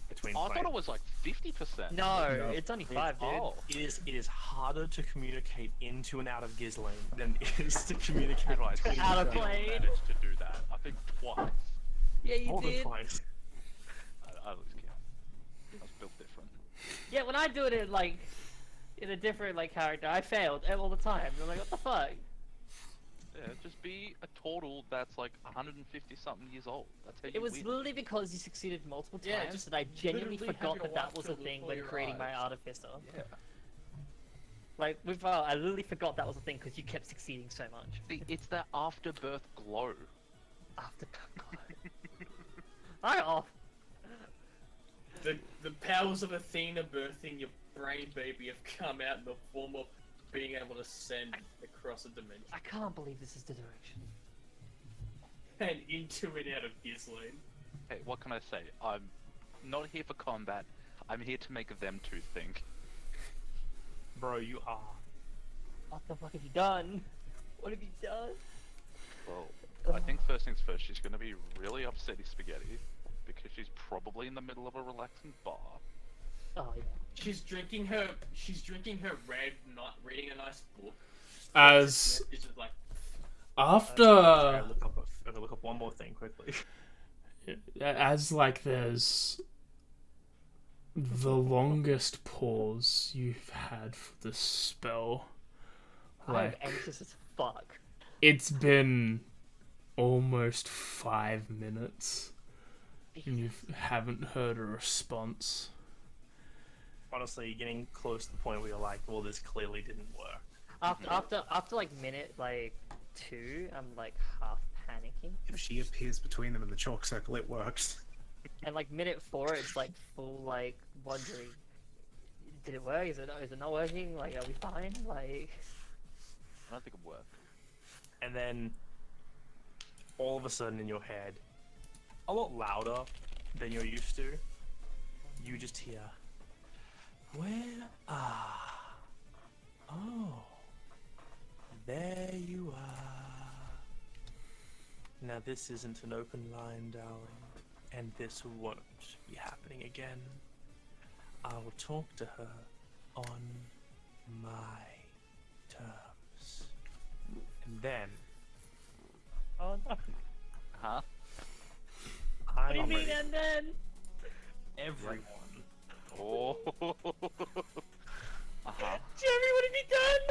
between Oh, I thought players. it was like 50%. No, it's only 5, dude. Oh. It is harder to communicate into and out of Ghislaine than it is to communicate Right, between Out of each other. plane. managed to do that. I think twice. Yeah, you More than did. twice. I lose count. I was built different. Yeah, when I do it in a different character, I failed all the time. I'm like, what the fuck? Yeah, just be a turtle that's like 150 something years old. That's how you It was win. literally because you succeeded multiple Yeah, times just that I genuinely literally have forgot your that that wife was a killed thing before when your creating my eyes. artificer. Yeah. Like, with I literally forgot that was a thing because you kept succeeding so much. See, it's that afterbirth glow. After I off. The powers of Athena birthing your brain baby have come out in the form of being able to send across a dimension I can't believe this is the direction. and into and out of Ghislaine. Hey, what can I say? I'm not here for combat. I'm here to make them two think. Bro, you are. What the fuck have you done? What have you done? Well, I think first things first, she's gonna be really upsetty spaghetti because she's probably in the middle of a relaxing bar. Oh yeah. She's drinking her red, not reading a nice book. As It's just like after I'm gonna look up one more thing quickly. as there's the longest pause you've had for this spell. I'm Like, anxious as fuck. it's been almost 5 minutes, and you haven't heard a response. Honestly, getting close to the point where you're like, well, this clearly didn't work. After like minute like 2, I'm like half panicking. If she appears between them in the chalk circle, it works. And like minute 4, it's like full like wondering, did it work? Is it not working? Like, are we fine? Like, I don't think it worked. And then, all of a sudden in your head, a lot louder than you're used to, you just hear, where ah, oh, there you are. Now this isn't an open line, darling, and this won't be happening again. I will talk to her on my terms. And then, oh no. Huh? What do you mean? And then everyone, Oh. Uh-huh. Jeremy, what have you done?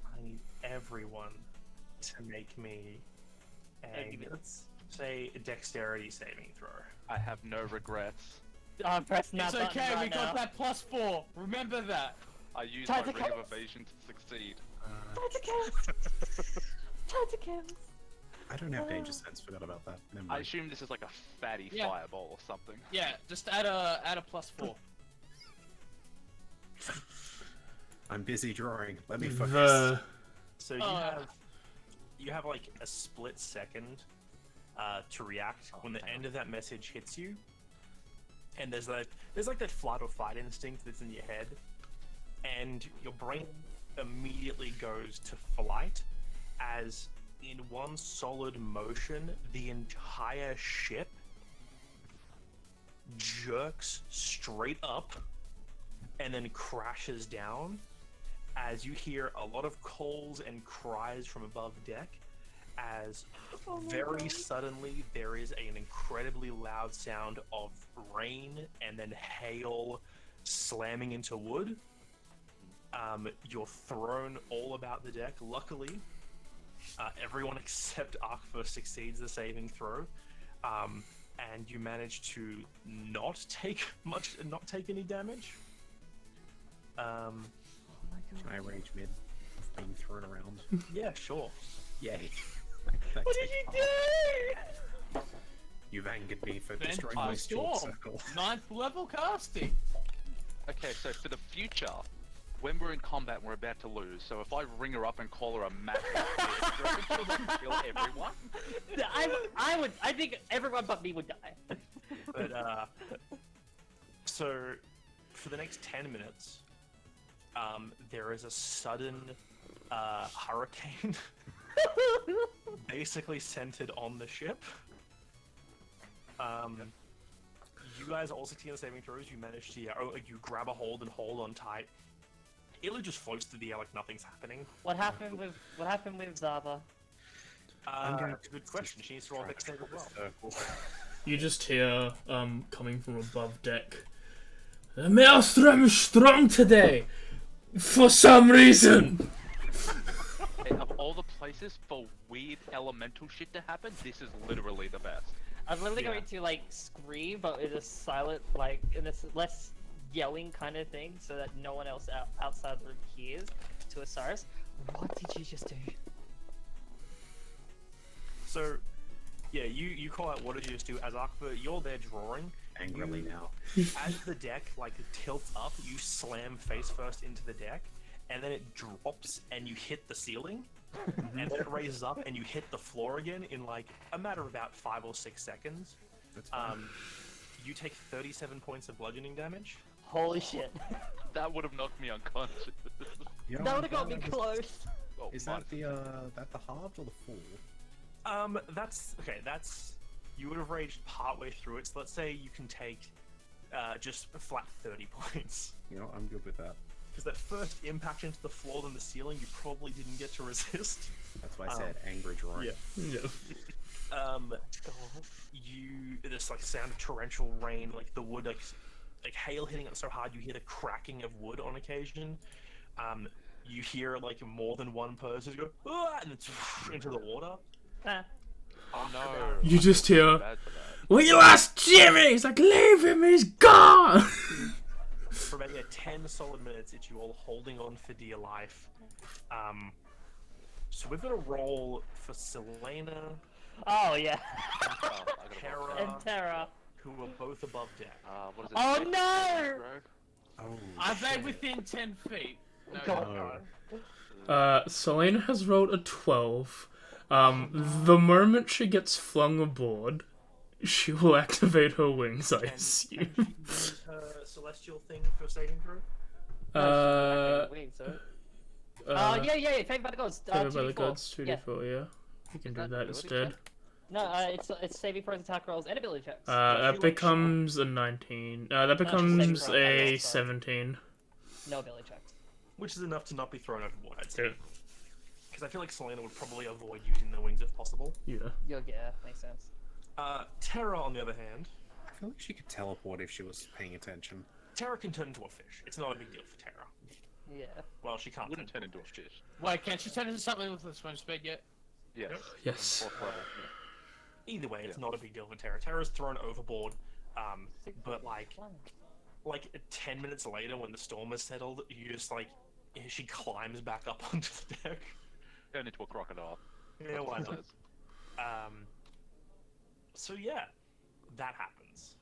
I need everyone to make me let's say a dexterity saving throw. I have no regrets. Press that It's button okay, right we now. got that +4. Remember that. I used Time my to ring cast. of evasion to succeed. Time to cast. I don't have danger sense. Forgot about that. Never I mind. assume this is like a fatty Yeah. fireball or something. Yeah, just add a +4. I'm busy drawing. Let me focus. The So you have like a split second to react when the end of that message hits you, and there's like that flight or fight instinct that's in your head, and your brain immediately goes to flight as in one solid motion the entire ship jerks straight up and then crashes down as you hear a lot of calls and cries from above deck as very suddenly there is an incredibly loud sound of rain and then hail slamming into wood. You're thrown all about the deck. Luckily, everyone except Arkfa succeeds the saving throw, and you manage to not take any damage. Can I rage mid? Being thrown around. Yeah, sure. Yay. What did you do? You've angered me for Then destroying my pass chalk storm. circle. 9th level casting. Okay, so for the future, when we're in combat and we're about to lose, so if I ring her up and call her a massive bitch, do you reckon she'll then kill everyone? I think everyone but me would die. But so for the next 10 minutes, there is a sudden hurricane basically centered on the ship. You guys are all succeeding in saving throws. You manage to you grab a hold and hold on tight. Illa just floats through the air like nothing's happening. What happened with Zava? Good question. She needs to roll a dex save as well. you just hear coming from above deck. The maelstrom is strong today, for some reason. Hey, of all the places for weird elemental shit to happen, this is literally the best. I'm literally Yeah. going to like scream, but in a silent, like in a less yelling kind of thing, so that no one else outside the room hears. To Osiris, what did you just do? So, yeah, you call out what did you just do as Akbar, you're there drawing. Angrily now. As the deck like tilts up, you slam face first into the deck, and then it drops and you hit the ceiling, and then it raises up and you hit the floor again in like a matter of about 5 or 6 seconds. That's fine. You take 37 points of bludgeoning damage. Holy shit! That would have knocked me unconscious. Yeah, That would have got me is- close. Oh, Is my- that the halved or the full? That's okay. That's you would have raged partway through it. So let's say you can take just a flat 30 points. You know, I'm good with that. Because that first impact into the floor and the ceiling, you probably didn't get to resist. That's why I said angry drawing. Yeah. Yeah. You this like sound of torrential rain, like the wood like like hail hitting it so hard you hear the cracking of wood on occasion. You hear like more than one person go "Ah!" and it's into the water. Ah. Oh no! You just hear, Bad for that. "We lost Jimmy!" He's like, "Leave him, he's gone!" For about 10 solid minutes, it's you all holding on for dear life. So we've got a roll for Selena Oh yeah. Oh, I got a Terra. box. And Terra. who are both above deck. What is it? Oh, Deck no! bro? Oh, Are they shit. within 10 feet? No. Oh. Selena has rolled a 12. The moment she gets flung aboard, she will activate her wings, I Can assume. she use her celestial thing for saving throw? Wait, so. uh, Yeah, Favored by the Gods. Favored by the 2d4. gods, Yeah. 2d4, yeah. You can Is do that that ability instead. check? No, it's saving throws, attack rolls, and ability checks. That becomes a 19. That becomes saving throw, a okay, sorry. 17. No ability checks. Which is enough to not be thrown overboard, I'd say. Yeah. Because I feel like Selena would probably avoid using the wings if possible. Yeah. Yeah, makes sense. Terra, on the other hand, I feel like she could teleport if she was paying attention. Terra can turn into a fish. It's not a big deal for Terra. Yeah. Well, she can't Wouldn't turn into a fish. Wait, can she turn into something with the swim speed yet? Yes. Yes. Fourth level. Either way, it's not a big deal for Terra. Terra's thrown overboard, but like 10 minutes later when the storm has settled, you just like, she climbs back up onto the deck. Turn into a crocodile. Yeah, why not? So yeah, that happens.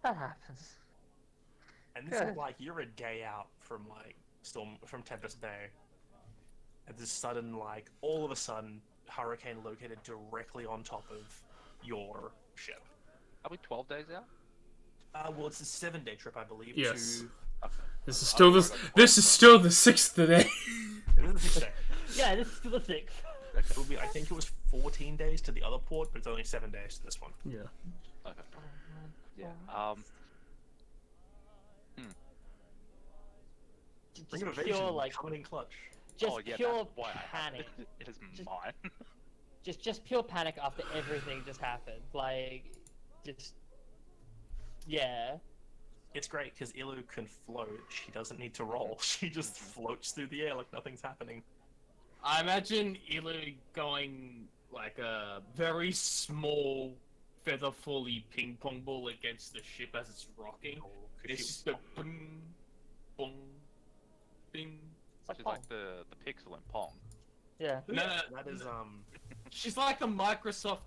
That happens. And this is Good. like, you're a day out from Tempest Bay. And this sudden, like, all of a sudden, hurricane located directly on top of your ship. Are we 12 days out? Well, it's a 7-day trip, I believe. Yes. To... Okay. This is still this is still the 6th day. It is a 6 day. Yeah, this is the 6th. It will be, I think it was 14 days to the other port, but it's only 7 days to this one. Yeah. Okay. Yeah. Ring of Just Evasion pure, like, coming in clutch. just Oh yeah, pure that's why I have panic. it. It is Just- mine. Just pure panic after everything just happened. Like, just. Yeah. It's great because Ilu can float. She doesn't need to roll. She just floats through the air like nothing's happening. I imagine Ilu going like a very small feather-fully ping pong ball against the ship as it's rocking. Could It's she- just a boom, boom, bing. It's She's like like the pixel in Pong. Yeah. No, That is she's like the Microsoft,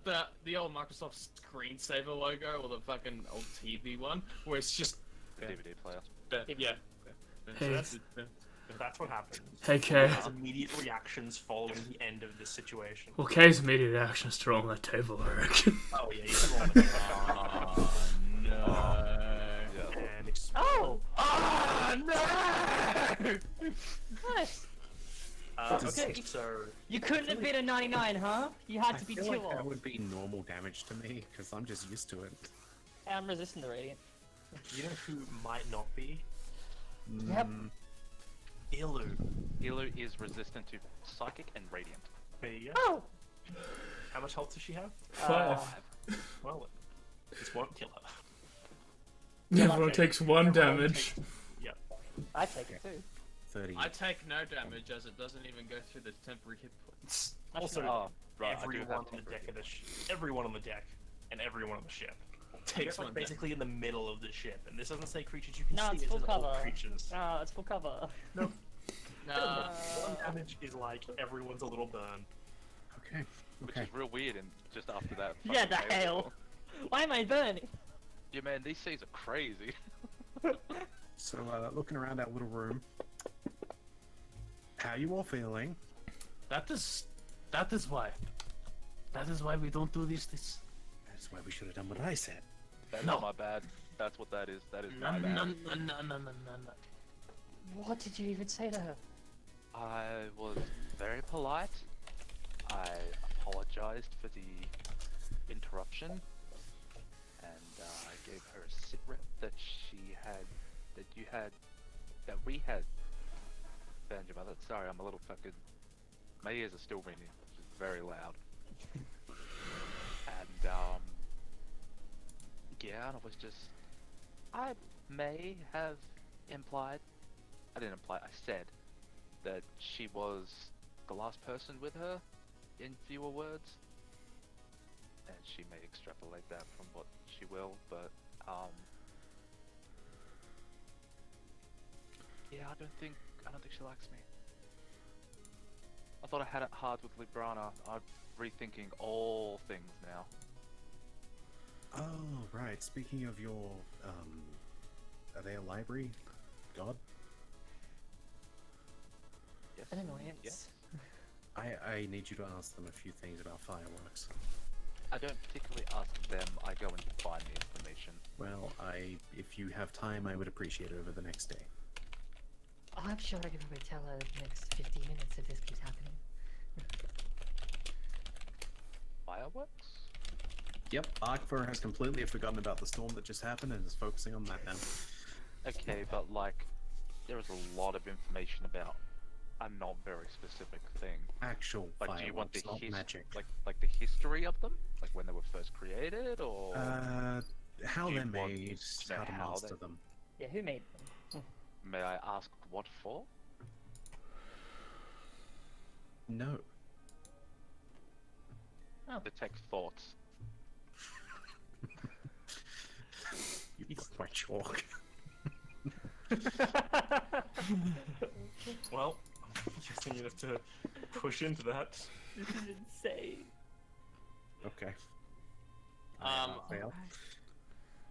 the old Microsoft screensaver logo, or the fucking old TV one, where it's just DVD player. yeah. Hey. that's what happens. Hey, Kay. There's immediate reactions following the end of this situation. Well, Kay's immediate actions to roll on the table, I reckon. Oh yeah, he's rolling it. Oh no. Yeah. And explode. Oh! Ah no! Nice! Okay, so You couldn't have been a 99, huh? You had I to be feel 2 like that off. would be normal damage to me, because I'm just used to it. I'm resisting the radiant. you know who might not be? Yep. Ilu. Ilu is resistant to psychic and radiant. There you go. Oh! How much health does she have? 5. Well, this won't kill her. Everyone takes 1 damage. Yep. I take it too. 30. I take no damage as it doesn't even go through the temporary hit points. Also, Oh, right. I do everyone have on the temporary deck of the everyone on the deck and everyone on the ship. Takes It's like one basically in the middle of the ship, and this doesn't say creatures you can No, see. it's It full says all cover. creatures. No, it's full cover. No. One damage is like everyone's a little burn. Okay. Which Okay. is real weird, and just after that. Yeah, fucking the hail. hell. Why am I burning? Yeah, man, these seas are crazy. So, looking around our little room, how you all feeling? That is why. That is why we don't do this. That's why we should have done what I said. That's No. my bad. That's what that is. That is No, my no, bad. no, no, no, no, no. What did you even say to her? I was very polite. I apologized for the interruption, and I gave her a sit rep that we had. Banjo mother. Sorry, I'm a little fucking. My ears are still ringing. It's very loud. And yeah, and I was just I may have implied, I didn't imply, I said that she was the last person with her, in fewer words. And she may extrapolate that from what she will, but, yeah, I don't think she likes me. I thought I had it hard with Librana. I'm rethinking all things now. Oh, right. Speaking of your, are they a library? God? Yes. An annoyance. Yes. I need you to ask them a few things about fireworks. I don't particularly ask them, I go and find the information. Well, if you have time, I would appreciate it over the next day. Oh, I'm sure I can probably tell her the next 15 minutes if this keeps happening. Fireworks? Yep, Arkfur has completely forgotten about the storm that just happened and is focusing on that now. Okay, but like, there is a lot of information about a not very specific thing. Actual Like, fireworks, do you want the not magic. like the history of them, like when they were first created, or How do you they're want made, to know how to how master they- them. Yeah, who made them? may I ask what for? No. Detect thoughts. You've got my chalk. Well, I'm guessing you'd have to push into that. This is insane. Okay.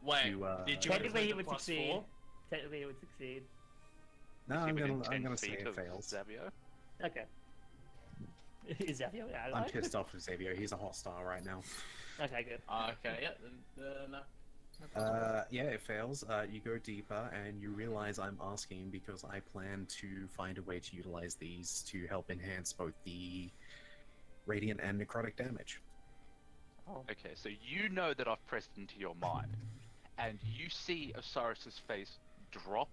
Wait, Fail. did you Technically, include he the would plus succeed. 4? Technically, he would succeed. No, Is he I'm within gonna 10 say feet it of fails. Xavier? Okay. Is that the only ally? I'm pissed off with Xavier. He's a hostile right now. Okay, good. Okay, yeah, then, no. Yeah, it fails. You go deeper and you realize I'm asking because I plan to find a way to utilize these to help enhance both the radiant and necrotic damage. Oh. Okay, so you know that I've pressed into your mind, and you see Osiris's face drop,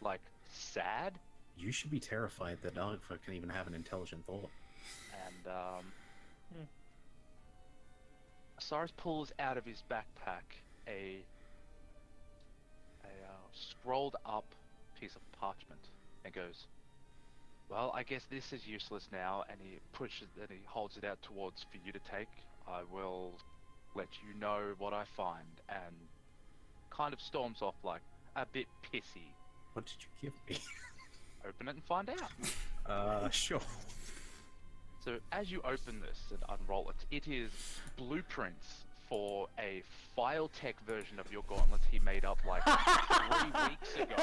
like, sad, You should be terrified that Alpha can even have an intelligent thought. and, Osiris pulls out of his backpack a scrolled up piece of parchment and goes, well, I guess this is useless now, and he holds it out towards for you to take. I will let you know what I find, and kind of storms off, like, a bit pissy. What did you give me? Open it and find out. Sure. So as you open this and unroll it, it is blueprints for a file tech version of your gauntlets he made up like 3 weeks ago.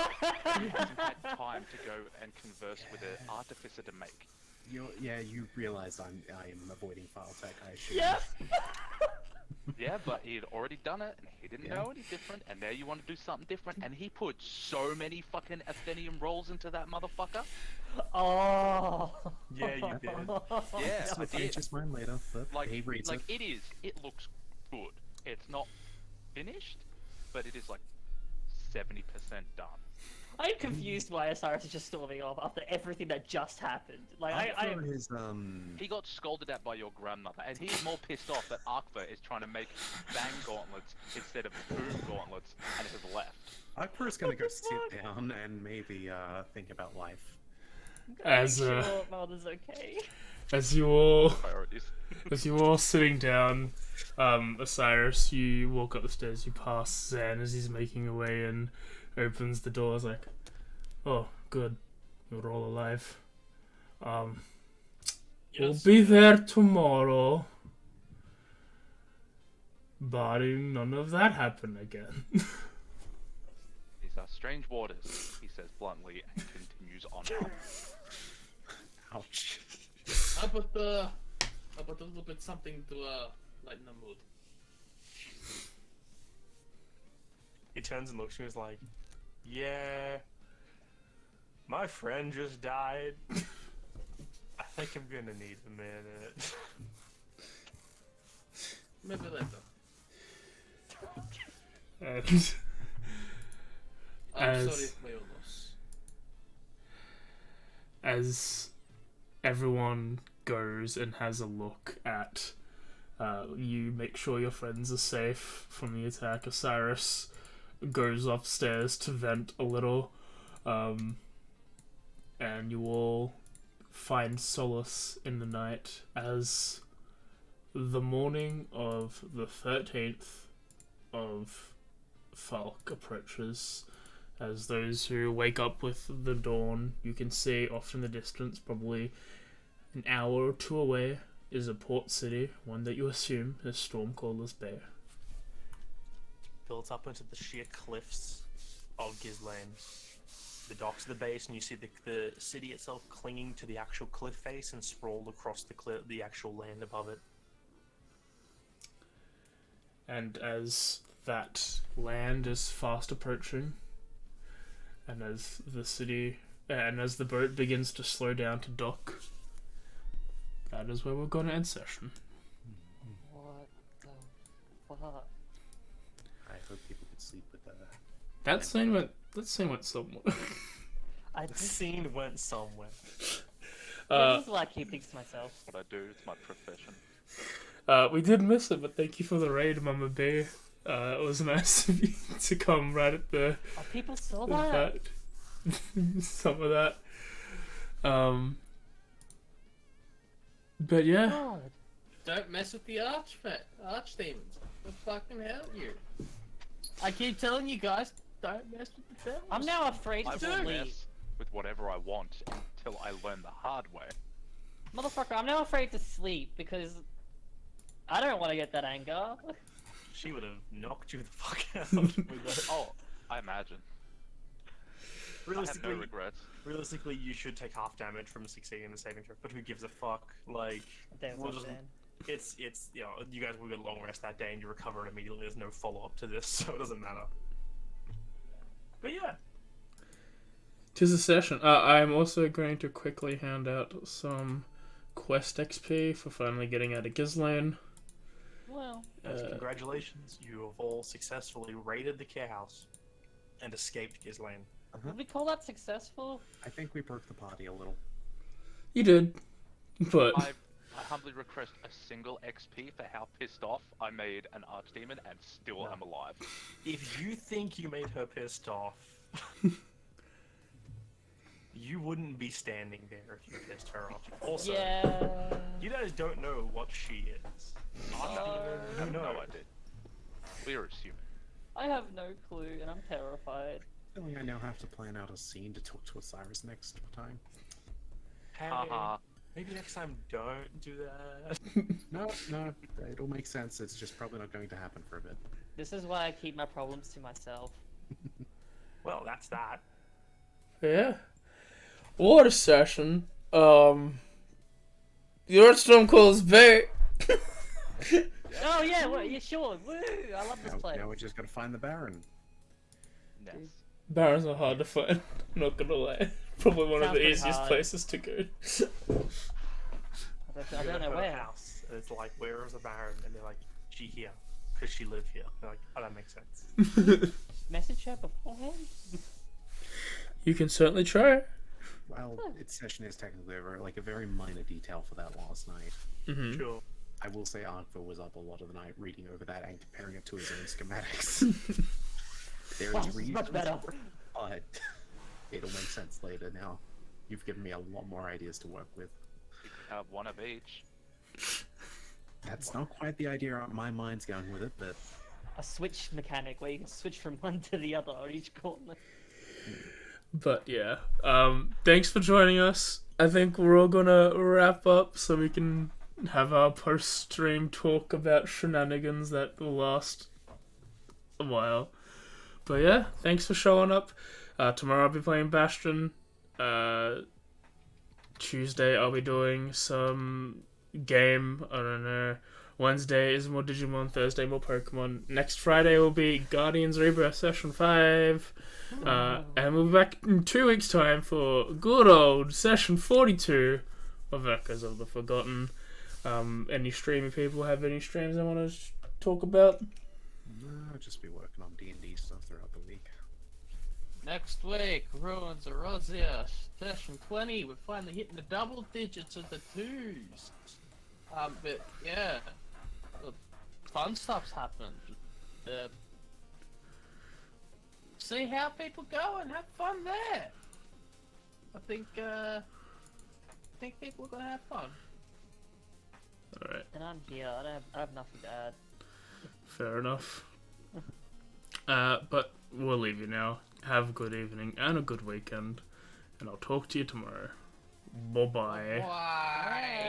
He hasn't had time to go and converse with an artificer to make. You realize I am avoiding file tech, I assume. Yep. Yeah, but he had already done it, and he didn't know any different, and now you want to do something different, and he put so many fucking Atheneum rolls into that motherfucker. Oh. Yeah, you did. Yeah, I I'll did. change his mind later, but he reads Like, it. it looks good. It's not finished, but it is like 70% done. I'm confused why Osiris is just storming off after everything that just happened. Like, I Arkfur is, He got scolded at by your grandmother, and he's more pissed off that Arkfur is trying to make Bang gauntlets instead of Boom gauntlets, and has left. Arkfur is gonna go sit down and maybe, think about life. As sure Mother's okay. as you all Priorities. as you all sitting down, Osiris, you walk up the stairs. You pass Zan as he's making a way and opens the doors. Like, oh, good, you're all alive. We'll Yes. be there tomorrow. Barring none of that happen again. These are strange waters, he says bluntly, and continues on. Ouch. How about a little bit something to lighten the mood? He turns and looks at me and is like, yeah, my friend just died. I think I'm gonna need a minute. Maybe later. And I'm As- sorry for your loss. as everyone goes and has a look at you, make sure your friends are safe from the attack. Osiris goes upstairs to vent a little, and you all find solace in the night as the morning of the 13th of Falk approaches. As those who wake up with the dawn, you can see off in the distance, probably an hour or two away, is a port city, one that you assume is Stormcaller's Bay. Built up into the sheer cliffs of Ghislaine. The docks are the base, and you see the city itself clinging to the actual cliff face and sprawled across the actual land above it. And as that land is fast approaching, and as the boat begins to slow down to dock, that is where we're going to end session. What the fuck? I hope people could sleep with that. That scene went somewhere. The scene went somewhere. This is why I keep things to myself. What I do, it's my profession. We did miss it, but thank you for the raid, Mama B. It was nice of you to come right at the Oh, people saw that. some of that. But yeah, God. Don't mess with the archdemons. They'll fucking help you. I keep telling you guys, don't mess with the devils. I'm now afraid I to will sleep. mess with whatever I want until I learn the hard way. Motherfucker, I'm now afraid to sleep because I don't want to get that anger. She would have knocked you the fuck out. with that. Oh, I imagine. I have no regrets. Realistically, you should take half damage from succeeding the saving throw, but who gives a fuck? Like, we'll just, it's you know, you guys will get a long rest that day and you recover it immediately. There's no follow up to this, so it doesn't matter. But yeah, 'tis a session. I'm also going to quickly hand out some quest XP for finally getting out of Ghislaine. Well, congratulations, you have all successfully raided the care house and escaped Ghislaine. would we call that successful? I think we broke the party a little. You did, but I humbly request a single XP for how pissed off I made an archdemon and still am alive. If you think you made her pissed off, you wouldn't be standing there if you pissed her off. Also, Yeah. you guys don't know what she is. I have no idea. We're assuming. I have no clue, and I'm terrified. Feeling I now have to plan out a scene to talk to Osiris next time. Hey, Haha. maybe next time don't do that. No, it'll make sense. It's just probably not going to happen for a bit. This is why I keep my problems to myself. Well, that's that. yeah. What a session. Your Stormcaller's Bay. Oh yeah, well, yeah, sure. Woo! I love this place. Now we just gotta find the Baron. Yes. Barons are hard to find. Not gonna lie. Probably one of Sounds the pretty easiest hard. places to go. I don't know where. House, and it's like, where is the Baron? And they're like, she here, because she live here. They're like, oh, that makes sense. Message her beforehand? You can certainly try. Well, its session is technically over. Like a very minor detail for that last night. Mm-hmm. Sure. I will say Arkva was up a lot of the night reading over that and comparing it to his own schematics. There Wow, is this is reason, much better. but it'll make sense later. Now, you've given me a lot more ideas to work with. You could have one of each. That's not quite the idea my mind's going with it, but A switch mechanic where you can switch from one to the other on each corner. But yeah, thanks for joining us. I think we're all gonna wrap up so we can have our post-stream talk about shenanigans that will last a while. But yeah, thanks for showing up. Tomorrow I'll be playing Bastion. Tuesday I'll be doing some game. I don't know. Wednesday is more Digimon. Thursday more Pokemon. Next Friday will be Guardians Rebirth Session 5. And we'll be back in 2 weeks' time for good old Session 42 of Echoes of the Forgotten. Any streaming people have any streams they want to talk about? I'll just be working on D&D stuff throughout the week. Next week, Ruins of Rosia, session 20. We're finally hitting the double digits of the twos. But yeah, fun stuff's happened. see how people go and have fun there. I think people are gonna have fun. Alright, And I'm here. I have nothing to add. fair enough. But we'll leave you now. Have a good evening and a good weekend. And I'll talk to you tomorrow. Bye-bye. Bye.